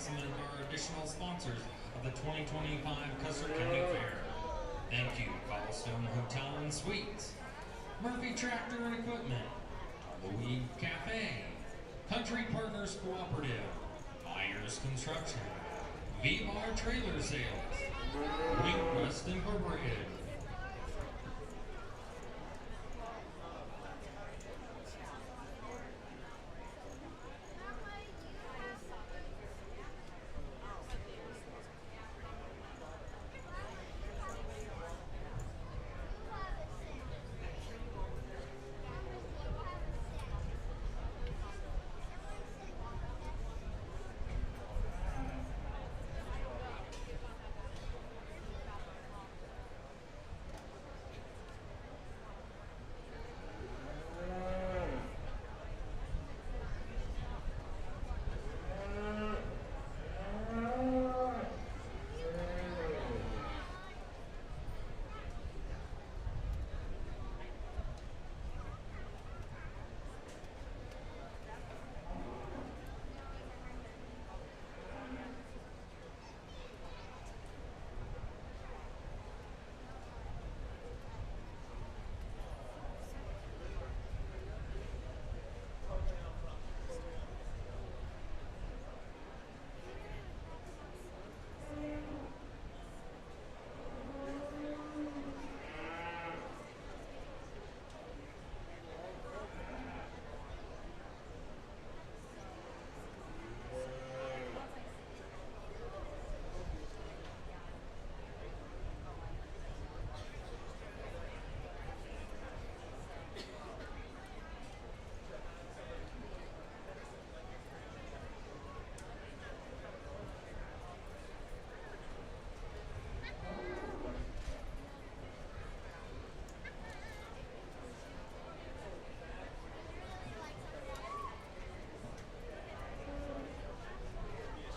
some of our additional sponsors of the 2025 Custer County Fair. Thank you, Cobblestone Hotel and Suites, Murphy Tractor and Equipment, Tumbleweed Cafe, Country Partners Cooperative, Myers Construction, V-Bar Trailer Sales, Wingcrest Incorporated.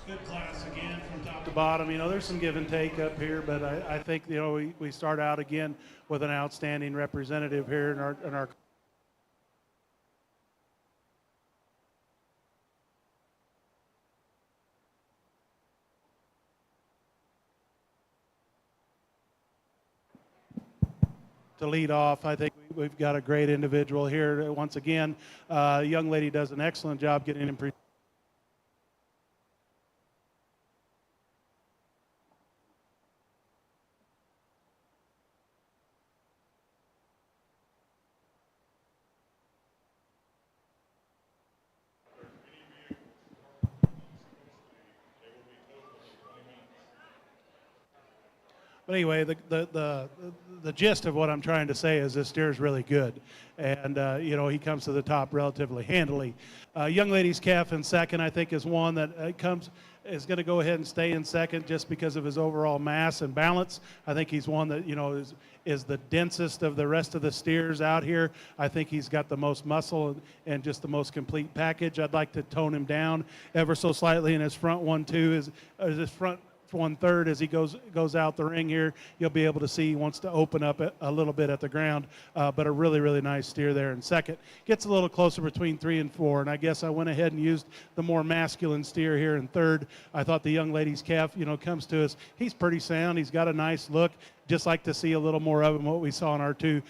Good class again from top to bottom. You know, there's some give and take up here, but I think, you know, we start out again with an outstanding representative here in our to lead off. I think we've got a great individual here. Once again, a young lady does an excellent job getting him But anyway, the gist of what I'm trying to say is this steer is really good, and you know, he comes to the top relatively handily. Young lady's calf in second, I think, is one that is going to go ahead and stay in second just because of his overall mass and balance. I think he's one that, you know, is the densest of the rest of the steers out here. I think he's got the most muscle and just the most complete package. I'd like to tone him down ever so slightly in his front 1-2 is his front 1/3 as he goes out the ring here. You'll be able to see he wants to open up a little bit at the ground, but a really, really nice steer there in second. Gets a little closer between 3 and 4, and I guess I went ahead and used the more masculine steer here in third. I thought the young lady's calf, you know, comes to us. He's pretty sound. He's got a nice look. Just like to see a little more of him, what we saw in our two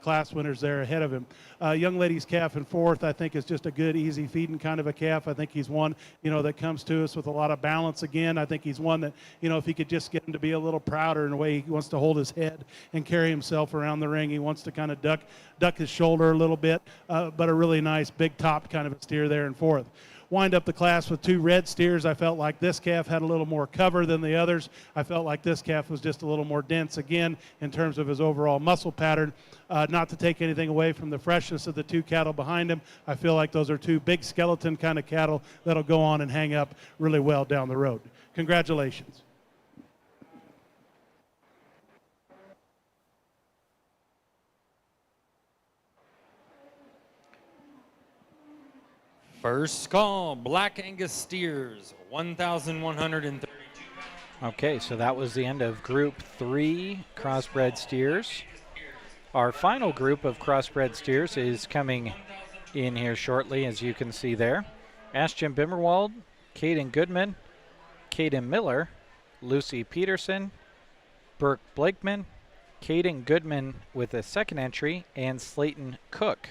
class winners there ahead of him. Young lady's calf in fourth, I think, is just a good, easy feeding kind of a calf. I think he's one, you know, that comes to us with a lot of balance again. I think he's one that, you know, if he could just get him to be a little prouder in the way he wants to hold his head and carry himself around the ring. He wants to kind of duck his shoulder a little bit, but a really nice big top kind of a steer there in fourth. Wind up the class with two red steers. I felt like this calf had a little more cover than the others. I felt like this calf was just a little more dense again in terms of his overall muscle pattern. Not to take anything away from the freshness of the two cattle behind him. I feel like those are two big skeleton kind of cattle that'll go on and hang up really well down the road. Congratulations. First call, Black Angus steers, 1,132 pounds. Okay, so that was the end of Group 3 crossbred steers. Our final group of crossbred steers is coming in here shortly, as you can see there. Ashton Bimmerwald, Caden Goodman, Caden Miller, Lucy Peterson, Burke Blakeman, Caden Goodman with a second entry, and Slayton Cook.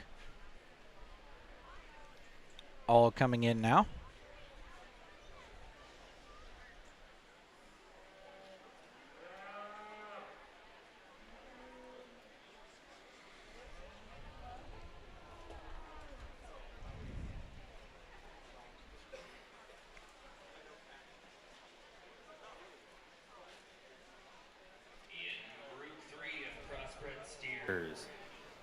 All coming in now.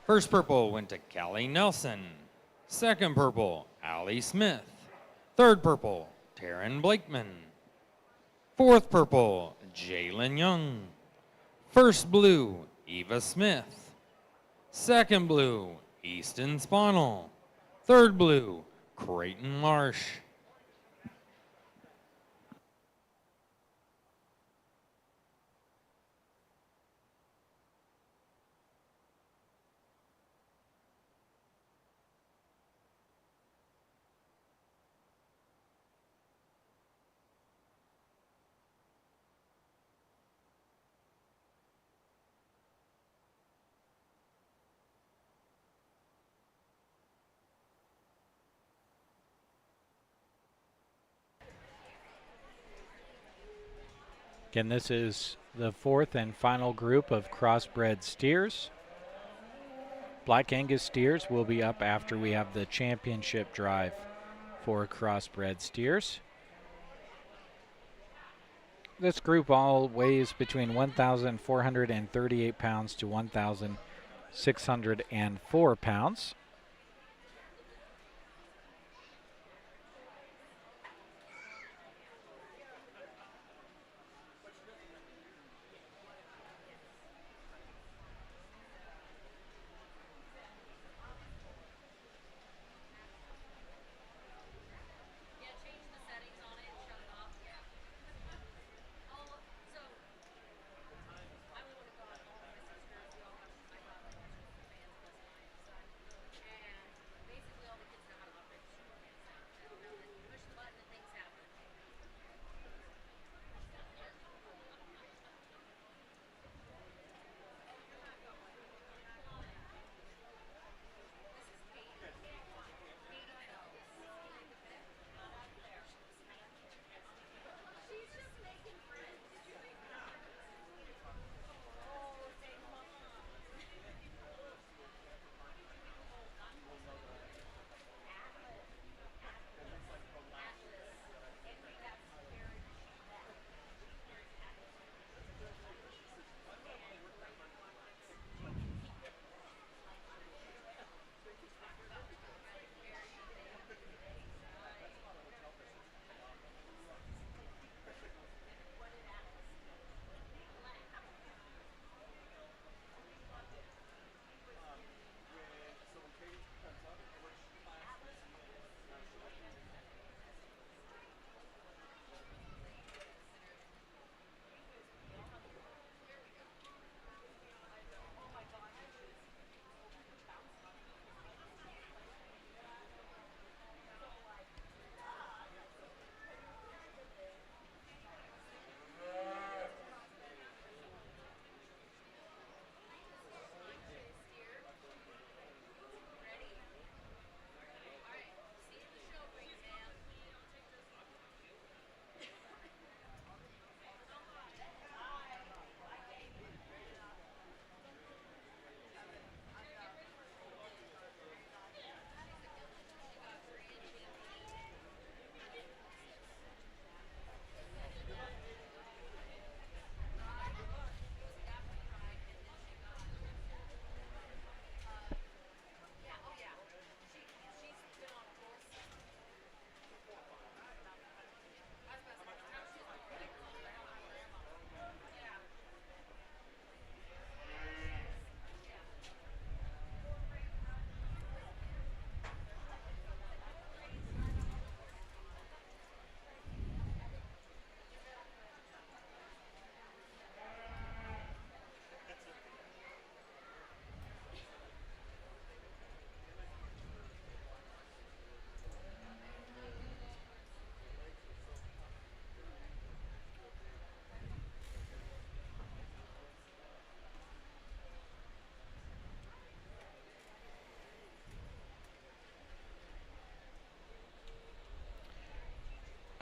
First purple went to Callie Nelson. Second purple, Allie Smith. Third purple, Taryn Blakeman. Fourth purple, Jalen Young. First blue, Eva Smith. Second blue, Easton Sponel. Third blue, Creighton Marsh. Again, this is the fourth and final group of crossbred steers. Black Angus steers will be up after we have the championship drive for crossbred steers. This group all weighs between 1,438 pounds to 1,604 pounds.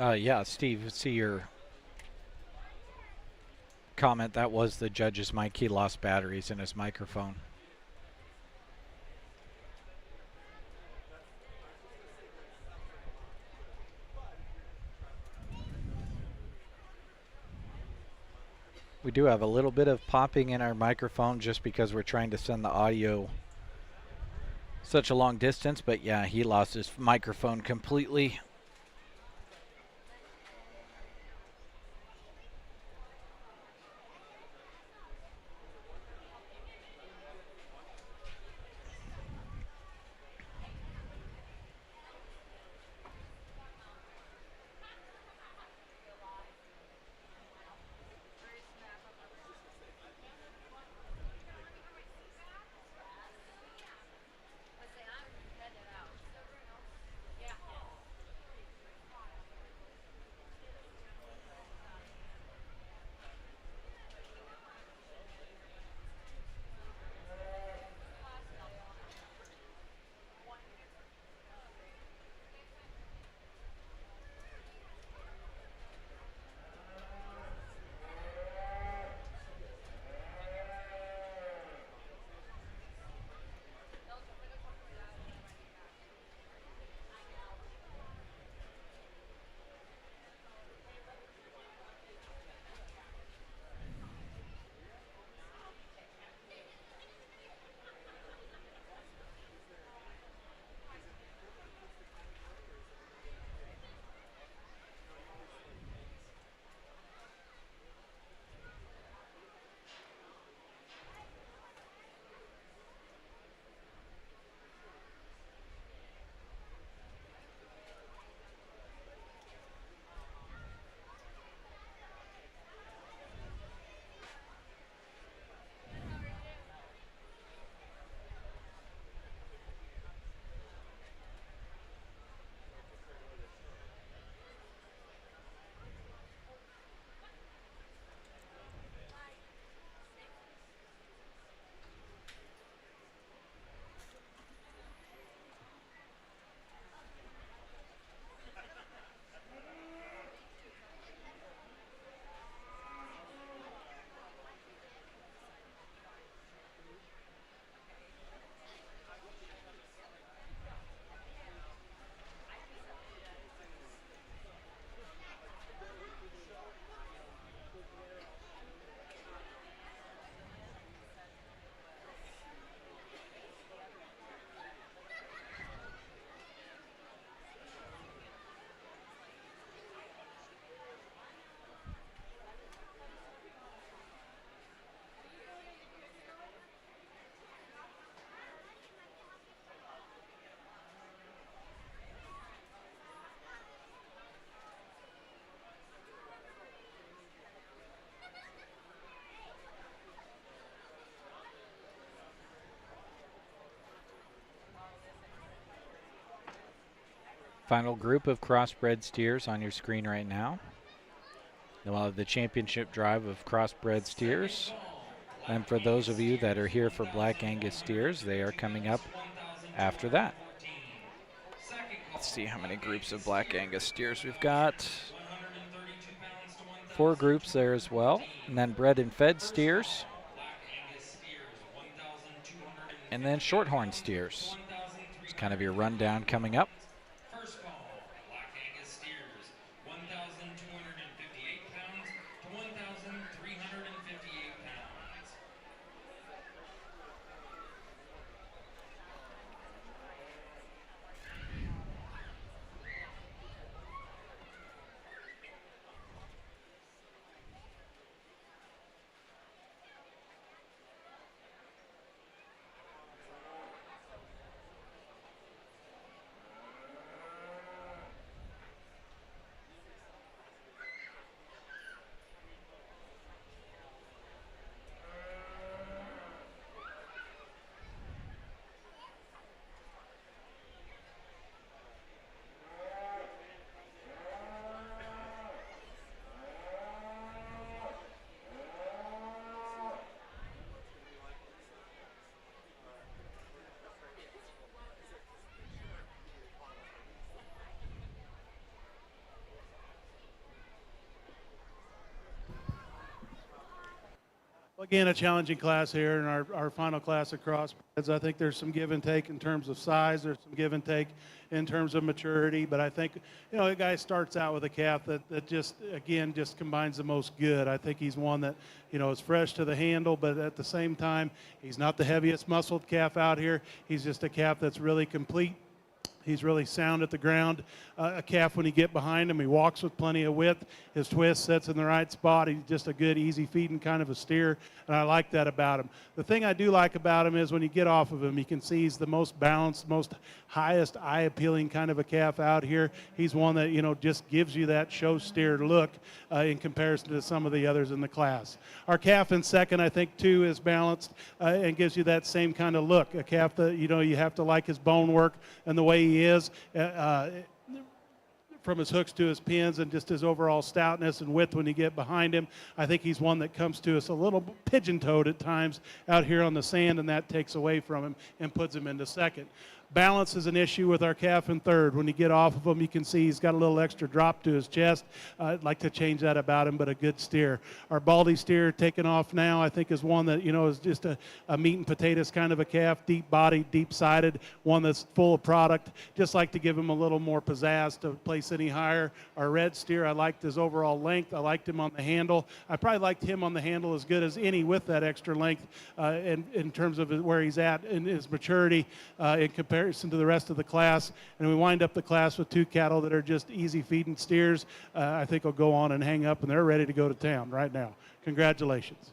Yeah, Steve, see your comment. That was the judge's mic. He lost batteries in his microphone. We do have a little bit of popping in our microphone just because we're trying to send the audio such a long distance, but yeah, he lost his microphone completely. Final group of crossbred steers on your screen right now. You'll have the championship drive of crossbred steers. And for those of you that are here for Black Angus steers, they are coming up after that. Let's see how many groups of Black Angus steers we've got. 4 groups there as well. And then bred and fed steers. And then shorthorn steers. It's kind of your rundown coming up. First call, Black Angus steers, 1,258 pounds to 1,358 pounds. Again, a challenging class here in our final class of crossbreds. I think there's some give and take in terms of size. There's some give and take in terms of maturity. But I think, a guy starts out with a calf that just combines the most good. I think he's one that, is fresh to the handle, but at the same time, he's not the heaviest muscled calf out here. He's just a calf that's really complete. He's really sound at the ground. A calf, when you get behind him, he walks with plenty of width. His twist sets in the right spot. He's just a good, easy feeding kind of a steer, and I like that about him. The thing I do like about him is when you get off of him, you can see he's the most balanced, most highest eye-appealing kind of a calf out here. He's one that, just gives you that show steer look in comparison to some of the others in the class. Our calf in second, I think, too, is balanced and gives you that same kind of look. A calf that, you have to like his bone work and the way he is. From his hooks to his pins and just his overall stoutness and width when you get behind him. I think he's one that comes to us a little pigeon-toed at times out here on the sand, and that takes away from him and puts him into second. Balance is an issue with our calf in third. When you get off of him, you can see he's got a little extra drop to his chest. I'd like to change that about him, but a good steer. Our Baldy steer taking off now, I think, is one that, is just a meat and potatoes kind of a calf, deep-bodied, deep-sided, one that's full of product. Just like to give him a little more pizzazz to place any higher. Our red steer, I liked his overall length. I liked him on the handle. I probably liked him on the handle as good as any with that extra length in terms of where he's at in his maturity in comparison to the rest of the class. And we wind up the class with two cattle that are just easy feeding steers. I think will go on and hang up, and they're ready to go to town right now. Congratulations.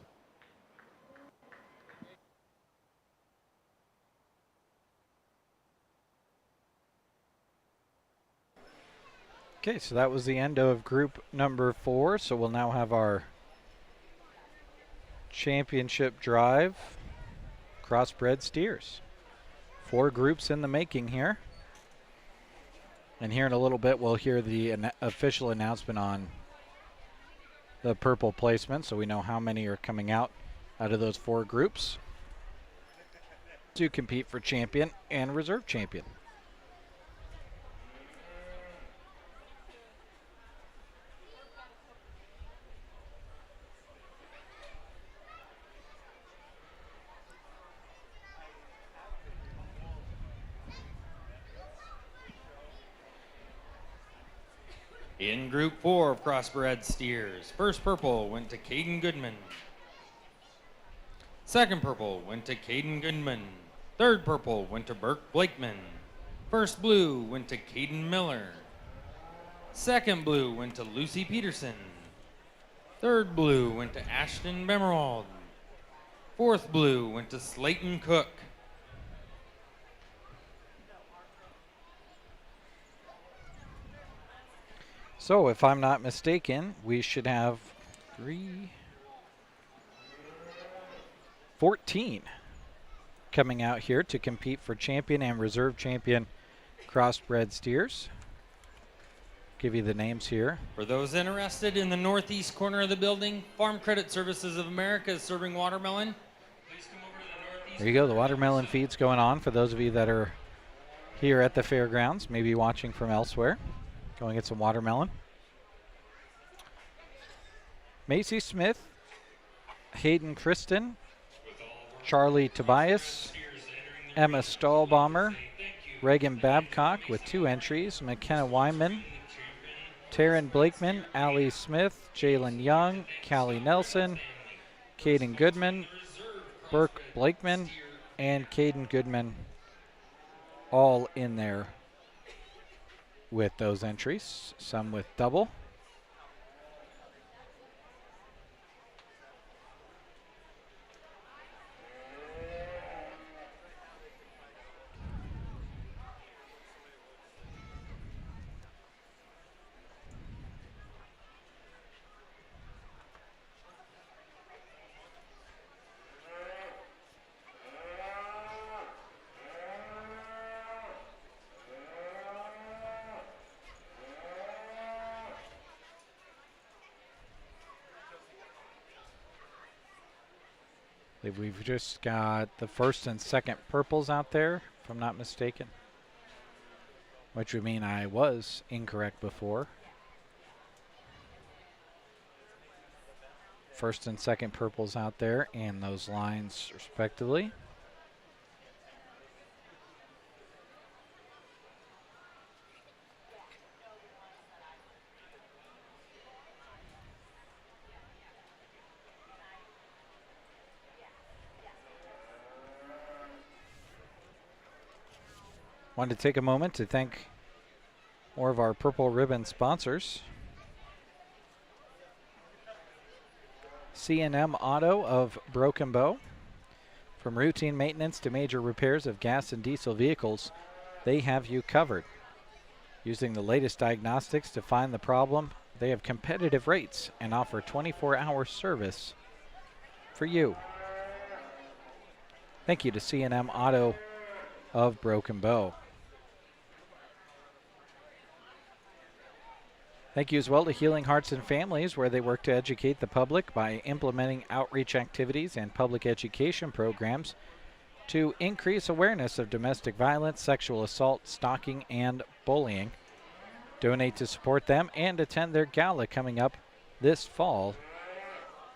Okay, so that was the end of group number 4. So we'll now have our championship drive crossbred steers. 4 groups in the making here. And here in a little bit, we'll hear the official announcement on the purple placement, so we know how many are coming out of those 4 groups to compete for champion and reserve champion. In Group 4 of crossbred steers, first purple went to Caden Goodman. Second purple went to Caden Goodman. Third purple went to Burke Blakeman. First blue went to Caden Miller. Second blue went to Lucy Peterson. Third blue went to Ashton Bemerald. Fourth blue went to Slayton Cook. So if I'm not mistaken, we should have 14 coming out here to compete for champion and reserve champion crossbred steers. Give you the names here. For those interested, in the northeast corner of the building, Farm Credit Services of America is serving watermelon. Please come over to the northeast. There you go, the watermelon feed's going on for those of you that are here at the fairgrounds, maybe watching from elsewhere. Go and get some watermelon. Macy Smith, Hayden Kristen, Charlie Tobias, Emma Stahlbaumer, Reagan Babcock with 2 entries, McKenna Wyman, Taryn Blakeman, Allie Smith, Jalen Young, Callie Nelson, Caden Goodman, Burke Blakeman, and Caden Goodman all in there with those entries, some with double. We've just got the first and second purples out there, if I'm not mistaken. Which would mean I was incorrect before. First and second purples out there and those lines respectively. Wanted to take a moment to thank more of our Purple Ribbon sponsors. C&M Auto of Broken Bow. From routine maintenance to major repairs of gas and diesel vehicles, they have you covered. Using the latest diagnostics to find the problem, they have competitive rates and offer 24-hour service for you. Thank you to C&M Auto of Broken Bow. Thank you as well to Healing Hearts and Families, where they work to educate the public by implementing outreach activities and public education programs to increase awareness of domestic violence, sexual assault, stalking, and bullying. Donate to support them and attend their gala coming up this fall.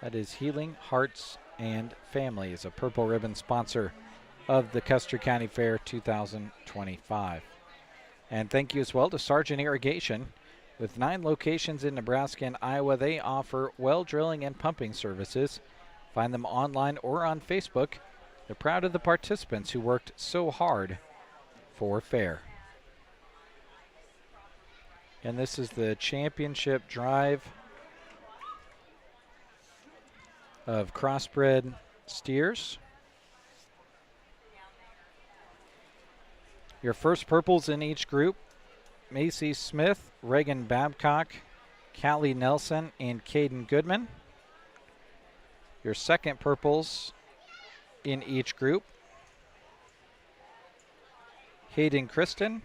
That is Healing Hearts and Families, a Purple Ribbon sponsor of the Custer County Fair 2025. And thank you as well to Sargent Irrigation. With 9 locations in Nebraska and Iowa, they offer well drilling and pumping services. Find them online or on Facebook. They're proud of the participants who worked so hard for fair. And this is the championship drive of crossbred steers. Your first purples in each group: Macy Smith, Reagan Babcock, Callie Nelson, and Caden Goodman. Your second purples in each group: Hayden Kristen,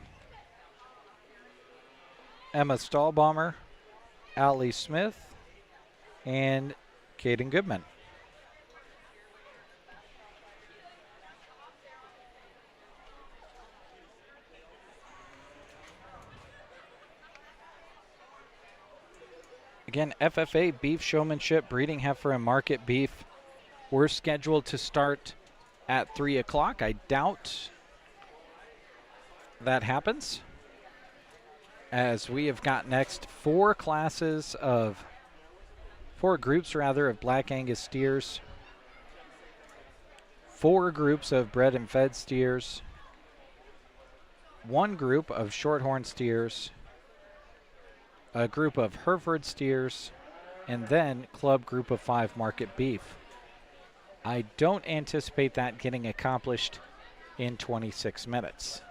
Emma Stahlbaumer, Allie Smith, and Caden Goodman. Again, FFA Beef Showmanship Breeding Heifer and Market Beef. We're scheduled to start at 3 o'clock. I doubt that happens, as we have got next 4 groups of Black Angus steers, 4 groups of bred and fed steers, 1 group of shorthorn steers, a group of Hereford steers, and then club group of 5 market beef. I don't anticipate that getting accomplished in 26 minutes.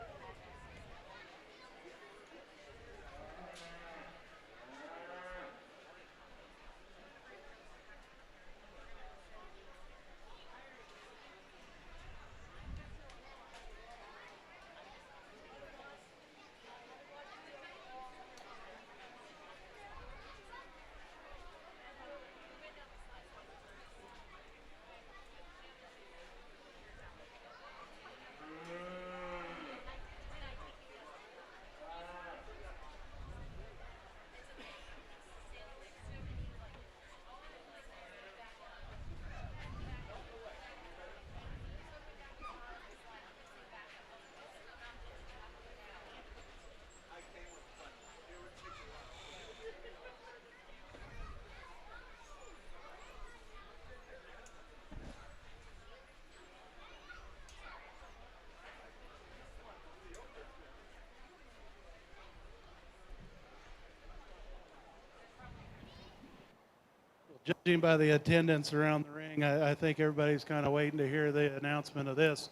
Judging by the attendance around the ring, I think everybody's kind of waiting to hear the announcement of this,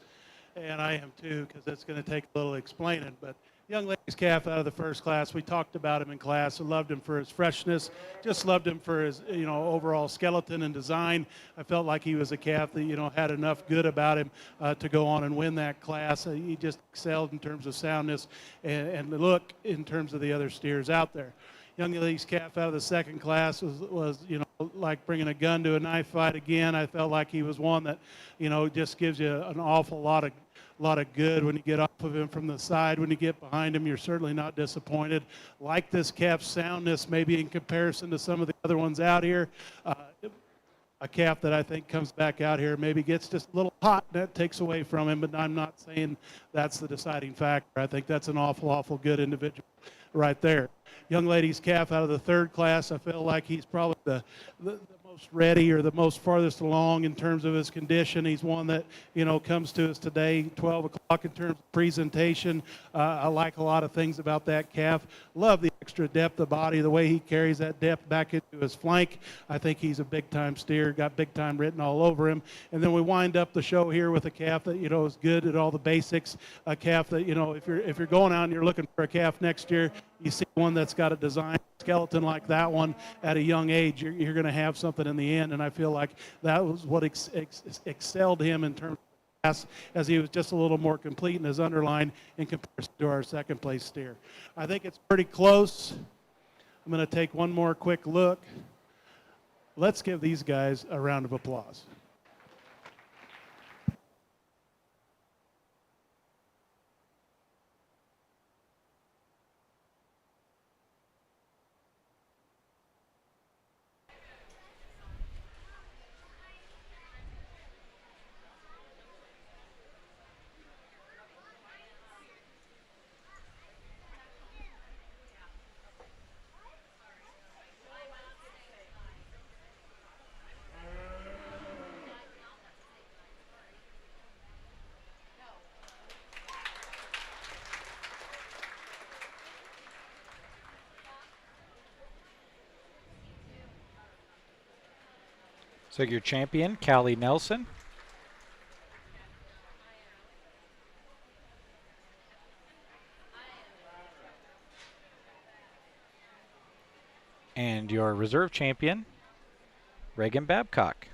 and I am too, because it's going to take a little explaining. But young ladies calf out of the first class, we talked about him in class. I loved him for his freshness, just loved him for his overall skeleton and design. I felt like he was a calf that had enough good about him to go on and win that class. He just excelled in terms of soundness and the look in terms of the other steers out there. Young ladies calf out of the second class was like bringing a gun to a knife fight again. I felt like he was one that just gives you an awful lot of good when you get off of him from the side. When you get behind him, you're certainly not disappointed. Like this calf's soundness, maybe in comparison to some of the other ones out here. a calf that I think comes back out here, maybe gets just a little hot, and that takes away from him, but I'm not saying that's the deciding factor. I think that's an awful, awful good individual right there. Young lady's calf out of the third class, I feel like he's probably the most ready or the most farthest along in terms of his condition. He's one that, comes to us today, 12 o'clock in terms of presentation. I like a lot of things about that calf. Love the extra depth of body, the way he carries that depth back into his flank. I think he's a big-time steer, got big time written all over him. And then we wind up the show here with a calf that, is good at all the basics. A calf that, if you're going out and you're looking for a calf next year, you see one that's got a design skeleton like that one at a young age, you're going to have something in the end. And I feel like that was what excelled him in terms of class, as he was just a little more complete in his underline in comparison to our second place steer. I think it's pretty close. I'm going to take one more quick look. Let's give these guys a round of applause. So your champion, Callie Nelson. And your reserve champion, Reagan Babcock.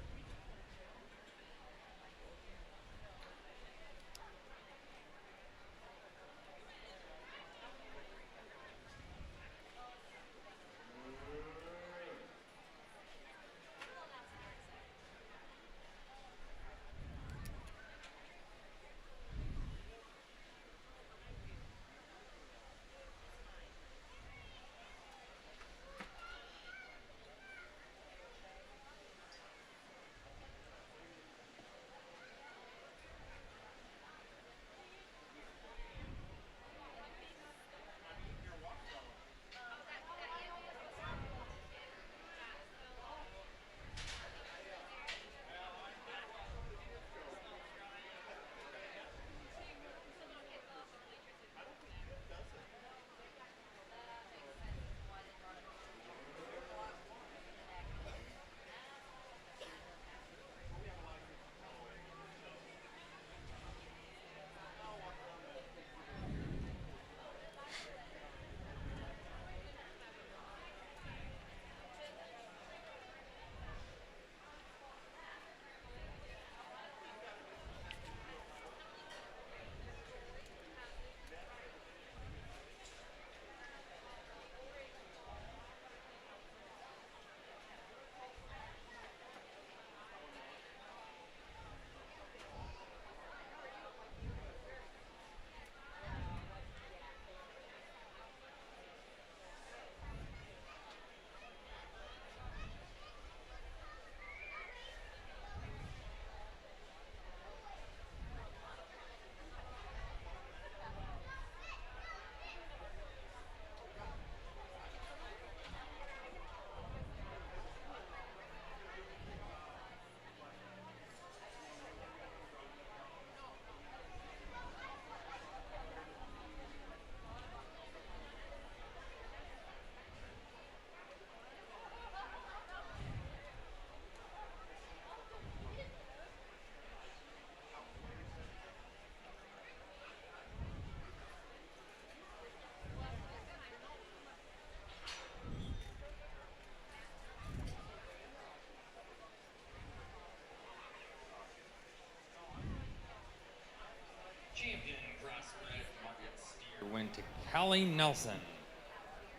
Champion crossbred market steer went to Callie Nelson.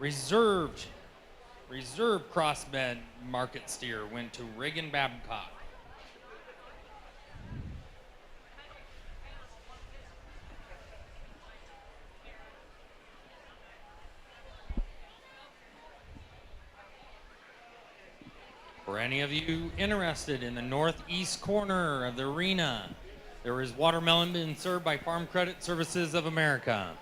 Reserved crossbred market steer went to Reagan Babcock. For any of you interested in the northeast corner of the arena, there is watermelon being served by Farm Credit Services of America.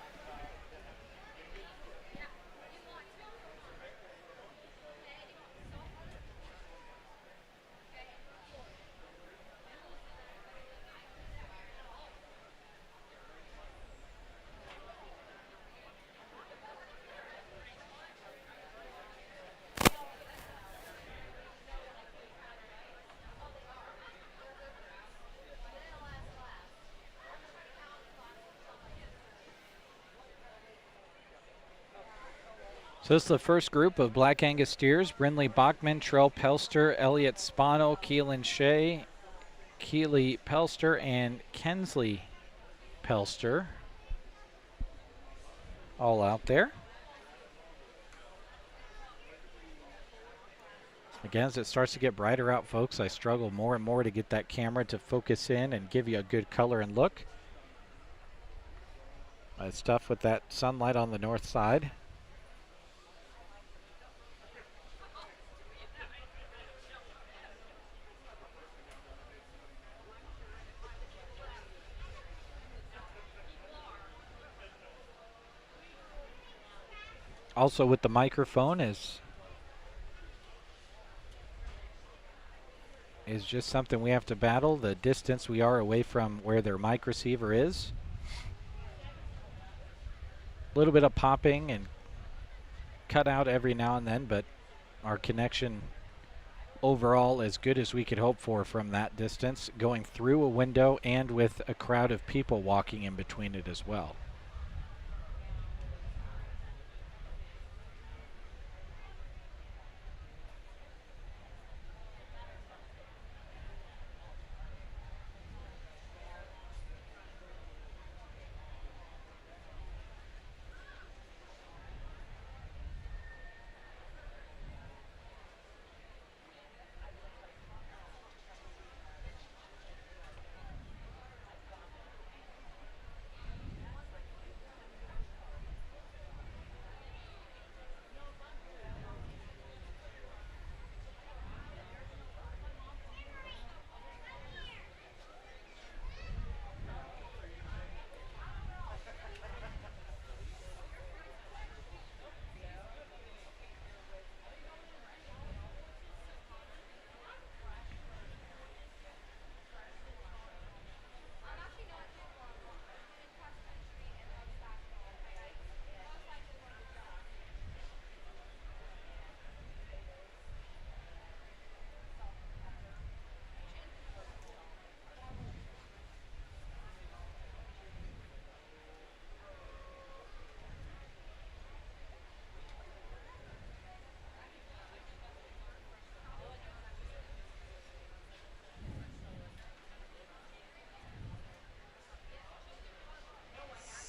So this is the first group of Black Angus steers. Brindley Bachman, Trell Pelster, Elliott Spano, Keelan Shea, Keely Pelster, and Kensley Pelster. All out there. Again, as it starts to get brighter out, folks, I struggle more and more to get that camera to focus in and give you a good color and look. It's tough with that sunlight on the north side. Also with the microphone is just something we have to battle, the distance we are away from where their mic receiver is. A little bit of popping and cut out every now and then, but our connection overall as good as we could hope for from that distance, going through a window and with a crowd of people walking in between it as well.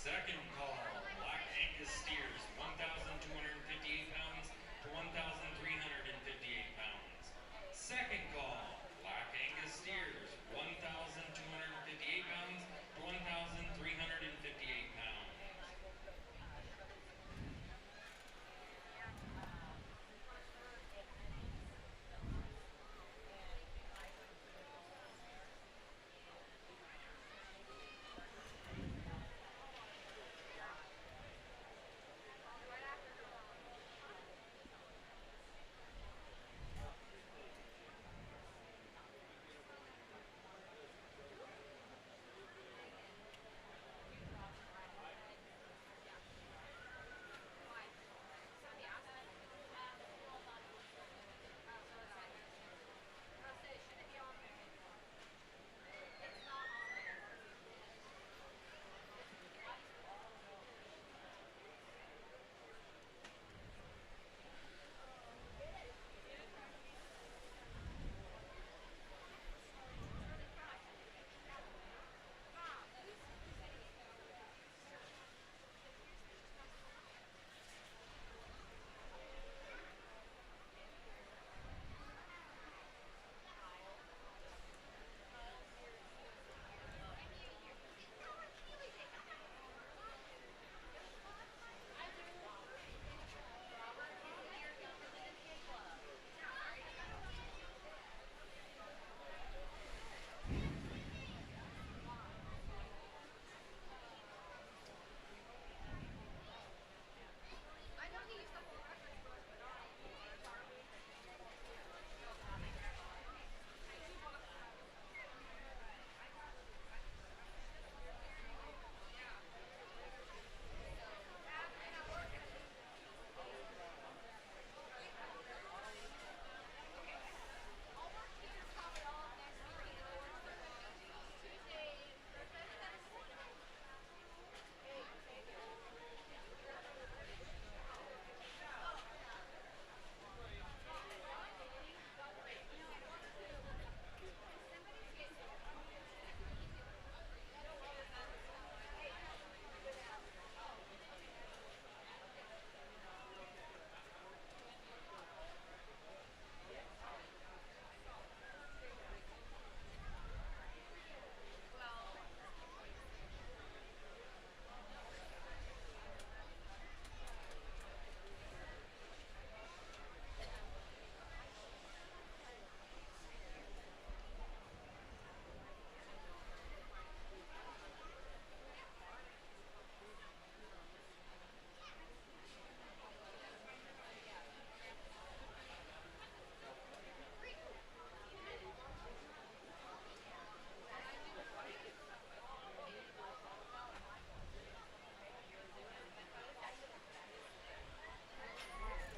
Second call, Black Angus steers, 1,258 pounds to 1,358 pounds. Second call, Black Angus steers, 1,258 pounds to 1,358 pounds.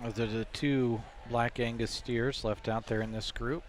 Those are the two Black Angus steers left out there in this group.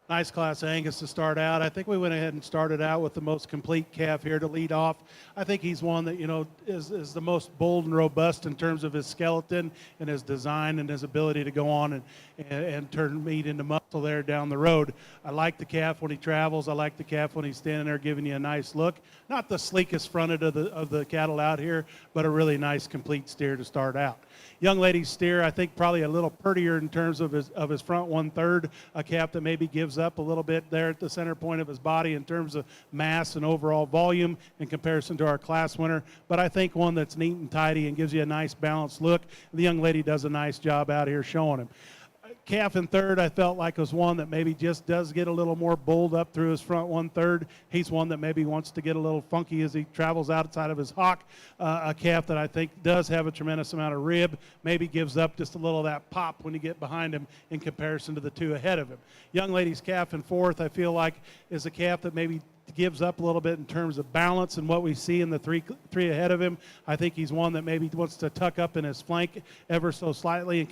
Nice class Angus to start out. I think we went ahead and started out with the most complete calf here to lead off. I think he's one that, is the most bold and robust in terms of his skeleton and his design and his ability to go on and turn meat into muscle there down the road. I like the calf when he travels. I like the calf when he's standing there giving you a nice look. Not the sleekest fronted of the cattle out here, but a really nice complete steer to start out. Young lady's steer, I think probably a little prettier in terms of his front 1/3, a calf that maybe gives up a little bit there at the center point of his body in terms of mass and overall volume in comparison to our class winner. But I think one that's neat and tidy and gives you a nice balanced look. The young lady does a nice job out here showing him. Calf in third, I felt like was one that maybe just does get a little more bold up through his front 1/3. He's one that maybe wants to get a little funky as he travels outside of his hock. A calf that I think does have a tremendous amount of rib, maybe gives up just a little of that pop when you get behind him in comparison to the two ahead of him. Young lady's calf in fourth, I feel like is a calf that maybe gives up a little bit in terms of balance and what we see in the three ahead of him. I think he's one that maybe wants to tuck up in his flank ever so slightly in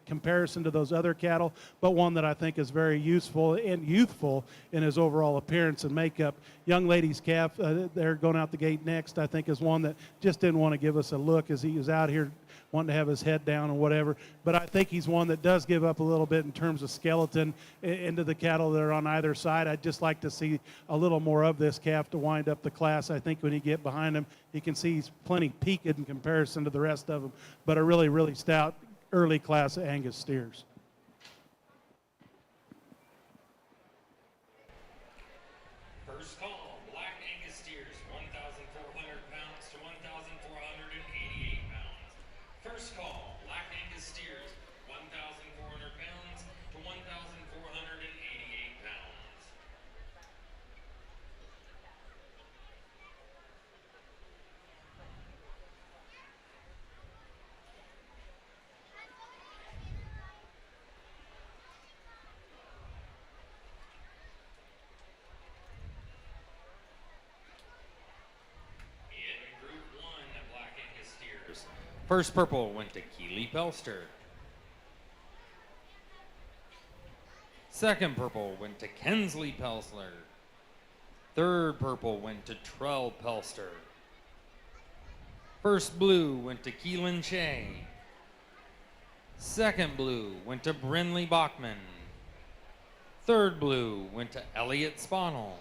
comparison to those other cattle, but one that I think is very useful and youthful in his overall appearance and makeup. Young lady's calf, they're going out the gate next, I think is one that just didn't want to give us a look as he was out here wanting to have his head down and whatever. But I think he's one that does give up a little bit in terms of skeleton into the cattle that are on either side. I'd just like to see a little more of this calf to wind up the class. I think when you get behind him, you can see he's plenty peaked in comparison to the rest of them, but a really, really stout early class Angus steers. First call, Black Angus steers, 1,400 pounds to 1,488 pounds. First call, Black Angus steers, 1,400 pounds to 1,488 pounds. In Group 1, Black Angus steers. First purple went to Keely Pelster. Second purple went to Kensley Pelsler. Third purple went to Trell Pelster. First blue went to Keelan Shea. Second blue went to Brinley Bachman. Third blue went to Elliot Sponel.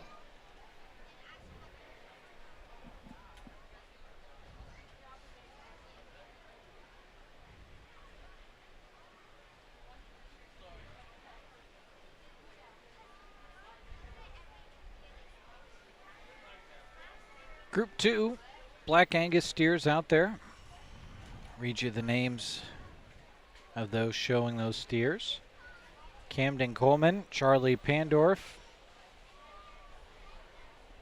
Group 2, Black Angus steers out there. Read you the names of those showing those steers. Camden Coleman, Charlie Pandorf,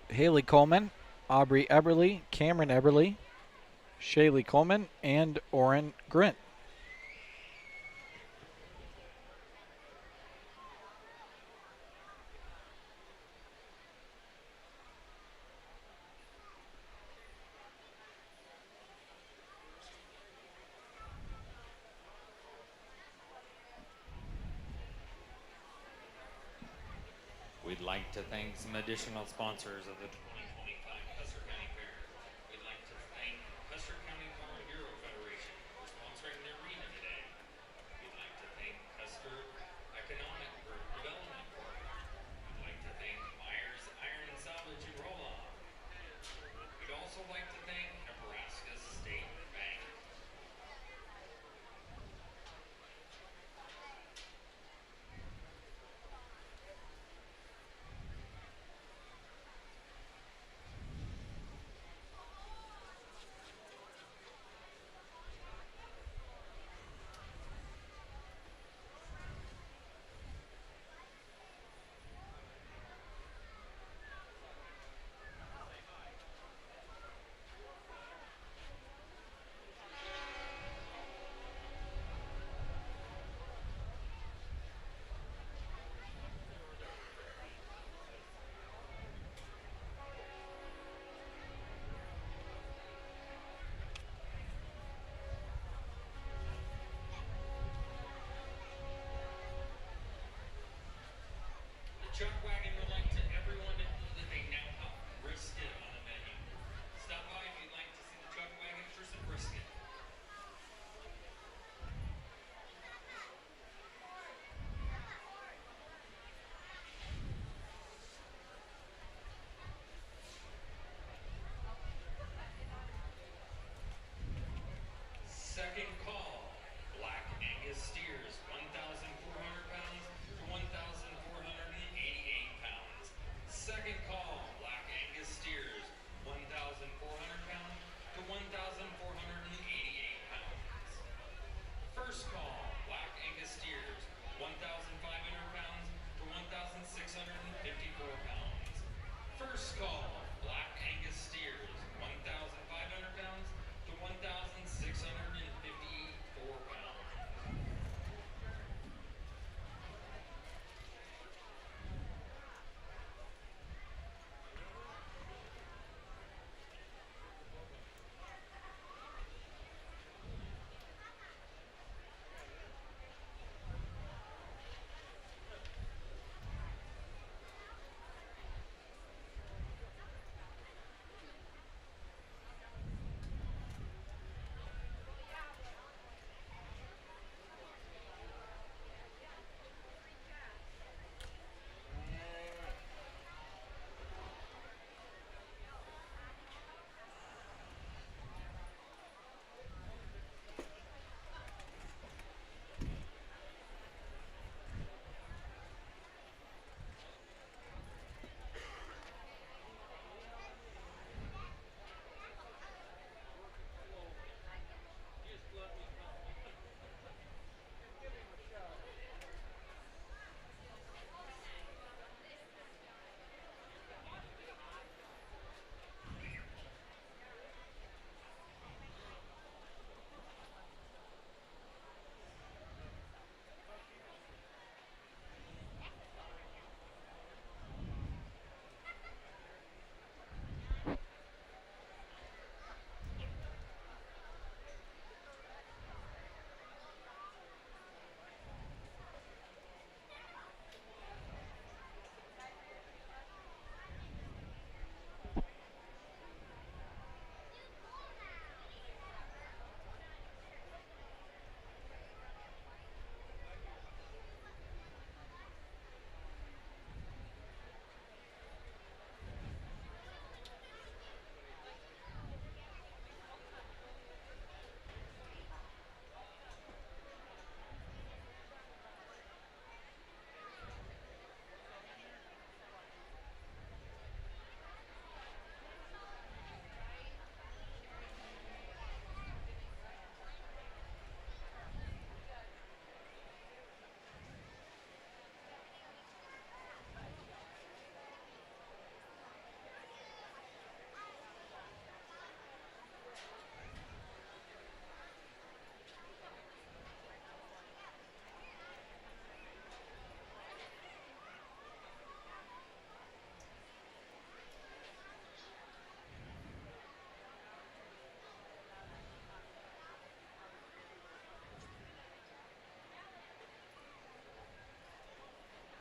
Haley Coleman, Aubrey Eberly, Cameron Eberly, Shaylee Coleman, and Oren Grint. We'd like to thank some additional sponsors of the 2025 Custer County Fair. We'd like to thank Custer County Farm Bureau Federation for sponsoring the arena today. We'd like to thank Custer Economic Group Development Corp. We'd like to thank Myers Iron and Salvage and Roll-Off. We'd also like to thank Nebraska State Bank.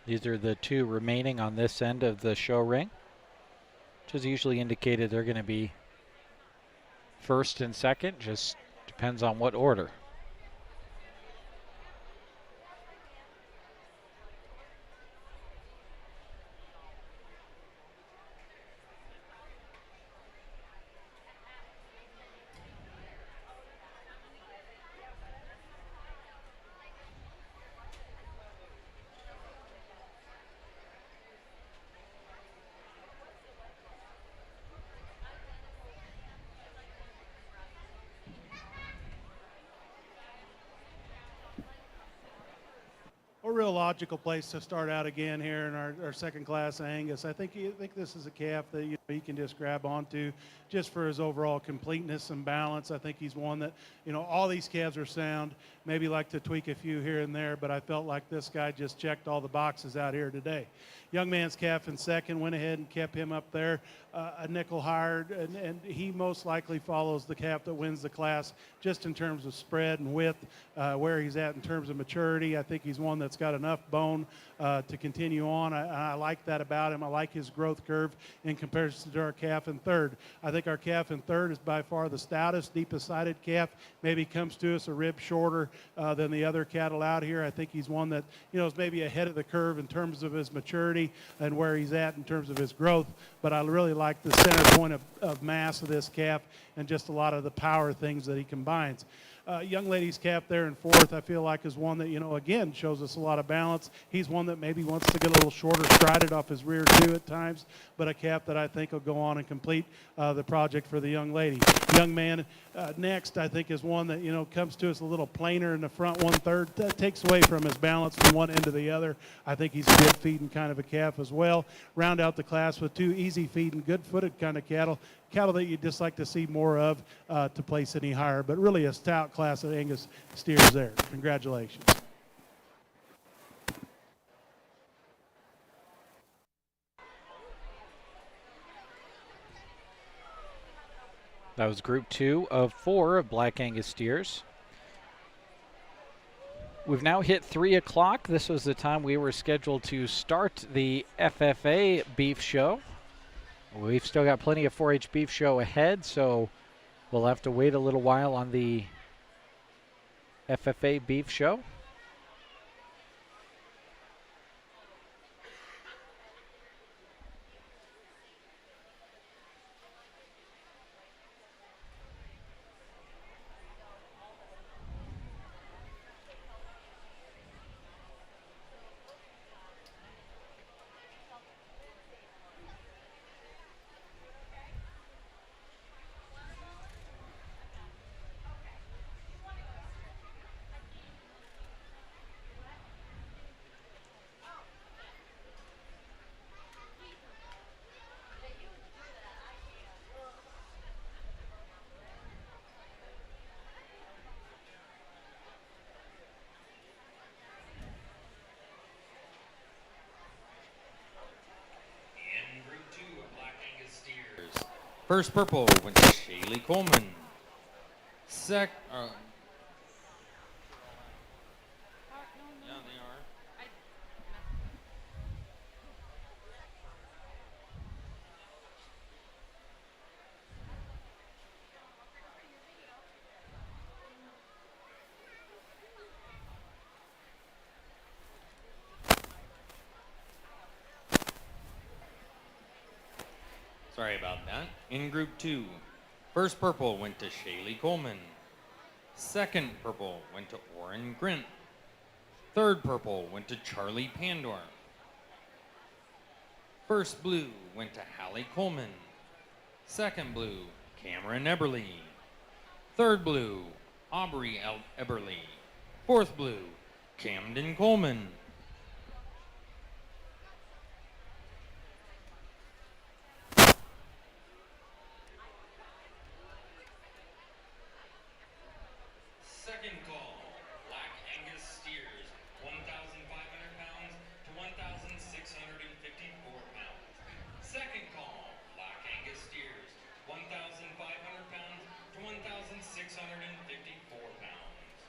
These are the two remaining on this end of the show ring, which is usually indicated they're going to be first and second, just depends on what order. A real logical place to start out again here in our second class Angus. I think this is a calf that he can just grab onto just for his overall completeness and balance. I think he's one that, all these calves are sound, maybe like to tweak a few here and there, but I felt like this guy just checked all the boxes out here today. Young man's calf in second, went ahead and kept him up there a nickel higher, and he most likely follows the calf that wins the class just in terms of spread and width, where he's at in terms of maturity. I think he's one that's got enough bone to continue on. I like that about him. I like his growth curve in comparison to our calf in third. I think our calf in third is by far the stoutest, deepest sided calf. Maybe comes to us a rib shorter than the other cattle out here. I think he's one that, is maybe ahead of the curve in terms of his maturity and where he's at in terms of his growth. But I really like the center point of mass of this calf and just a lot of the power things that he combines. Young lady's calf there in fourth, I feel like is one that, again, shows us a lot of balance. He's one that maybe wants to get a little shorter strided off his rear too at times, but a calf that I think will go on and complete the project for the young lady. Young man next, I think, is one that, comes to us a little plainer in the front 1/3. That takes away from his balance from one end to the other. I think he's a good feeding kind of a calf as well. Round out the class with two easy feeding, good footed kind of cattle that you'd just like to see more of to place any higher, but really a stout class of Angus steers there. Congratulations. That was Group 2 of 4 of Black Angus steers. We've now hit 3 o'clock. This was the time we were scheduled to start the FFA beef show. We've still got plenty of 4-H beef show ahead, so we'll have to wait a little while on the FFA beef show. First purple went to Shaylee Coleman. Yeah, they are. Sorry about that. In Group 2, first purple went to Shaylee Coleman. Second purple went to Orrin Grint. Third purple went to Charlie Pandor. First blue went to Hallie Coleman. Second blue, Cameron Eberly. Third blue, Aubrey Eberly. Fourth blue, Camden Coleman. Second call, Black Angus steers, 1,500 pounds to 1,654 pounds. Second call, Black Angus steers, 1,500 pounds to 1,654 pounds.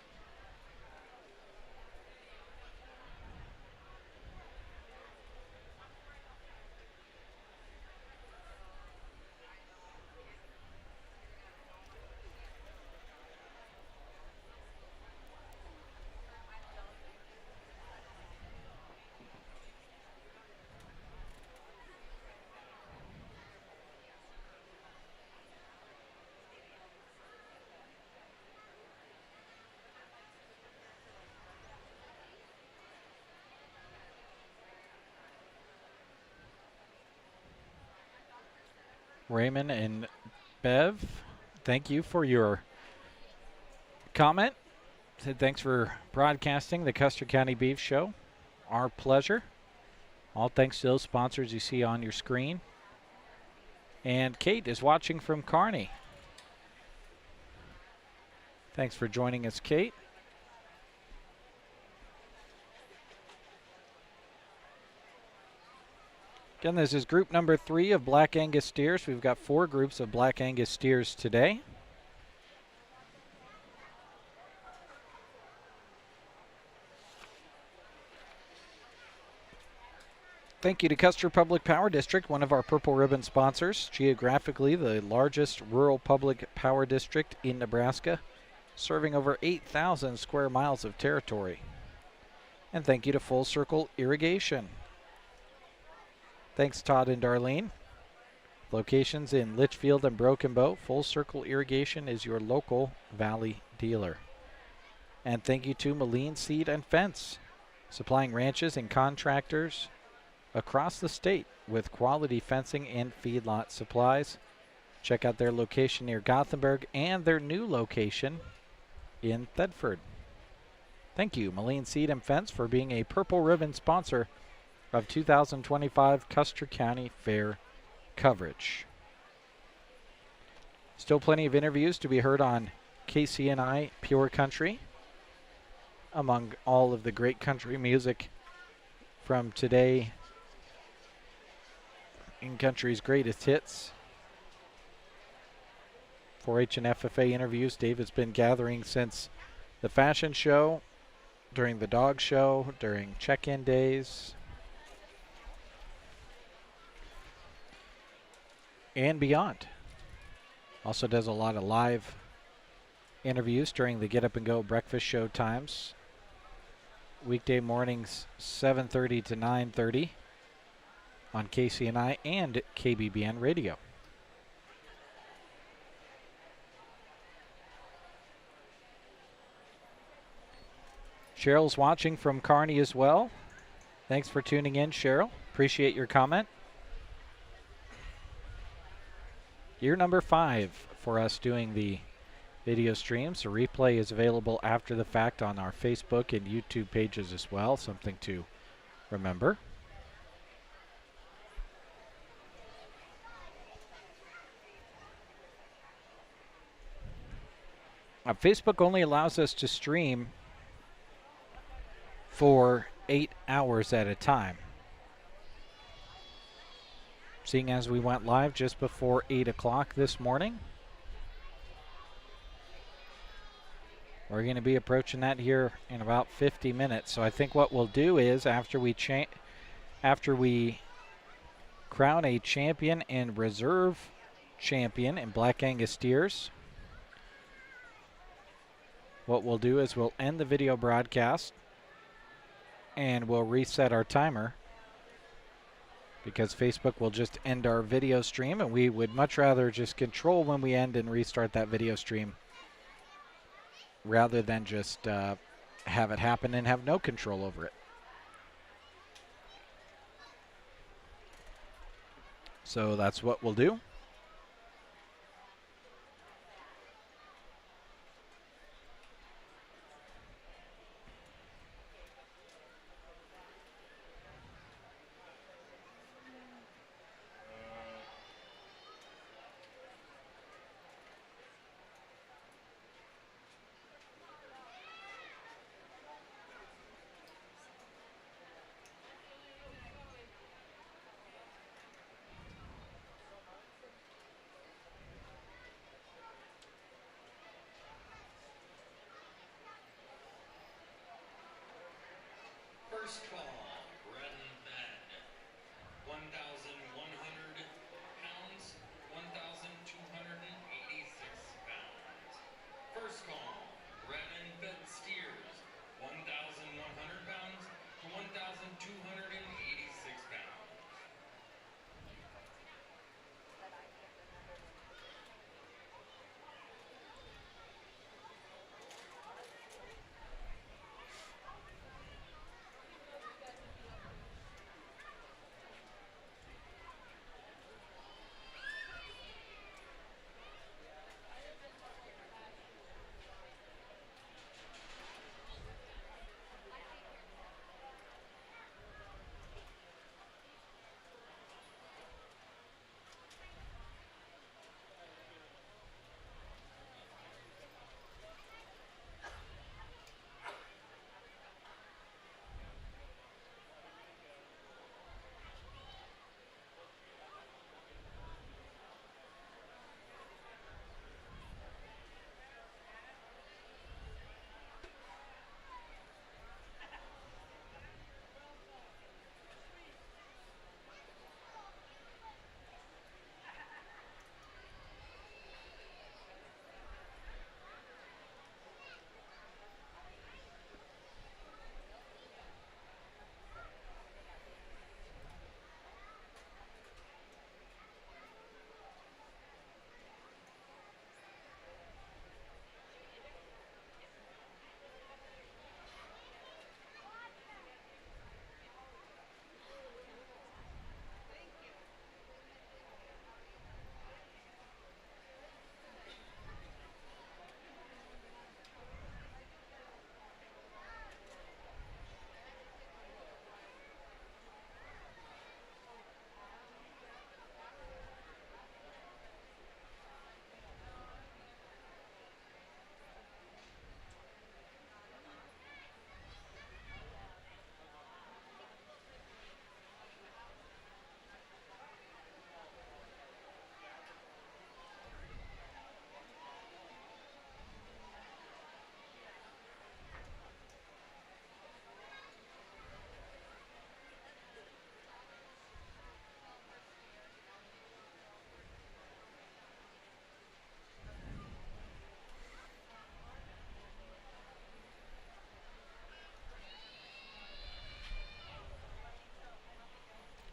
Raymond and Bev, thank you for your comment. Said thanks for broadcasting the Custer County Beef Show. Our pleasure. All thanks to those sponsors you see on your screen. And Kate is watching from Kearney. Thanks for joining us, Kate. Again, this is group number 3 of Black Angus steers. We've got 4 groups of Black Angus steers today. Thank you to Custer Public Power District, one of our Purple Ribbon sponsors. Geographically, the largest rural public power district in Nebraska, serving over 8,000 square miles of territory. And thank you to Full Circle Irrigation. Thanks, Todd and Darlene. Locations in Litchfield and Broken Bow. Full Circle Irrigation is your local Valley dealer. And thank you to Moline Seed and Fence, supplying ranches and contractors across the state with quality fencing and feedlot supplies. Check out their location near Gothenburg and their new location in Thedford. Thank you, Moline Seed and Fence, for being a Purple Ribbon sponsor of 2025 Custer County Fair coverage. Still plenty of interviews to be heard on KCNI Pure Country, among all of the great country music from today in country's greatest hits. 4-H and FFA interviews Dave has been gathering since the fashion show, during the dog show, during check-in days, and beyond. Also does a lot of live interviews during the Get Up and Go breakfast show times. Weekday mornings 7:30 to 9:30 on KCNI and KBBN Radio. Cheryl's watching from Kearney as well. Thanks for tuning in, Cheryl. Appreciate your comment. Year number 5 for us doing the video streams. The replay is available after the fact on our Facebook and YouTube pages as well. Something to remember. Facebook only allows us to stream for 8 hours at a time. Seeing as we went live just before 8 o'clock this morning, we're going to be approaching that here in about 50 minutes. So I think what we'll do is after we crown a champion and reserve champion in Black Angus steers, what we'll do is we'll end the video broadcast and we'll reset our timer, because Facebook will just end our video stream, and we would much rather just control when we end and restart that video stream rather than just have it happen and have no control over it. So that's what we'll do. First call, bred and fed, 1,100 pounds, 1,286 pounds. First call, bred and fed steers, 1,100 pounds to 1,286 pounds.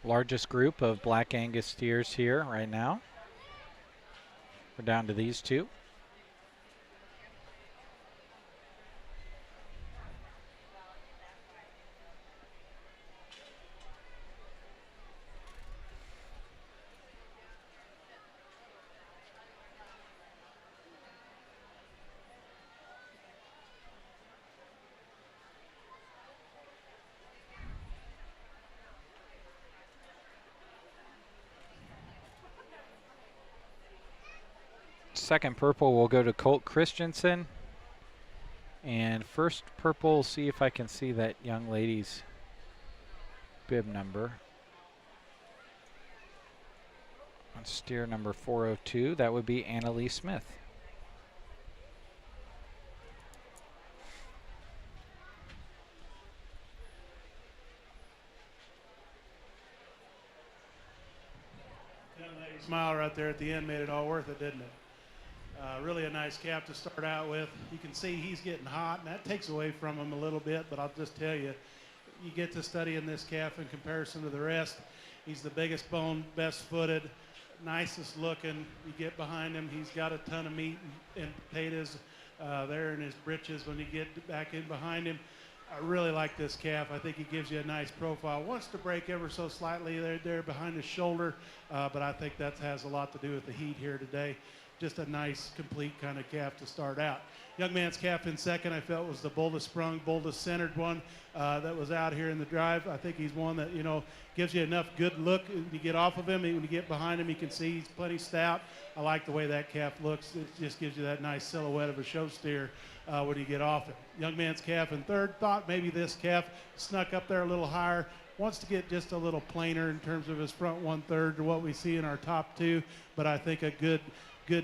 Largest group of Black Angus steers here right now. We're down to these two. Second purple will go to Colt Christensen. And first purple, see if I can see that young lady's bib number. On steer number 402, that would be Annalee Smith. Young lady smile right there at the end made it all worth it, didn't it? Really a nice calf to start out with. You can see he's getting hot, and that takes away from him a little bit, but I'll just tell you, you get to studying this calf in comparison to the rest. He's the biggest bone, best footed, nicest looking. You get behind him, he's got a ton of meat and potatoes there in his britches when you get back in behind him. I really like this calf. I think he gives you a nice profile. Wants to break ever so slightly there behind his shoulder, but I think that has a lot to do with the heat here today. Just a nice, complete kind of calf to start out. Young man's calf in second, I felt was the boldest sprung, boldest centered one that was out here in the drive. I think he's one that, gives you enough good look to get off of him. When you get behind him, you can see he's plenty stout. I like the way that calf looks. It just gives you that nice silhouette of a show steer when you get off it. Young man's calf in third, thought maybe this calf snuck up there a little higher. Wants to get just a little plainer in terms of his front 1/3 to what we see in our top two, but I think a good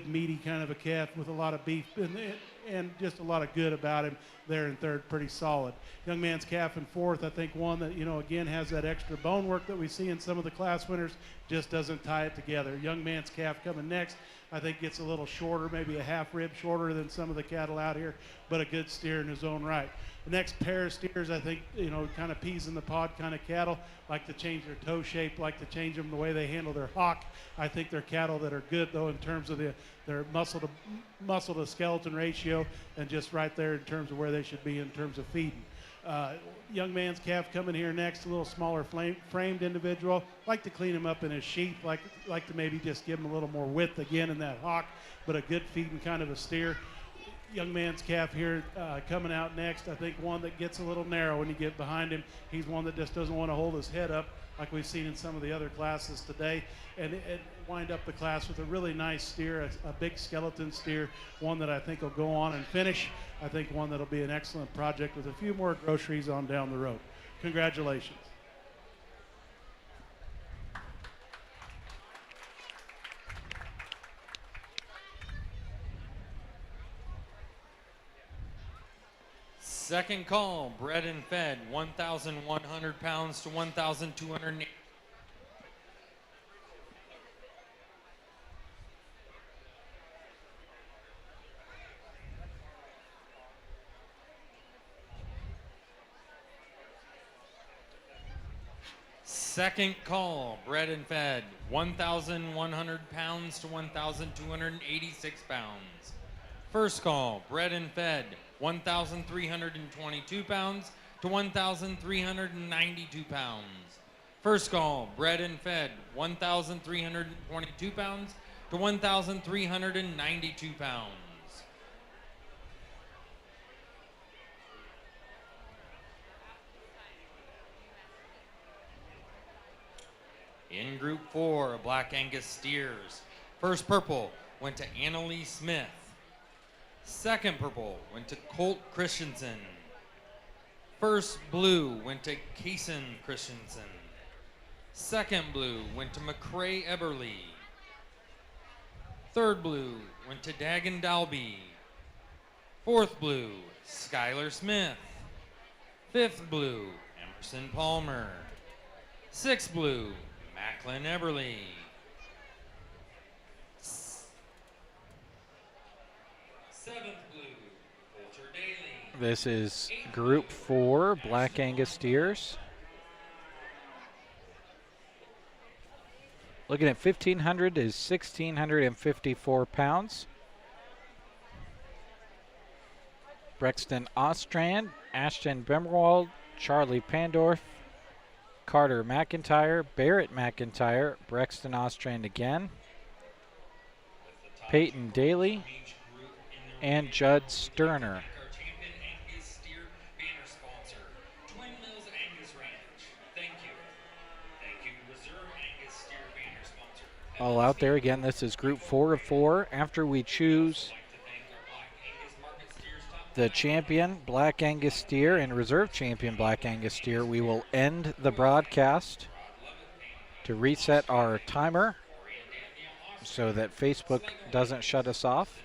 meaty kind of a calf with a lot of beef and just a lot of good about him there in third, pretty solid. Young man's calf in fourth, I think one that, again has that extra bone work that we see in some of the class winners, just doesn't tie it together. Young man's calf coming next, I think gets a little shorter, maybe a half rib shorter than some of the cattle out here, but a good steer in his own right. The next pair of steers, I think, kind of peas in the pod kind of cattle, like to change their toe shape, like to change them the way they handle their hock. I think they're cattle that are good, though, in terms of their muscle to skeleton ratio, and just right there in terms of where they should be in terms of feeding. Young man's calf coming here next, a little smaller framed individual. Like to clean him up in his sheath, like to maybe just give him a little more width again in that hock, but a good feeding kind of a steer. Young man's calf here coming out next. I think one that gets a little narrow when you get behind him. He's one that just doesn't want to hold his head up like we've seen in some of the other classes today, and wind up the class with a really nice steer, a big skeleton steer, one that I think will go on and finish. I think one that'll be an excellent project with a few more groceries on down the road. Congratulations. Second call, bred and fed, 1,100 pounds to 1,280. Second call, bred and fed, 1,100 pounds to 1,286 pounds. First call, bred and fed, 1,322 pounds to 1,392 pounds. First call, bred and fed, 1,322 pounds to 1,392 pounds. In Group 4, Black Angus steers. First purple went to Annalee Smith. Second purple went to Colt Christensen. First blue went to Kaysen Christensen. Second blue went to McCrae Eberly. Third blue went to Dagan Dalby. Fourth blue, Skylar Smith. Fifth blue, Emerson Palmer. Sixth blue, Macklin Eberly. Seventh blue, Walter Daly. This is Group 4 Black Angus steers. Looking at 1,500 is 1,654 pounds. Brexton Ostrand, Ashton Bemmerwald, Charlie Pandorf, Carter McIntyre, Barrett McIntyre, Brexton Ostrand again, Peyton Daly, and Judd Sterner. All out there again. This is group 4 of 4. After we choose the champion Black Angus steer and reserve champion Black Angus steer, we will end the broadcast to reset our timer so that Facebook doesn't shut us off.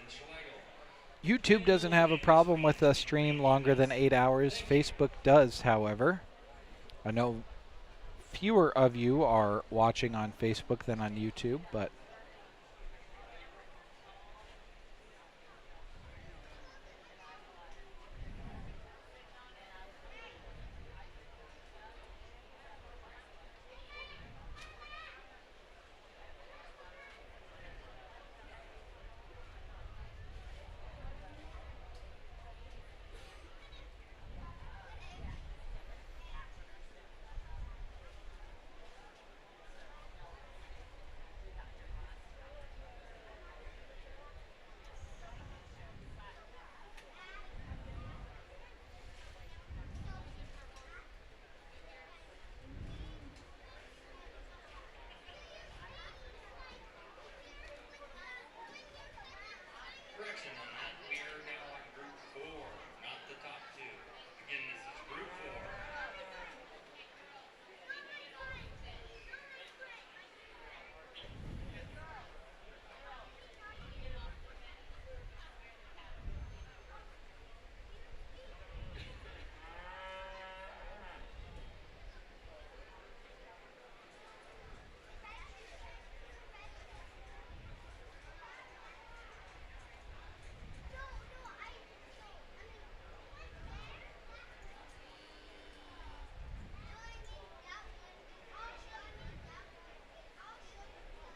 YouTube doesn't have a problem with a stream longer than 8 hours. Facebook does, however. I know fewer of you are watching on Facebook than on YouTube, but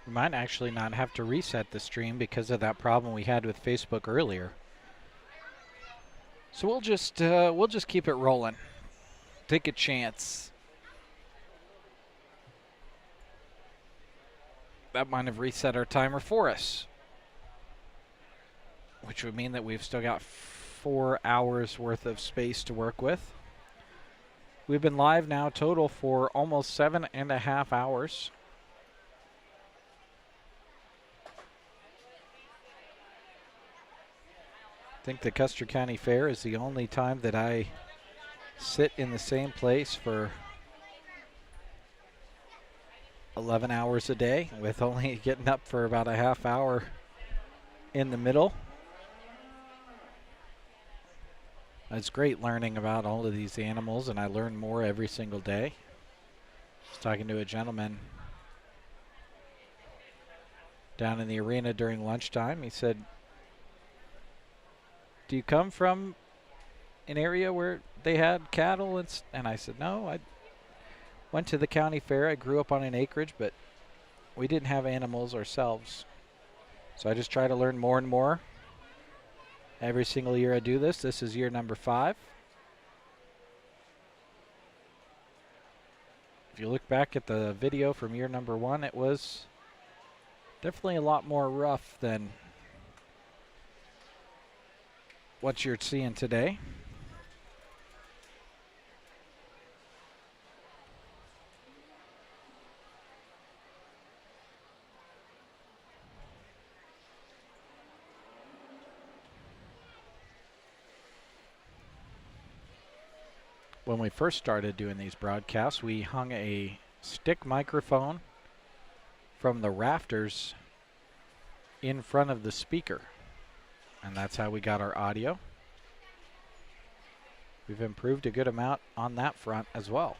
we might actually not have to reset the stream because of that problem we had with Facebook earlier. So we'll just keep it rolling. Take a chance. That might have reset our timer for us, which would mean that we've still got 4 hours worth of space to work with. We've been live now total for almost 7.5 hours. I think the Custer County Fair is the only time that I sit in the same place for 11 hours a day with only getting up for about a half hour in the middle. It's great learning about all of these animals, and I learn more every single day. I was talking to a gentleman down in the arena during lunchtime. He said, "Do you come from an area where they had cattle?" And I said, "No, I went to the county fair. I grew up on an acreage, but we didn't have animals ourselves. So I just try to learn more and more. Every single year I do this. This is year number 5. If you look back at the video from year number 1, it was definitely a lot more rough than what you're seeing today. When we first started doing these broadcasts, we hung a stick microphone from the rafters in front of the speaker, and that's how we got our audio. We've improved a good amount on that front as well.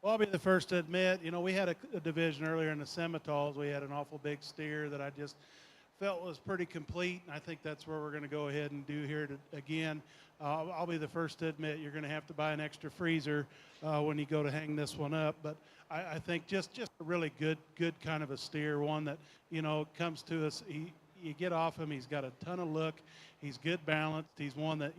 Well, I'll be the first to admit, we had a division earlier in the Semitoles. We had an awful big steer that I just felt was pretty complete, and I think that's where we're going to go ahead and do here again. I'll be the first to admit you're going to have to buy an extra freezer when you go to hang this one up. But I think just a really good kind of a steer, one that comes to us. You get off him, he's got a ton of look, he's good balanced, he's one that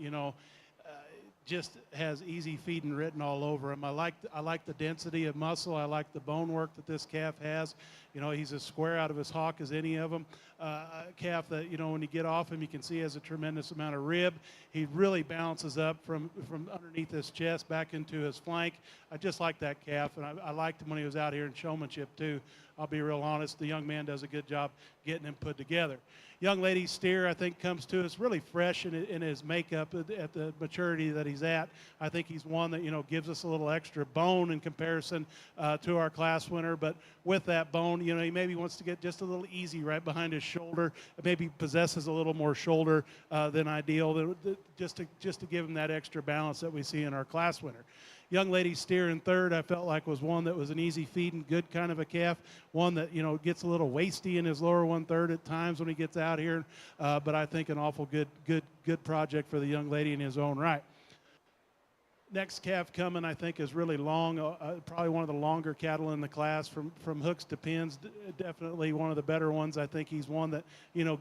just has easy feeding written all over him. I like the density of muscle. I like the bone work that this calf has. He's as square out of his hock as any of them. A calf that, when you get off him, you can see he has a tremendous amount of rib. He really balances up from underneath his chest back into his flank. I just like that calf, and I liked him when he was out here in showmanship too. I'll be real honest. The young man does a good job getting him put together. Young lady steer, I think, comes to us really fresh in his makeup at the maturity that he's at. I think he's one that, gives us a little extra bone in comparison to our class winner. But with that bone, he maybe wants to get just a little easy right behind his shoulder. Maybe possesses a little more shoulder than ideal, just to give him that extra balance that we see in our class winner. Young lady steer in third, I felt like was one that was an easy feeding, good kind of a calf. One that, gets a little wasty in his lower 1/3 at times when he gets out here. But I think an awful good project for the young lady in his own right. Next calf coming, I think, is really long, probably one of the longer cattle in the class from hooks to pins. Definitely one of the better ones. I think he's one that,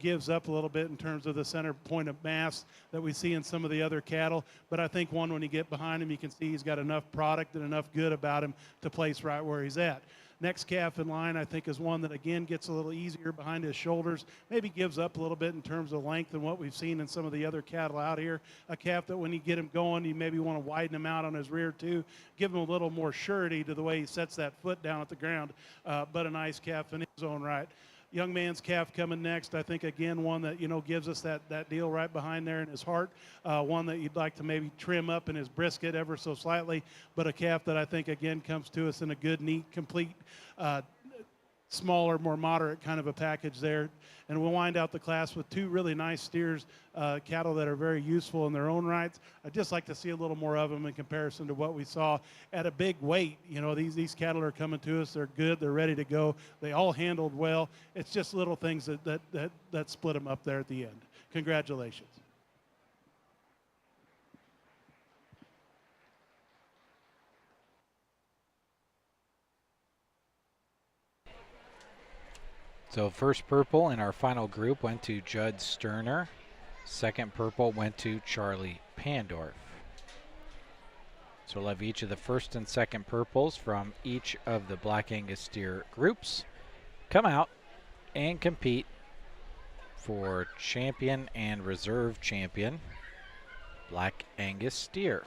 gives up a little bit in terms of the center point of mass that we see in some of the other cattle. But I think one, when you get behind him, you can see he's got enough product and enough good about him to place right where he's at. Next calf in line, I think, is one that, again, gets a little easier behind his shoulders, maybe gives up a little bit in terms of length than what we've seen in some of the other cattle out here. A calf that when you get him going, you maybe want to widen him out on his rear, too, give him a little more surety to the way he sets that foot down at the ground, but a nice calf in his own right. Young man's calf coming next. I think, again, one that, gives us that deal right behind there in his heart. One that you'd like to maybe trim up in his brisket ever so slightly, but a calf that I think, again, comes to us in a good, neat, complete, smaller, more moderate kind of a package there. And we'll wind out the class with two really nice steers, cattle that are very useful in their own rights. I'd just like to see a little more of them in comparison to what we saw at a big weight. These cattle are coming to us. They're good. They're ready to go. They all handled well. It's just little things that split them up there at the end. Congratulations. So first purple in our final group went to Judd Sterner. Second purple went to Charlie Pandorf. So we'll have each of the first and second purples from each of the Black Angus steer groups come out and compete for champion and reserve champion Black Angus steer.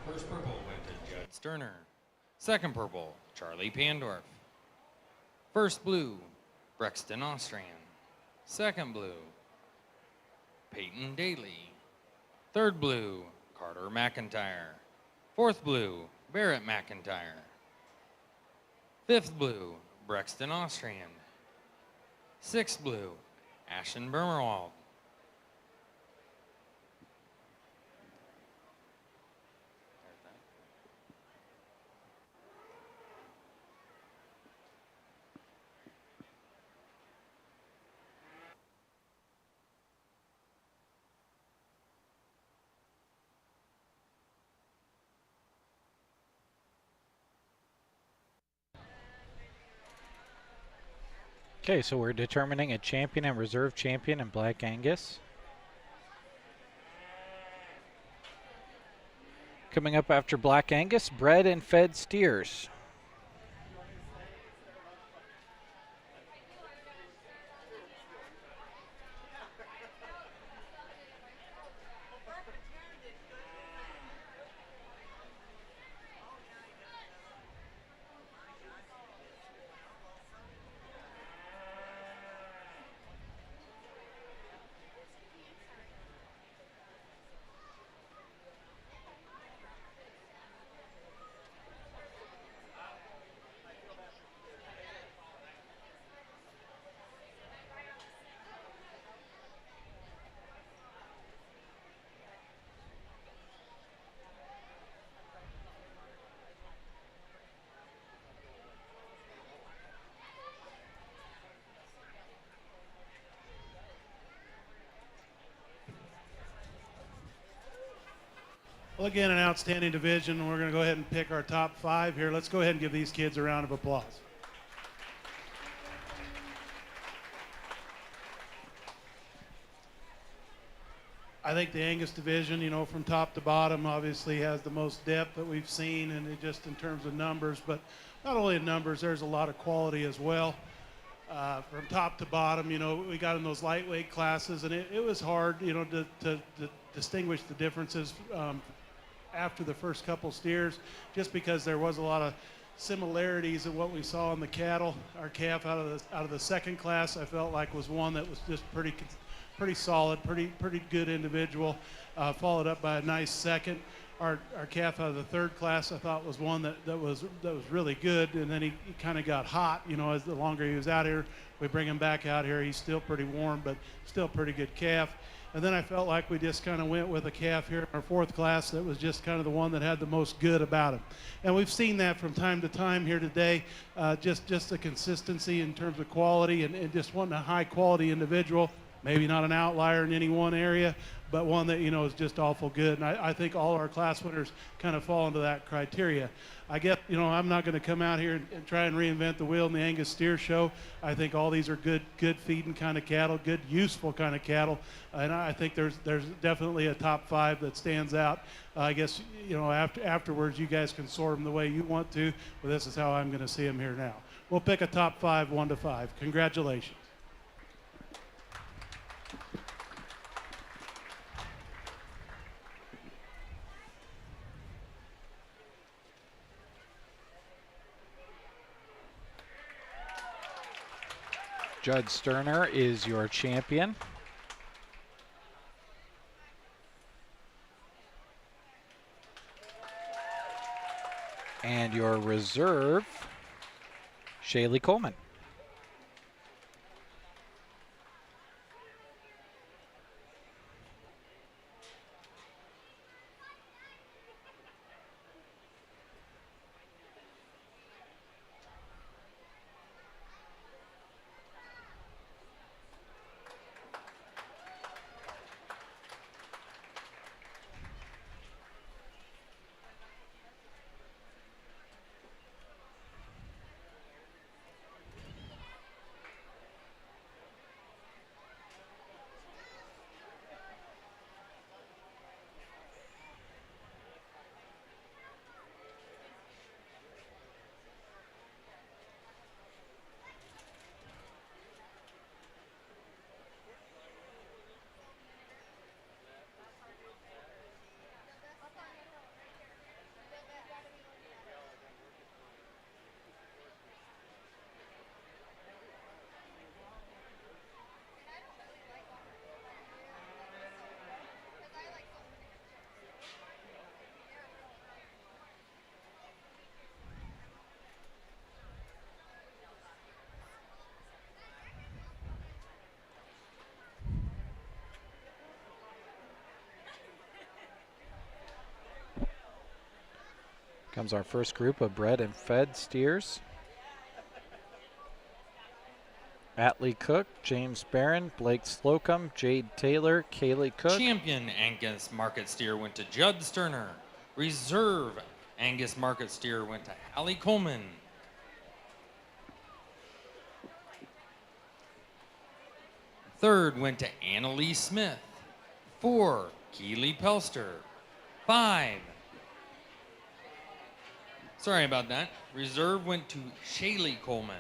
First purple went to Judd Sterner. Second purple, Charlie Pandorf. First blue, Brexton Austrian. Second blue, Peyton Daly. Third blue, Carter McIntyre. Fourth blue, Barrett McIntyre. Fifth blue, Brexton Austrian. Sixth blue, Ashton Bermerwald. Okay, so we're determining a champion and reserve champion in Black Angus. Coming up after Black Angus, bred and fed steers. Well, again, an outstanding division. We're going to go ahead and pick our top 5 here. Let's go ahead and give these kids a round of applause. I think the Angus division, you know, from top to bottom, obviously has the most depth that we've seen, and it just in terms of numbers, but not only in numbers, there's a lot of quality as well. From top to bottom, you know, we got in those lightweight classes, and it was hard, you know, to distinguish the differences after the first couple steers, just because there was a lot of similarities in what we saw in the cattle. Our calf out of the second class, I felt like was one that was just pretty solid, pretty good individual, followed up by a nice second. Our calf out of the third class, I thought, was one that was really good, and then he kind of got hot, you know, as the longer he was out here. We bring him back out here, he's still pretty warm, but still pretty good calf. And then I felt like we just kind of went with a calf here in our fourth class that was just kind of the one that had the most good about him. And we've seen that from time to time here today, just the consistency in terms of quality and just wanting a high quality individual. Maybe not an outlier in any one area, but one that, you know, is just awful good. And I think all our class winners kind of fall into that criteria. I guess, you know, I'm not going to come out here and try and reinvent the wheel in the Angus Steer Show. I think all these are good feeding kind of cattle, good useful kind of cattle. And I think there's definitely a top 5 that stands out. I guess, you know, afterwards you guys can sort them the way you want to, but this is how I'm going to see them here now. We'll pick a top 5, 1 to 5. Congratulations. Judd Sterner is your champion. And your reserve, Shaylee Coleman. Comes our first group of bred and fed steers. Atlee Cook, James Barron, Blake Slocum, Jade Taylor, Kaylee Cook. Champion Angus Market Steer went to Judd Sterner. Reserve Angus Market Steer went to Hallie Coleman. Third went to Annalee Smith. 4, Keely Pelster. 5. Sorry about that. Reserve went to Shaylee Coleman.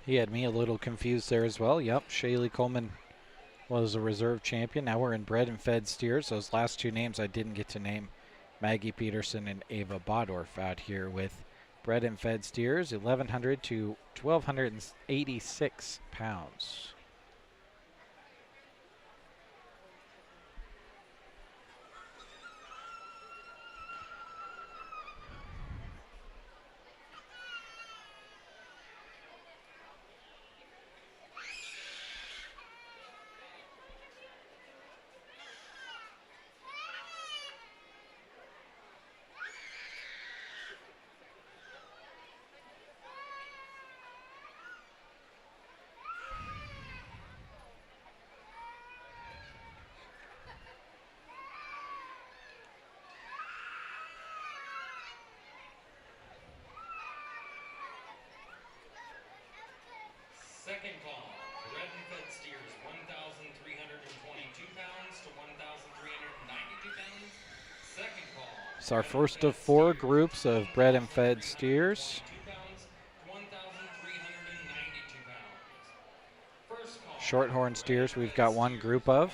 He had me a little confused there as well. Yep, Shaylee Coleman was a reserve champion. Now we're in bred and fed steers. Those last two names I didn't get to name. Maggie Peterson and Ava Bodorf out here with bred and fed steers, 1,100 to 1,286 pounds. Second call, bred and fed steers, 1,322 pounds to 1,392 pounds. Second call. It's our first of 4 groups of bred and fed steers. 2 pounds to 1,392 pounds. First call. Shorthorn steers we've got one group of.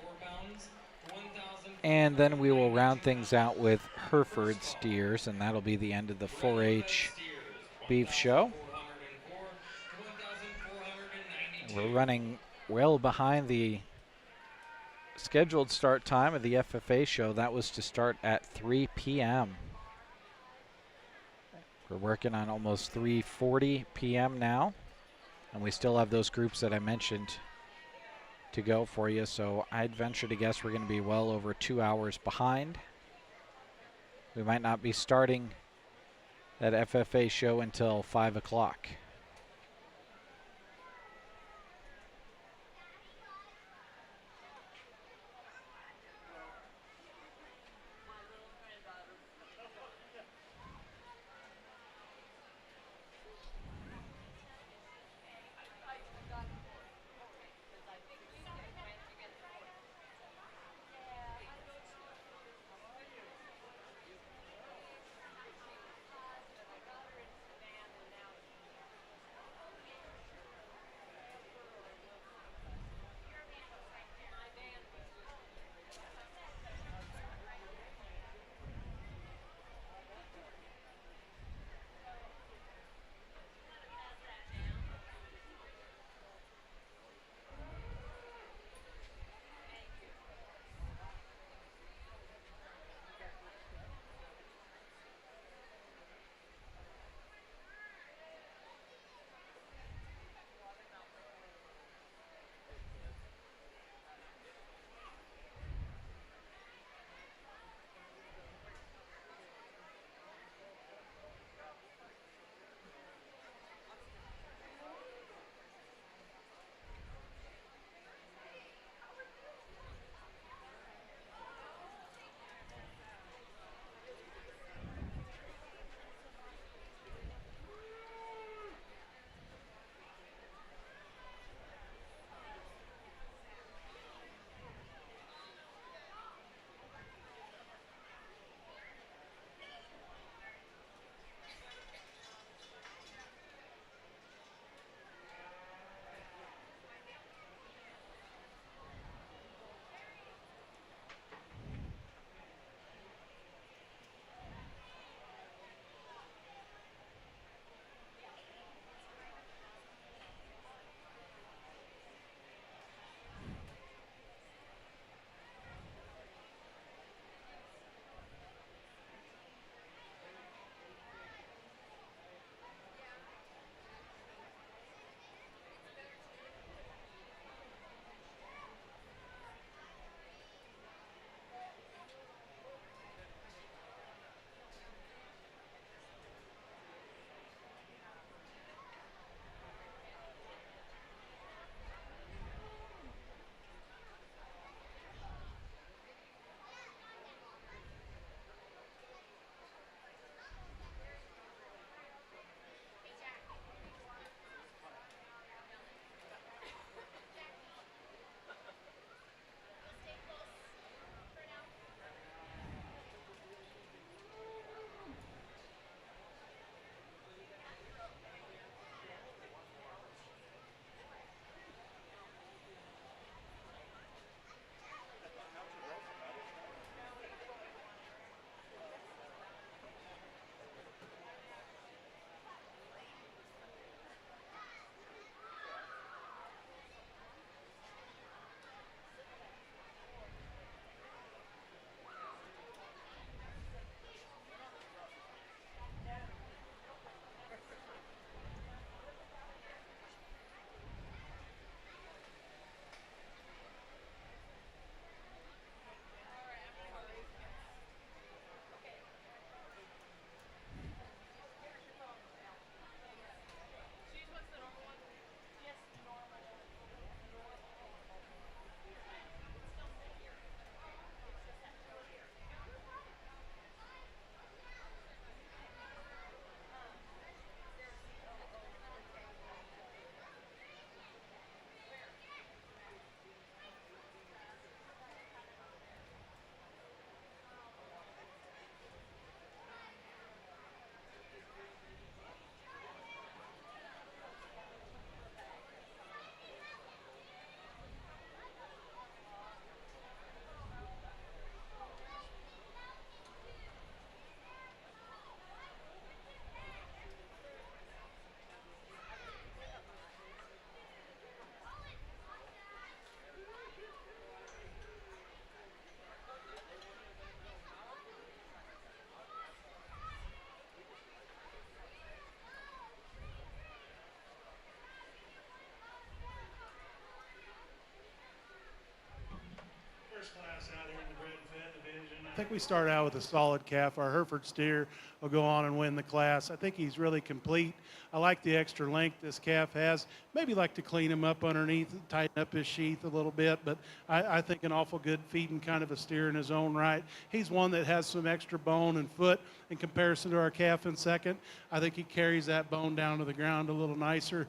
1,404 pounds to 1,000. And then we will round things out with Hereford steers, and that'll be the end of the 4-H beef show. We're running well behind the scheduled start time of the FFA show. That was to start at 3 p.m. We're working on almost 3:40 p.m. now, and we still have those groups that I mentioned to go for you, so I'd venture to guess we're going to be well over 2 hours behind. We might not be starting that FFA show until 5 o'clock. think we start out with a solid calf. Our Hereford steer will go on and win the class. I think he's really complete. I like the extra length this calf has. Maybe like to clean him up underneath, tighten up his sheath a little bit, but I think an awful good feeding kind of a steer in his own right. He's one that has some extra bone and foot in comparison to our calf in second. I think he carries that bone down to the ground a little nicer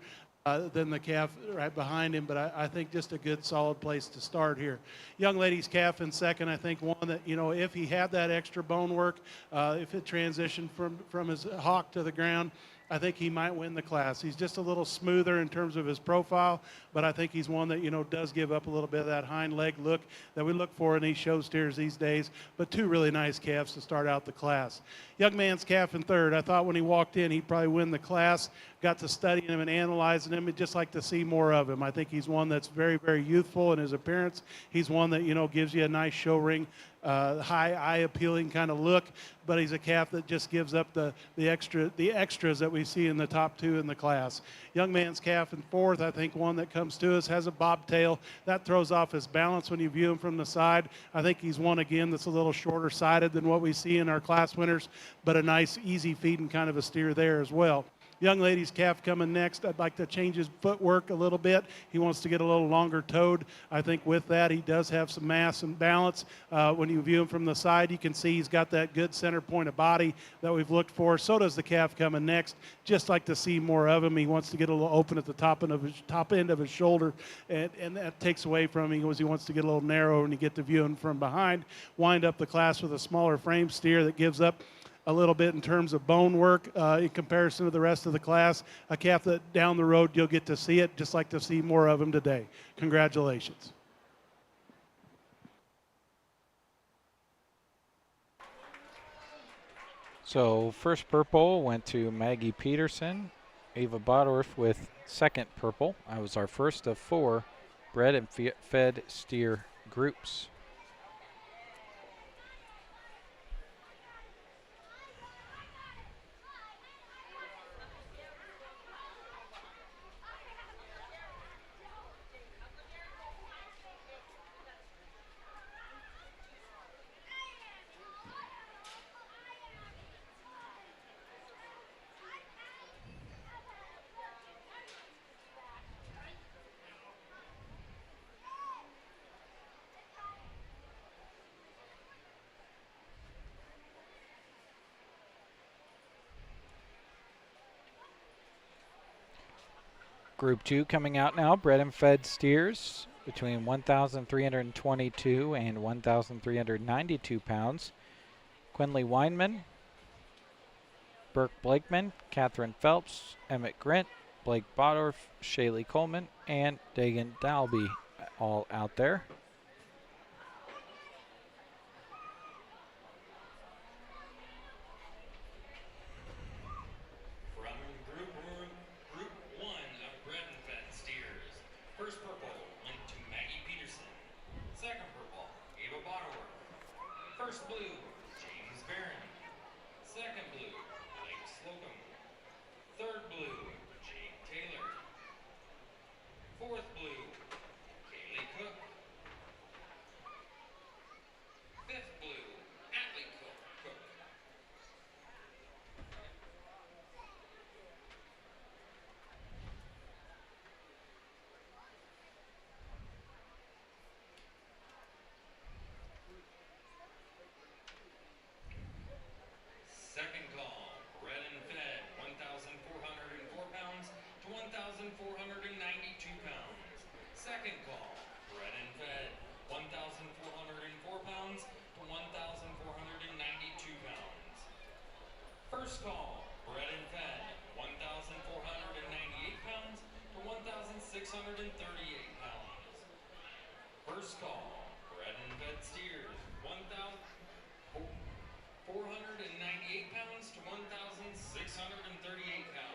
than the calf right behind him, but I think just a good solid place to start here. Young lady's calf in second, I think one that, you know, if he had that extra bone work, if it transitioned from his hock to the ground, I think he might win the class. He's just a little smoother in terms of his profile, but I think he's one that, you know, does give up a little bit of that hind leg look that we look for in these show steers these days, but two really nice calves to start out the class. Young man's calf in third. I thought when he walked in, he'd probably win the class. Got to studying him and analyzing him, and just like to see more of him. I think he's one that's very, very youthful in his appearance. He's one that, you know, gives you a nice show ring, high eye appealing kind of look, but he's a calf that just gives up the extras that we see in the top two in the class. Young man's calf in fourth, I think one that comes to us has a bobtail. That throws off his balance when you view him from the side. I think he's one, again, that's a little shorter sided than what we see in our class winners, but a nice, easy feeding kind of a steer there as well. Young lady's calf coming next. I'd like to change his footwork a little bit. He wants to get a little longer toed. I think with that, he does have some mass and balance. When you view him from the side, you can see he's got that good center point of body that we've looked for. So does the calf coming next. Just like to see more of him. He wants to get a little open at the top end of his shoulder, and that takes away from him because he wants to get a little narrow when you get to view him from behind. Wind up the class with a smaller frame steer that gives up a little bit in terms of bone work in comparison to the rest of the class. A calf that down the road you'll get to see it, just like to see more of him today. Congratulations. So first purple went to Maggie Peterson. Ava Bodorf with second purple. That was our first of 4 bred and fed steer groups. Group 2 coming out now, bred and fed steers between 1,322 and 1,392 pounds. Quinley Weinman, Burke Blakeman, Catherine Phelps, Emmett Grint, Blake Bodorf, Shaylee Coleman, and Dagan Dalby all out there. First blue, James Barron. Second blue, Blake Slocum. Third blue, Jake Taylor. Fourth blue, Kaylee Cook. Fifth blue, Atlee Cook. Second call, bred and fed, 1,404 pounds to 1,492 pounds. Second call, bred and fed, 1,404 pounds to 1,492 pounds. First call, bred and fed, 1,498 pounds to 1,638 pounds. First call, bred and fed steers, 1,498 pounds to 1,638 pounds.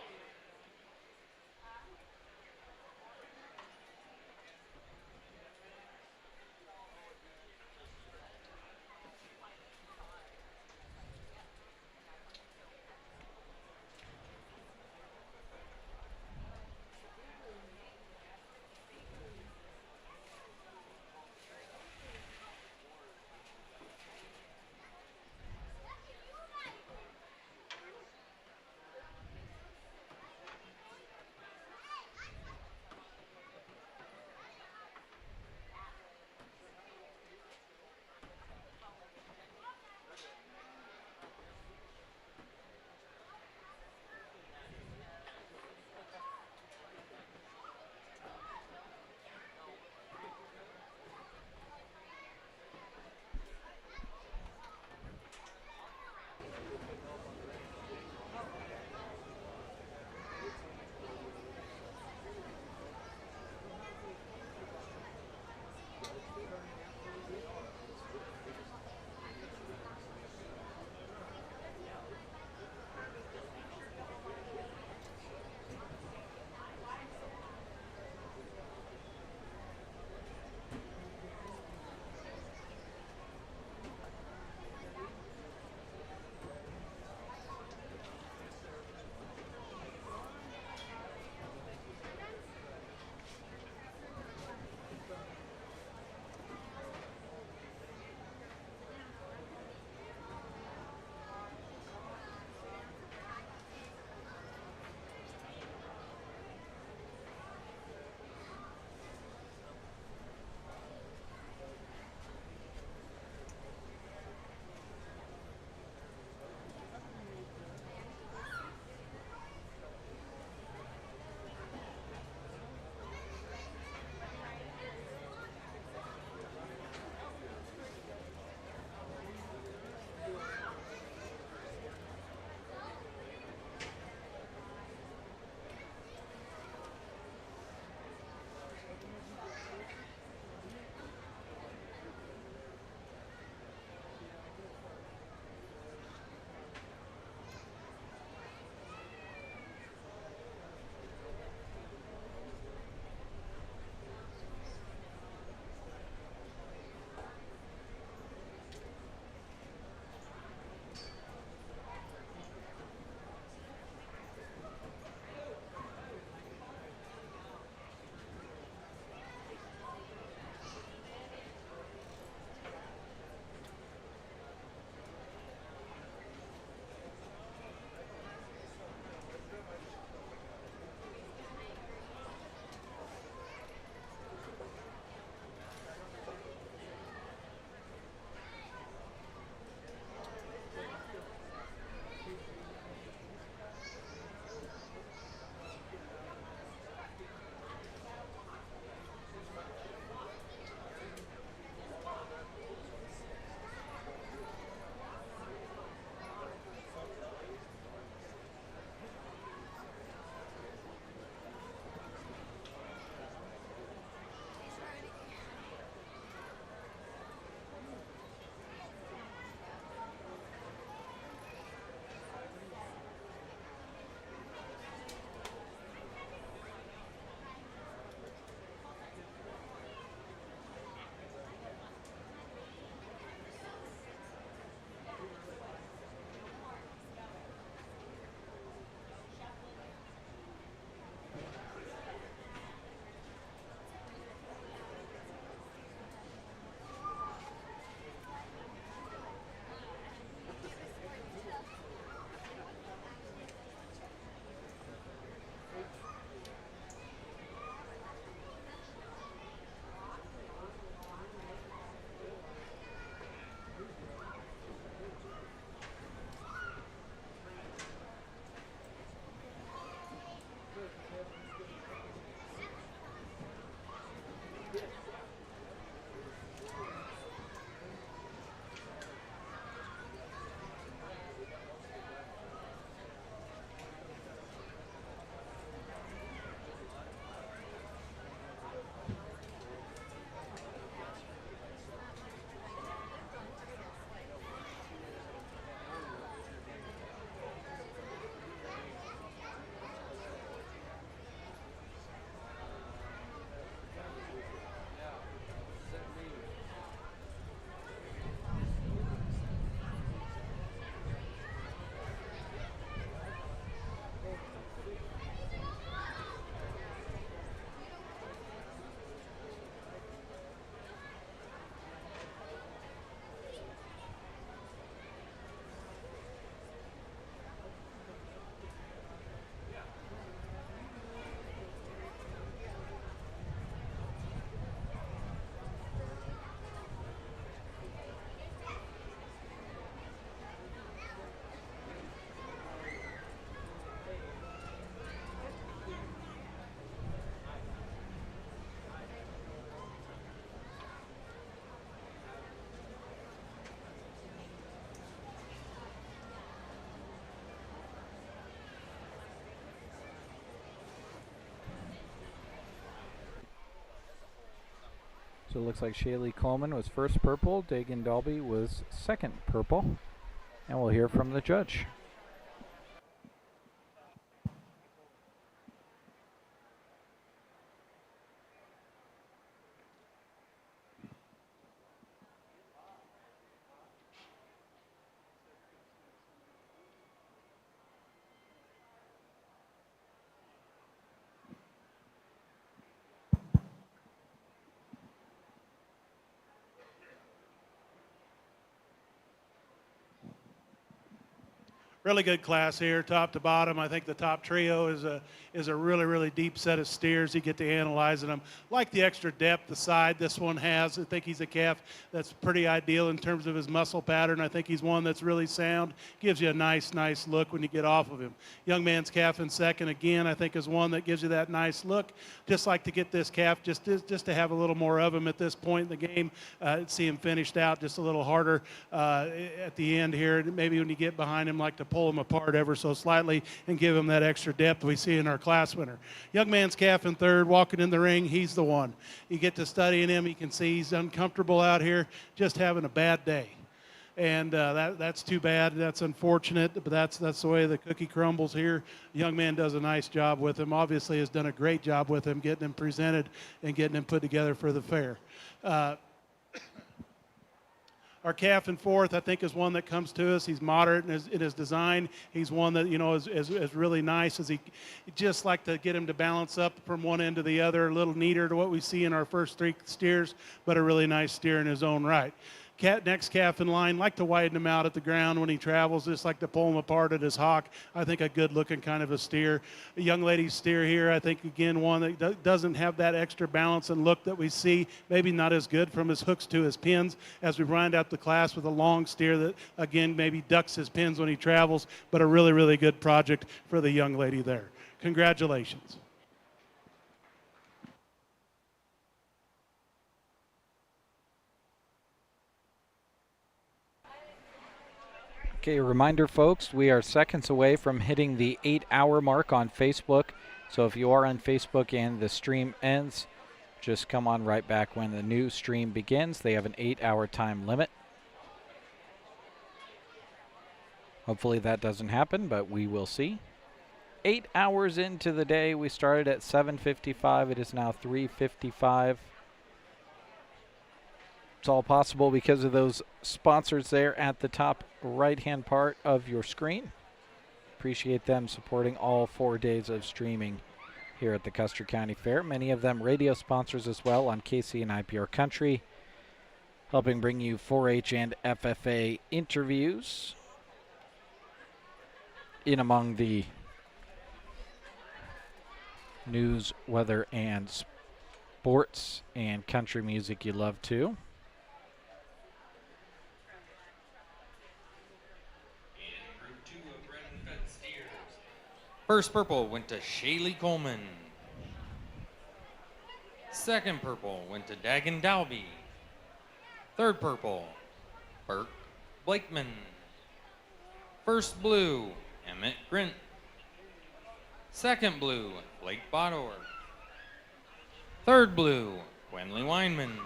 So it looks like Shaylee Coleman was first purple, Dagan Dalby was second purple. And we'll hear from the judge. Really good class here, top to bottom. I think the top trio is a really deep set of steers. You get to analyzing them. Like the extra depth, the side this one has. I think he's a calf that's pretty ideal in terms of his muscle pattern. I think he's one that's really sound. Gives you a nice look when you get off of him. Young man's calf in second again, I think is one that gives you that nice look. Just like to get this calf just to have a little more of him at this point in the game. See him finished out just a little harder at the end here. Maybe when you get behind him, like to pull them apart ever so slightly and give them that extra depth we see in our class winner. Young man's calf in third, walking in the ring, he's the one. You get to studying him, you can see he's uncomfortable out here, just having a bad day. And that's too bad. That's unfortunate, but that's the way the cookie crumbles here. The young man does a nice job with him. Obviously has done a great job with him, getting him presented and getting him put together for the fair. Our calf in fourth, I think, is one that comes to us. He's moderate in his design. He's one that, is really nice as he just like to get him to balance up from one end to the other, a little neater to what we see in our first three steers, but a really nice steer in his own right. Next calf in line, like to widen him out at the ground when he travels, just like to pull him apart at his hock. I think a good looking kind of a steer. A young lady's steer here, I think, again, one that doesn't have that extra balance and look that we see. Maybe not as good from his hooks to his pins as we round out the class with a long steer that, again, maybe ducks his pins when he travels, but a really good project for the young lady there. Congratulations. Okay, a reminder, folks, we are seconds away from hitting the 8-hour mark on Facebook. So if you are on Facebook and the stream ends, just come on right back when the new stream begins. They have an 8-hour time limit. Hopefully that doesn't happen, but we will see. 8 hours into the day. We started at 7:55. It is now 3:55. It's all possible because of those sponsors there at the top right-hand part of your screen. Appreciate them supporting all 4 days of streaming here at the Custer County Fair. Many of them radio sponsors as well on KC and IPR Country, helping bring you 4-H and FFA interviews. In among the news, weather, and sports and country music you love too. First purple went to Shaylee Coleman. Second purple went to Dagan Dalby. Third purple, Burke Blakeman. First blue, Emmett Grint. Second blue, Blake Bodor. Third blue, Quenley Weinman.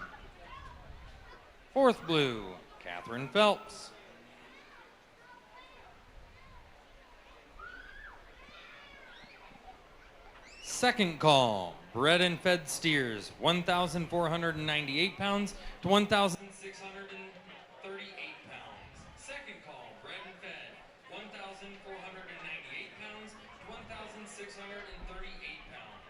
Fourth blue, Catherine Phelps. Second call, bred and fed steers, 1,498 pounds to 1,638 pounds. Second call, bred and fed, 1,498 pounds to 1,638 pounds.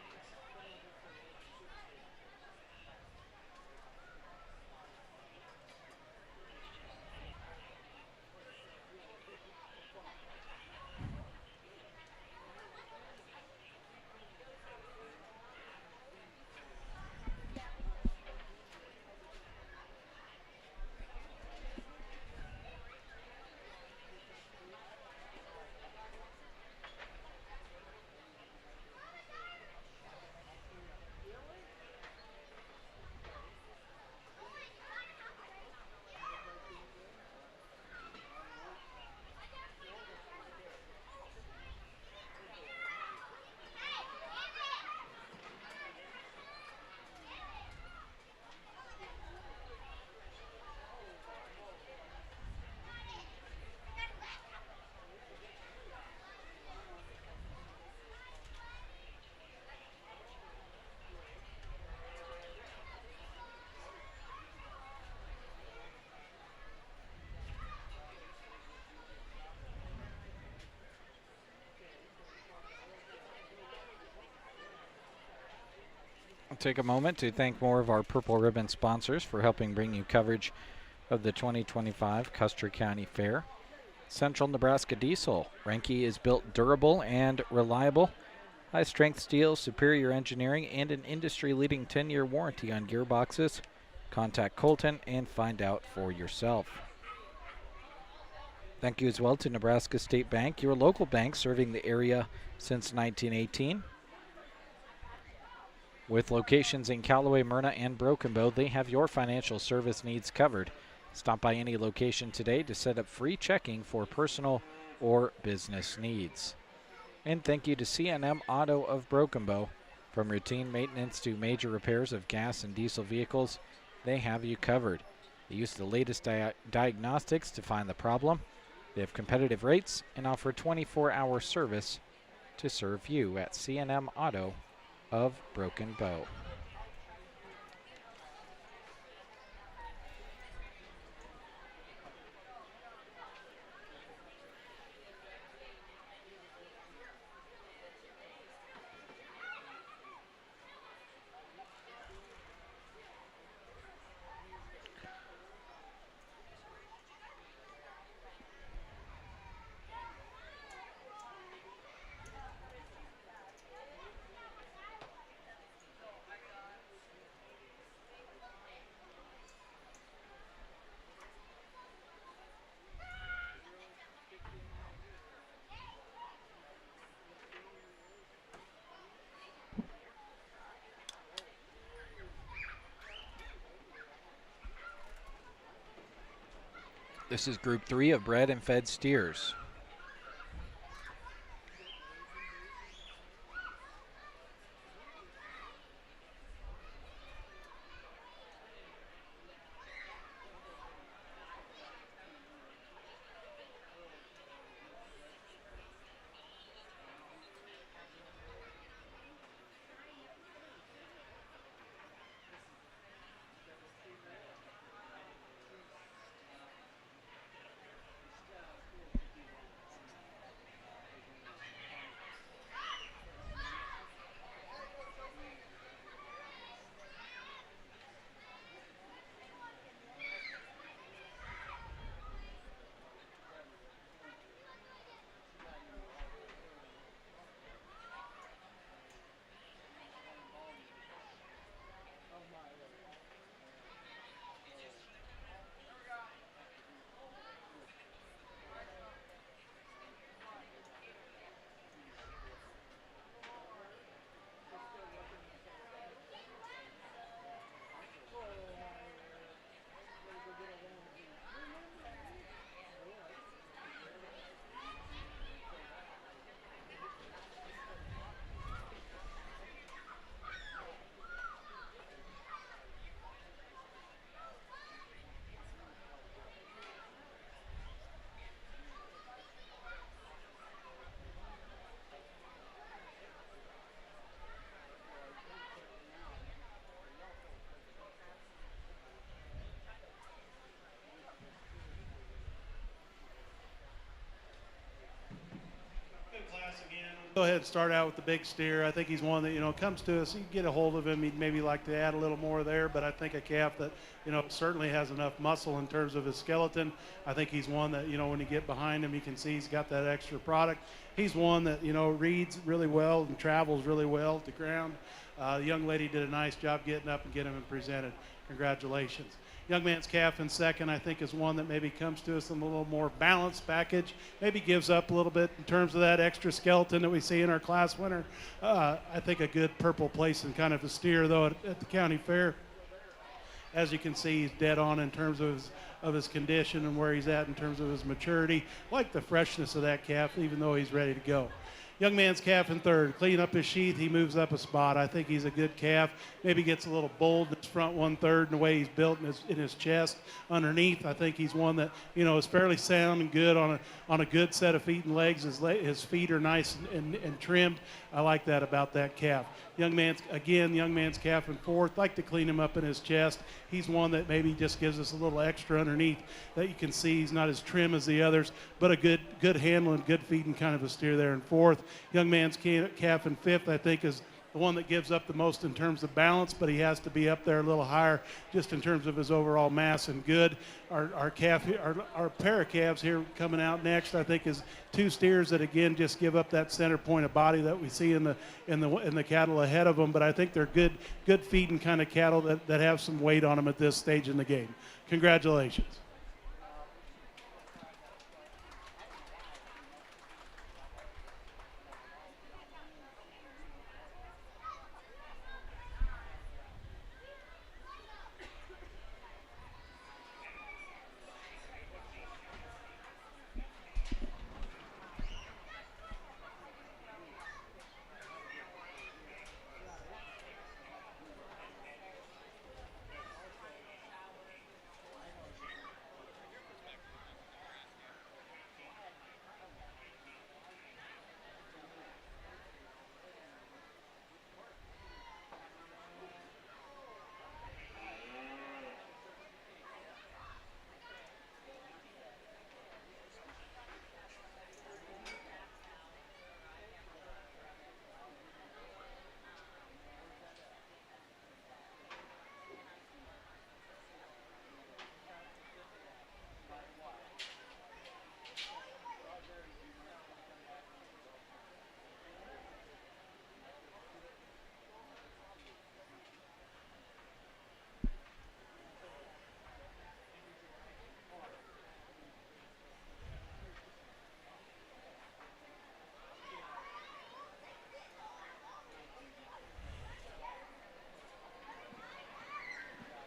Take a moment to thank more of our Purple Ribbon sponsors for helping bring you coverage of the 2025 Custer County Fair. Central Nebraska Diesel. Renke is built durable and reliable. High-strength steel, superior engineering, and an industry-leading 10-year warranty on gearboxes. Contact Colton and find out for yourself. Thank you as well to Nebraska State Bank, your local bank serving the area since 1918. With locations in Callaway, Myrna, and Broken Bow, they have your financial service needs covered. Stop by any location today to set up free checking for personal or business needs. And thank you to C&M Auto of Broken Bow. From routine maintenance to major repairs of gas and diesel vehicles, they have you covered. They use the latest diagnostics to find the problem. They have competitive rates and offer 24-hour service to serve you at C&M Auto of Broken Bow. This is Group 3 of bred and fed steers. Go ahead and start out with the big steer. I think he's one that, comes to us. You get a hold of him, he'd maybe like to add a little more there, but I think a calf that, certainly has enough muscle in terms of his skeleton. I think he's one that, when you get behind him, you can see he's got that extra product. He's one that, reads really well and travels really well to ground. The young lady did a nice job getting up and getting him presented. Congratulations. Young man's calf in second, I think, is one that maybe comes to us in a little more balanced package, maybe gives up a little bit in terms of that extra skeleton that we see in our class winner. I think a good purple place and kind of a steer, though, at the county fair. As you can see, he's dead on in terms of his condition and where he's at in terms of his maturity. I like the freshness of that calf, even though he's ready to go. Young man's calf in third. Clean up his sheath. He moves up a spot. I think he's a good calf. Maybe gets a little bold in his front 1/3 in the way he's built in his chest. Underneath, I think he's one that, is fairly sound and good on a good set of feet and legs. His feet are nice and trimmed. I like that about that calf. Young man's calf in fourth. Like to clean him up in his chest. He's one that maybe just gives us a little extra underneath that you can see. He's not as trim as the others, but a good handling, good feeding kind of a steer there in fourth. Young man's calf in fifth, I think, is the one that gives up the most in terms of balance, but he has to be up there a little higher just in terms of his overall mass and good. Our pair of calves here coming out next, I think, is two steers that again just give up that center point of body that we see in the cattle ahead of them. But I think they're good feeding kind of cattle that have some weight on them at this stage in the game. Congratulations.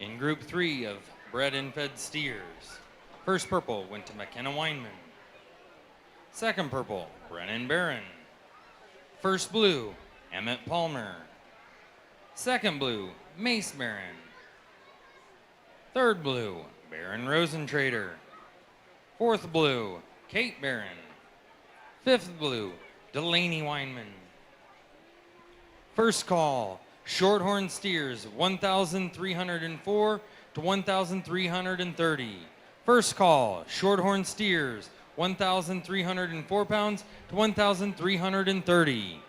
In Group 3 of bred and fed steers, first purple went to McKenna Weinman. Second purple, Brennan Barron. First blue, Emmett Palmer. Second blue, Mace Barron. Third blue, Baron Rosentrader. Fourth blue, Kate Barron. Fifth blue, Delaney Weinman. First call, Shorthorn steers, 1,304 to 1,330. First call, Shorthorn steers, 1,304 pounds to 1,330.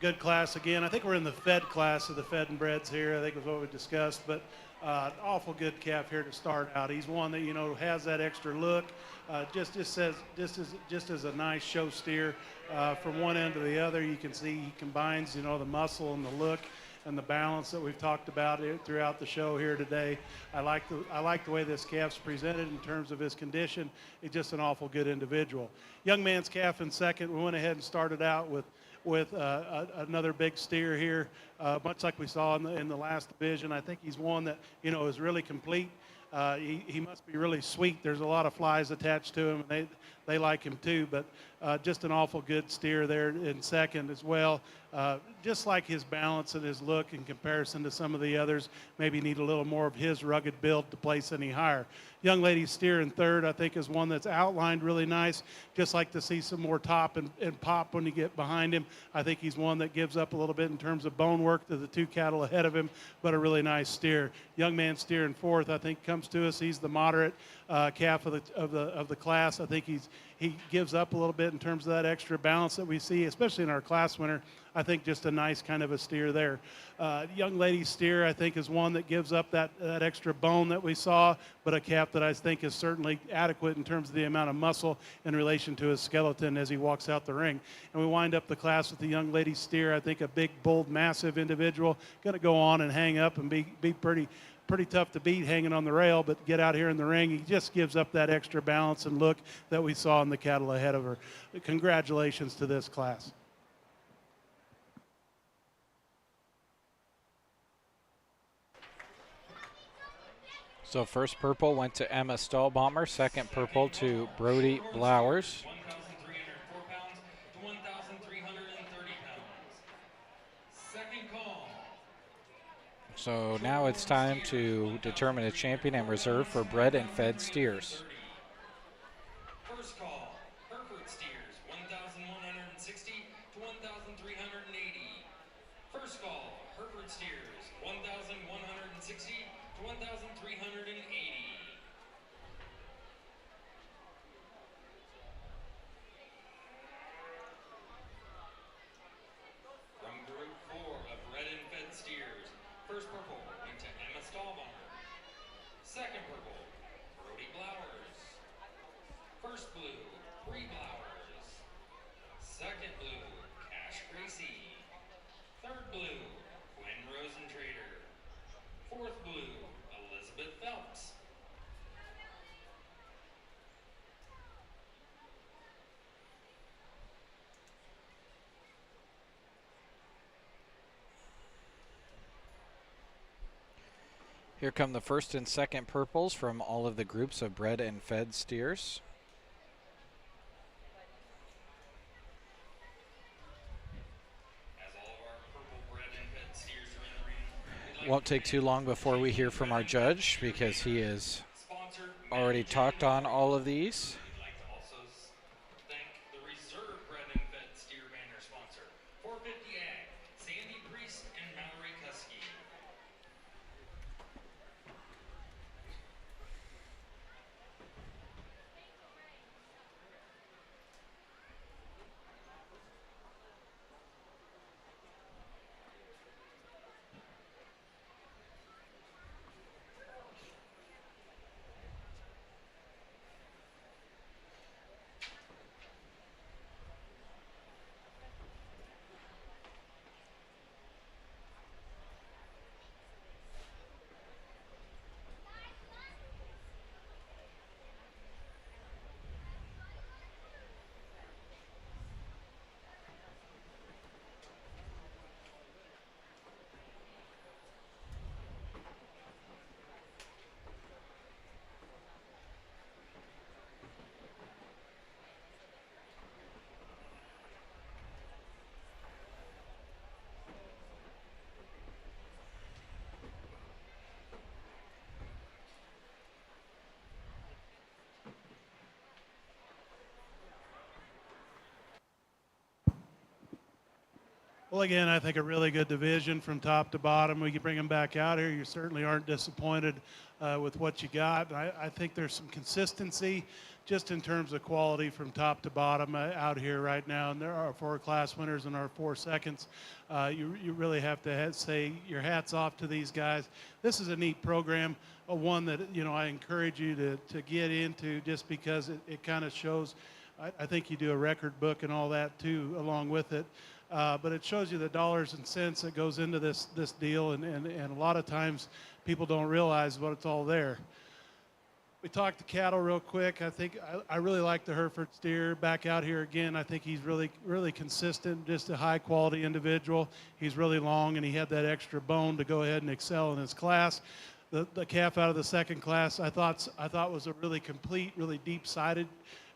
good class again. I think we're in the fed class of the fed and breds here. I think was what we discussed, but awful good calf here to start out. He's one that has that extra look. Just as a nice show steer from one end to the other. You can see he combines the muscle and the look and the balance that we've talked about throughout the show here today. I like the way this calf's presented in terms of his condition. He's just an awful good individual. Young man's calf in second. We went ahead and started out with another big steer here, much like we saw in the last division. I think he's one that is really complete. He must be really sweet. There's a lot of flies attached to him, and they like him too. But just an awful good steer there in second as well. Just like his balance and his look in comparison to some of the others, maybe need a little more of his rugged build to place any higher. Young lady steer in third, I think, is one that's outlined really nice. Just like to see some more top and pop when you get behind him. I think he's one that gives up a little bit in terms of bone work to the two cattle ahead of him, but a really nice steer. Young man steer in fourth, I think, comes to us. He's the moderate calf of the class. I think he gives up a little bit in terms of that extra balance that we see, especially in our class winner. I think just a nice kind of a steer there. Young lady steer, I think, is one that gives up that extra bone that we saw, but a calf that I think is certainly adequate in terms of the amount of muscle in relation to his skeleton as he walks out the ring. And we wind up the class with the young lady steer, I think a big, bold, massive individual, going to go on and hang up and be pretty tough to beat hanging on the rail, but get out here in the ring, he just gives up that extra balance and look that we saw in the cattle ahead of her. Congratulations to this class. So first purple went to Emma Stahlbaumer, second purple to Brody Blowers. 1,304 pounds to 1,330 pounds. Second call. So now it's time to determine a champion and reserve for bred and fed steers. First call, Hereford steers, 1,160 to 1,380. First call, Hereford steers, 1,160 to 1,380. From Group 4 of bred and fed steers, first purple went to Emma Stahlbaumer. Second purple, Brody Blowers. First blue, Bree Blowers. Second blue, Cash Gracie. Third blue, Quinn Rosentrader. Fourth blue, Elizabeth Phelps. Here come the first and second purples from all of the groups of bred and fed steers. As all of our purple bred and fed steers are in the ring, we'd like Won't to take too long before we hear from our judge because he has sponsor already talked on all of these. We'd like to also thank the reserve bred and fed steer banner sponsor, 450 Ag, Sandy Priest and Mallory Kuski. Well, again, I think a really good division from top to bottom. We can bring them back out here. You certainly aren't disappointed with what you got. I think there's some consistency just in terms of quality from top to bottom out here right now. And there are 4 class winners and our 4 seconds. You really have to say your hats off to these guys. This is a neat program, one that I encourage you to get into just because it kind of shows. I think you do a record book and all that too along with it. But it shows you the dollars and cents that goes into this deal, and a lot of times people don't realize what it's all there. We talked to cattle real quick. I think I really like the Hereford steer back out here again. I think he's really consistent, just a high quality individual. He's really long, and he had that extra bone to go ahead and excel in his class. The calf out of the second class I thought was a really complete, really deep sided,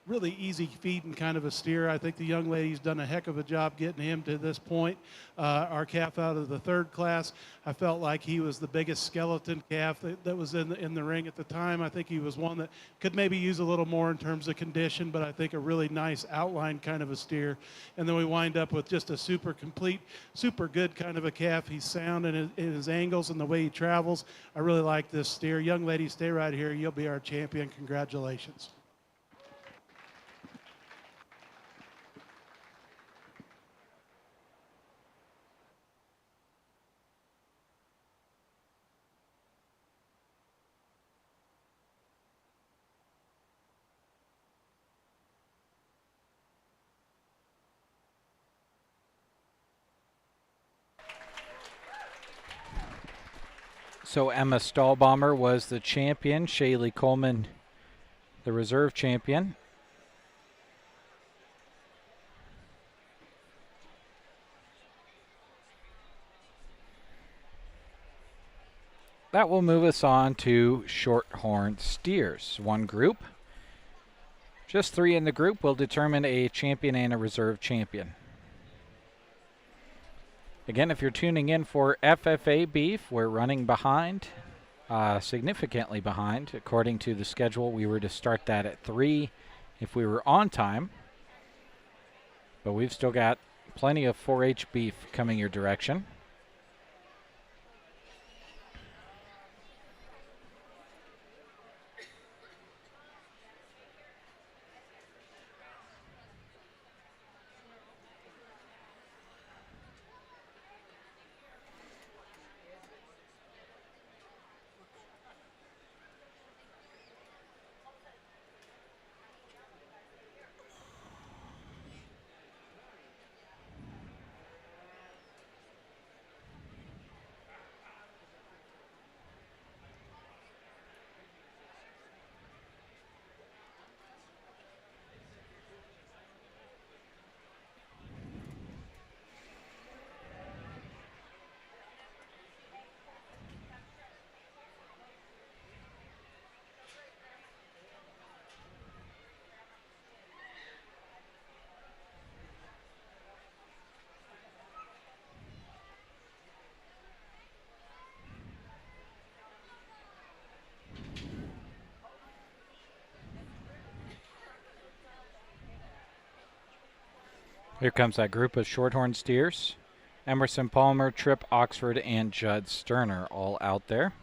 really easy feeding kind of a steer. I think the young lady's done a heck of a job getting him to this point. Our calf out of the third class, I felt like he was the biggest skeleton calf that was in the ring at the time. I think he was one that could maybe use a little more in terms of condition, but I think a really nice outline kind of a steer. And then we wind up with just a super complete, super good kind of a calf. He's sound in his angles and the way he travels. I really like this steer. Young lady, stay right here. You'll be our champion. Congratulations. So Emma Stahlbomber was the champion, Shaylee Coleman the reserve champion. That will move us on to shorthorn steers. One group. Just 3 in the group will determine a champion and a reserve champion. Again, if you're tuning in for FFA beef, we're running behind, significantly behind. According to the schedule, we were to start that at 3 if we were on time. But we've still got plenty of 4-H beef coming your direction. Here comes that group of shorthorn steers. Emerson Palmer, Tripp Oxford, and Judd Sterner all out there.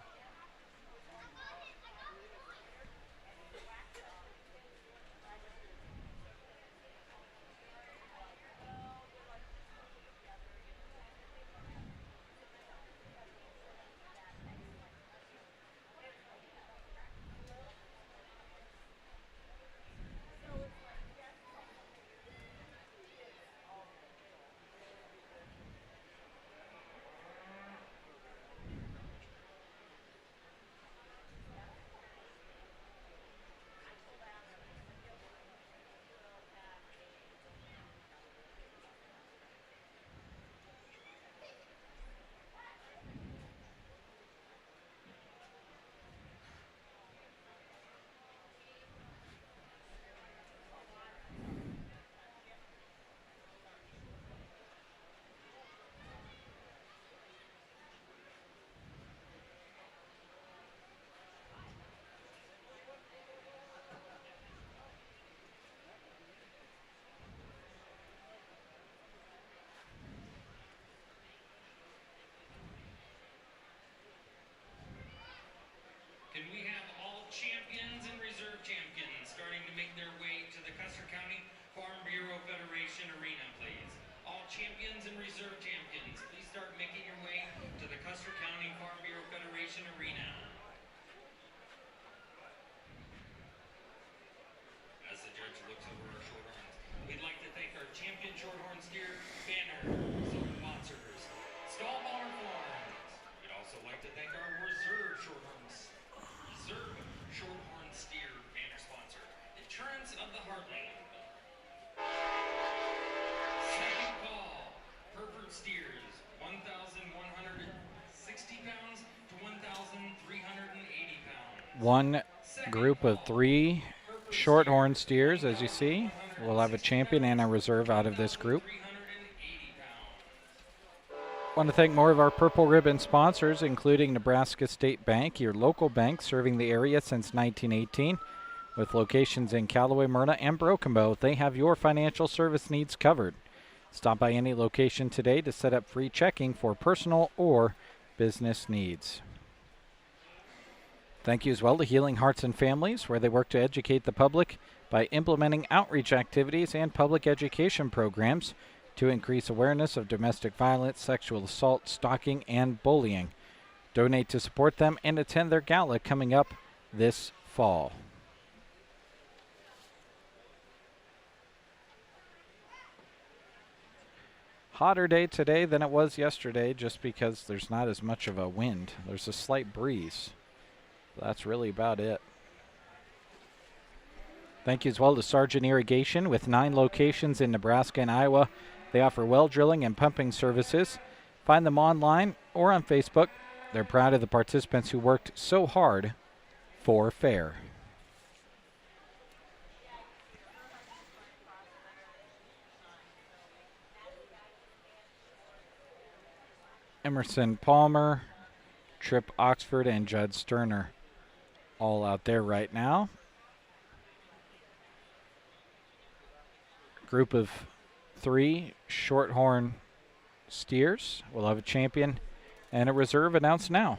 pounds to 1,380 pounds. One group of 3 shorthorn steers, as you see. We'll have a champion and a reserve out of this group. Want to thank more of our Purple Ribbon sponsors, including Nebraska State Bank, your local bank serving the area since 1918. With locations in Callaway, Myrna, and Broken Bow, they have your financial service needs covered. Stop by any location today to set up free checking for personal or business needs. Thank you as well to Healing Hearts and Families, where they work to educate the public by implementing outreach activities and public education programs to increase awareness of domestic violence, sexual assault, stalking, and bullying. Donate to support them and attend their gala coming up this fall. Hotter day today than it was yesterday just because there's not as much of a wind. There's a slight breeze. That's really about it. Thank you as well to Sargent Irrigation with 9 locations in Nebraska and Iowa. They offer well drilling and pumping services. Find them online or on Facebook. They're proud of the participants who worked so hard for fair. Emerson Palmer, Trip Oxford, and Judd Sterner all out there right now. Group of 3 shorthorn steers. We'll have a champion and a reserve announced now.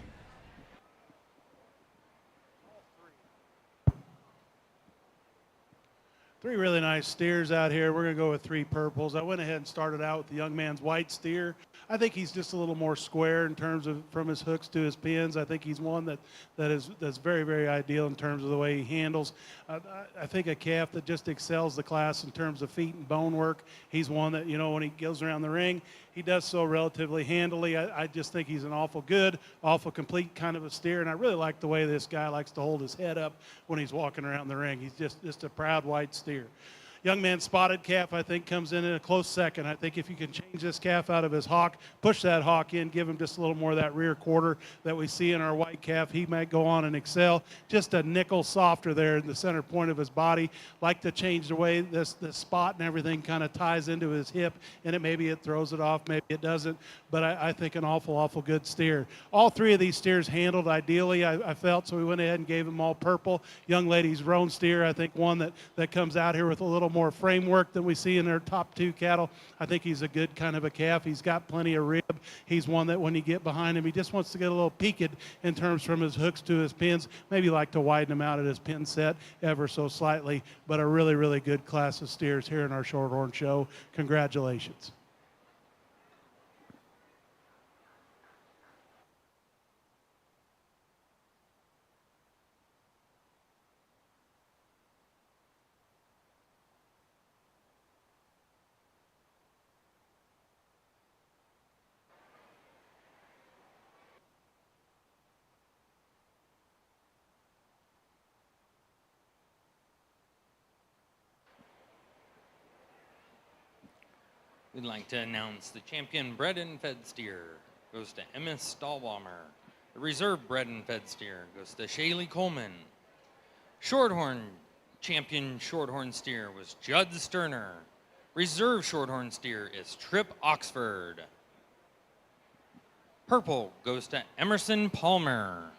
Three really nice steers out here. We're going to go with 3 purples. I went ahead and started out with the young man's white steer. I think he's just a little more square in terms of from his hooks to his pins. I think he's one that's very, very ideal in terms of the way he handles. I think a calf that just excels the class in terms of feet and bone work. He's one that, you know, when he goes around the ring, he does so relatively handily. I just think he's an awful good, awful complete kind of a steer, and I really like the way this guy likes to hold his head up when he's walking around the ring. He's just a proud white steer. Young man spotted calf, I think, comes in a close second. I think if you can change this calf out of his hock, push that hock in, give him just a little more of that rear quarter that we see in our white calf, he might go on and excel. Just a nickel softer there in the center point of his body. Like to change the way this spot and everything kind of ties into his hip, and maybe it throws it off, maybe it doesn't. But I think an awful, awful good steer. All 3 of these steers handled ideally, I felt, so we went ahead and gave them all purple. Young lady's roan steer, I think one that comes out here with a little more framework than we see in their top 2 cattle. I think he's a good kind of a calf. He's got plenty of rib. He's one that when you get behind him, he just wants to get a little peaked in terms from his hooks to his pins. Maybe like to widen him out at his pin set ever so slightly, but a really, really good class of steers here in our Shorthorn show. Congratulations. We'd like to announce the champion bred and fed steer goes to Emma Stahlbaumer. The reserve bred and fed steer goes to Shaylee Coleman. Shorthorn champion shorthorn steer was Judd Sterner. Reserve shorthorn steer is Trip Oxford. Purple goes to Emerson Palmer.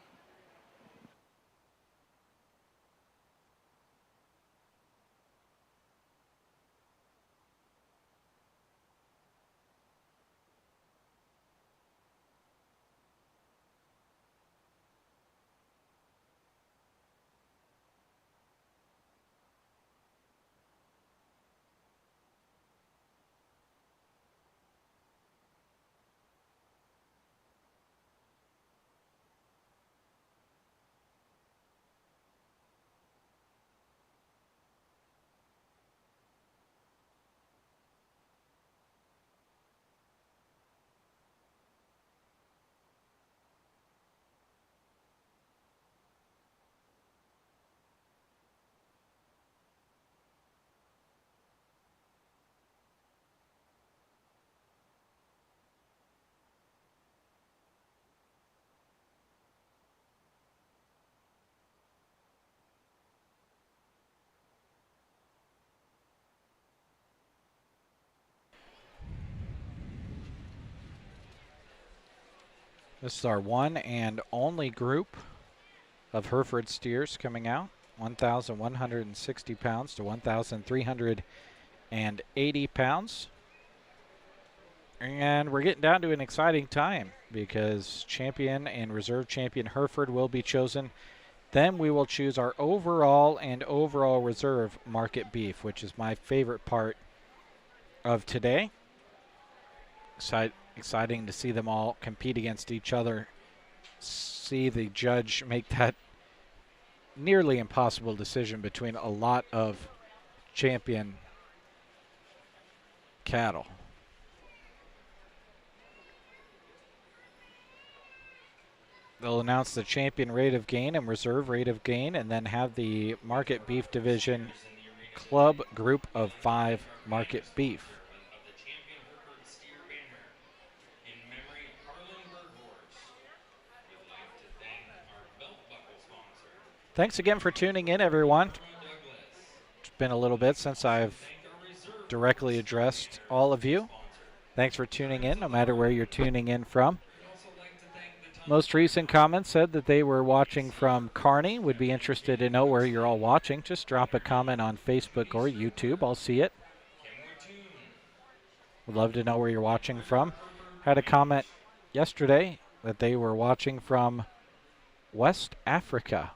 This is our one and only group of Hereford steers coming out. 1,160 pounds to 1,380 pounds. And we're getting down to an exciting time because champion and reserve champion Hereford will be chosen. Then we will choose our overall and overall reserve market beef, which is my favorite part of today. Exciting to see them all compete against each other. See the judge make that nearly impossible decision between a lot of champion cattle. They'll announce the champion rate of gain and reserve rate of gain, and then have the market beef division club group of 5 market beef. Of the champion Hereford steer banner in memory of Harlan Berghorst. We'd like to thank our belt buckle sponsor. Thanks again for tuning in, everyone. Douglas. It's been a little bit since I've directly addressed all of you. Thanks for tuning in, no matter where you're tuning in from. Most recent comments said that they were watching from Kearney. Would be interested to know where you're all watching. Just drop a comment on Facebook or YouTube. I'll see it. Would love to know where you're watching from. Had a comment yesterday that they were watching from West Africa.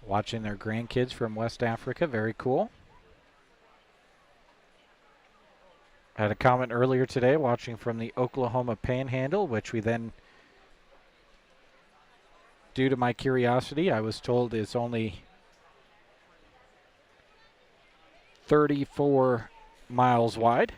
Watching their grandkids from West Africa. Very cool. Had a comment earlier today watching from the Oklahoma Panhandle, which we then, due to my curiosity, I was told is only 34 miles wide.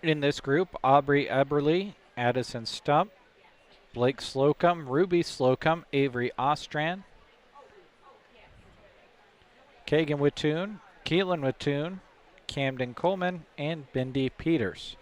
In this group, Aubrey Eberly, Addison Stump, Blake Slocum, Ruby Slocum, Avery Ostran, Kagan Wittoon, Keelan Wittoon, Camden Coleman, and Bindi Peters.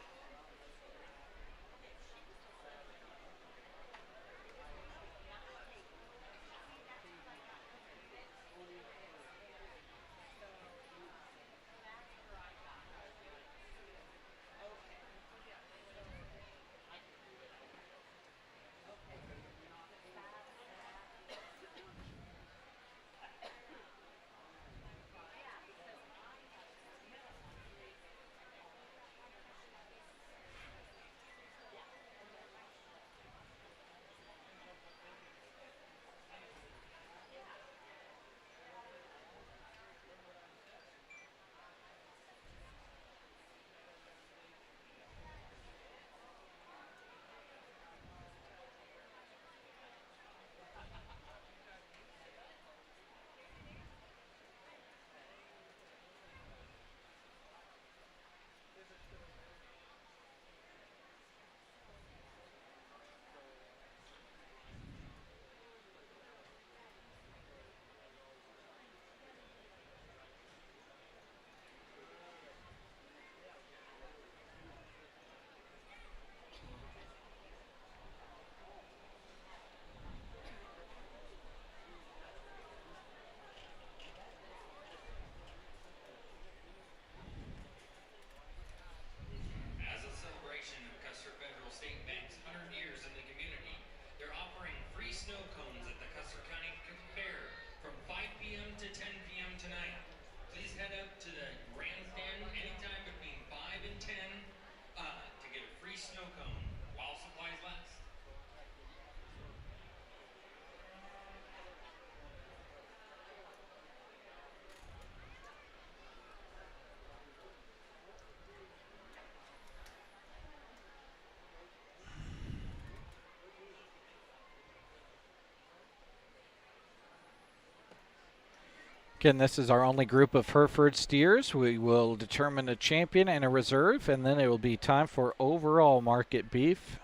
Again, this is our only group of Hereford steers. We will determine a champion and a reserve, and then it will be time for overall market beef.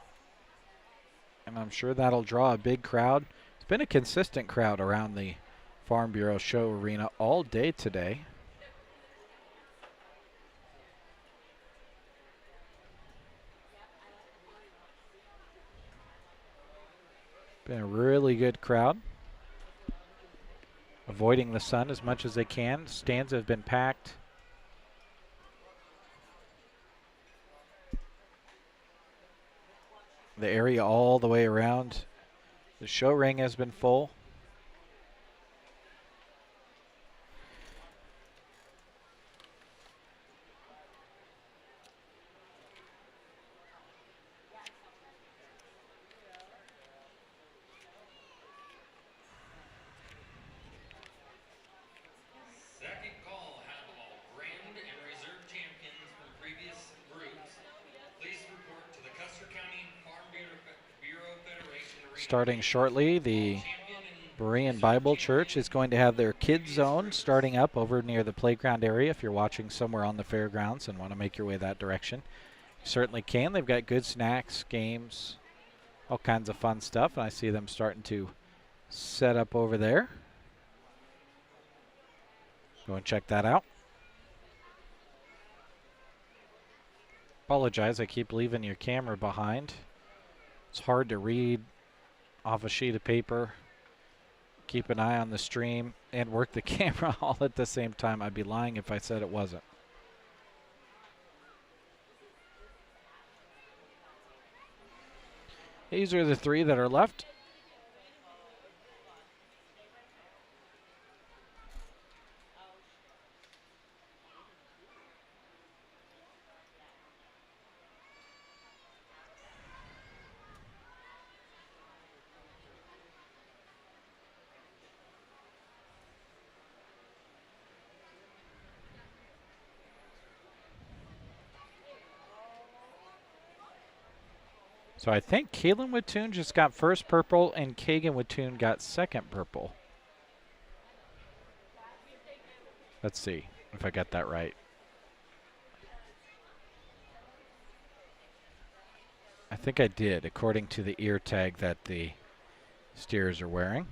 And I'm sure that'll draw a big crowd. It's been a consistent crowd around the Farm Bureau Show Arena all day today. Been a really good crowd. Avoiding the sun as much as they can. Stands have been packed. The area all the way around the show ring has been full. Second call have all grand and reserve champions from previous groups. Please report to the Custer County Farm Bureau Federation Arena. Starting shortly, the Berean Bible Church is going to have their kids zone starting up over near the playground area. If you're watching somewhere on the fairgrounds and want to make your way that direction, you certainly can. They've got good snacks, games, all kinds of fun stuff, and I see them starting to set up over there. Go and check that out. Apologize, I keep leaving your camera behind. It's hard to read off a sheet of paper, keep an eye on the stream, and work the camera all at the same time. I'd be lying if I said it wasn't. These are the three that are left. So I think Kaylin Wattoon just got first purple and Kagan Wattoon got second purple. Let's see if I got that right. I think I did, according to the ear tag that the steers are wearing.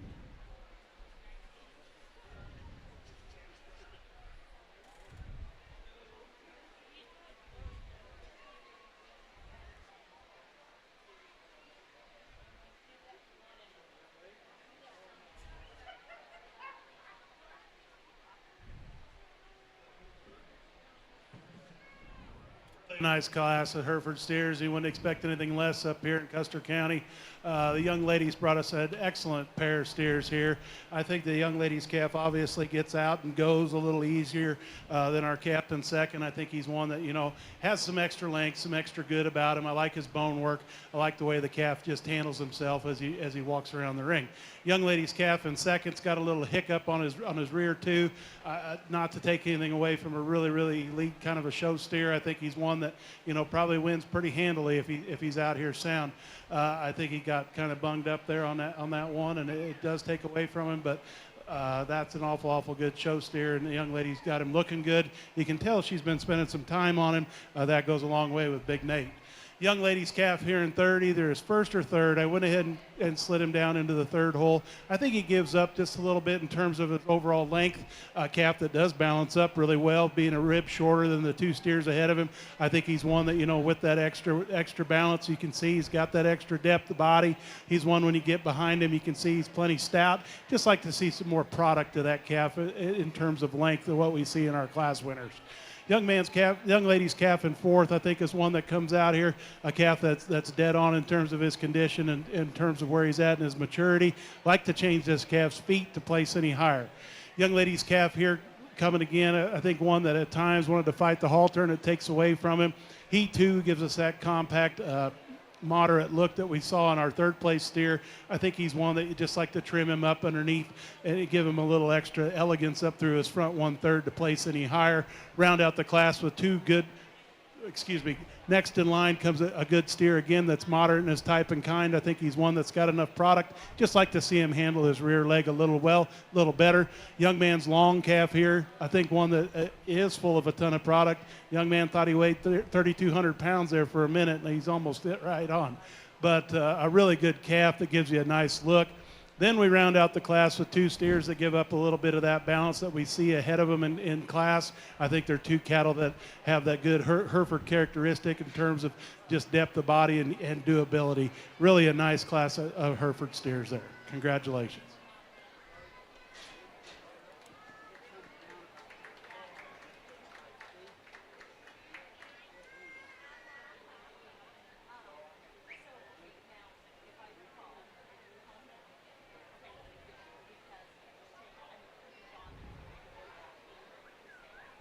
Nice class of Hereford steers. You wouldn't expect anything less up here in Custer County. The young ladies brought us an excellent pair of steers here. I think the young ladies calf obviously gets out and goes a little easier than our captain second. I think he's one that, you know, has some extra length, some extra good about him. I like his bone work. I like the way the calf just handles himself as he walks around the ring. Young ladies calf in second's got a little hiccup on his rear too. Not to take anything away from a really elite kind of a show steer. I think he's one that, you know, probably wins pretty handily if he's out here sound. I think he got kind of bunged up there on that one, and it does take away from him, but that's an awful good show steer, and the young lady's got him looking good. You can tell she's been spending some time on him. That goes a long way with Big Nate. Young ladies calf here in third, either his first or third. I went ahead and slid him down into the third hole. I think he gives up just a little bit in terms of his overall length. Calf that does balance up really well, being a rib shorter than the two steers ahead of him. I think he's one that, you know, with that extra balance, you can see he's got that extra depth of body. He's one when you get behind him, you can see he's plenty stout. Just like to see some more product of that calf in terms of length of what we see in our class winners. Young ladies calf in fourth, I think, is one that comes out here, a calf that's dead on in terms of his condition and in terms of where he's at in his maturity. Like to change this calf's feet to place any higher. Young ladies calf here coming again, I think one that at times wanted to fight the halter and it takes away from him. He too gives us that compact, moderate look that we saw in our third place steer. I think he's one that you just like to trim him up underneath and give him a little extra elegance up through his front 1/3 to place any higher. Round out the class with two good Next in line comes a good steer again that's moderate in his type and kind. I think he's one that's got enough product. Just like to see him handle his rear leg a little better. Young man's long calf here. I think one that is full of a ton of product. Young man thought he weighed 3,200 pounds there for a minute, and he's almost hit right on. But a really good calf that gives you a nice look. Then we round out the class with 2 steers that give up a little bit of that balance that we see ahead of them in class. I think they're 2 cattle that have that good Hereford characteristic in terms of just depth of body and durability. Really a nice class of Hereford steers there. Congratulations.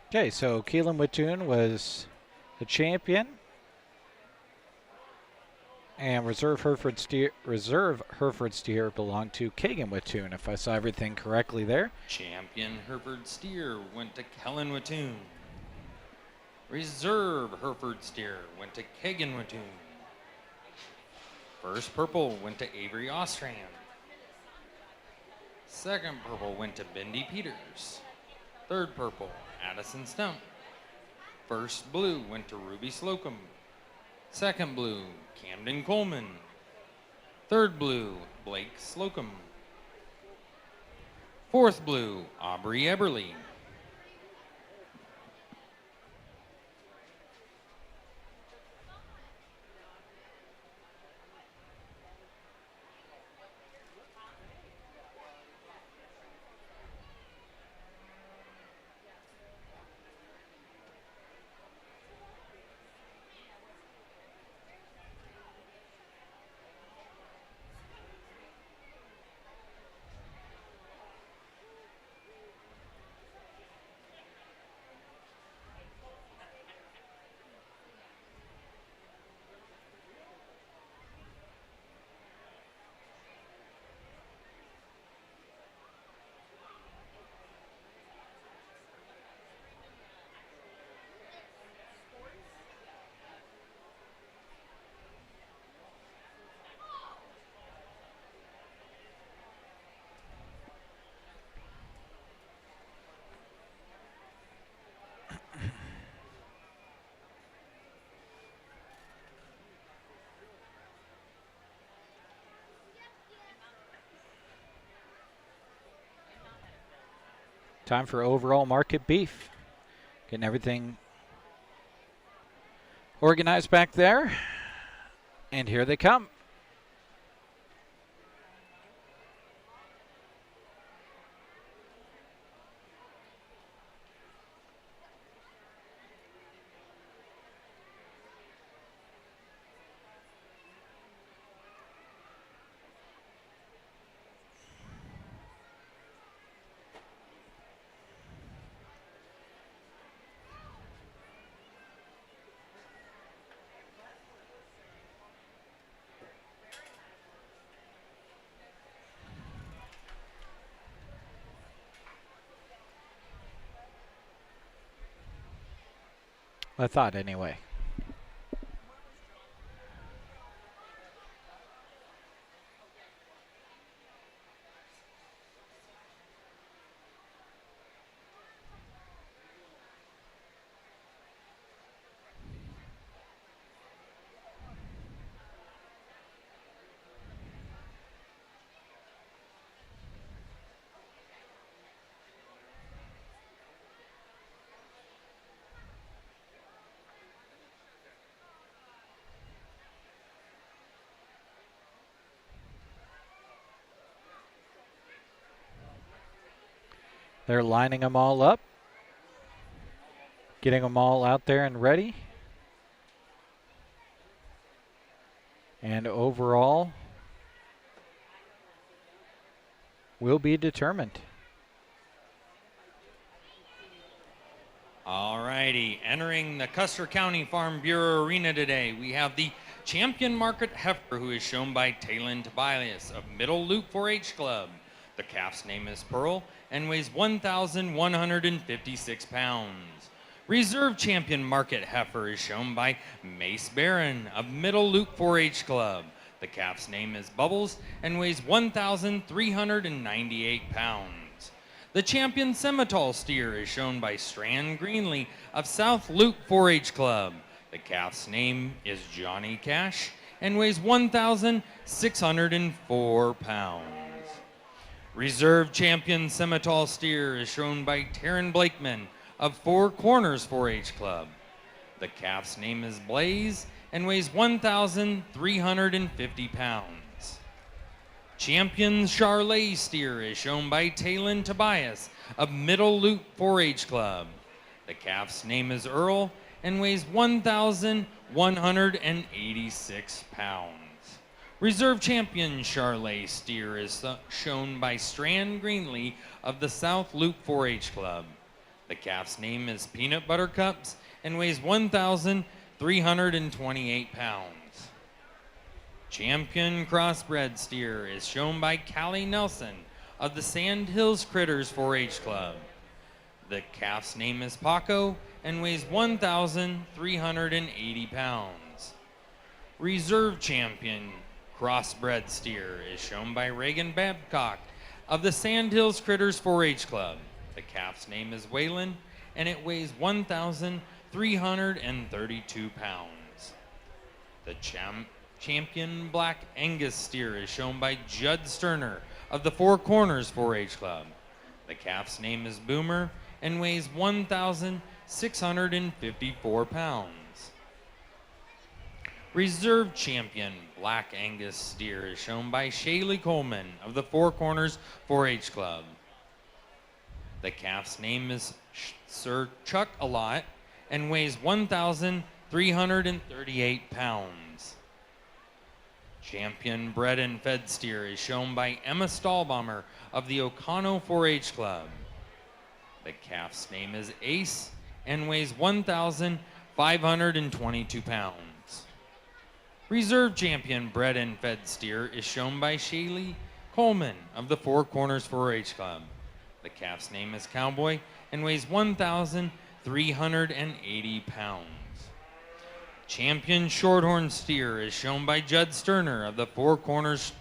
Okay, so Keelan Wittoon was the champion, and reserve Hereford steer belonged to Kagan Wittoon, if I saw everything correctly there. Champion Hereford steer went to Kellen Wittoon. Reserve Hereford steer went to Kagan Wittoon. First purple went to Avery Ostrand. Second purple went to Bendy Peters. Third purple, Addison Stump. First blue went to Ruby Slocum. Second blue, Camden Coleman. Third blue, Blake Slocum. Fourth blue, Aubrey Eberly. Time for overall market beef. Getting everything organized back there. And here they come. I thought anyway. They're lining them all up, getting them all out there and ready. And overall will be determined. All righty, entering the Custer County Farm Bureau Arena today, we have the champion market heifer, who is shown by Talon Tobias of Middle Loop 4-H Club. The calf's name is Pearl and weighs 1,156 pounds. Reserve champion Market Heifer is shown by Mace Barron of Middle Loop 4-H Club. The calf's name is Bubbles and weighs 1,398 pounds. The champion Simmental steer is shown by Strand Greenlee of South Loop 4-H Club. The calf's name is Johnny Cash and weighs 1,604 pounds. Reserve champion Simmental steer is shown by Taryn Blakeman of Four Corners 4-H Club. The calf's name is Blaze and weighs 1,350 pounds. Champion Charlet steer is shown by Talon Tobias of Middle Loop 4-H Club. The calf's name is Earl and weighs 1,186 pounds. Reserve champion Charlet steer is shown by Strand Greenlee of the South Loop 4-H Club. The calf's name is Peanut Butter Cups and weighs 1,328 pounds. Champion crossbred steer is shown by Callie Nelson of the Sand Hills Critters 4-H Club. The calf's name is Paco and weighs 1,380 pounds. Reserve champion crossbred steer is shown by Reagan Babcock of the Sand Hills Critters 4-H Club. The calf's name is Waylon, and it weighs 1,332 pounds. The champion Black Angus steer is shown by Judd Sterner of the Four Corners 4-H Club. The calf's name is Boomer and weighs 1,654 pounds. Reserve champion Black Angus steer is shown by Shaylee Coleman of the Four Corners 4-H Club. The calf's name is Sir Chuck Alot and weighs 1,338 pounds. Champion bred and fed steer is shown by Emma Stahlbommer of the O'Connell 4-H Club. The calf's name is Ace and weighs 1,522 pounds. Reserve champion bred and fed steer is shown by Shaylee Coleman of the Four Corners 4-H Club. The calf's name is Cowboy and weighs 1,380 pounds. Champion shorthorn steer is shown by Judd Sterner of the Four Corners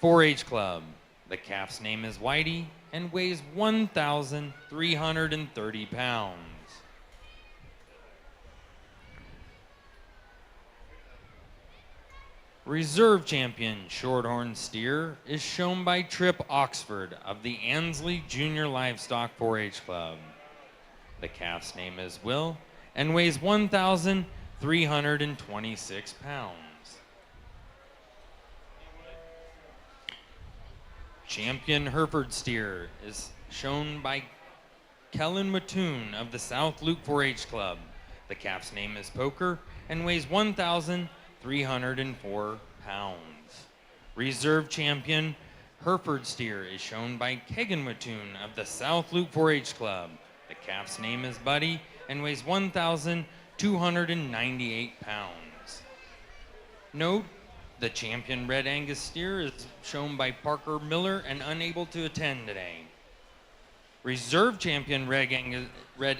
4-H Club. The calf's name is Whitey and weighs 1,330 pounds. Reserve champion shorthorn steer is shown by Trip Oxford of the Ansley Junior Livestock 4-H Club. The calf's name is Will and weighs 1,326 pounds. Champion Hereford steer is shown by Kellen Mattoon of the South Loop 4-H Club. The calf's name is Poker and weighs 1,304 pounds. Reserve champion Hereford steer is shown by Kegan Mattoon of the South Loop 4-H Club. The calf's name is Buddy and weighs 1,298 pounds. Note, the champion Red Angus steer is shown by Parker Miller and unable to attend today. Reserve champion Red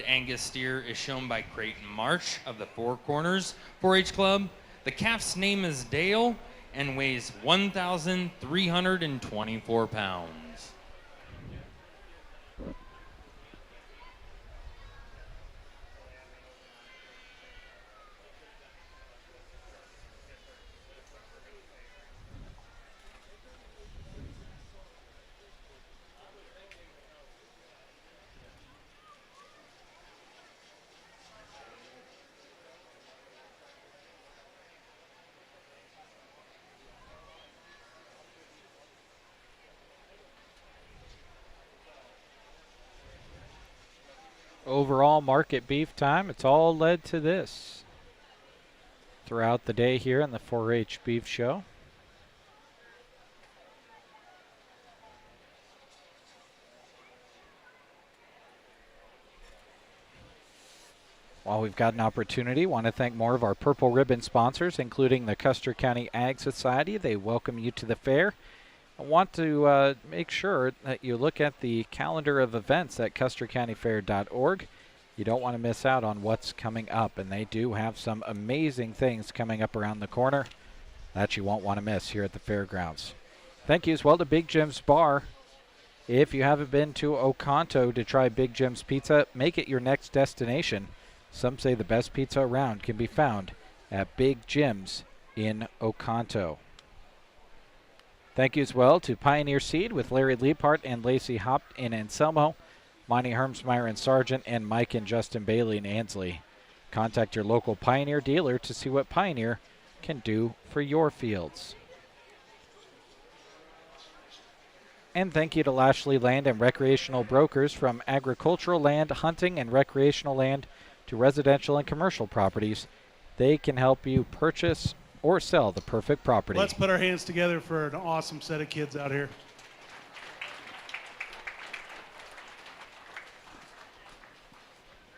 Angus steer is shown by Creighton Marsh of the Four Corners 4-H Club. The calf's name is Dale and weighs 1,324 pounds. Overall market beef time, it's all led to this throughout the day here in the 4-H Beef Show. While we've got an opportunity, want to thank more of our Purple Ribbon sponsors, including the Custer County Ag Society. They welcome you to the fair. I want to make sure that you look at the calendar of events at custercountyfair.org. You don't want to miss out on what's coming up, and they do have some amazing things coming up around the corner that you won't want to miss here at the fairgrounds. Thank you as well to Big Jim's Bar. If you haven't been to Oconto to try Big Jim's Pizza, make it your next destination. Some say the best pizza around can be found at Big Jim's in Oconto. Thank you as well to Pioneer Seed with Larry Leapart and Lacey Hopt in Anselmo, Monty Hermsmeyer and Sargent, and Mike and Justin Bailey in Ansley. Contact your local Pioneer dealer to see what Pioneer can do for your fields. And thank you to Lashley Land and Recreational Brokers. From agricultural land, hunting, and recreational land to residential and commercial properties, they can help you purchase or sell the perfect property. Let's put our hands together for an awesome set of kids out here.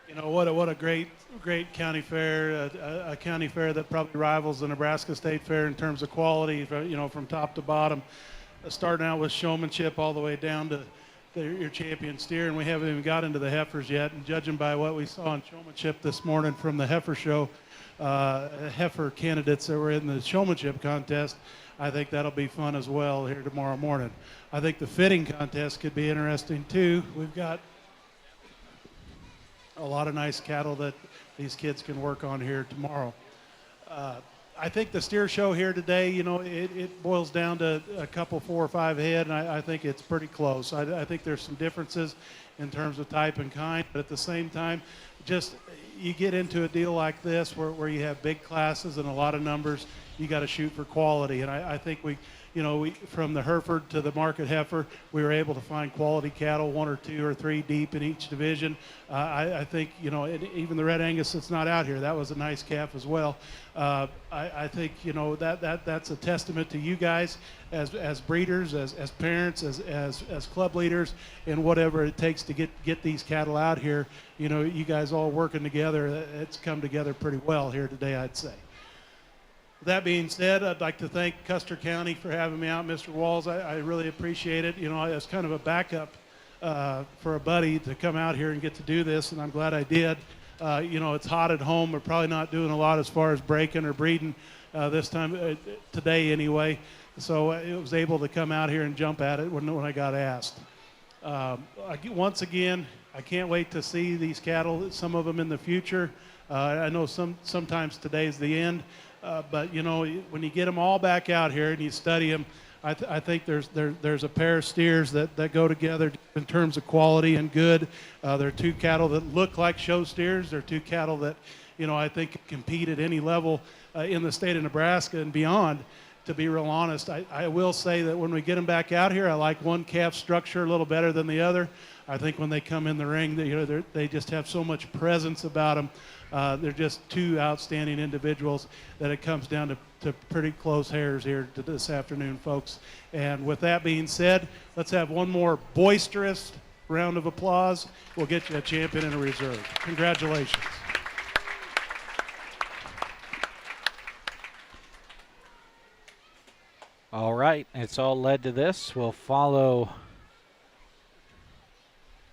You know, what a great county fair, a county fair that probably rivals the Nebraska State Fair in terms of quality, you know, from top to bottom. Starting out with showmanship all the way down to your champion steer, and we haven't even got into the heifers yet. And judging by what we saw in showmanship this morning from the heifer show, heifer candidates that were in the showmanship contest, I think that'll be fun as well here tomorrow morning. I think the fitting contest could be interesting too. We've got a lot of nice cattle that these kids can work on here tomorrow. I think the steer show here today, you know, it boils down to a couple, 4 or 5 head, and I think it's pretty close. I think there's some differences in terms of type and kind, but at the same time, just you get into a deal like this where you have big classes and a lot of numbers, you got to shoot for quality. And I think we from the Hereford to the market heifer, we were able to find quality cattle, 1 or 2 or 3 deep in each division. I think, you know, even the Red Angus that's not out here, that was a nice calf as well. I think, you know, that's a testament to you guys as breeders, as parents, as club leaders, and whatever it takes to get these cattle out here. You know, you guys all working together, it's come together pretty well here today, I'd say. That being said, I'd like to thank Custer County for having me out, Mr. Walls. I really appreciate it. You know, it's kind of a backup for a buddy to come out here and get to do this, and I'm glad I did. You know, it's hot at home. We're probably not doing a lot as far as breaking or breeding this time, today anyway. So I was able to come out here and jump at it when I got asked. Once again, I can't wait to see these cattle, some of them in the future. I know sometimes today's the end. But, you know, when you get them all back out here and you study them, I think there's a pair of steers that go together in terms of quality and good. They're 2 cattle that look like show steers. They're 2 cattle that, you know, I think compete at any level in the state of Nebraska and beyond. To be real honest, I will say that when we get them back out here, I like one calf structure a little better than the other. I think when they come in the ring, they just have so much presence about them. They're just 2 outstanding individuals that it comes down to pretty close hairs here this afternoon, folks. And with that being said, let's have one more boisterous round of applause. We'll get you a champion and a reserve. Congratulations. All right, it's all led to this. We'll follow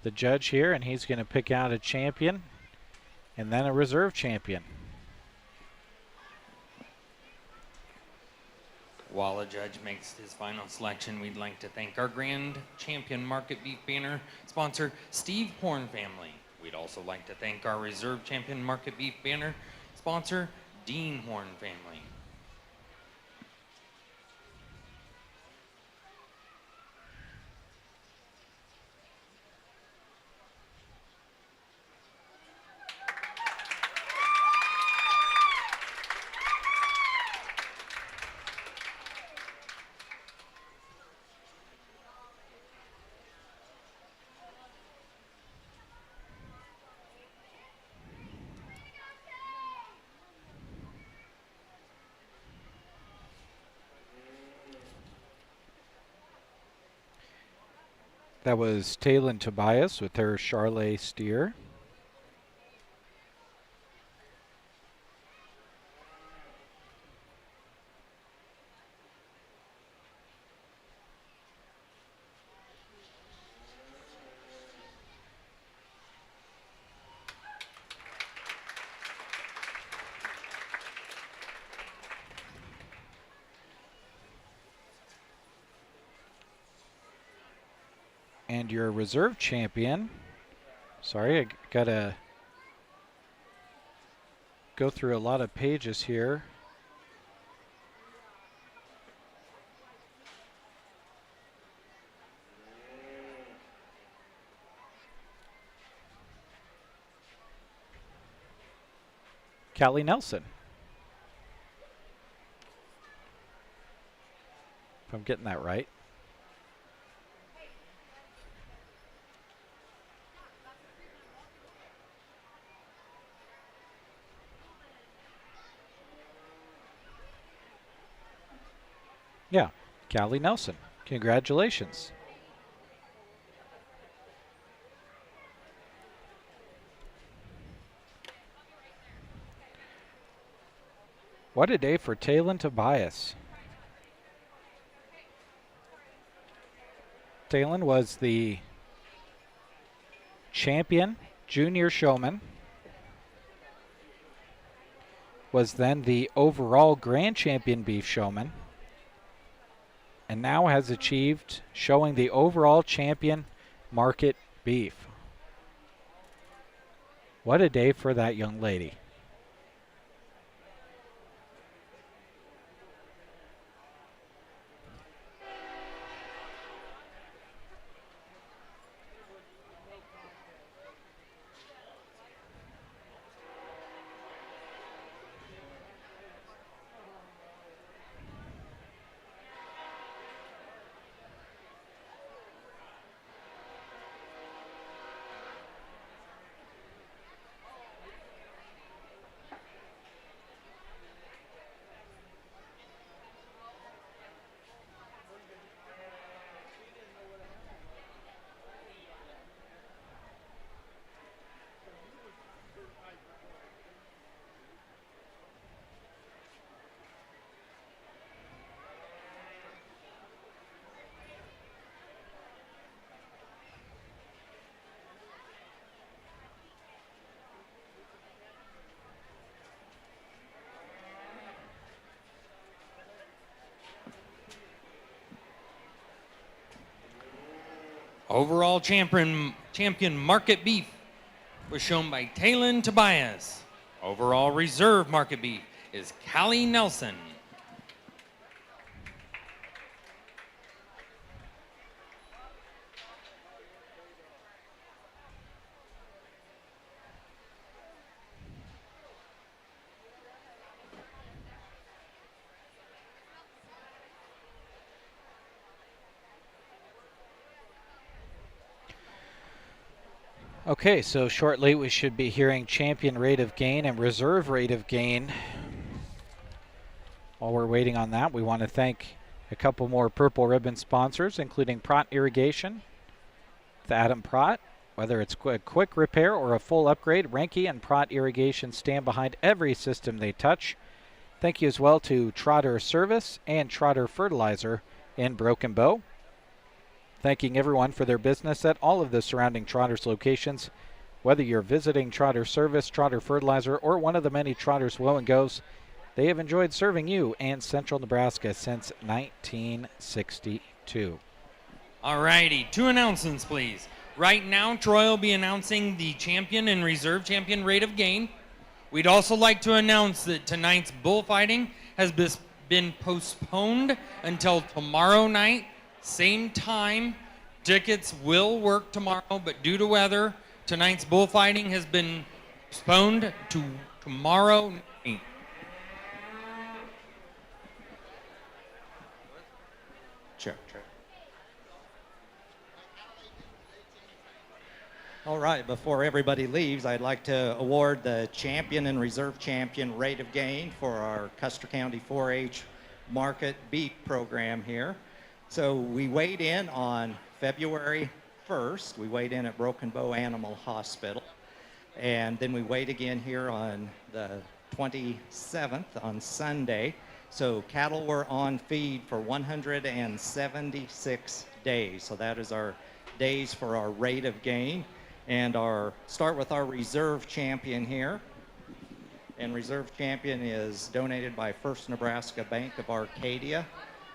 the judge here, and he's going to pick out a champion and then a reserve champion. While a judge makes his final selection, we'd like to thank our grand champion market beef banner sponsor, Steve Horn Family. We'd also like to thank our reserve champion market beef banner sponsor, Dean Horn Family. That was Taylin Tobias with her Charlet steer. And your reserve champion, sorry, I gotta go through a lot of pages here. Callie Nelson. If I'm getting that right. Yeah, Callie Nelson. Congratulations. What a day for Taylon Tobias. Taylon was the champion junior showman, was then the overall grand champion beef showman, and now has achieved showing the overall champion market beef. What a day for that young lady. Overall champion market beef was shown by Taylon Tobias. Overall reserve market beef is Callie Nelson. Okay, so shortly we should be hearing champion rate of gain and reserve rate of gain. While we're waiting on that, we want to thank a couple more Purple Ribbon sponsors, including Prott Irrigation, the Adam Prott. Whether it's a quick repair or a full upgrade, Renke and Prott Irrigation stand behind every system they touch. Thank you as well to Trotter Service and Trotter Fertilizer in Broken Bow. Thanking everyone for their business at all of the surrounding Trotters locations. Whether you're visiting Trotter Service, Trotter Fertilizer, or one of the many Trotters Woe and Goes, they have enjoyed serving you and Central Nebraska since 1962. All righty, 2 announcements, please. Right now, Troy will be announcing the champion and reserve champion rate of gain. We'd also like to announce that tonight's bullfighting has been postponed until tomorrow night, same time. Tickets will work tomorrow, but due to weather, tonight's bullfighting has been postponed to tomorrow night. Sure. All right, before everybody leaves, I'd like to award the champion and reserve champion rate of gain for our Custer County 4-H market beef program here. So we weighed in on February 1st. We weighed in at Broken Bow Animal Hospital. And then we weighed again here on the 27th on Sunday. So cattle were on feed for 176 days. So that is our days for our rate of gain. And start with our reserve champion here. And reserve champion is donated by First Nebraska Bank of Arcadia.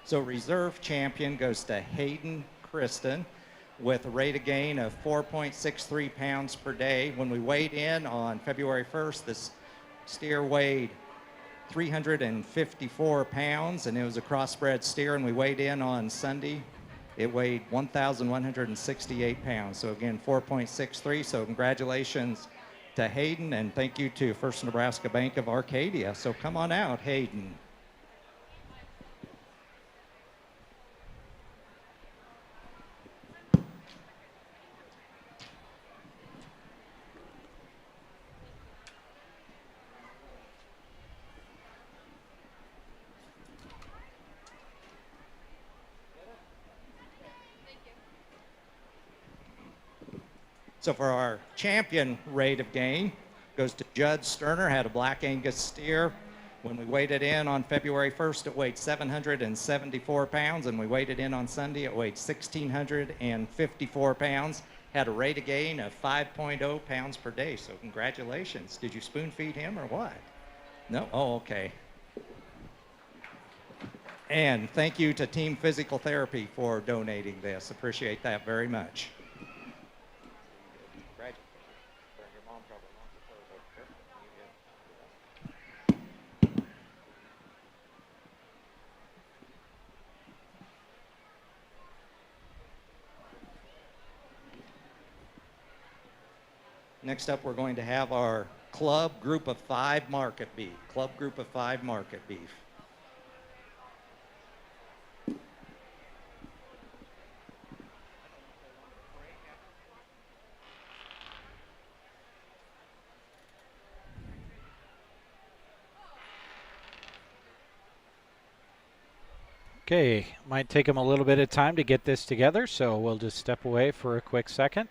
So reserve champion goes to Hayden Kristen. with a rate of gain of 4.63 pounds per day. When we weighed in on February 1st, this steer weighed 354 pounds, and it was a crossbred steer, and we weighed in on Sunday. It weighed 1,168 pounds. So again, 4.63. So congratulations to Hayden, and thank you to First Nebraska Bank of Arcadia. So come on out, Hayden. So for our champion rate of gain, goes to Judd Sterner, had a Black Angus steer. When we weighed it in on February 1st, it weighed 774 pounds, and we weighed it in on Sunday, it weighed 1,654 pounds, had a rate of gain of 5.0 pounds per day. So congratulations. Did you spoon feed him or what? No? Oh, okay. And thank you to Team Physical Therapy for donating this. Appreciate that very much. Next up, we're going to have our Club Group of 5 market beef. Club Group of 5 market beef. Okay, might take them a little bit of time to get this together, so we'll just step away for a quick second.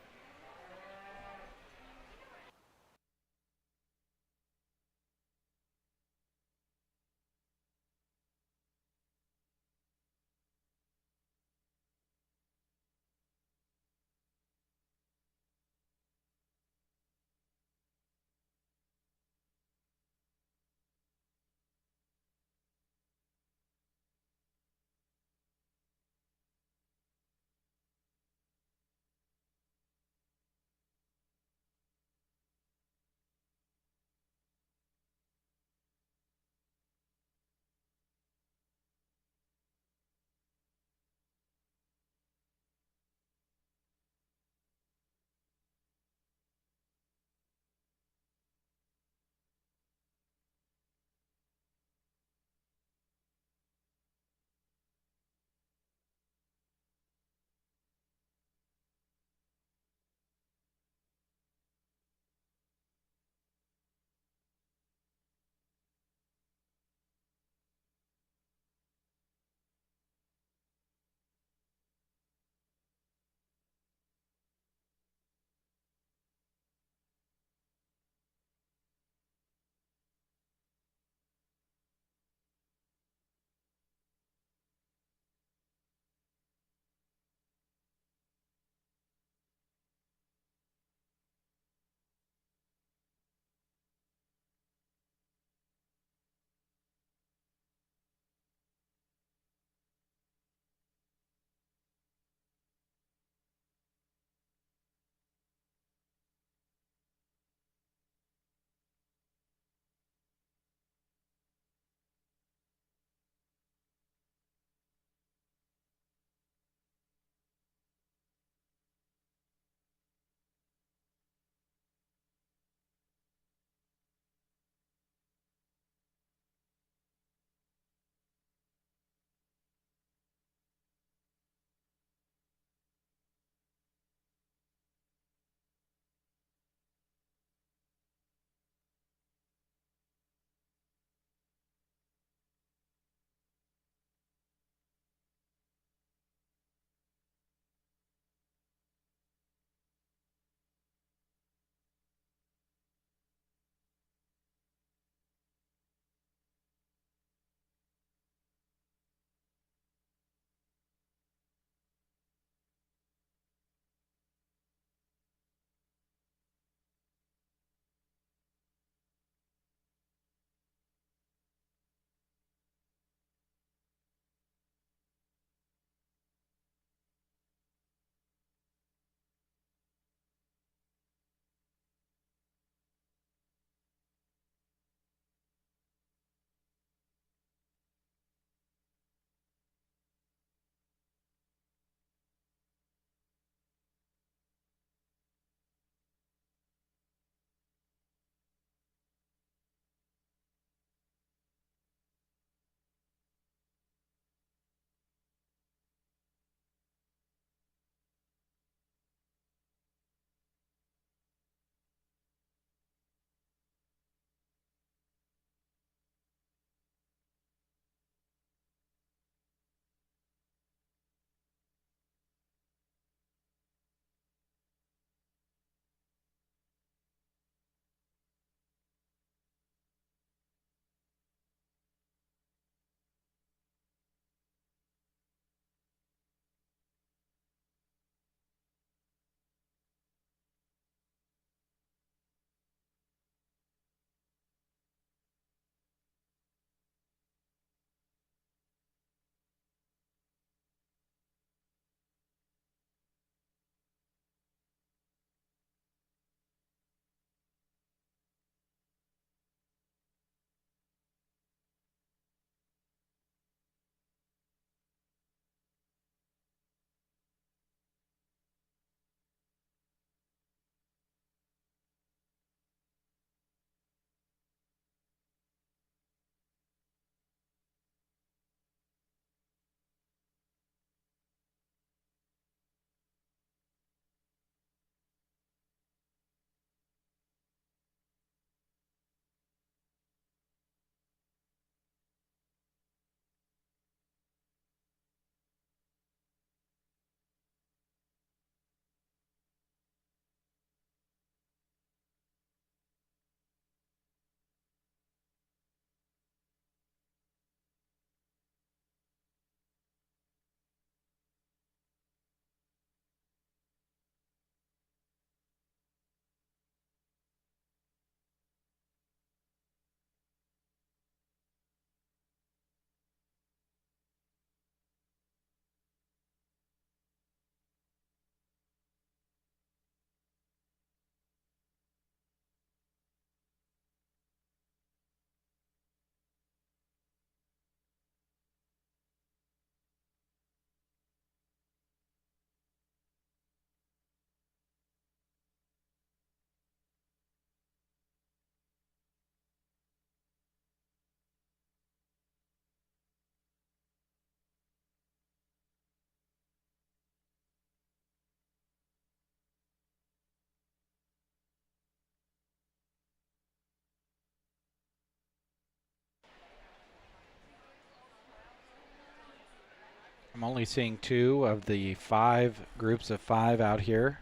I'm only seeing 2 of the 5 groups of 5 out here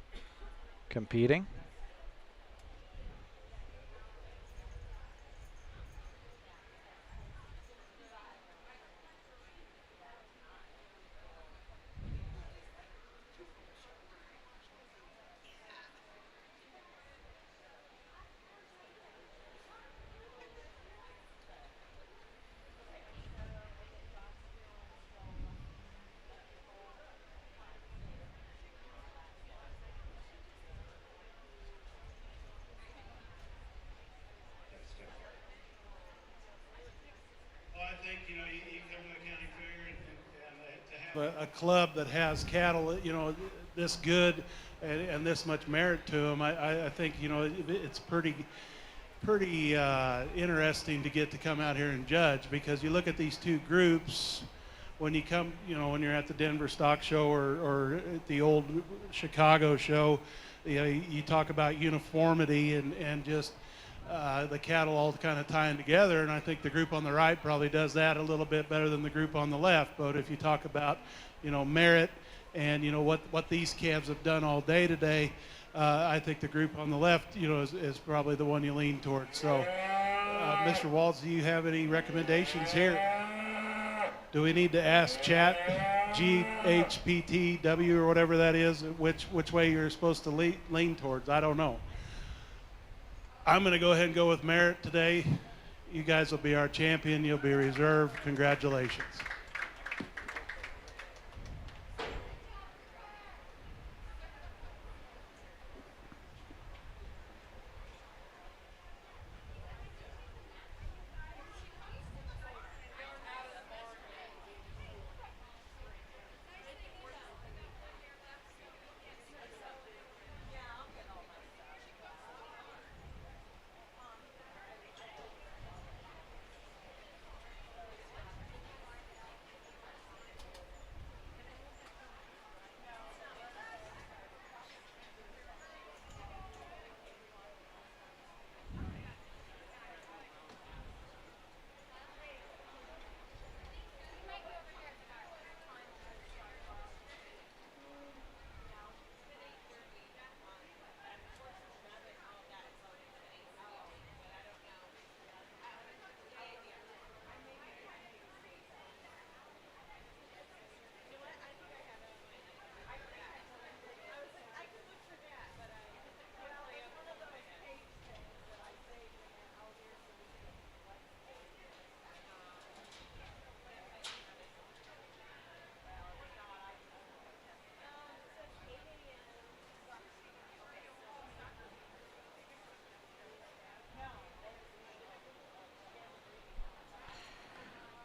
competing. Well, I think, you come to the county fair and to have a club that has cattle, this good and this much merit to them, I think, it's pretty interesting to get to come out here and judge, because you look at these two groups when you come, when you're at the Denver Stock Show or at the old Chicago show, you talk about uniformity and just the cattle all kind of tying together, and I think the group on the right probably does that a little bit better than the group on the left. But if you talk about, merit and what these calves have done all day today, I think the group on the left, is probably the one you lean towards. So, Mr. Waltz, do you have any recommendations here? Do we need to ask Chat GHPTW or whatever that is, which way you're supposed to lean towards? I don't know. I'm going to go ahead and go with merit today. You guys will be our champion. You'll be reserved. Congratulations.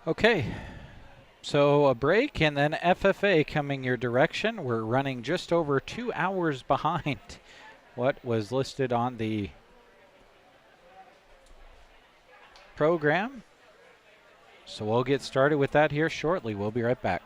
Okay, so a break and then FFA coming your direction. We're running just over 2 hours behind what was listed on the program. So we'll get started with that here shortly. We'll be right back.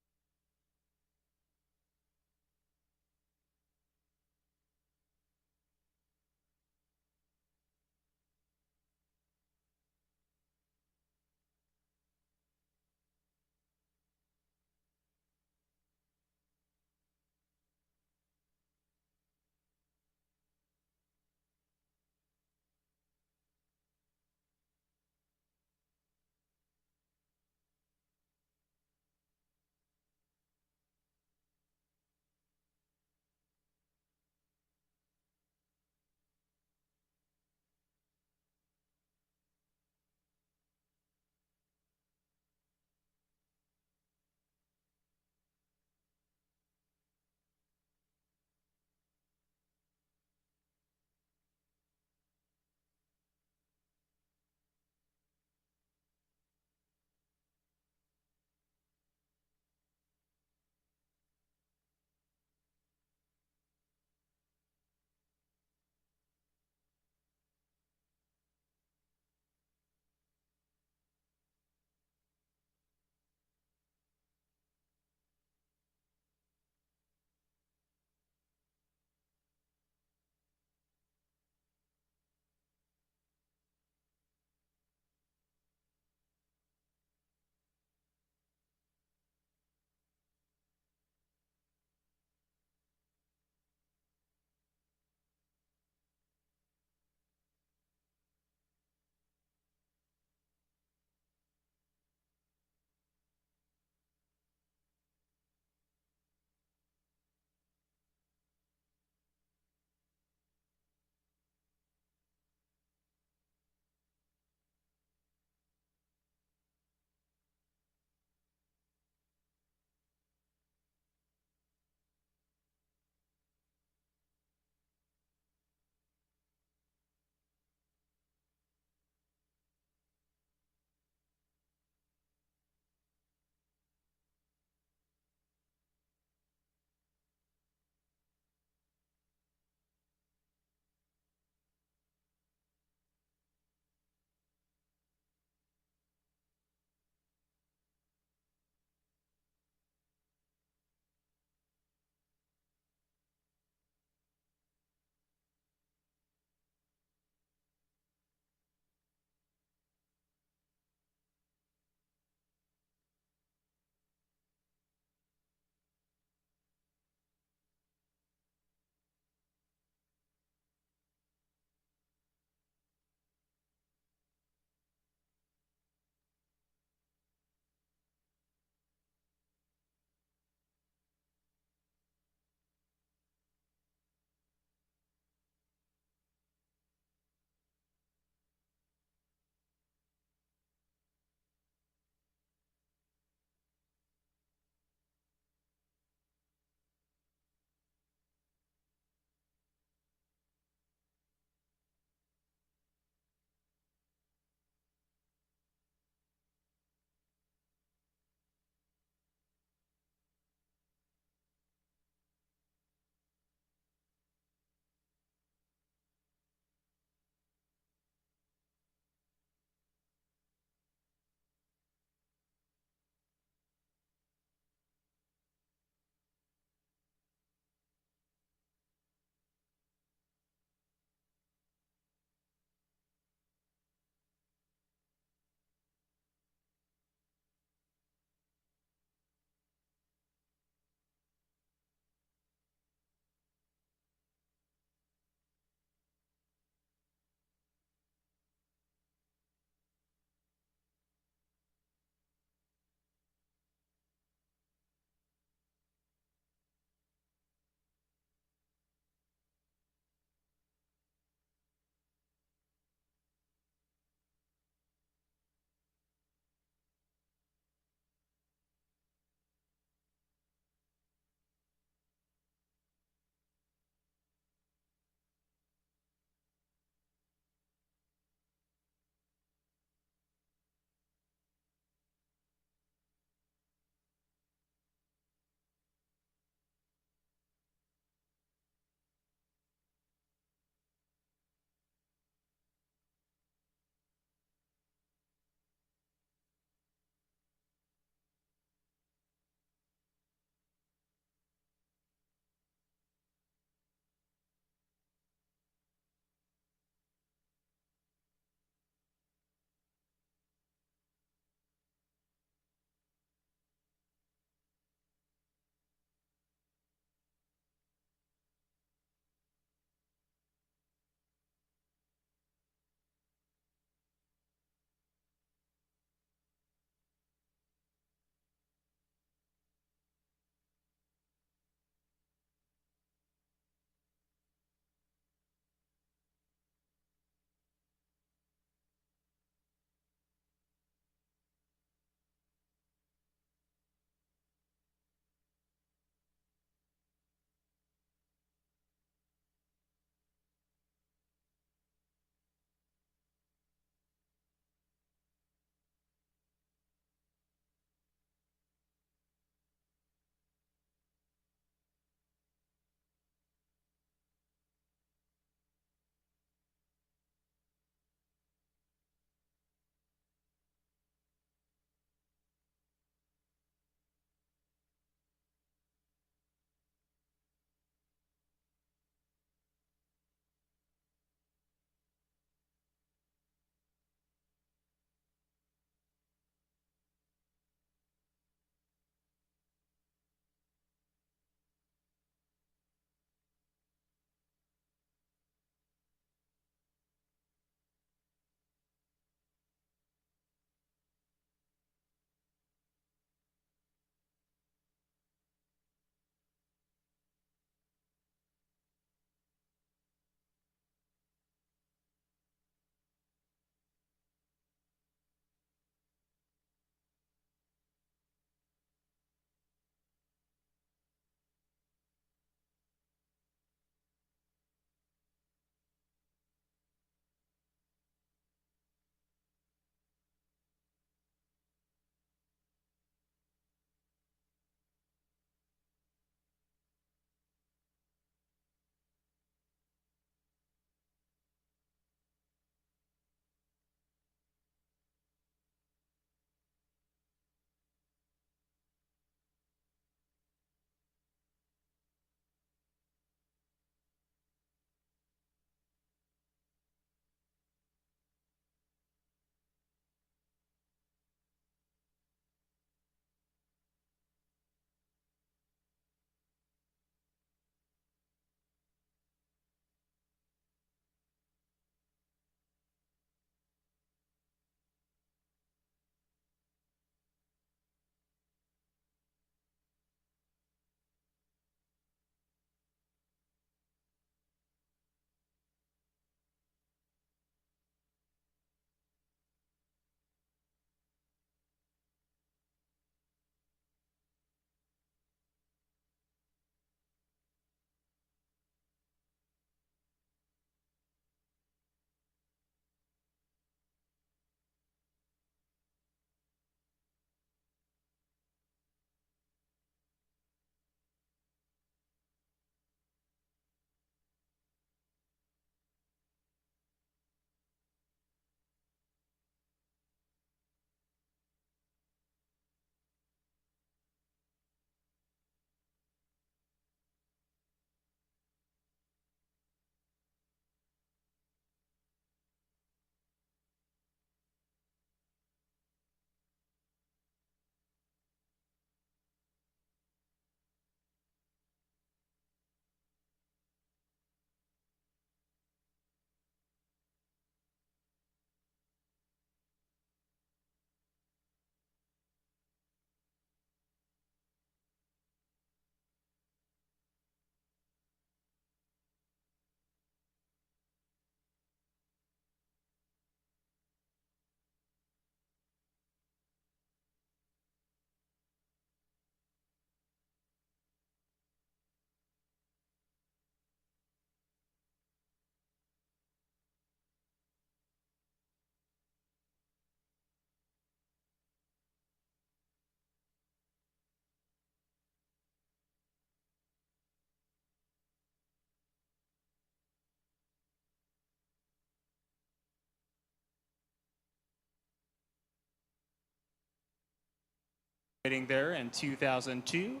Graduating there in 2002,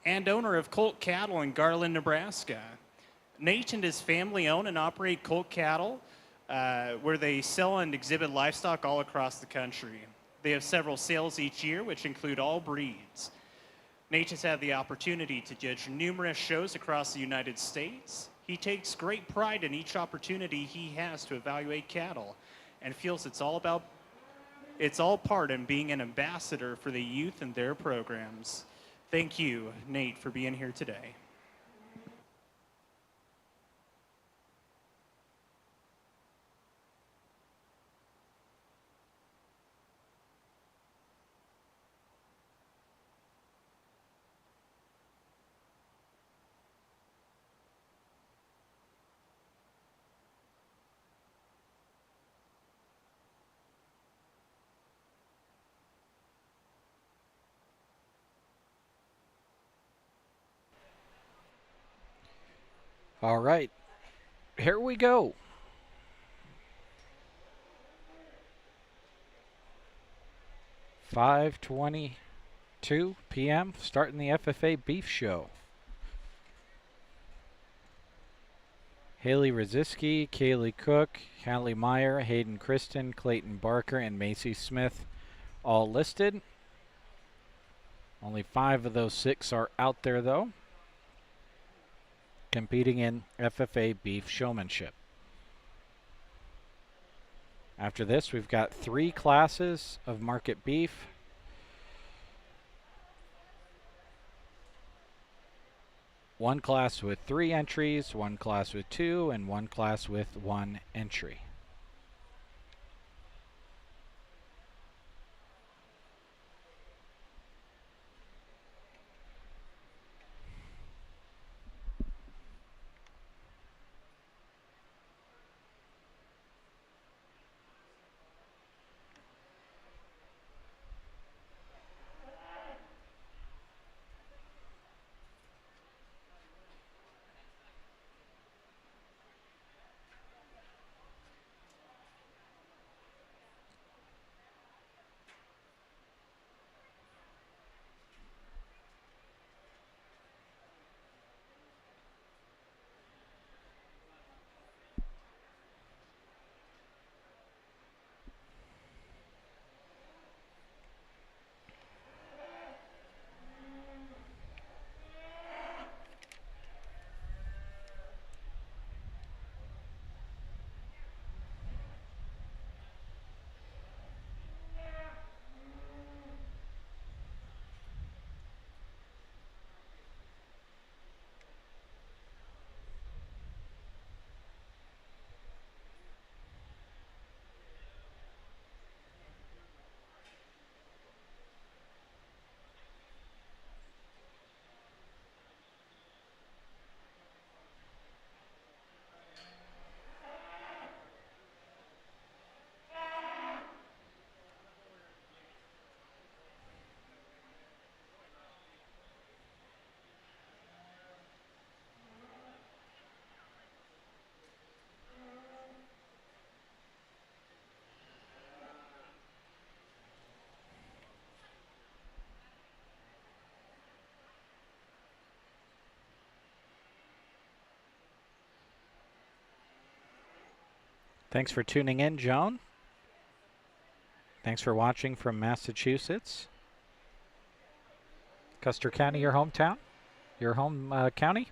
and owner of Colt Cattle in Garland, Nebraska. Nate and his family own and operate Colt Cattle, where they sell and exhibit livestock all across the country. They have several sales each year, which include all breeds. Nate has had the opportunity to judge numerous shows across the United States. He takes great pride in each opportunity he has to evaluate cattle and feels it's all part in being an ambassador for the youth and their programs. Thank you, Nate, for being here today. All right, here we go. "5:22 p.m. starting the FFA Beef Show. Haley Roziski, Kaylee Cook, Hallie Meyer, Hayden Kristen, Clayton Barker, and Macy Smith all listed. Only 5 of those 6 are out there, though, competing in FFA Beef Showmanship. After this, we've got 3 classes of market beef. One class with 3 entries, 1 class with 2, and 1 class with 1 entry. Thanks for tuning in, Joan. Thanks for watching from Massachusetts. Custer County, your hometown? Your home county?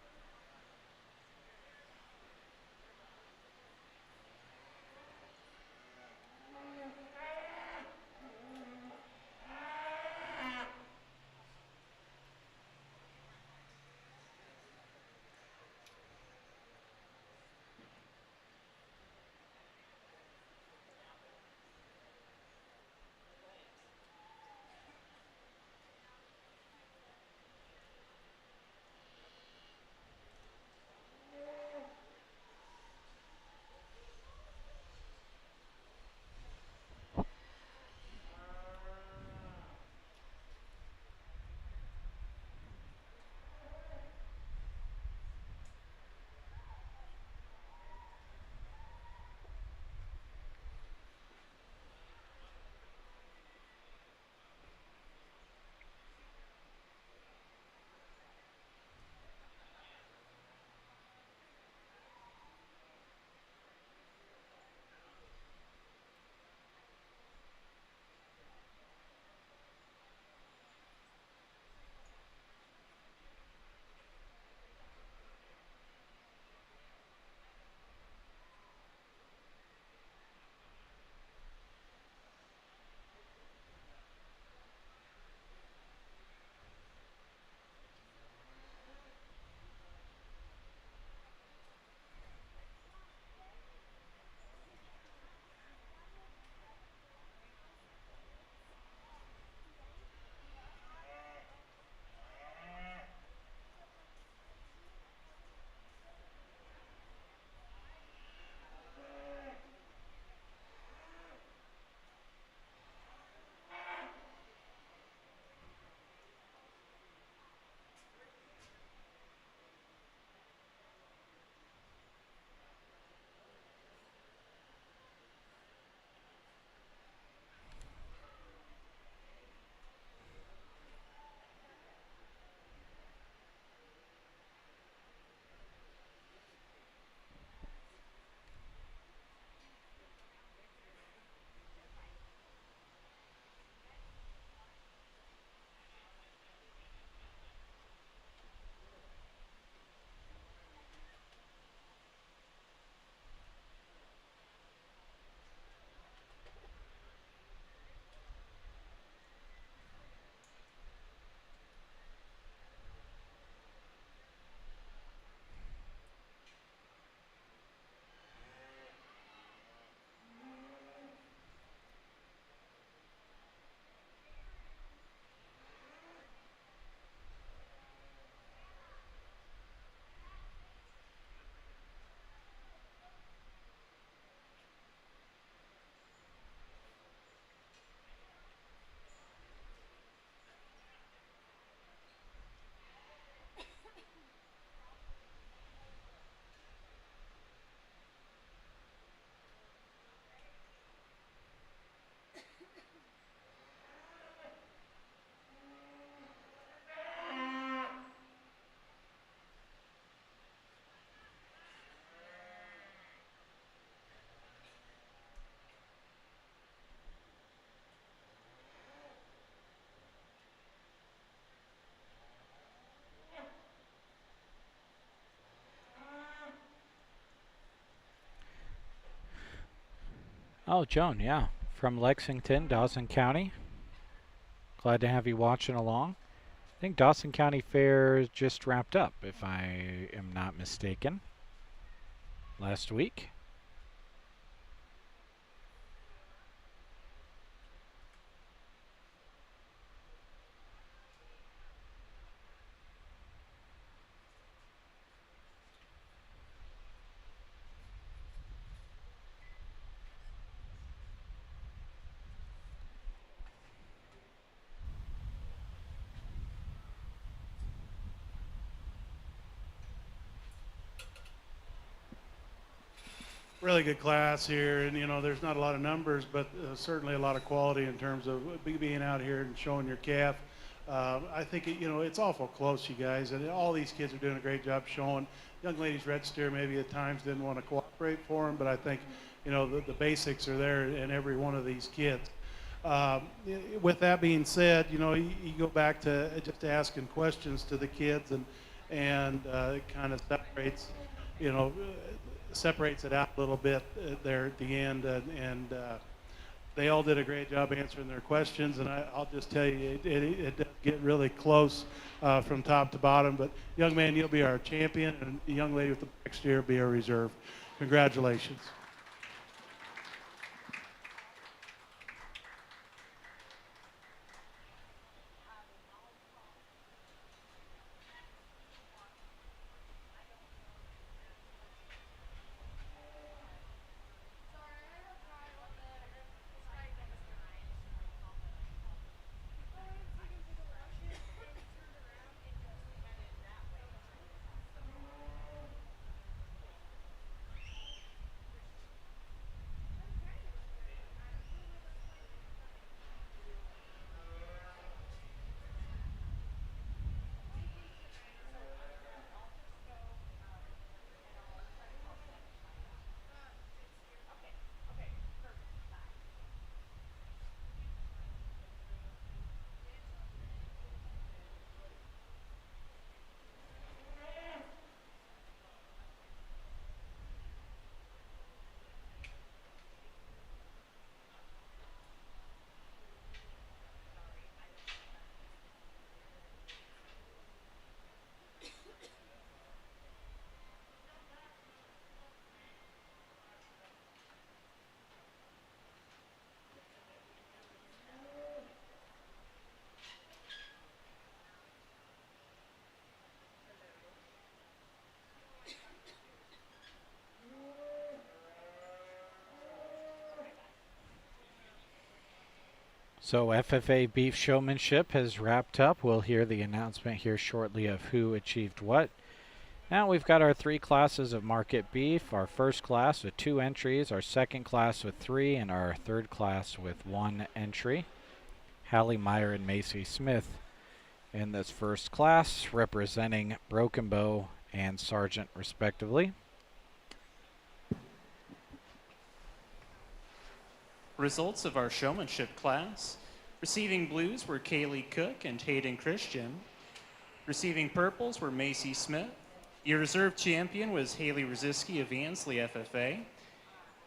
Oh, Joan, yeah. From Lexington, Dawson County. Glad to have you watching along. I think Dawson County Fair just wrapped up, if I am not mistaken, last week. Really good class here, and there's not a lot of numbers, but certainly a lot of quality in terms of being out here and showing your calf. I think it's awful close, you guys, and all these kids are doing a great job showing. Young ladies red steer maybe at times didn't want to cooperate for them, but I think the basics are there in every one of these kids. Um, with that being said, you go back to just asking questions to the kids, and it kind of you know, separates it out a little bit there at the end, and they all did a great job answering their questions. And I'll just tell you, it does get really close from top to bottom. But young man, you'll be our champion, and the young lady with the black steer will be our reserve. Congratulations. So FFA Beef Showmanship has wrapped up. We'll hear the announcement here shortly of who achieved what. Now we've got our 3 classes of market beef, our first class with 2 entries, our second class with 3, and our third class with 1 entry. Hallie Meyer and Macy Smith in this first class, representing Broken Bow and Sargent respectively. Results of our showmanship class. Receiving blues were Kaylee Cook and Hayden Christian. Receiving purples were Macy Smith. Your reserve champion was Haley Rosiski of Ansley FFA.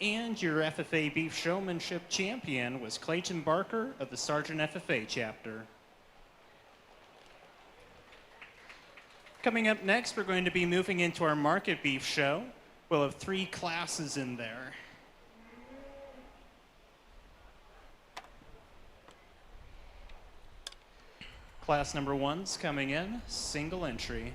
And your FFA Beef Showmanship champion was Clayton Barker of the Sargent FFA chapter. Coming up next, we're going to be moving into our market beef show. We'll have 3 classes in there. Class number 1's coming in, single entry.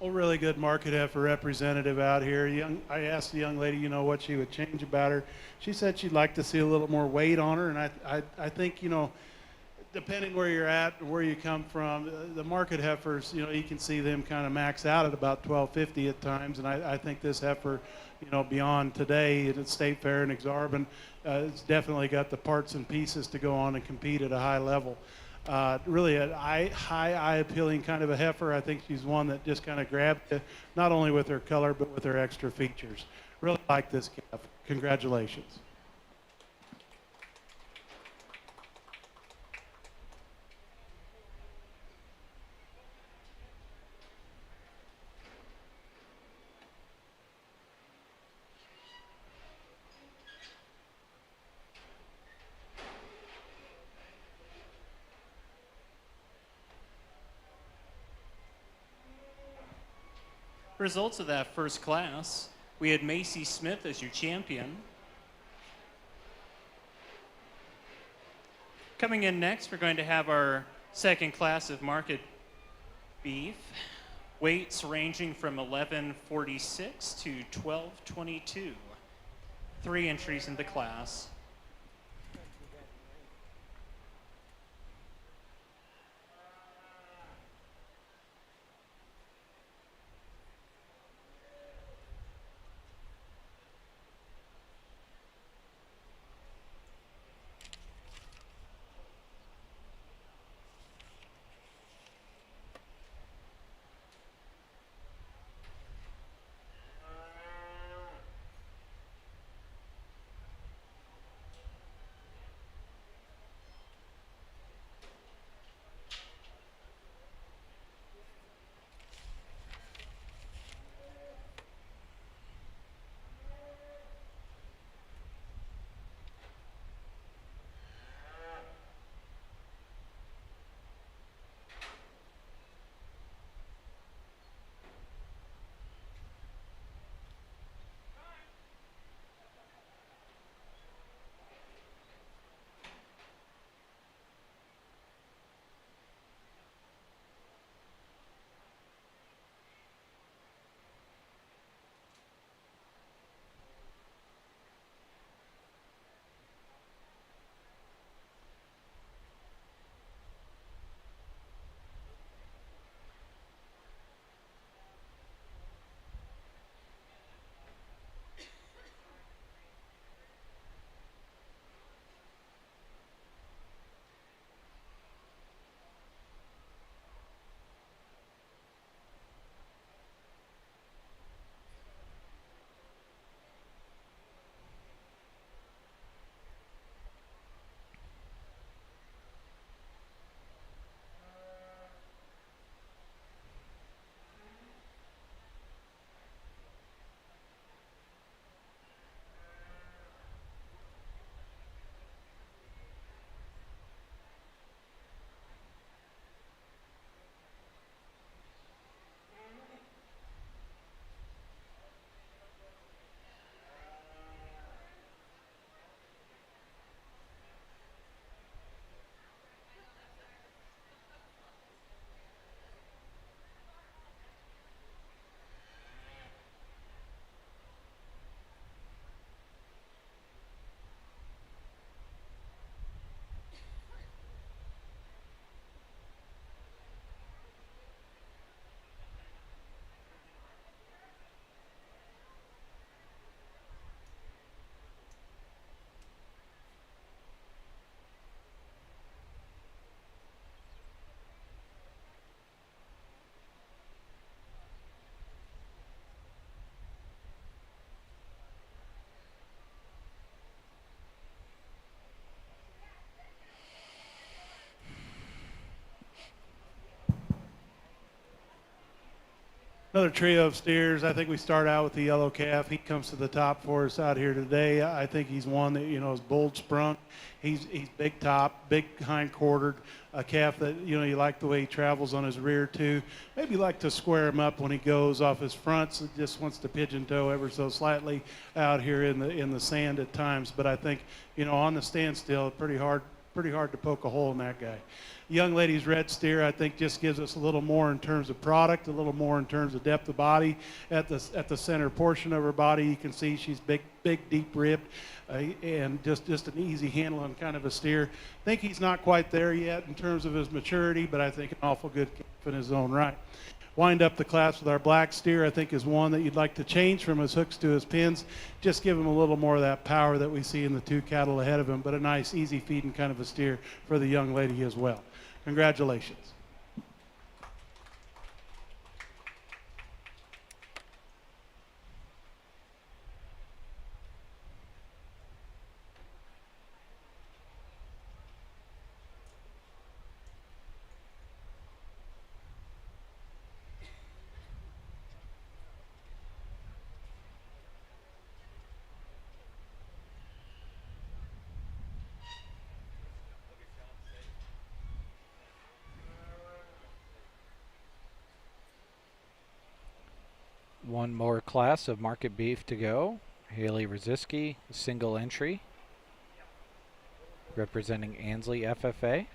Well, really good market heifer representative out here. I asked the young lady, what she would change about her. She said she'd like to see a little more weight on her, and I think, depending where you're at, where you come from, the market heifers, you can see them kind of max out at about 1250 at times, and I think this heifer, beyond today at State Fair and Exarban, it's definitely got the parts and pieces to go on and compete at a high level. Really a high eye-appealing kind of a heifer. I think she's one that just kind of grabbed you, not only with her color, but with her extra features. Really like this calf. Congratulations. Results of that first class, we had Macy Smith as your champion. Coming in next, we're going to have our second class of market beef. Weights ranging from 1146 to 1222. 3 entries in the class. Another trio of steers. I think we start out with the yellow calf. He comes to the top for us out here today. I think he's one that, is bold sprung. He's big top, big hind quartered, a calf that, you like the way he travels on his rear too. Maybe like to square him up when he goes off his fronts. So just wants to pigeon toe ever so slightly out here in the sand at times. But I think, on the standstill, pretty hard pretty hard to poke a hole in that guy. Young lady's red steer, I think, just gives us a little more in terms of product, a little more in terms of depth of body. At the center portion of her body, you can see she's big, deep ribbed, and just an easy handling kind of a steer. I think he's not quite there yet in terms of his maturity, but I think an awful good calf in his own right. Wind up the class with our black steer, I think, is one that you'd like to change from his hooks to his pins. Just give him a little more of that power that we see in the two cattle ahead of him, but a nice, easy feeding kind of a steer for the young lady as well. Congratulations. One more class of market beef to go. Haley Rosiski, single entry, representing Ansley FFA.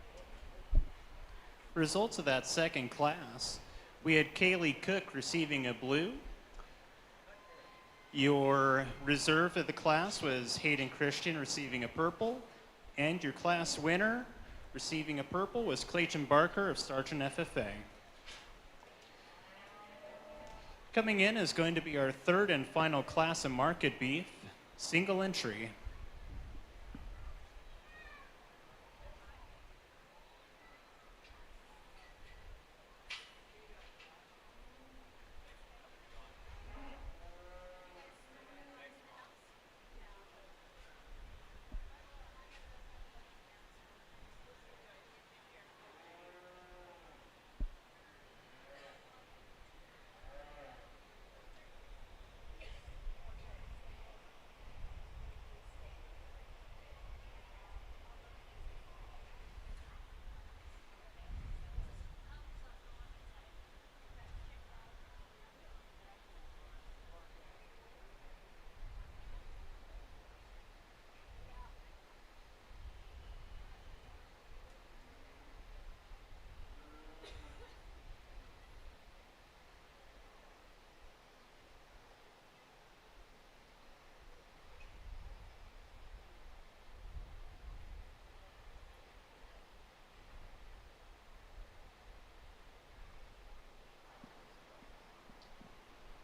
Results of that second class, we had Kaylee Cook receiving a blue. Your reserve of the class was Hayden Christian receiving a purple. And your class winner receiving a purple was Clayton Barker of Sargent FFA. Coming in is going to be our third and final class of market beef, single entry.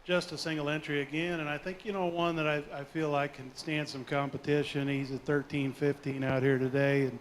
Just a single entry again, and I think, one that I feel like can stand some competition. He's at 13-15 out here today,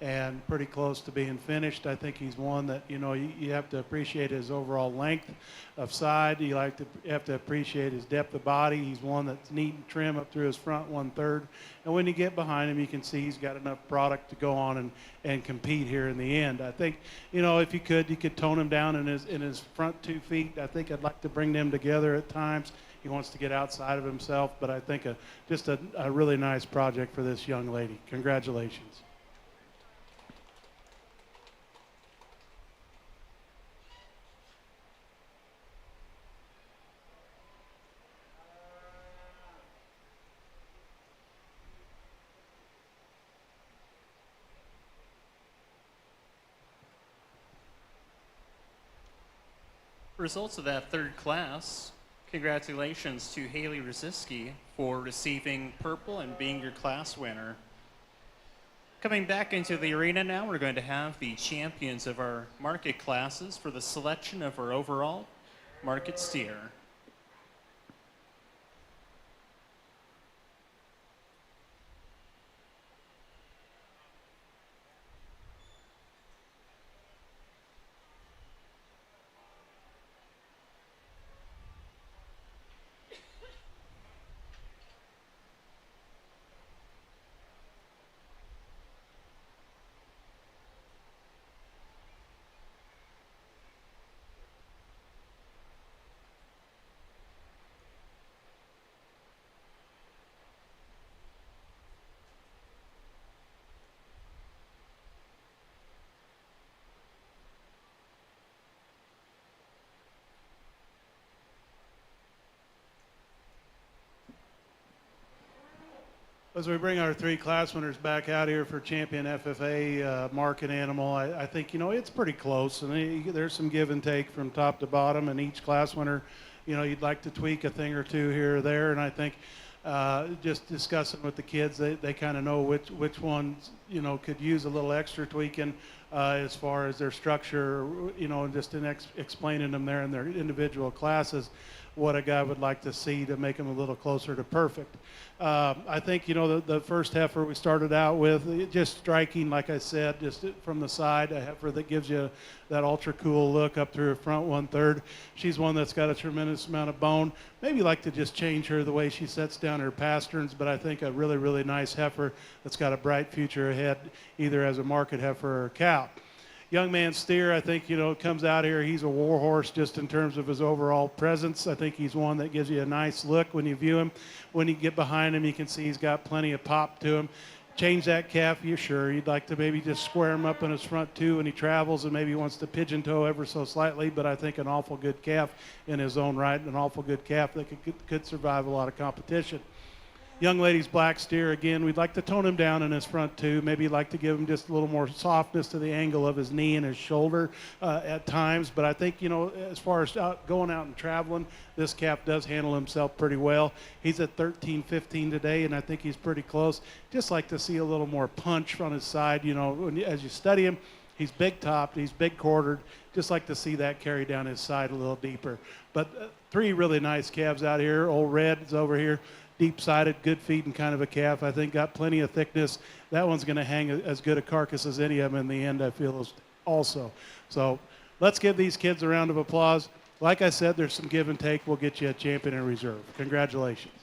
and pretty close to being finished. I think he's one that, you have to appreciate his overall length of side. You have to appreciate his depth of body. He's one that's neat and trim up through his front 1/3. And when you get behind him, you can see he's got enough product to go on and compete here in the end. I think, if you could tone him down in his front 2 feet. I think I'd like to bring them together at times. He wants to get outside of himself, but I think just a really nice project for this young lady. Congratulations. Results of that third class, congratulations to Haley Rosiski for receiving purple and being your class winner. Coming back into the arena now, we're going to have the champions of our market classes for the selection of our overall market steer. As we bring our 3 class winners back out here for champion FFA market animal, I think, it's pretty close. And there's some give and take from top to bottom. And each class winner, you'd like to tweak a thing or two here or there. And I think just discussing with the kids, they kind of know which ones, could use a little extra tweaking as far as their structure, and just in explaining them there in their individual classes what a guy would like to see to make him a little closer to perfect. I think, the first heifer we started out with, just striking, like I said, just from the side, a heifer that gives you that ultra cool look up through her front 1/3. She's one that's got a tremendous amount of bone. Maybe like to just change her the way she sets down her pasterns, but I think a really, really nice heifer that's got a bright future ahead, either as a market heifer or a cow. Young man steer, I think, comes out here. He's a war horse just in terms of his overall presence. I think he's one that gives you a nice look when you view him. When you get behind him, you can see he's got plenty of pop to him. Change that calf, you're sure. You'd like to maybe just square him up in his front too when he travels and maybe wants to pigeon toe ever so slightly, but I think an awful good calf in his own right, an awful good calf that could survive a lot of competition. Young lady's black steer, again, we'd like to tone him down in his front too. Maybe like to give him just a little more softness to the angle of his knee and his shoulder at times. But I think, as far as going out and traveling, this calf does handle himself pretty well. He's at 13-15 today, and I think he's pretty close. Just like to see a little more punch on his side. As you study him, he's big topped, he's big quartered. Just like to see that carry down his side a little deeper. But 3 really nice calves out here. Old Red is over here. Deep-sided, good feeding kind of a calf. I think got plenty of thickness. That one's going to hang as good a carcass as any of them in the end, I feel, also. So let's give these kids a round of applause. Like I said, there's some give and take. We'll get you a champion in reserve. Congratulations.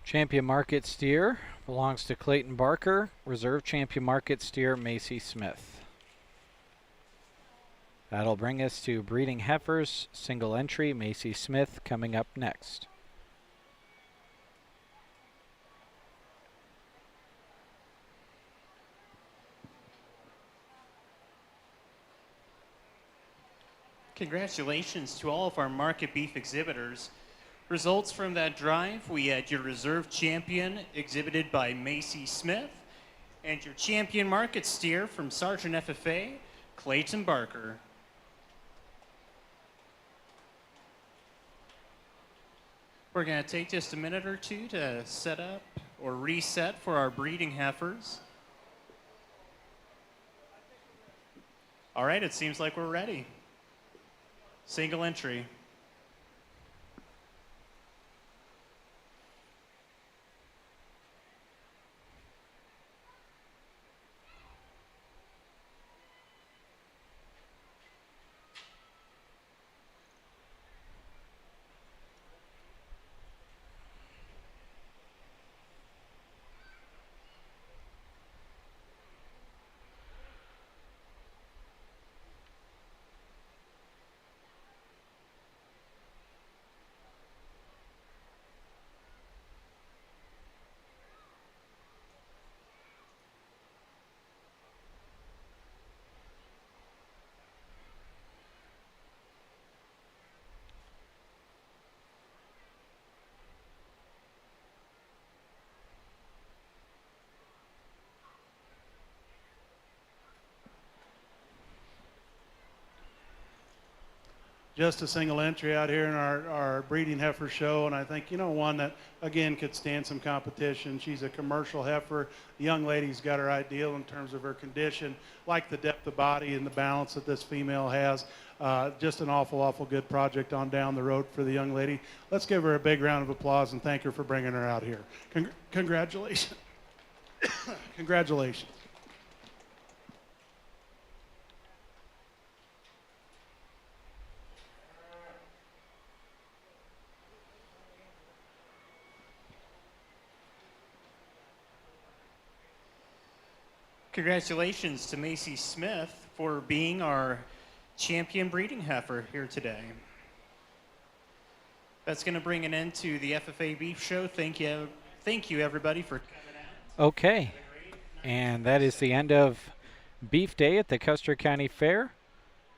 Champion market steer belongs to Clayton Barker. Reserve champion market steer Macy Smith. That'll bring us to breeding heifers, single entry Macy Smith coming up next. Congratulations to all of our market beef exhibitors. Results from that drive, we had your reserve champion exhibited by Macy Smith and your champion market steer from Sergeant FFA, Clayton Barker. We're going to take just a minute or two to set up or reset for our breeding heifers. All right, it seems like we're ready. Single entry. Just a single entry out here in our breeding heifer show, and I think, one that, again, could stand some competition. She's a commercial heifer. The young lady's got her ideal in terms of her condition, like the depth of body and the balance that this female has. Just an awful, awful good project on down the road for the young lady. Let's give her a big round of applause and thank her for bringing her out here. Congratulations. Congratulations. Congratulations to Macy Smith for being our champion breeding heifer here today. That's going to bring an end to the FFA Beef Show. Thank you everybody for coming out. Okay, and that is the end of Beef Day at the Custer County Fair.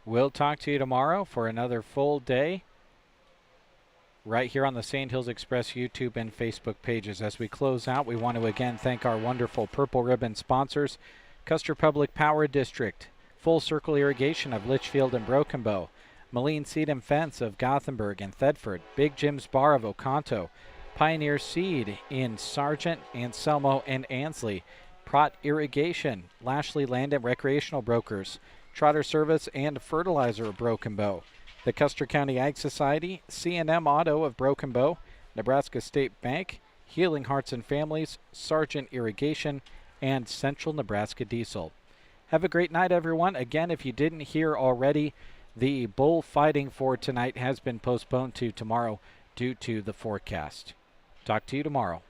We'll talk to you tomorrow for another full day right here on the Sand Hills Express YouTube and Facebook pages. As we close out, we want to again thank our wonderful Purple Ribbon sponsors, Custer Public Power District, Full Circle Irrigation of Litchfield and Broken Bow, Moline Seed and Fence of Gothenburg and Thedford, Big Jim's Bar of Oconto, Pioneer Seed in Sargent, Anselmo, and Ansley, Prot Irrigation, Lashley Land and Recreational Brokers, Trotter Service and Fertilizer of Broken Bow, the Custer County Ag Society, C&M Auto of Broken Bow, Nebraska State Bank, Healing Hearts and Families, Sargent Irrigation, and Central Nebraska Diesel. Have a great night, everyone. Again, if you didn't hear already, the bullfighting for tonight has been postponed to tomorrow due to the forecast. Talk to you tomorrow.